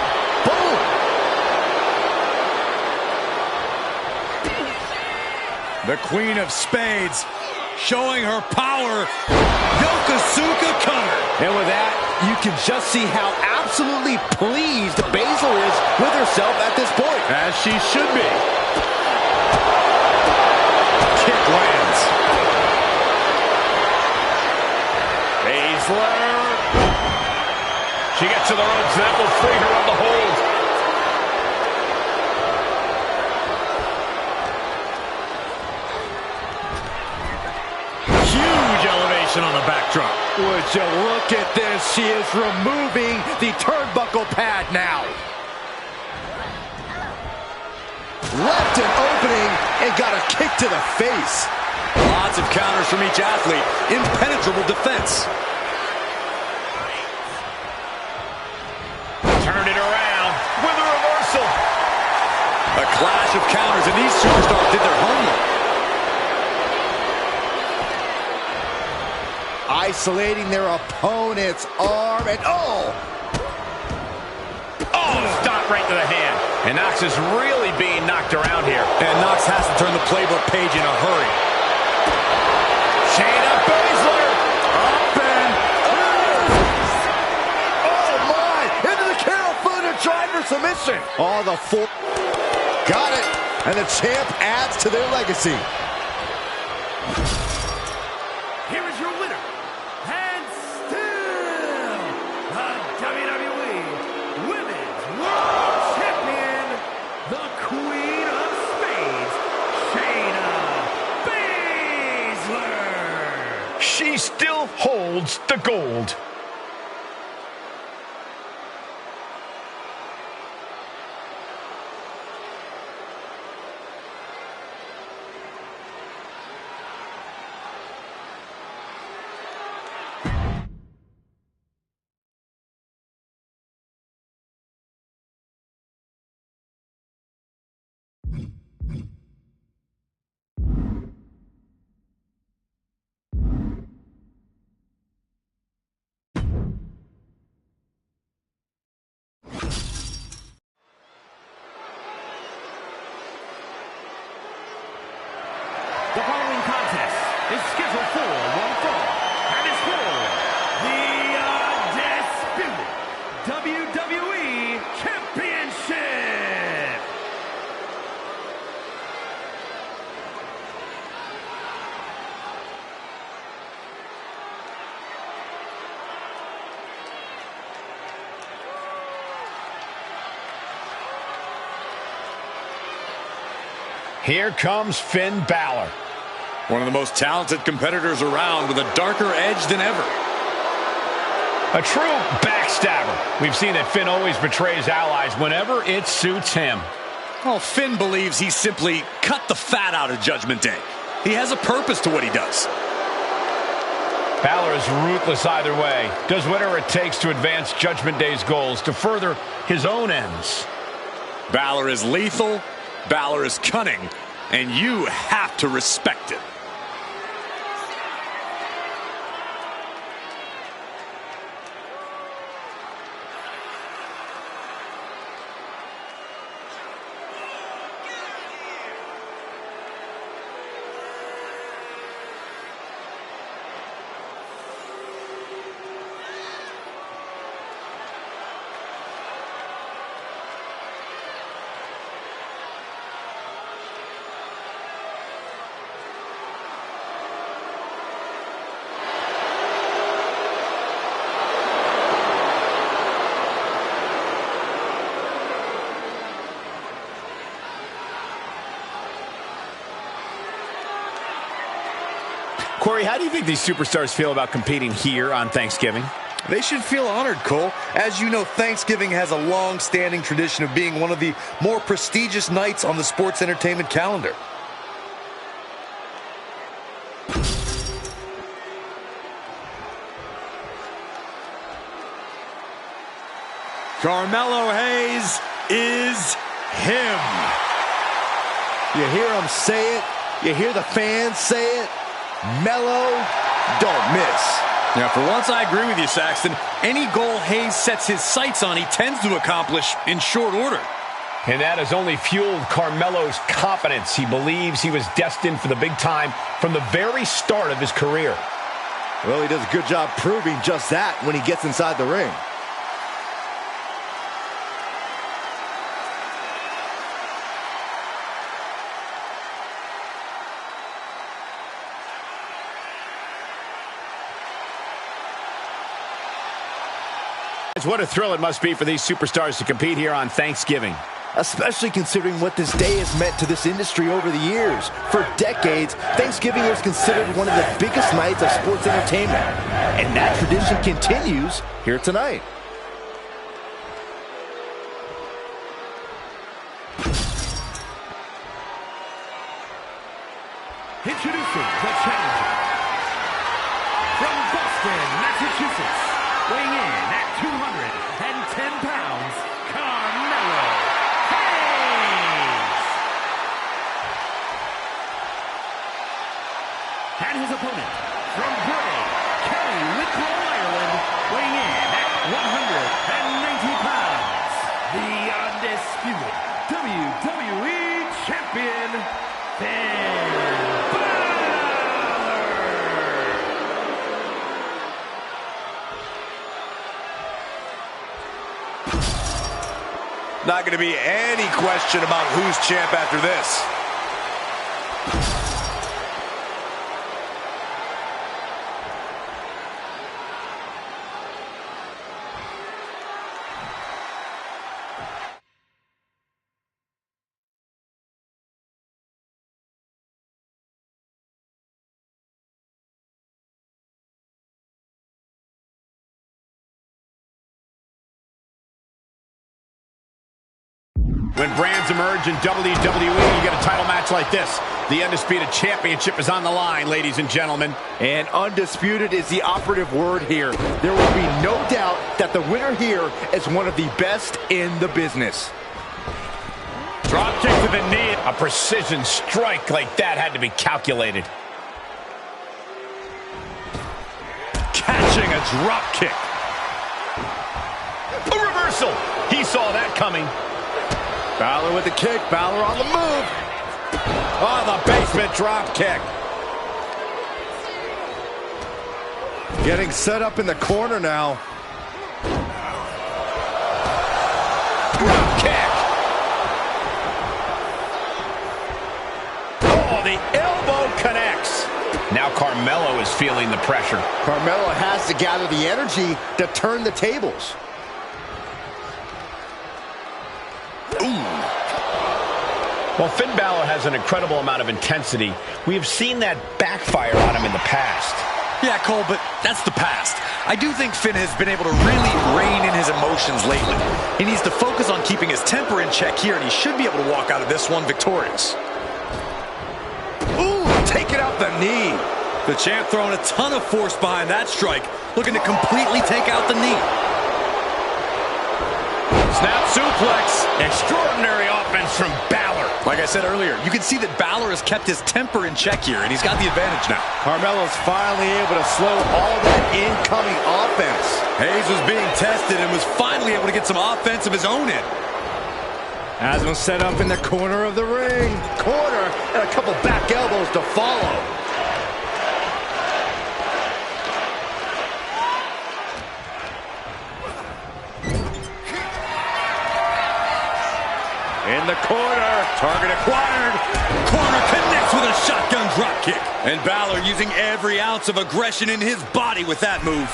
Boom. The Queen of Spades showing her power. Yokosuka cutter.
And with that, you can just see how absolutely pleased Baszler is with herself at this point.
As she should be. Kick lands.
Baszler. She gets to the ropes. That will free her of the hold.
Huge elevation on the backdrop.
Would you look at this? She is removing the turnbuckle pad now. Left an opening and got a kick to the face.
Lots of counters from each athlete. Impenetrable defense.
Turn it around with a reversal.
A clash of counters, and these superstars did their homework.
Isolating their opponent's arm, and oh!
Oh, stop right to the hand. And Nox is really being knocked around here.
And Nox has to turn the playbook page in a hurry.
Shayna Baszler.
Up and
Oh my! Into the Karafuda driver submission. Oh, the four. Got it. And the champ adds to their legacy.
Here is your winner, and still the WWE Women's World Champion, the Queen of Spades, Shayna Baszler.
She still holds the gold.
is scheduled for one fall, and it's for the undisputed WWE Championship.
Here comes Finn Balor.
One of the most talented competitors around with a darker edge than ever.
A true backstabber. We've seen that Finn always betrays allies whenever it suits him.
Well, Finn believes he simply cut the fat out of Judgment Day. He has a purpose to what he does.
Balor is ruthless either way. Does whatever it takes to advance Judgment Day's goals, to further his own ends.
Balor is lethal. Balor is cunning. And you have to respect it.
Corey, how do you think these superstars feel about competing here on Thanksgiving?
They should feel honored, Cole. As you know, Thanksgiving has a long-standing tradition of being one of the more prestigious nights on the sports entertainment calendar.
Carmelo Hayes is him.
You hear him say it. You hear the fans say it. Melo, don't miss.
Yeah, for once I agree with you, Saxton. Any goal Hayes sets his sights on, he tends to accomplish in short order.
And that has only fueled Carmelo's confidence. He believes he was destined for the big time from the very start of his career.
Well, he does a good job proving just that when he gets inside the ring.
What a thrill it must be for these superstars to compete here on Thanksgiving.
Especially considering what this day has meant to this industry over the years. For decades, Thanksgiving was considered one of the biggest nights of sports entertainment. And that tradition continues here tonight.
Introducing the challenger from Boston, Massachusetts, weighing in at 210 pounds, Carmelo Hayes. And his opponent from Bray, County Wicklow, Ireland, weighing in at 190 pounds, the undisputed WWE Champion, Finn Balor.
Not going to be any question about who's champ after this.
When brands emerge in WWE, you get a title match like this. The Undisputed Championship is on the line, ladies and gentlemen.
And undisputed is the operative word here. There will be no doubt that the winner here is one of the best in the business.
Drop kick to the knee. A precision strike like that had to be calculated.
Catching a drop kick.
A reversal. He saw that coming.
Balor with the kick. Balor on the move.
Oh, the basement drop kick.
Getting set up in the corner now.
Drop kick. Oh, the elbow connects. Now Carmelo is feeling the pressure.
Carmelo has to gather the energy to turn the tables.
While Finn Balor has an incredible amount of intensity, we have seen that backfire on him in the past.
Yeah, Cole, but that's the past. I do think Finn has been able to really rein in his emotions lately. He needs to focus on keeping his temper in check here, and he should be able to walk out of this one victorious.
Ooh, taking out the knee.
The champ throwing a ton of force behind that strike, looking to completely take out the knee.
Snap suplex. Extraordinary offense from Balor.
Like I said earlier, you can see that Balor has kept his temper in check here, and he's got the advantage now.
Carmelo's finally able to slow all that incoming offense.
Hayes was being tested and was finally able to get some offense of his own in.
Has him set up in the corner of the ring. Corner, and a couple back elbows to follow. In the corner, target acquired.
Corner connects with a shotgun drop kick. And Balor using every ounce of aggression in his body with that move.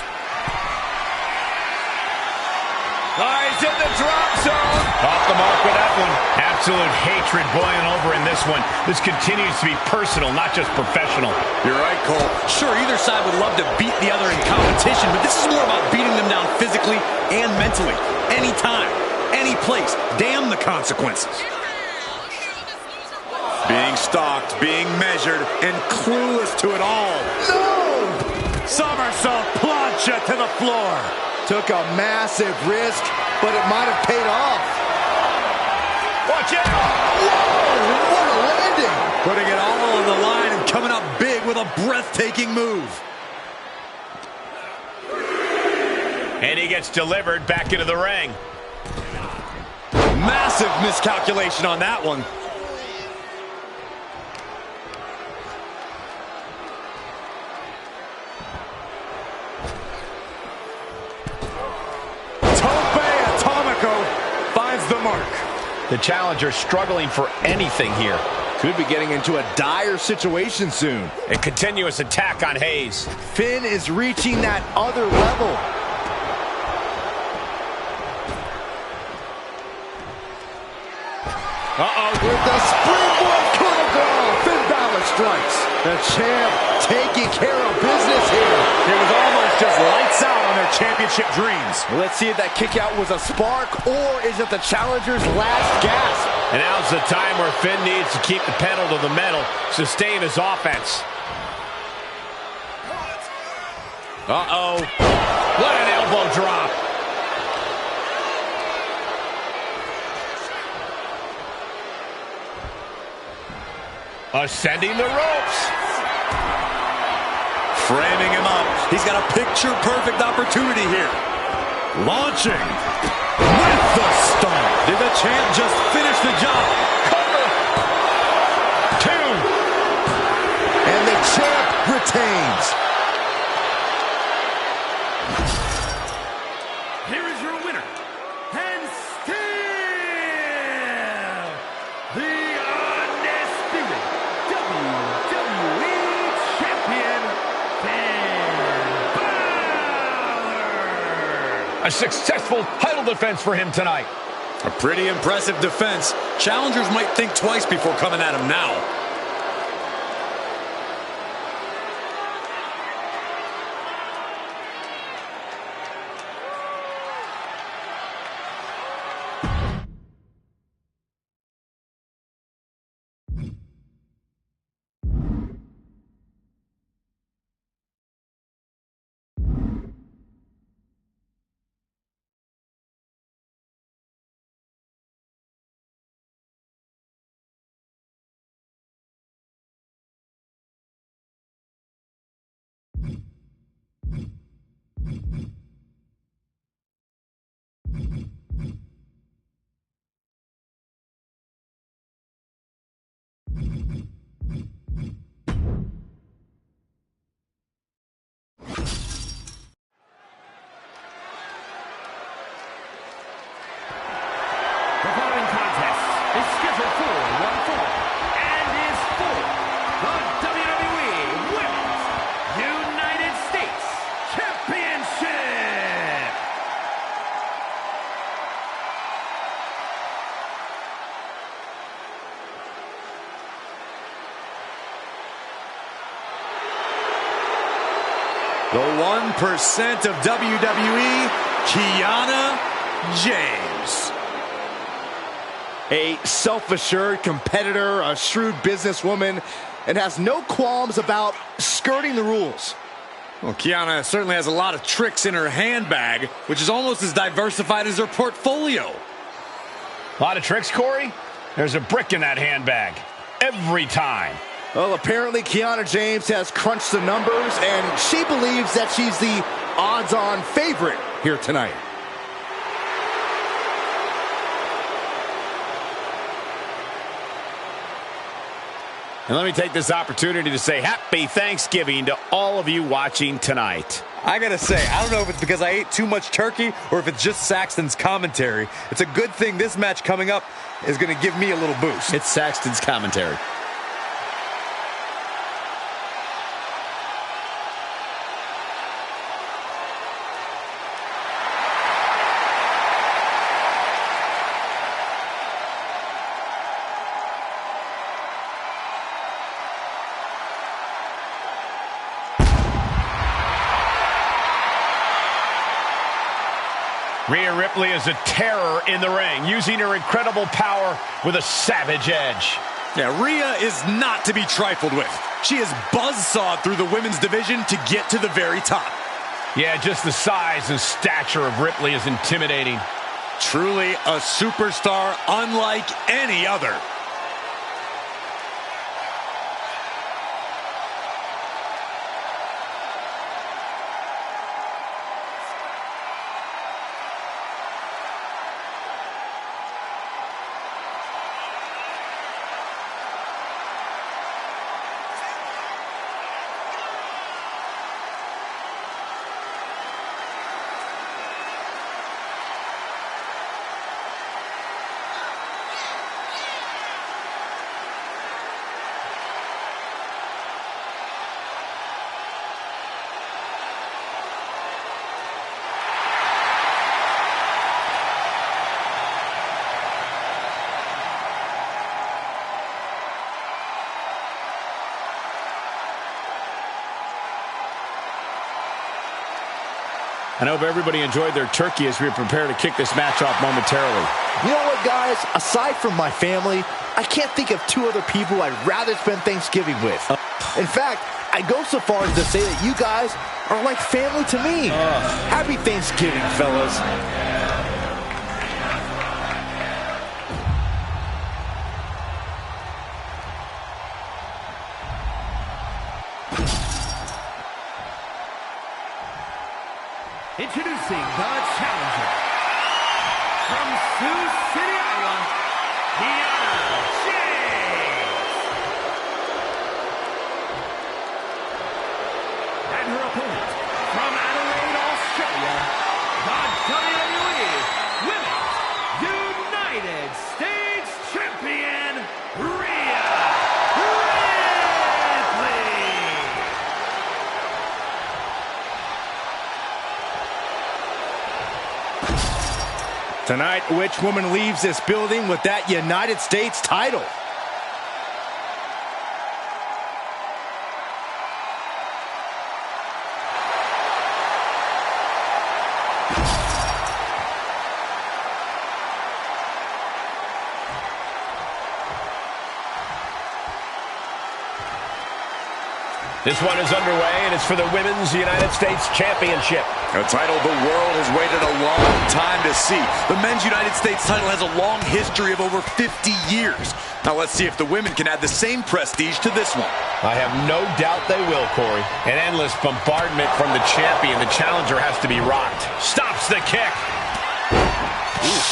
He's in the drop zone. Off the mark with that one. Absolute hatred boiling over in this one. This continues to be personal, not just professional.
You're right, Cole. Sure, either side would love to beat the other in competition, but this is more about beating them down physically and mentally. Anytime, any place. Damn the consequences. Being stalked, being measured, and clueless to it all.
No!
Somersault plancha to the floor.
Took a massive risk, but it might have paid off.
Watch out!
Whoa, what a landing!
Putting it all on the line and coming up big with a breathtaking move.
And he gets delivered back into the ring.
Massive miscalculation on that one.
Finds the mark.
The challenger struggling for anything here.
Could be getting into a dire situation soon.
A continuous attack on Hayes.
Finn is reaching that other level. With the springboard coup de grace, Finn Balor strikes. The champ taking care of business here.
It was almost just lights out on their championship dreams.
Let's see if that kick out was a spark, or is it the challenger's last gasp?
And now's the time where Finn needs to keep the pedal to the metal, sustain his offense. What an elbow drop. Ascending the ropes.
Framing him up. He's got a picture-perfect opportunity here. Launching with the stomp. Did the champ just finish the job?
Cover. 2.
And the champ retains.
Here is your winner, and still the undisputed WWE Champion, Finn Balor.
A successful title defense for him tonight.
A pretty impressive defense. Challengers might think twice before coming at him now. The 1% of WWE, Kiana James.
A self-assured competitor, a shrewd businesswoman, and has no qualms about skirting the rules.
Well, Kiana certainly has a lot of tricks in her handbag, which is almost as diversified as her portfolio.
A lot of tricks, Corey? There's a brick in that handbag. Every time.
Well, apparently Kiana James has crunched the numbers, and she believes that she's the odds-on favorite here tonight.
And let me take this opportunity to say happy Thanksgiving to all of you watching tonight.
I gotta say, I don't know if it's because I ate too much turkey or if it's just Saxton's commentary. It's a good thing this match coming up is gonna give me a little boost.
It's Saxton's commentary.
Rhea Ripley is a terror in the ring, using her incredible power with a savage edge.
Yeah, Rhea is not to be trifled with. She is buzzsawed through the women's division to get to the very top.
Yeah, just the size and stature of Ripley is intimidating.
Truly a superstar unlike any other.
I hope everybody enjoyed their turkey as we prepare to kick this match off momentarily.
You know what, guys? Aside from my family, I can't think of two other people I'd rather spend Thanksgiving with. In fact, I go so far as to say that you guys are like family to me. Happy Thanksgiving, fellas.
Introducing the challenger from Sioux City, Iowa, Kiana James. And her opponent from Adelaide, Australia, the WWE Women's United States Champion, Rhea Ripley.
Tonight, which woman leaves this building with that United States title?
This one is underway, and it's for the Women's United States Championship.
A title the world has waited a long time to see.
The men's United States title has a long history of over 50 years. Now let's see if the women can add the same prestige to this one.
I have no doubt they will, Corey. An endless bombardment from the champion. The challenger has to be rocked. Stops the kick.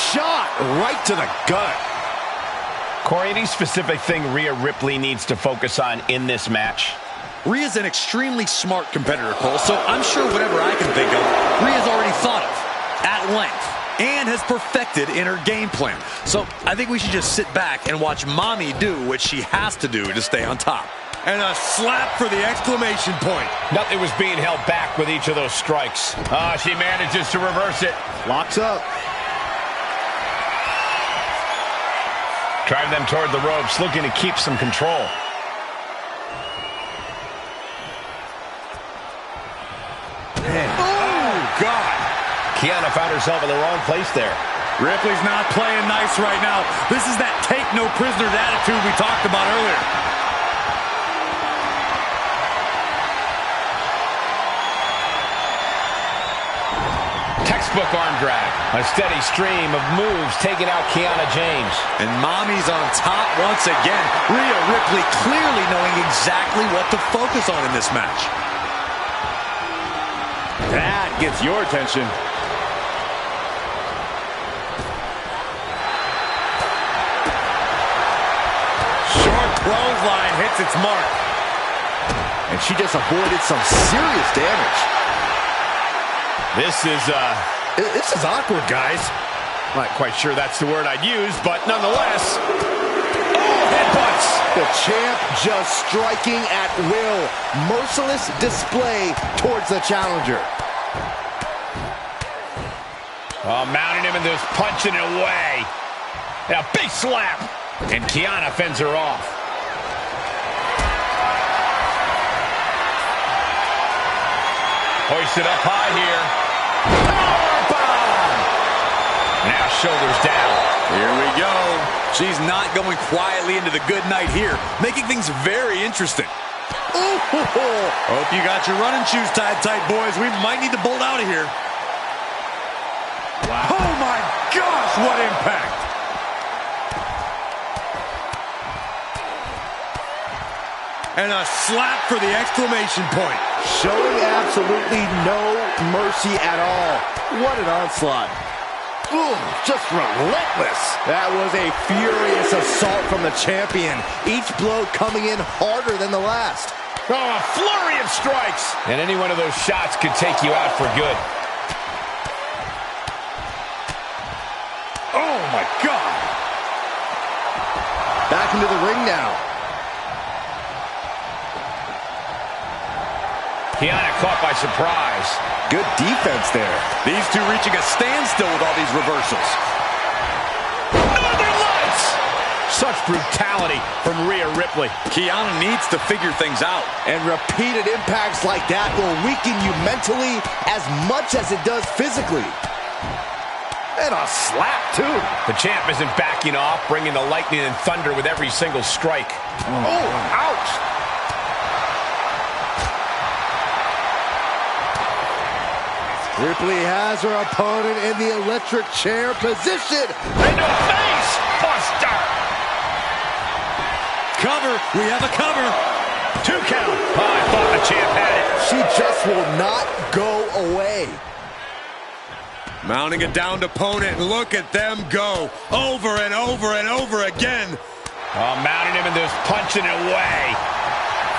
Shot right to the gut.
Corey, any specific thing Rhea Ripley needs to focus on in this match?
Rhea's an extremely smart competitor, Cole, so I'm sure whatever I can think of, Rhea's already thought of at length and has perfected in her game plan. So I think we should just sit back and watch Mommy do what she has to do to stay on top.
And a slap for the exclamation point.
Nothing was being held back with each of those strikes. She manages to reverse it.
Locks up.
Drive them toward the ropes, looking to keep some control.
man. Oh, God.
Kiana found herself in the wrong place there.
Ripley's not playing nice right now. This is that take no prisoners attitude we talked about earlier.
Textbook arm drag. A steady stream of moves taking out Kiana James.
And Mommy's on top once again. Rhea Ripley clearly knowing exactly what to focus on in this match.
That gets your attention.
Short clothesline hits its mark.
And she just avoided some serious damage.
This is awkward, guys. Not quite sure that's the word I'd use, but nonetheless. Oh, headbutts!
The champ just striking at will. Merciless display towards the challenger.
Oh, mounting him and just punching it away. And a big slap. And Kiana fends her off. Hoisted up high here. Powerbomb! Now shoulders down.
Here we go. She's not going quietly into the good night here, making things very interesting. Hope you got your running shoes tied tight, boys. We might need to bolt out of here. Wow. Oh, my gosh, what impact. And a slap for the exclamation point.
Showing absolutely no mercy at all. What an onslaught. Ooh, just relentless. That was a furious assault from the champion. Each blow coming in harder than the last.
Oh, a flurry of strikes. And any one of those shots could take you out for good.
Oh, my God.
Back into the ring now.
Kiana caught by surprise.
Good defense there.
These two reaching a standstill with all these reversals.
Northern Lights! Such brutality from Rhea Ripley.
Kiana needs to figure things out.
And repeated impacts like that will weaken you mentally as much as it does physically. And a slap, too.
The champ isn't backing off, bringing the lightning and thunder with every single strike.
Oh, ouch. Ripley has her opponent in the electric chair position.
Into a face buster.
Cover. We have a cover.
2 count. Oh, I thought the champ had it.
She just will not go away.
Mounting a downed opponent. Look at them go. Over and over and over again.
Oh, mounting him and just punching it away.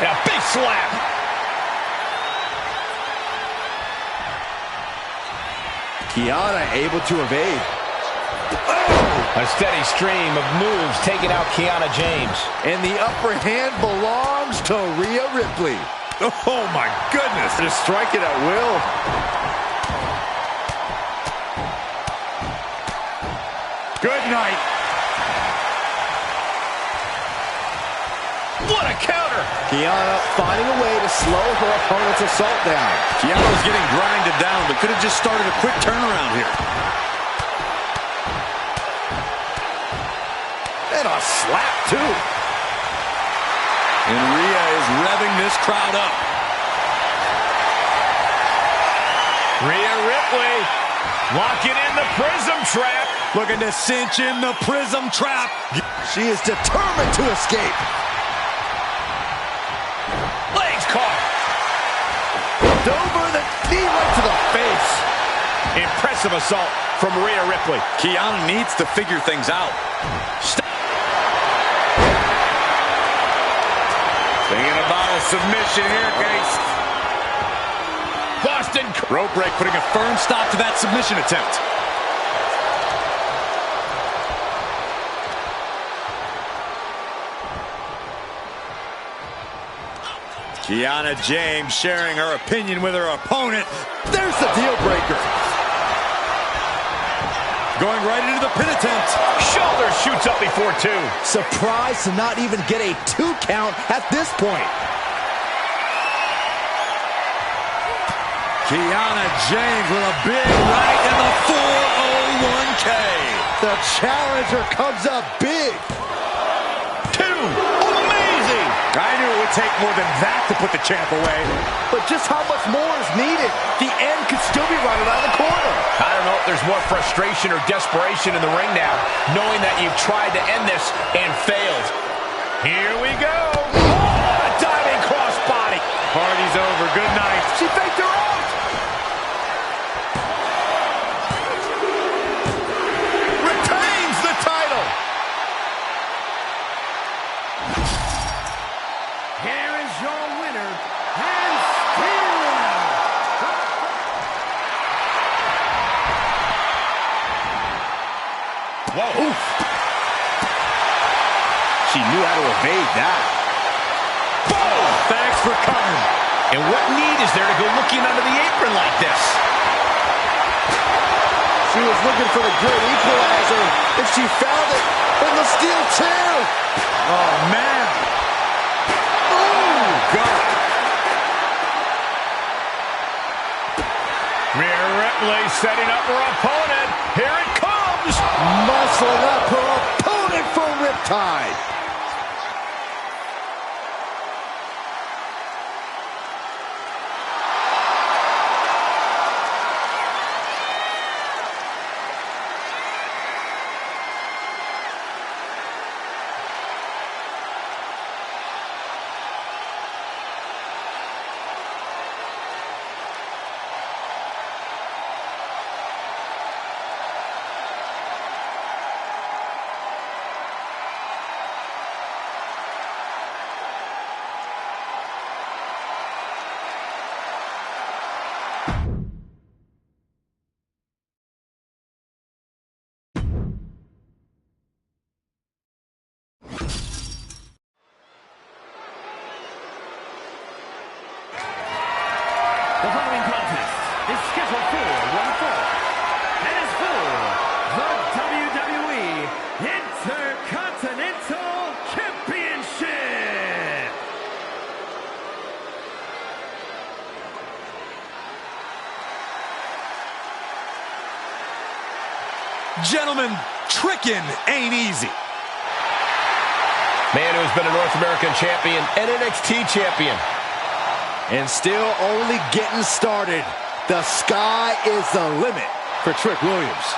And a big slap.
Kiana able to evade.
Oh! A steady stream of moves taking out Kiana James.
And the upper hand belongs to Rhea Ripley.
Oh, my goodness.
Just strike it at will.
Good night.
What a counter!
Kiana finding a way to slow her opponent's assault down.
Kiana was getting grinded down, but could have just started a quick turnaround here.
And a slap, too.
And Rhea is revving this crowd up.
Rhea Ripley locking in the prism trap.
Looking to cinch in the prism trap.
She is determined to escape.
Legs caught.
Over the knee right to the face.
Impressive assault from Rhea Ripley.
Kiana needs to figure things out. Thinking about a submission here, guys.
Boston
rope break, putting a firm stop to that submission attempt. Kiana James sharing her opinion with her opponent.
There's the deal breaker.
Going right into the pin attempt.
Shoulder shoots up before 2.
Surprised to not even get a 2 count at this point.
Kiana James with a big right in the 401k.
The challenger comes up big.
2. Amazing.
I knew it would take more than that to put the champ away.
But just how much more is needed? The end could still be right around the corner.
I don't know if there's more frustration or desperation in the ring now, knowing that you've tried to end this and failed. Here we go. Oh, a diving crossbody.
Party's over. Good night.
She faked her out.
Retains the title.
Here is your winner, and still.
Whoa.
Oof. She knew how to evade that.
Boom.
Thanks for coming.
And what need is there to go looking under the apron like this?
She was looking for the great equalizer, and she found it in the steel chair.
Oh, man. Oh, God.
Rhea Ripley setting up her opponent. Here it comes.
Muscling up her opponent for Riptide.
The following contest is scheduled for one fall and is for the WWE Intercontinental Championship.
Gentlemen, tricking ain't easy.
Man who's been a North American champion and NXT champion.
And still only getting started. The sky is the limit for Trick Williams.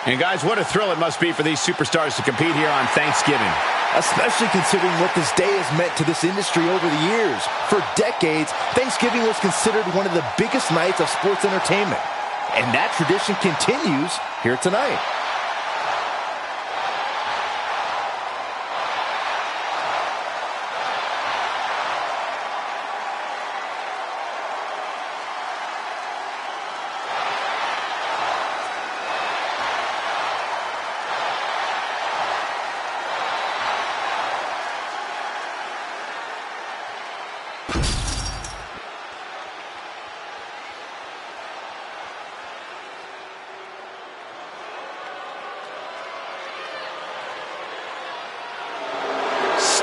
And guys, what a thrill it must be for these superstars to compete here on Thanksgiving.
Especially considering what this day has meant to this industry over the years. For decades, Thanksgiving was considered one of the biggest nights of sports entertainment. And that tradition continues here tonight.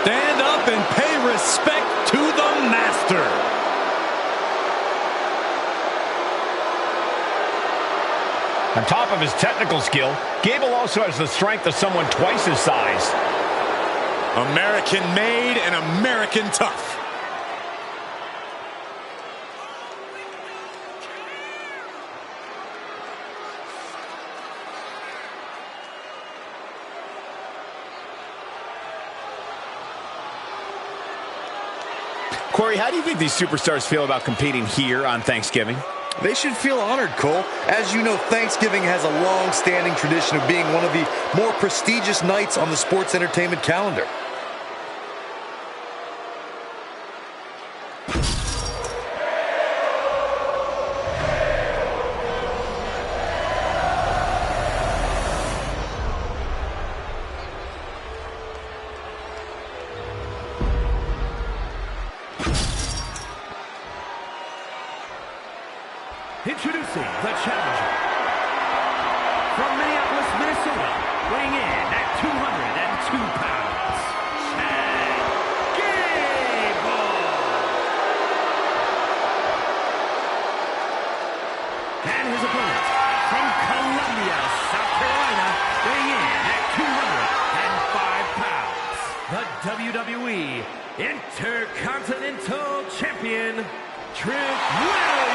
Stand up and pay respect to the master.
On top of his technical skill, Gable also has the strength of someone twice his size.
American made and American tough.
Corey, how do you think these superstars feel about competing here on Thanksgiving?
They should feel honored, Cole. As you know, Thanksgiving has a long-standing tradition of being one of the more prestigious nights on the sports entertainment calendar.
Introducing the challenger. From Minneapolis, Minnesota, weighing in at 202 pounds, Chad Gable. And his opponent, from Columbia, South Carolina, weighing in at 205 pounds, the WWE Intercontinental Champion, Trick Williams.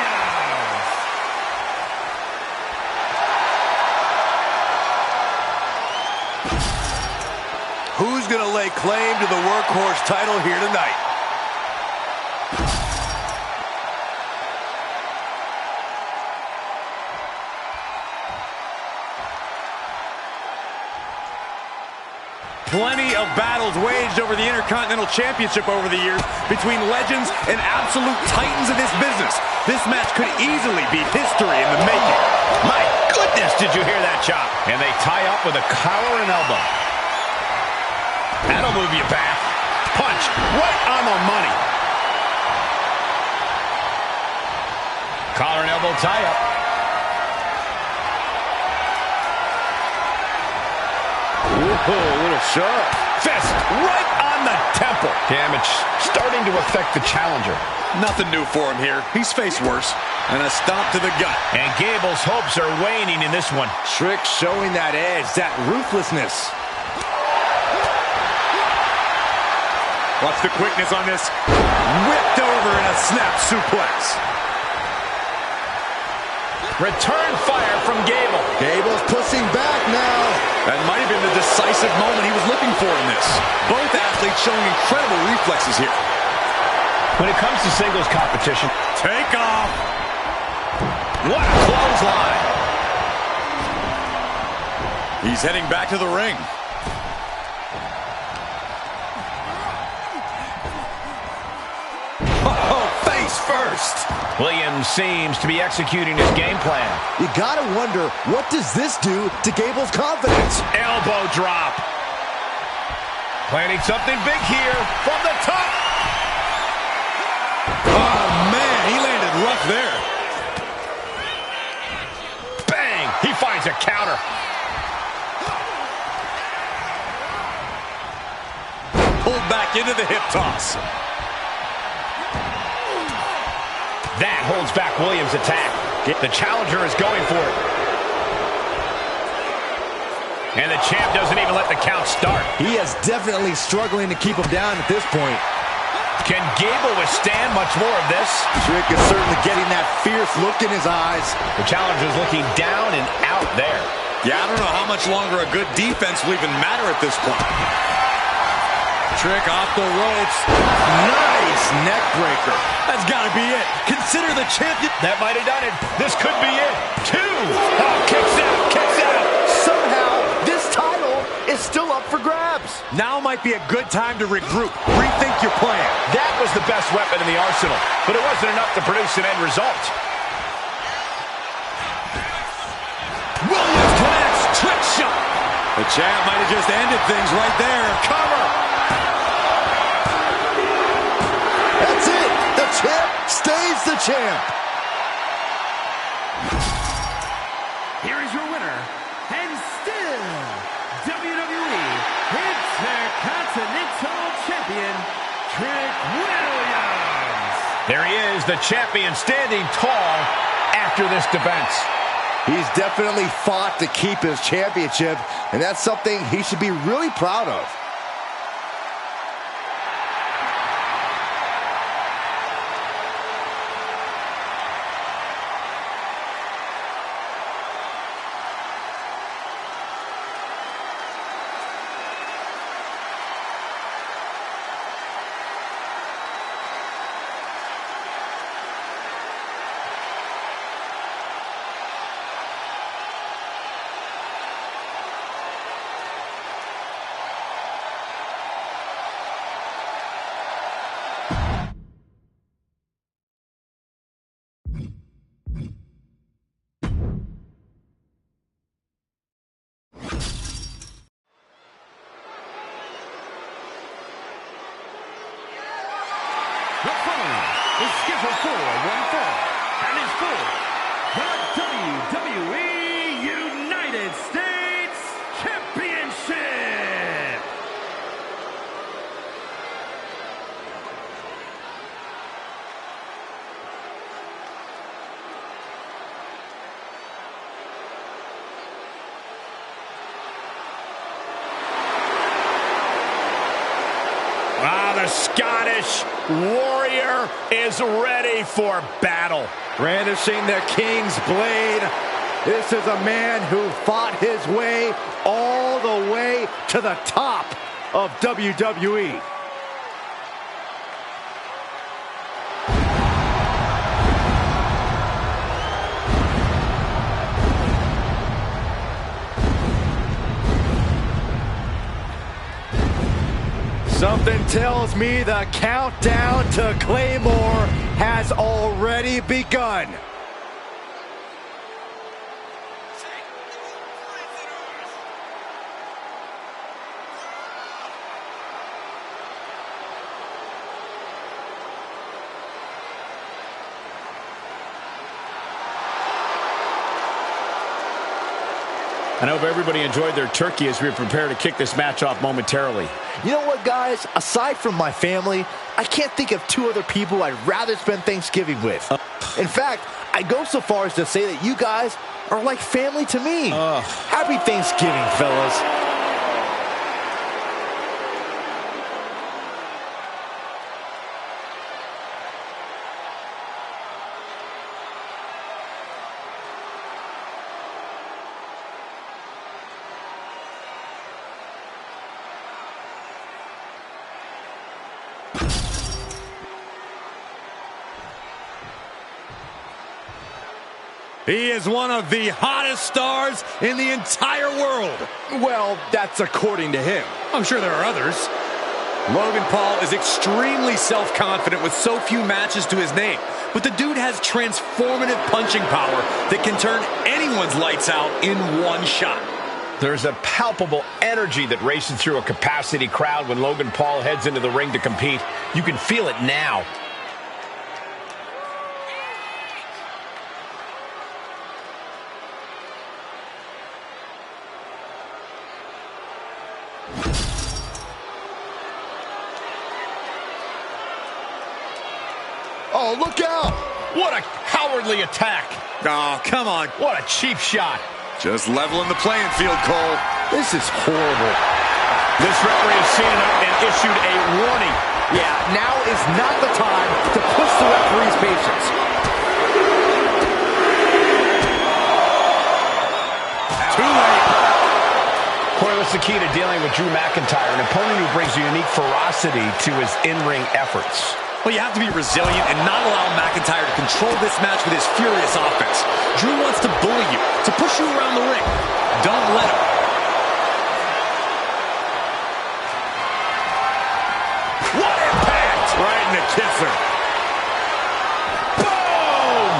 Who's going to lay claim to the workhorse title here tonight?
Plenty of battles waged over the Intercontinental Championship over the years between legends and absolute titans of this business. This match could easily be history in the making.
My goodness, did you hear that chop? And they tie up with a collar and elbow. That'll move you back. Punch right on the money. Collar and elbow tie up.
Ooh, a little sharp.
Fist right on the temple. Damage starting to affect the challenger.
Nothing new for him here. He's faced worse. And a stomp to the gut.
And Gable's hopes are waning in this one.
Trick showing that edge, that ruthlessness.
Watch the quickness on this. Whipped over in a snap suplex.
Return fire from Gable.
Gable's pushing back now.
That might have been the decisive moment he was looking for in this. Both athletes showing incredible reflexes here.
When it comes to singles competition,
Take off.
what a clothesline.
He's heading back to the ring. Oh, face first.
Williams seems to be executing his game plan.
You gotta wonder, what does this do to Gable's confidence?
Elbow drop. Planning something big here from the top.
Oh, man, he landed rough there.
Bang! He finds a counter.
Pulled back into the hip toss.
That holds back Williams' attack. The challenger is going for it. And the champ doesn't even let the count start.
He is definitely struggling to keep him down at this point.
Can Gable withstand much more of this?
Trick is certainly getting that fierce look in his eyes.
The challenger's looking down and out there.
Yeah, I don't know how much longer a good defense will even matter at this point. Trick off the ropes.
Nice neck breaker.
That's got to be it. Consider the champion.
That might have done it. This could be it. 2. Oh, kicks out, kicks out.
Somehow, this title is still up for grabs.
Now might be a good time to regroup. Rethink your plan.
That was the best weapon in the arsenal, but it wasn't enough to produce an end result.
Williams connects. Trick shot. The champ might have just ended things right there. Cover.
That's it. The champ stays the champ.
Here is your winner, and still WWE Intercontinental Champion, Trick Williams.
There he is, the champion, standing tall after this defense.
He's definitely fought to keep his championship, and that's something he should be really proud of.
The following is scheduled for one fall and is for
The Scottish Warrior is ready for battle.
Brandishing the King's blade. This is a man who fought his way all the way to the top of WWE. Something tells me the countdown to Claymore has already begun.
I hope everybody enjoyed their turkey as we prepare to kick this match off momentarily.
You know what, guys? Aside from my family, I can't think of two other people I'd rather spend Thanksgiving with. In fact, I go so far as to say that you guys are like family to me. Happy Thanksgiving, fellas.
He is one of the hottest stars in the entire world.
Well, that's according to him.
I'm sure there are others. Logan Paul is extremely self-confident with so few matches to his name. But the dude has transformative punching power that can turn anyone's lights out in one shot.
There's a palpable energy that races through a capacity crowd when Logan Paul heads into the ring to compete. You can feel it now.
Oh, look out!
What a cowardly attack.
Oh, come on.
What a cheap shot.
Just leveling the playing field, Cole.
This is horrible.
This referee has seen enough and issued a warning.
Yeah, now is not the time to push the referee's patience.
Too late.
Corey, what's the key to dealing with Drew McIntyre, an opponent who brings a unique ferocity to his in-ring efforts?
Well, you have to be resilient and not allow McIntyre to control this match with his furious offense. Drew wants to bully you, to push you around the ring. Don't let him.
What impact!
Right in the kisser.
Boom!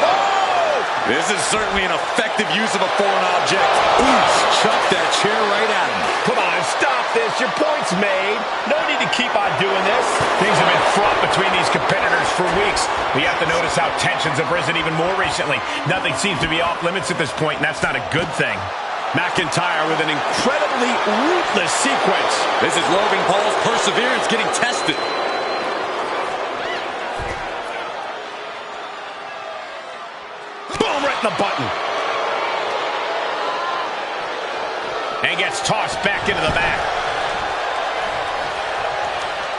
Oh!
This is certainly an effective use of a foreign object. Ooh, chucked that chair right at him.
Come on, stop this. Your point's made. No need to keep on doing this. Things have been fraught between these competitors for weeks. We have to notice how tensions have risen even more recently. Nothing seems to be off limits at this point, and that's not a good thing. McIntyre with an incredibly ruthless sequence.
This is Logan Paul's perseverance getting tested.
Boom, right in the button. And gets tossed back into the back.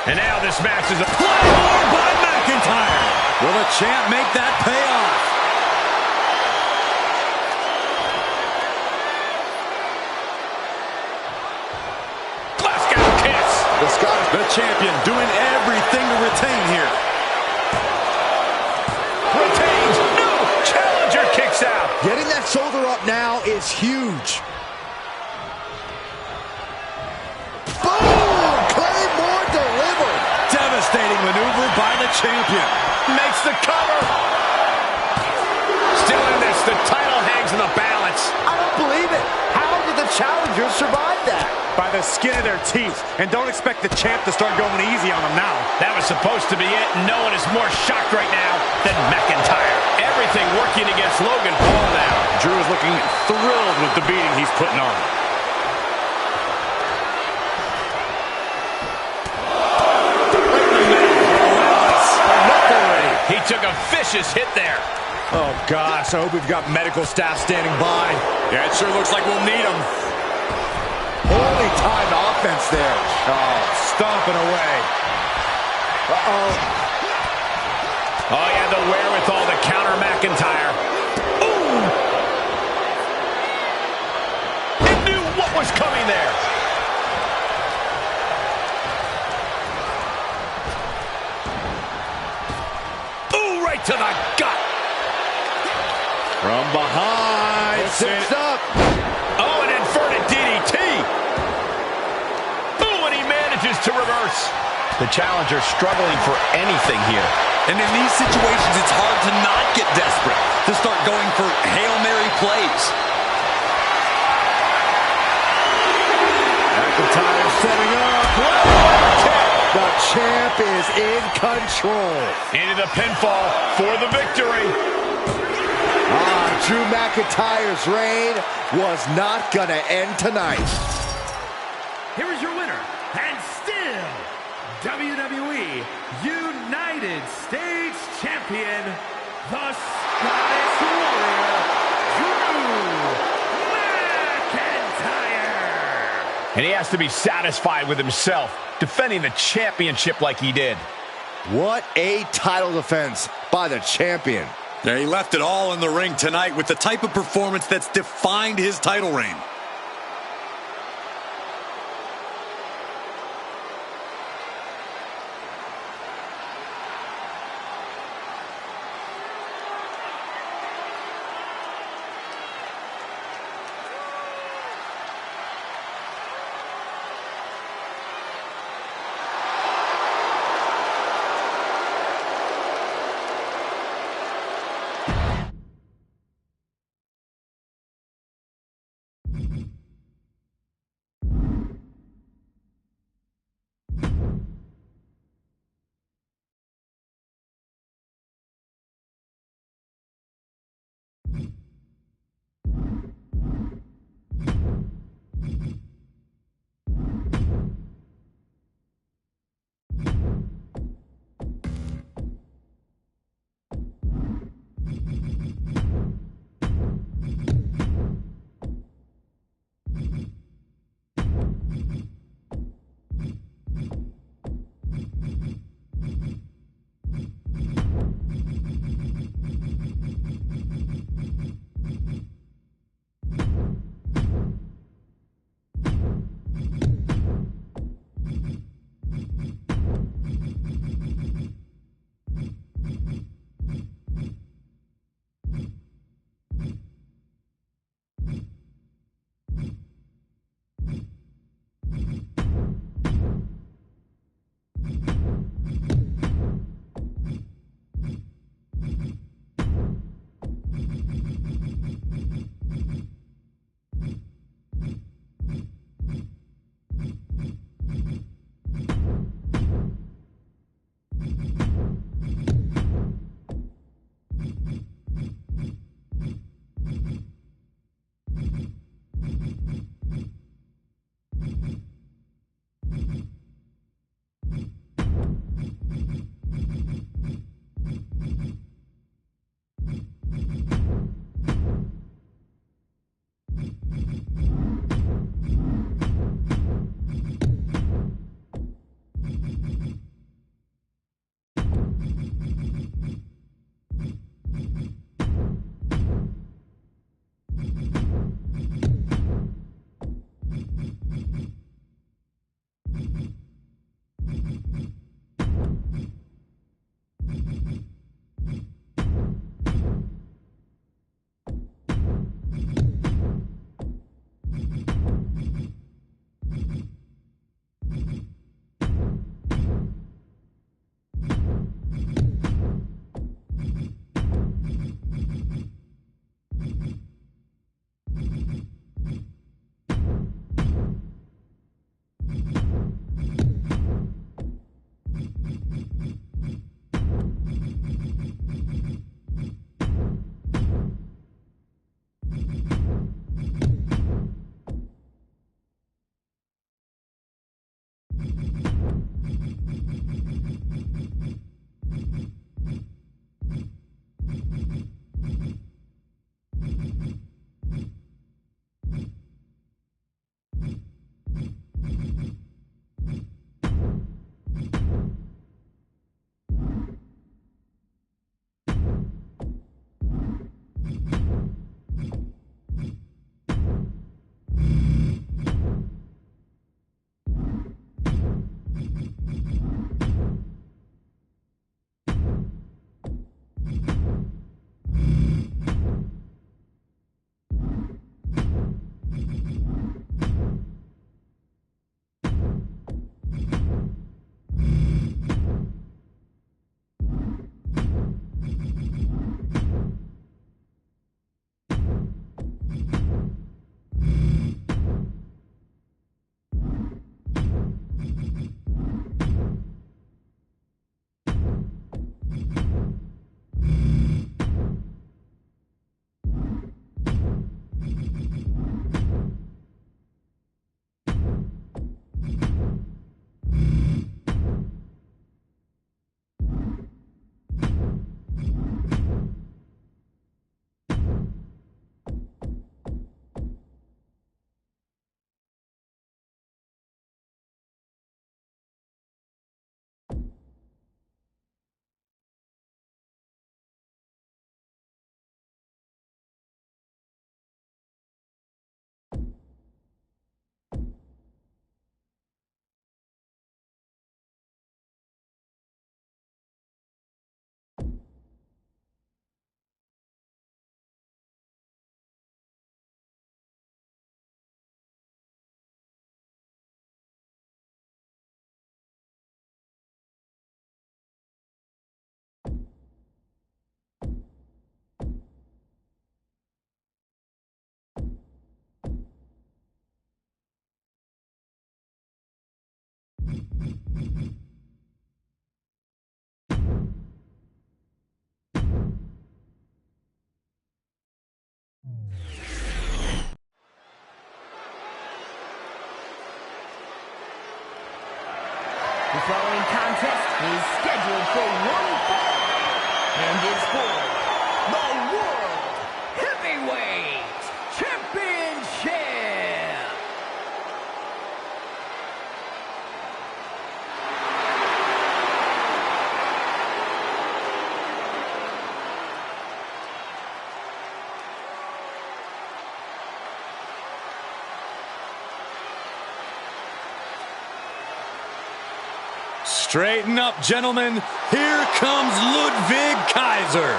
And now this match is a
Claymore by McIntyre. Will the champ make that pay off?
Glasgow kiss.
The champion doing everything to retain here.
Retains. No. Challenger kicks out.
Getting that shoulder up now is huge. Boom! Claymore delivered.
Devastating maneuver by the champion.
Makes the cover. Still in this. The title hangs in the balance.
I don't believe it. How did the challengers survive that?
By the skin of their teeth. And don't expect the champ to start going easy on them now.
That was supposed to be it. No one is more shocked right now than McIntyre. Everything working against Logan Paul now.
Drew is looking thrilled with the beating he's putting on.
He took a vicious hit there.
Oh, gosh. I hope we've got medical staff standing by. Yeah, it sure looks like we'll need them.
Holy time defense there.
Oh, stomping away.
Uh-oh.
Oh, he had the wherewithal to counter McIntyre. Ooh! He knew what was coming there. Ooh, right to the gut.
From behind.
Sits up.
Oh, an inverted DDT. Ooh, and he manages to reverse. The challenger struggling for anything here.
And in these situations, it's hard to not get desperate, to start going for Hail Mary plays.
McIntyre setting up.
The champ is in control.
Into the pinfall for the victory.
Drew McIntyre's reign was not gonna end tonight.
Here is your winner, and still WWE United States Champion, the Scottish Warrior, Drew McIntyre.
And he has to be satisfied with himself, defending the championship like he did.
What a title defense by the champion.
Yeah, he left it all in the ring tonight with the type of performance that's defined his title reign.
The following contest is scheduled for one fall and is for the World Heavyweight Championship.
Straighten up, gentlemen. Here comes Ludwig Kaiser.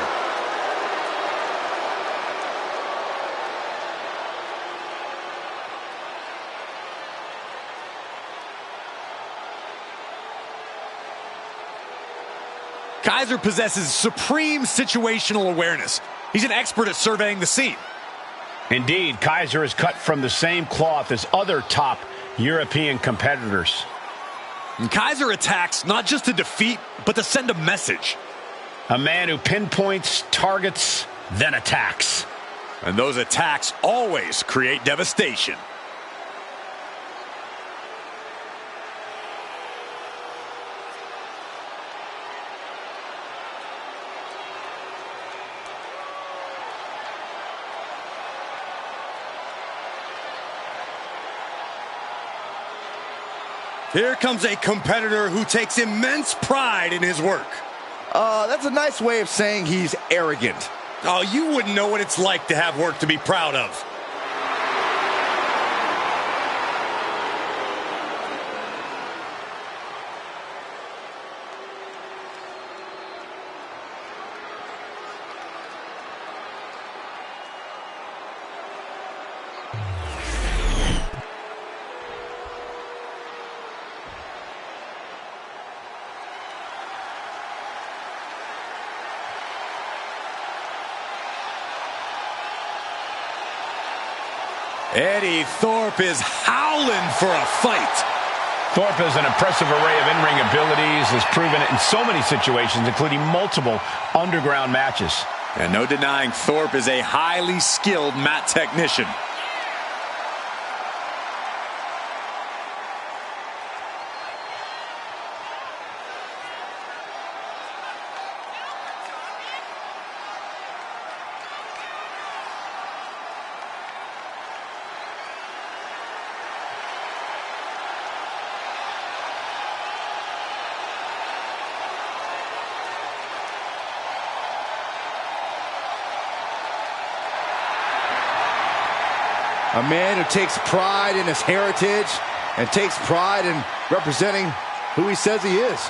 Kaiser possesses supreme situational awareness. He's an expert at surveying the scene.
Indeed, Kaiser is cut from the same cloth as other top European competitors.
And Kaiser attacks not just to defeat, but to send a message.
A man who pinpoints, targets, then attacks.
And those attacks always create devastation. Here comes a competitor who takes immense pride in his work.
That's a nice way of saying he's arrogant.
Oh, you wouldn't know what it's like to have work to be proud of. Eddie Thorpe is howling for a fight.
Thorpe has an impressive array of in-ring abilities, has proven it in so many situations, including multiple underground matches.
And no denying Thorpe is a highly skilled mat technician.
A man who takes pride in his heritage and takes pride in representing who he says he is.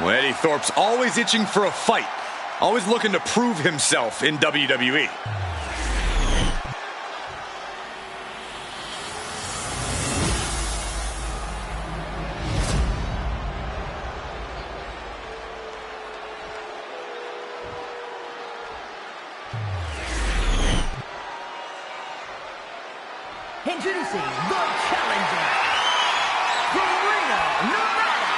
Well, Eddie Thorpe's always itching for a fight, always looking to prove himself in WWE.
Introducing the challenger from Reno, Nevada,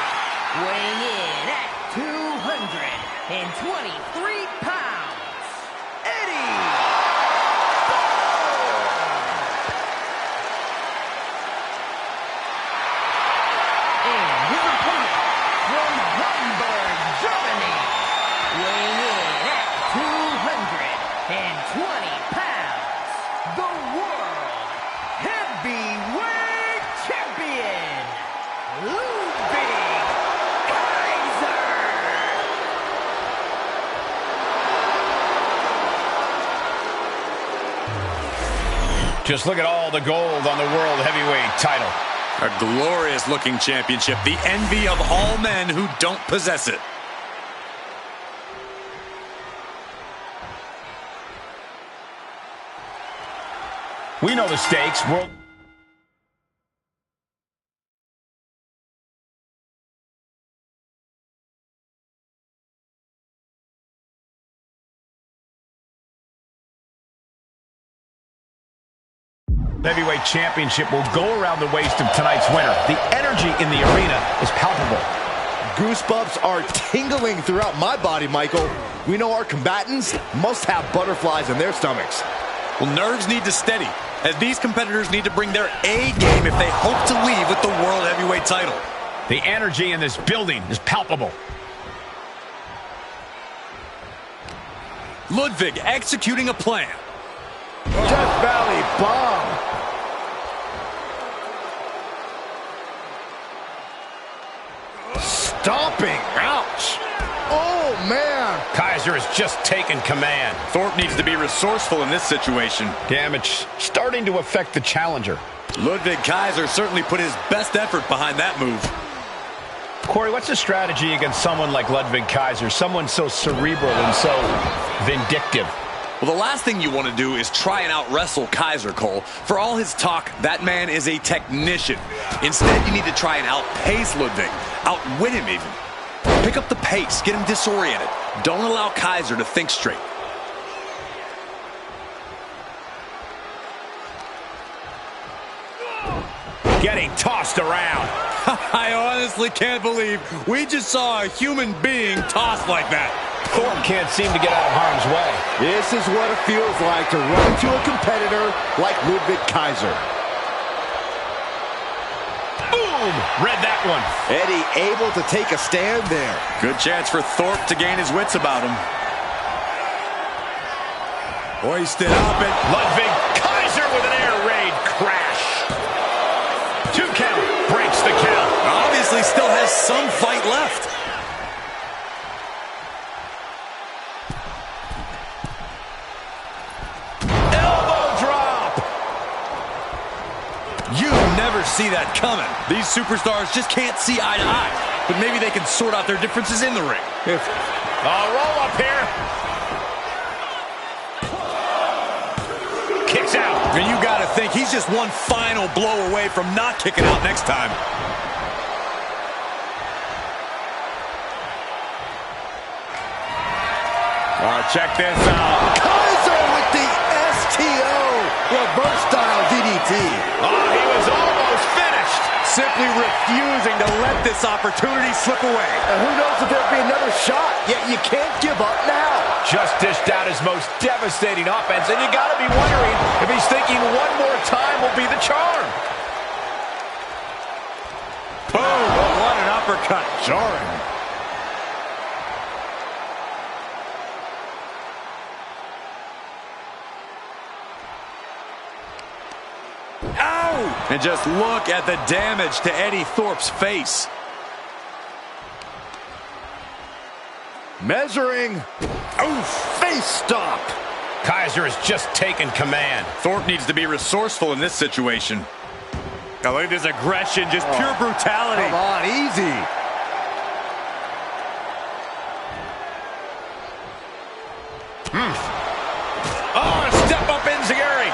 weighing in at 223 pounds, Eddie Thorpe. And his opponent from Hamburg, Germany, weighing in at 220 pounds, the world heavyweight champion, Ludwig Kaiser.
Just look at all the gold on the World Heavyweight title.
A glorious looking championship, the envy of all men who don't possess it.
We know the stakes. Heavyweight Championship will go around the waist of tonight's winner. The energy in the arena is palpable.
Goosebumps are tingling throughout my body, Michael. We know our combatants must have butterflies in their stomachs.
Well, nerves need to steady, as these competitors need to bring their A game if they hope to leave with the World Heavyweight title.
The energy in this building is palpable.
Ludwig executing a plan.
Death Valley bomb. Stomping. Ouch. Oh, man.
Kaiser has just taken command.
Thorpe needs to be resourceful in this situation.
Damage starting to affect the challenger.
Ludwig Kaiser certainly put his best effort behind that move.
Corey, what's the strategy against someone like Ludwig Kaiser, someone so cerebral and so vindictive?
Well, the last thing you want to do is try and out-wrestle Kaiser, Cole. For all his talk, that man is a technician. Instead, you need to try and outpace Ludwig, outwit him even. Pick up the pace, get him disoriented. Don't allow Kaiser to think straight.
Getting tossed around.
I honestly can't believe we just saw a human being tossed like that.
Thorpe can't seem to get out of harm's way.
This is what it feels like to run into a competitor like Ludwig Kaiser.
Boom! Read that one.
Eddie able to take a stand there.
Good chance for Thorpe to gain his wits about him. Hoisted up and
Ludwig Kaiser with an air raid crash. 2 count. Breaks the count.
Obviously still has some fight left. See that coming. These superstars just can't see eye to eye, but maybe they can sort out their differences in the ring.
Roll up here. Kicks out.
And you got to think he's just one final blow away from not kicking out next time. Check this out.
Kaiser with the STO. Reverse style DDT.
Oh, he was almost finished.
Simply refusing to let this opportunity slip away.
And who knows if there'll be another shot, yet you can't give up now.
Just dished out his most devastating offense, and you got to be wondering if he's thinking one more time will be the charm.
Boom! What an uppercut. Jarring. Ow! And just look at the damage to Eddie Thorpe's face.
Measuring. Oh, face stop.
Kaiser has just taken command.
Thorpe needs to be resourceful in this situation. Now look at this aggression, just pure brutality.
Come on, easy.
Oh, a step up enziguri.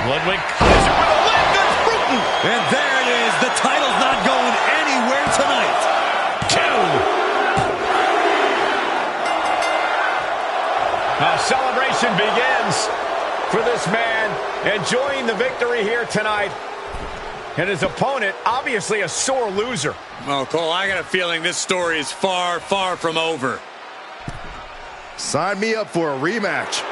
Ludwig Kaiser with a leg that's brutal.
And there it is. The title's not going anywhere tonight.
2. Now celebration begins for this man, enjoying the victory here tonight. And his opponent, obviously a sore loser.
Oh, Cole, I got a feeling this story is far, far from over.
Sign me up for a rematch.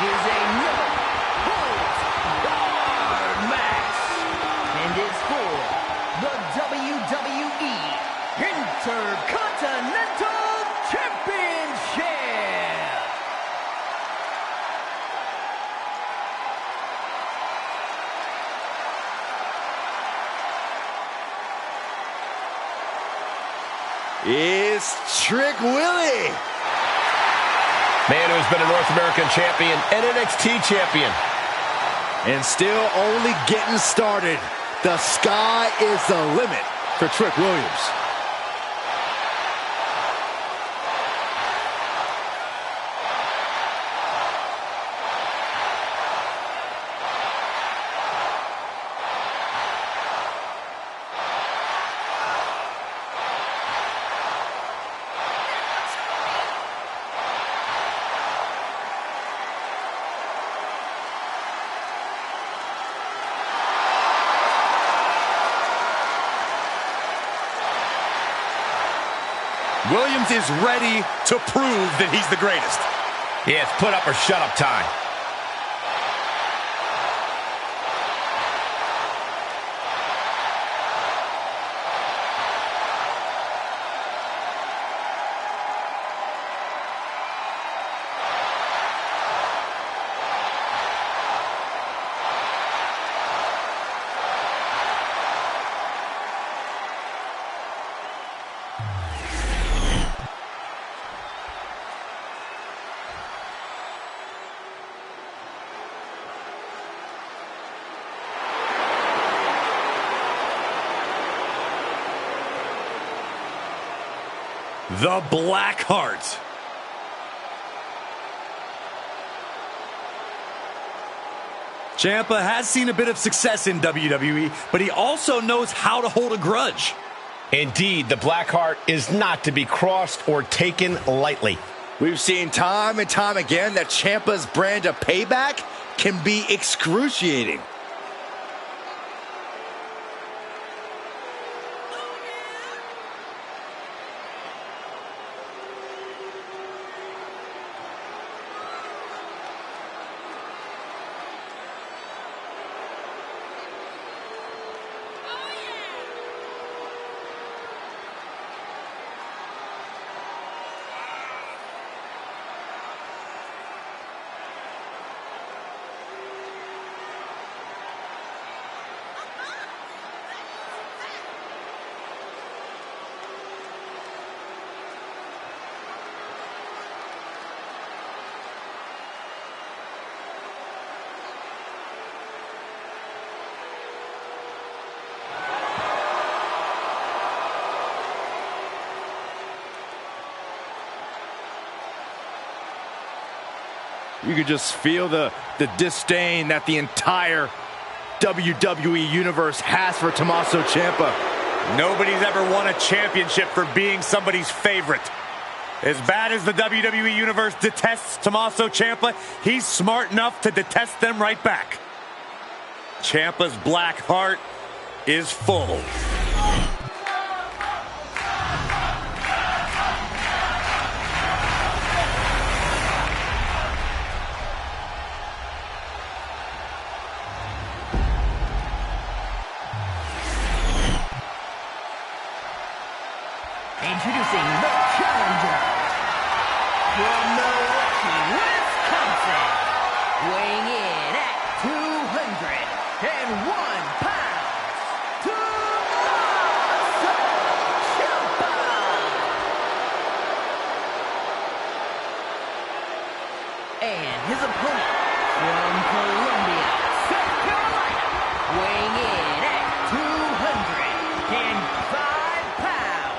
is a no-holds-barred match and is for the WWE Intercontinental Championship.
It's Trick Willie.
Man who's been a North American champion and NXT champion.
And still only getting started. The sky is the limit for Trick Williams.
Williams is ready to prove that he's the greatest.
Yeah, it's put up or shut up time.
The Black Heart. Ciampa has seen a bit of success in WWE, but he also knows how to hold a grudge.
Indeed, the Blackheart is not to be crossed or taken lightly.
We've seen time and time again that Ciampa's brand of payback can be excruciating. You could just feel the disdain that the entire WWE Universe has for Tommaso Ciampa.
Nobody's ever won a championship for being somebody's favorite. As bad as the WWE Universe detests Tommaso Ciampa, he's smart enough to detest them right back. Ciampa's Black Heart is full.
Introducing the challenger from Milwaukee, Wisconsin, weighing in at 201 pounds, Tommaso Ciampa. And his opponent from Columbia, South Carolina, weighing in at 205 pounds.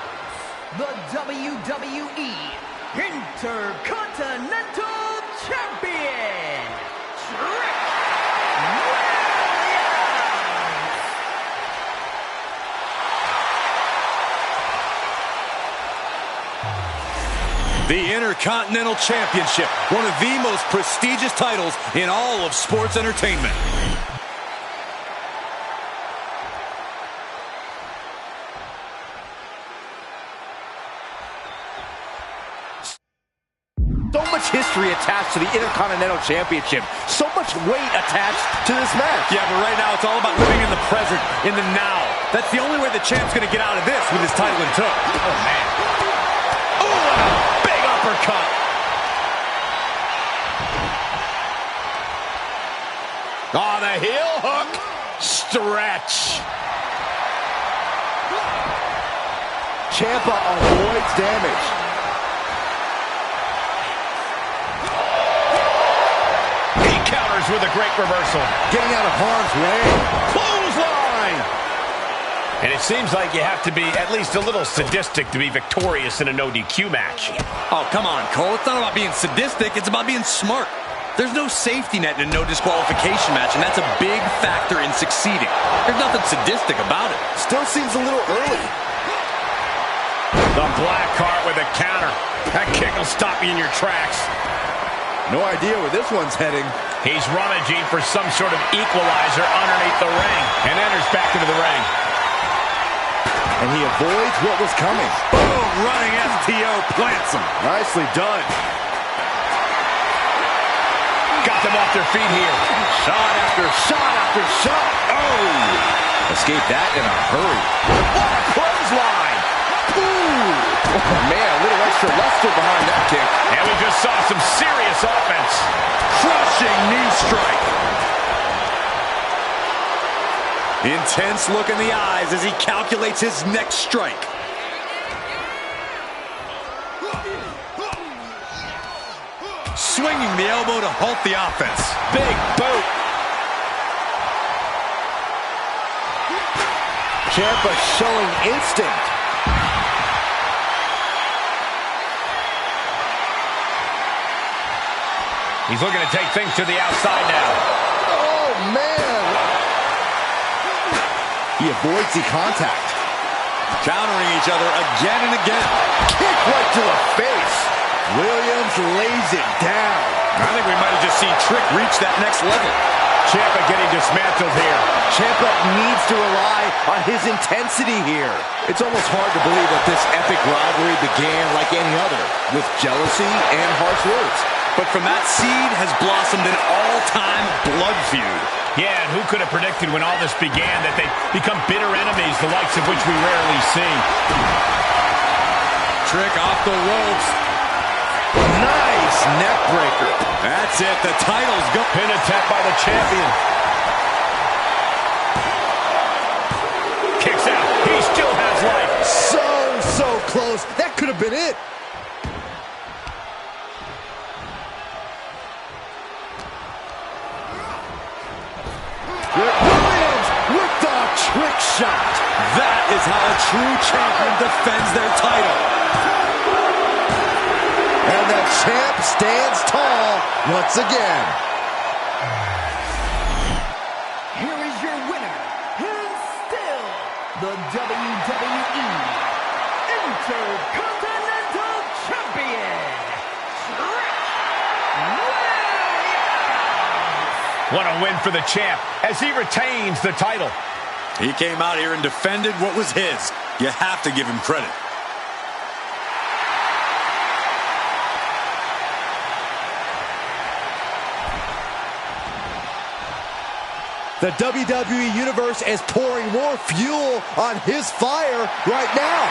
The WWE Intercontinental Champion, Trick Williams.
The Intercontinental Championship, one of the most prestigious titles in all of sports entertainment.
So much history history attached to the Intercontinental Championship. So much weight attached to this match.
Yeah, but right now it's all about living in the present, in the now. That's the only way the champ's going to get out of this with his title in tow. Oh, man. Oh, and a big uppercut.
Oh, the heel hook. Stretch.
Ciampa avoids damage.
He counters with a great reversal.
Getting out of harm's way.
Clothesline. And it seems like you have to be at least a little sadistic to be victorious in a no DQ match.
Oh, come on, Cole. It's not about being sadistic. It's about being smart. There's no safety net in a no disqualification match, and that's a big factor in succeeding. There's nothing sadistic about it.
Still seems a little early.
The black heart with a counter. That kick will stop you in your tracks.
No idea where this one's heading.
He's rummaging for some sort of equalizer underneath the ring and enters back into the ring.
And he avoids what was coming.
Boom, running STO plants him.
Nicely done.
Got them off their feet here.
Shot after shot after shot. Oh! Escaped that in a hurry.
What a clothesline!
Ooh! Oh, man, a little extra luster behind that kick.
And we just saw some serious offense.
Crushing knee strike. Intense look in the eyes as he calculates his next strike. Swinging the elbow to halt the offense.
Big boot.
Ciampa showing instinct.
He's looking to take things to the outside now.
Oh, man. He avoids the contact.
Countering each other again and again.
Kick right to the face. Williams lays it down.
I think we might have just seen Trick reach that next level.
Ciampa getting dismantled here.
Ciampa needs to rely on his intensity here. It's almost hard to believe that this epic rivalry began like any other, with jealousy and harsh words.
But from that seed has blossomed an all-time blood feud.
Yeah, and who could have predicted when all this began that they'd become bitter enemies, the likes of which we rarely see.
Trick off the ropes.
Nice neck breaker.
That's it. The title's go.
Pin attempt by the champion. Kicks out. He still has life.
So close. That could have been it. Williams with the trick shot.
That is how a true champion defends their title.
And the champ stands tall once again.
Here is your winner, and still the WWE Intercontinental Champion,
What a win for the champ as he retains the title.
He came out here and defended what was his. You have to give him credit.
The WWE Universe is pouring more fuel on his fire right now.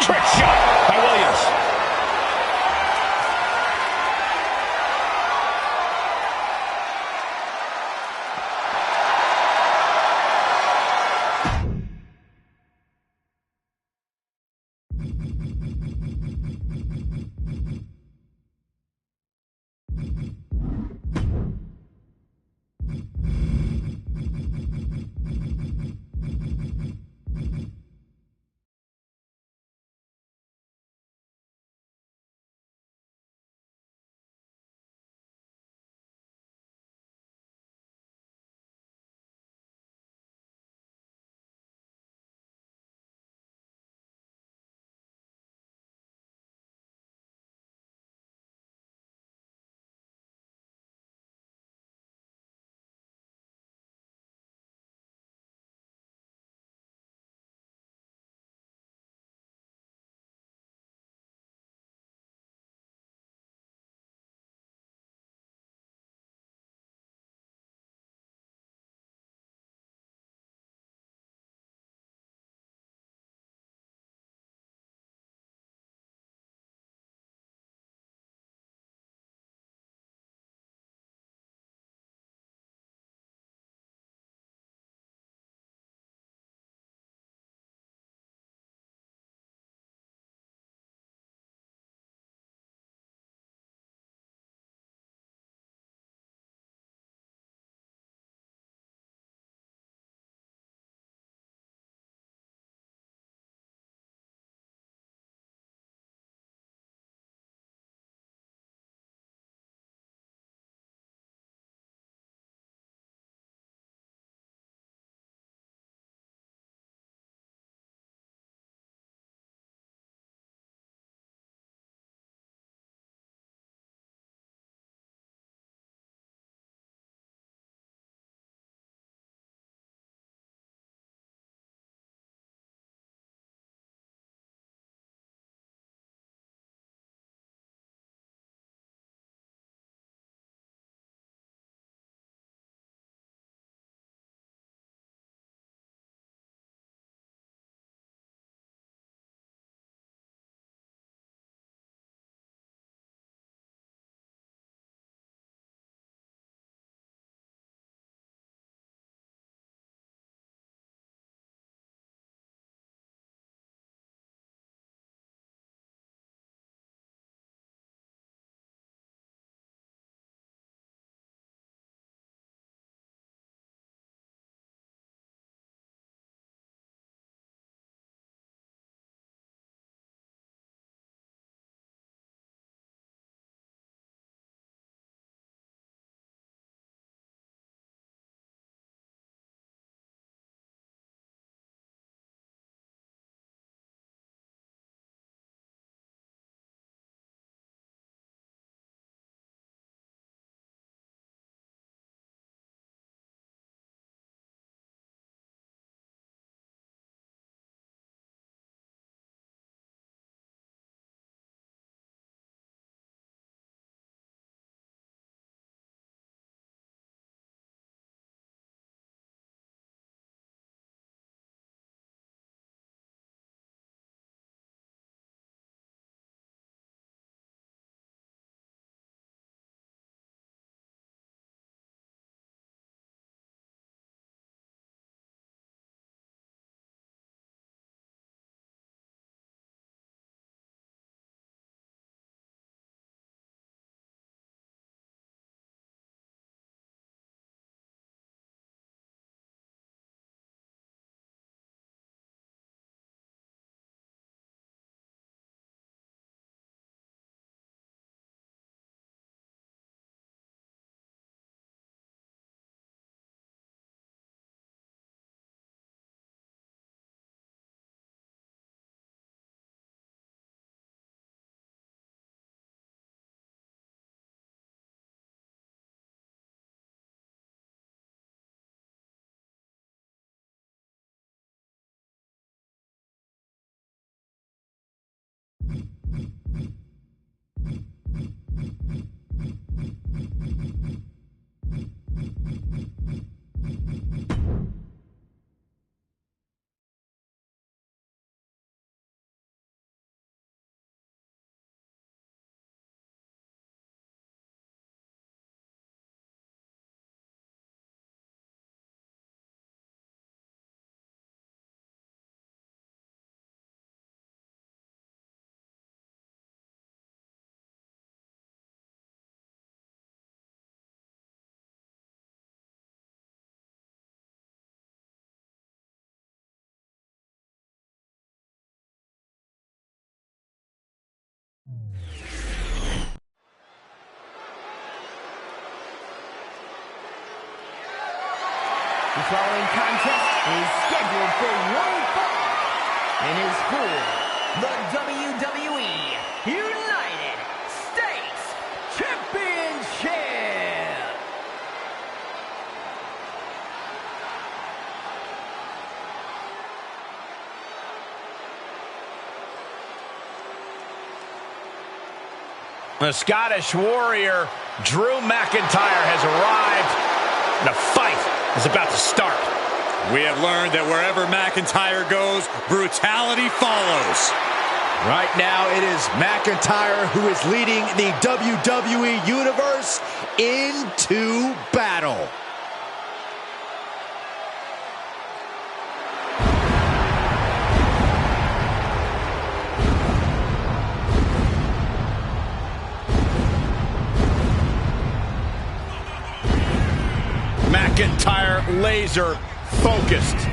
Trick shot by Williams.
The following contest is scheduled for one fall and is for the WWE United States Championship.
The Scottish Warrior, Drew McIntyre, has arrived. The fight is about to start.
We have learned that wherever McIntyre goes, brutality follows.
Right now, it is McIntyre who is leading the WWE Universe into battle.
McIntyre laser focused.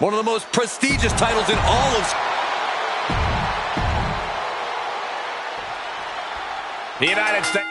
One of the most prestigious titles in all of...
The United States.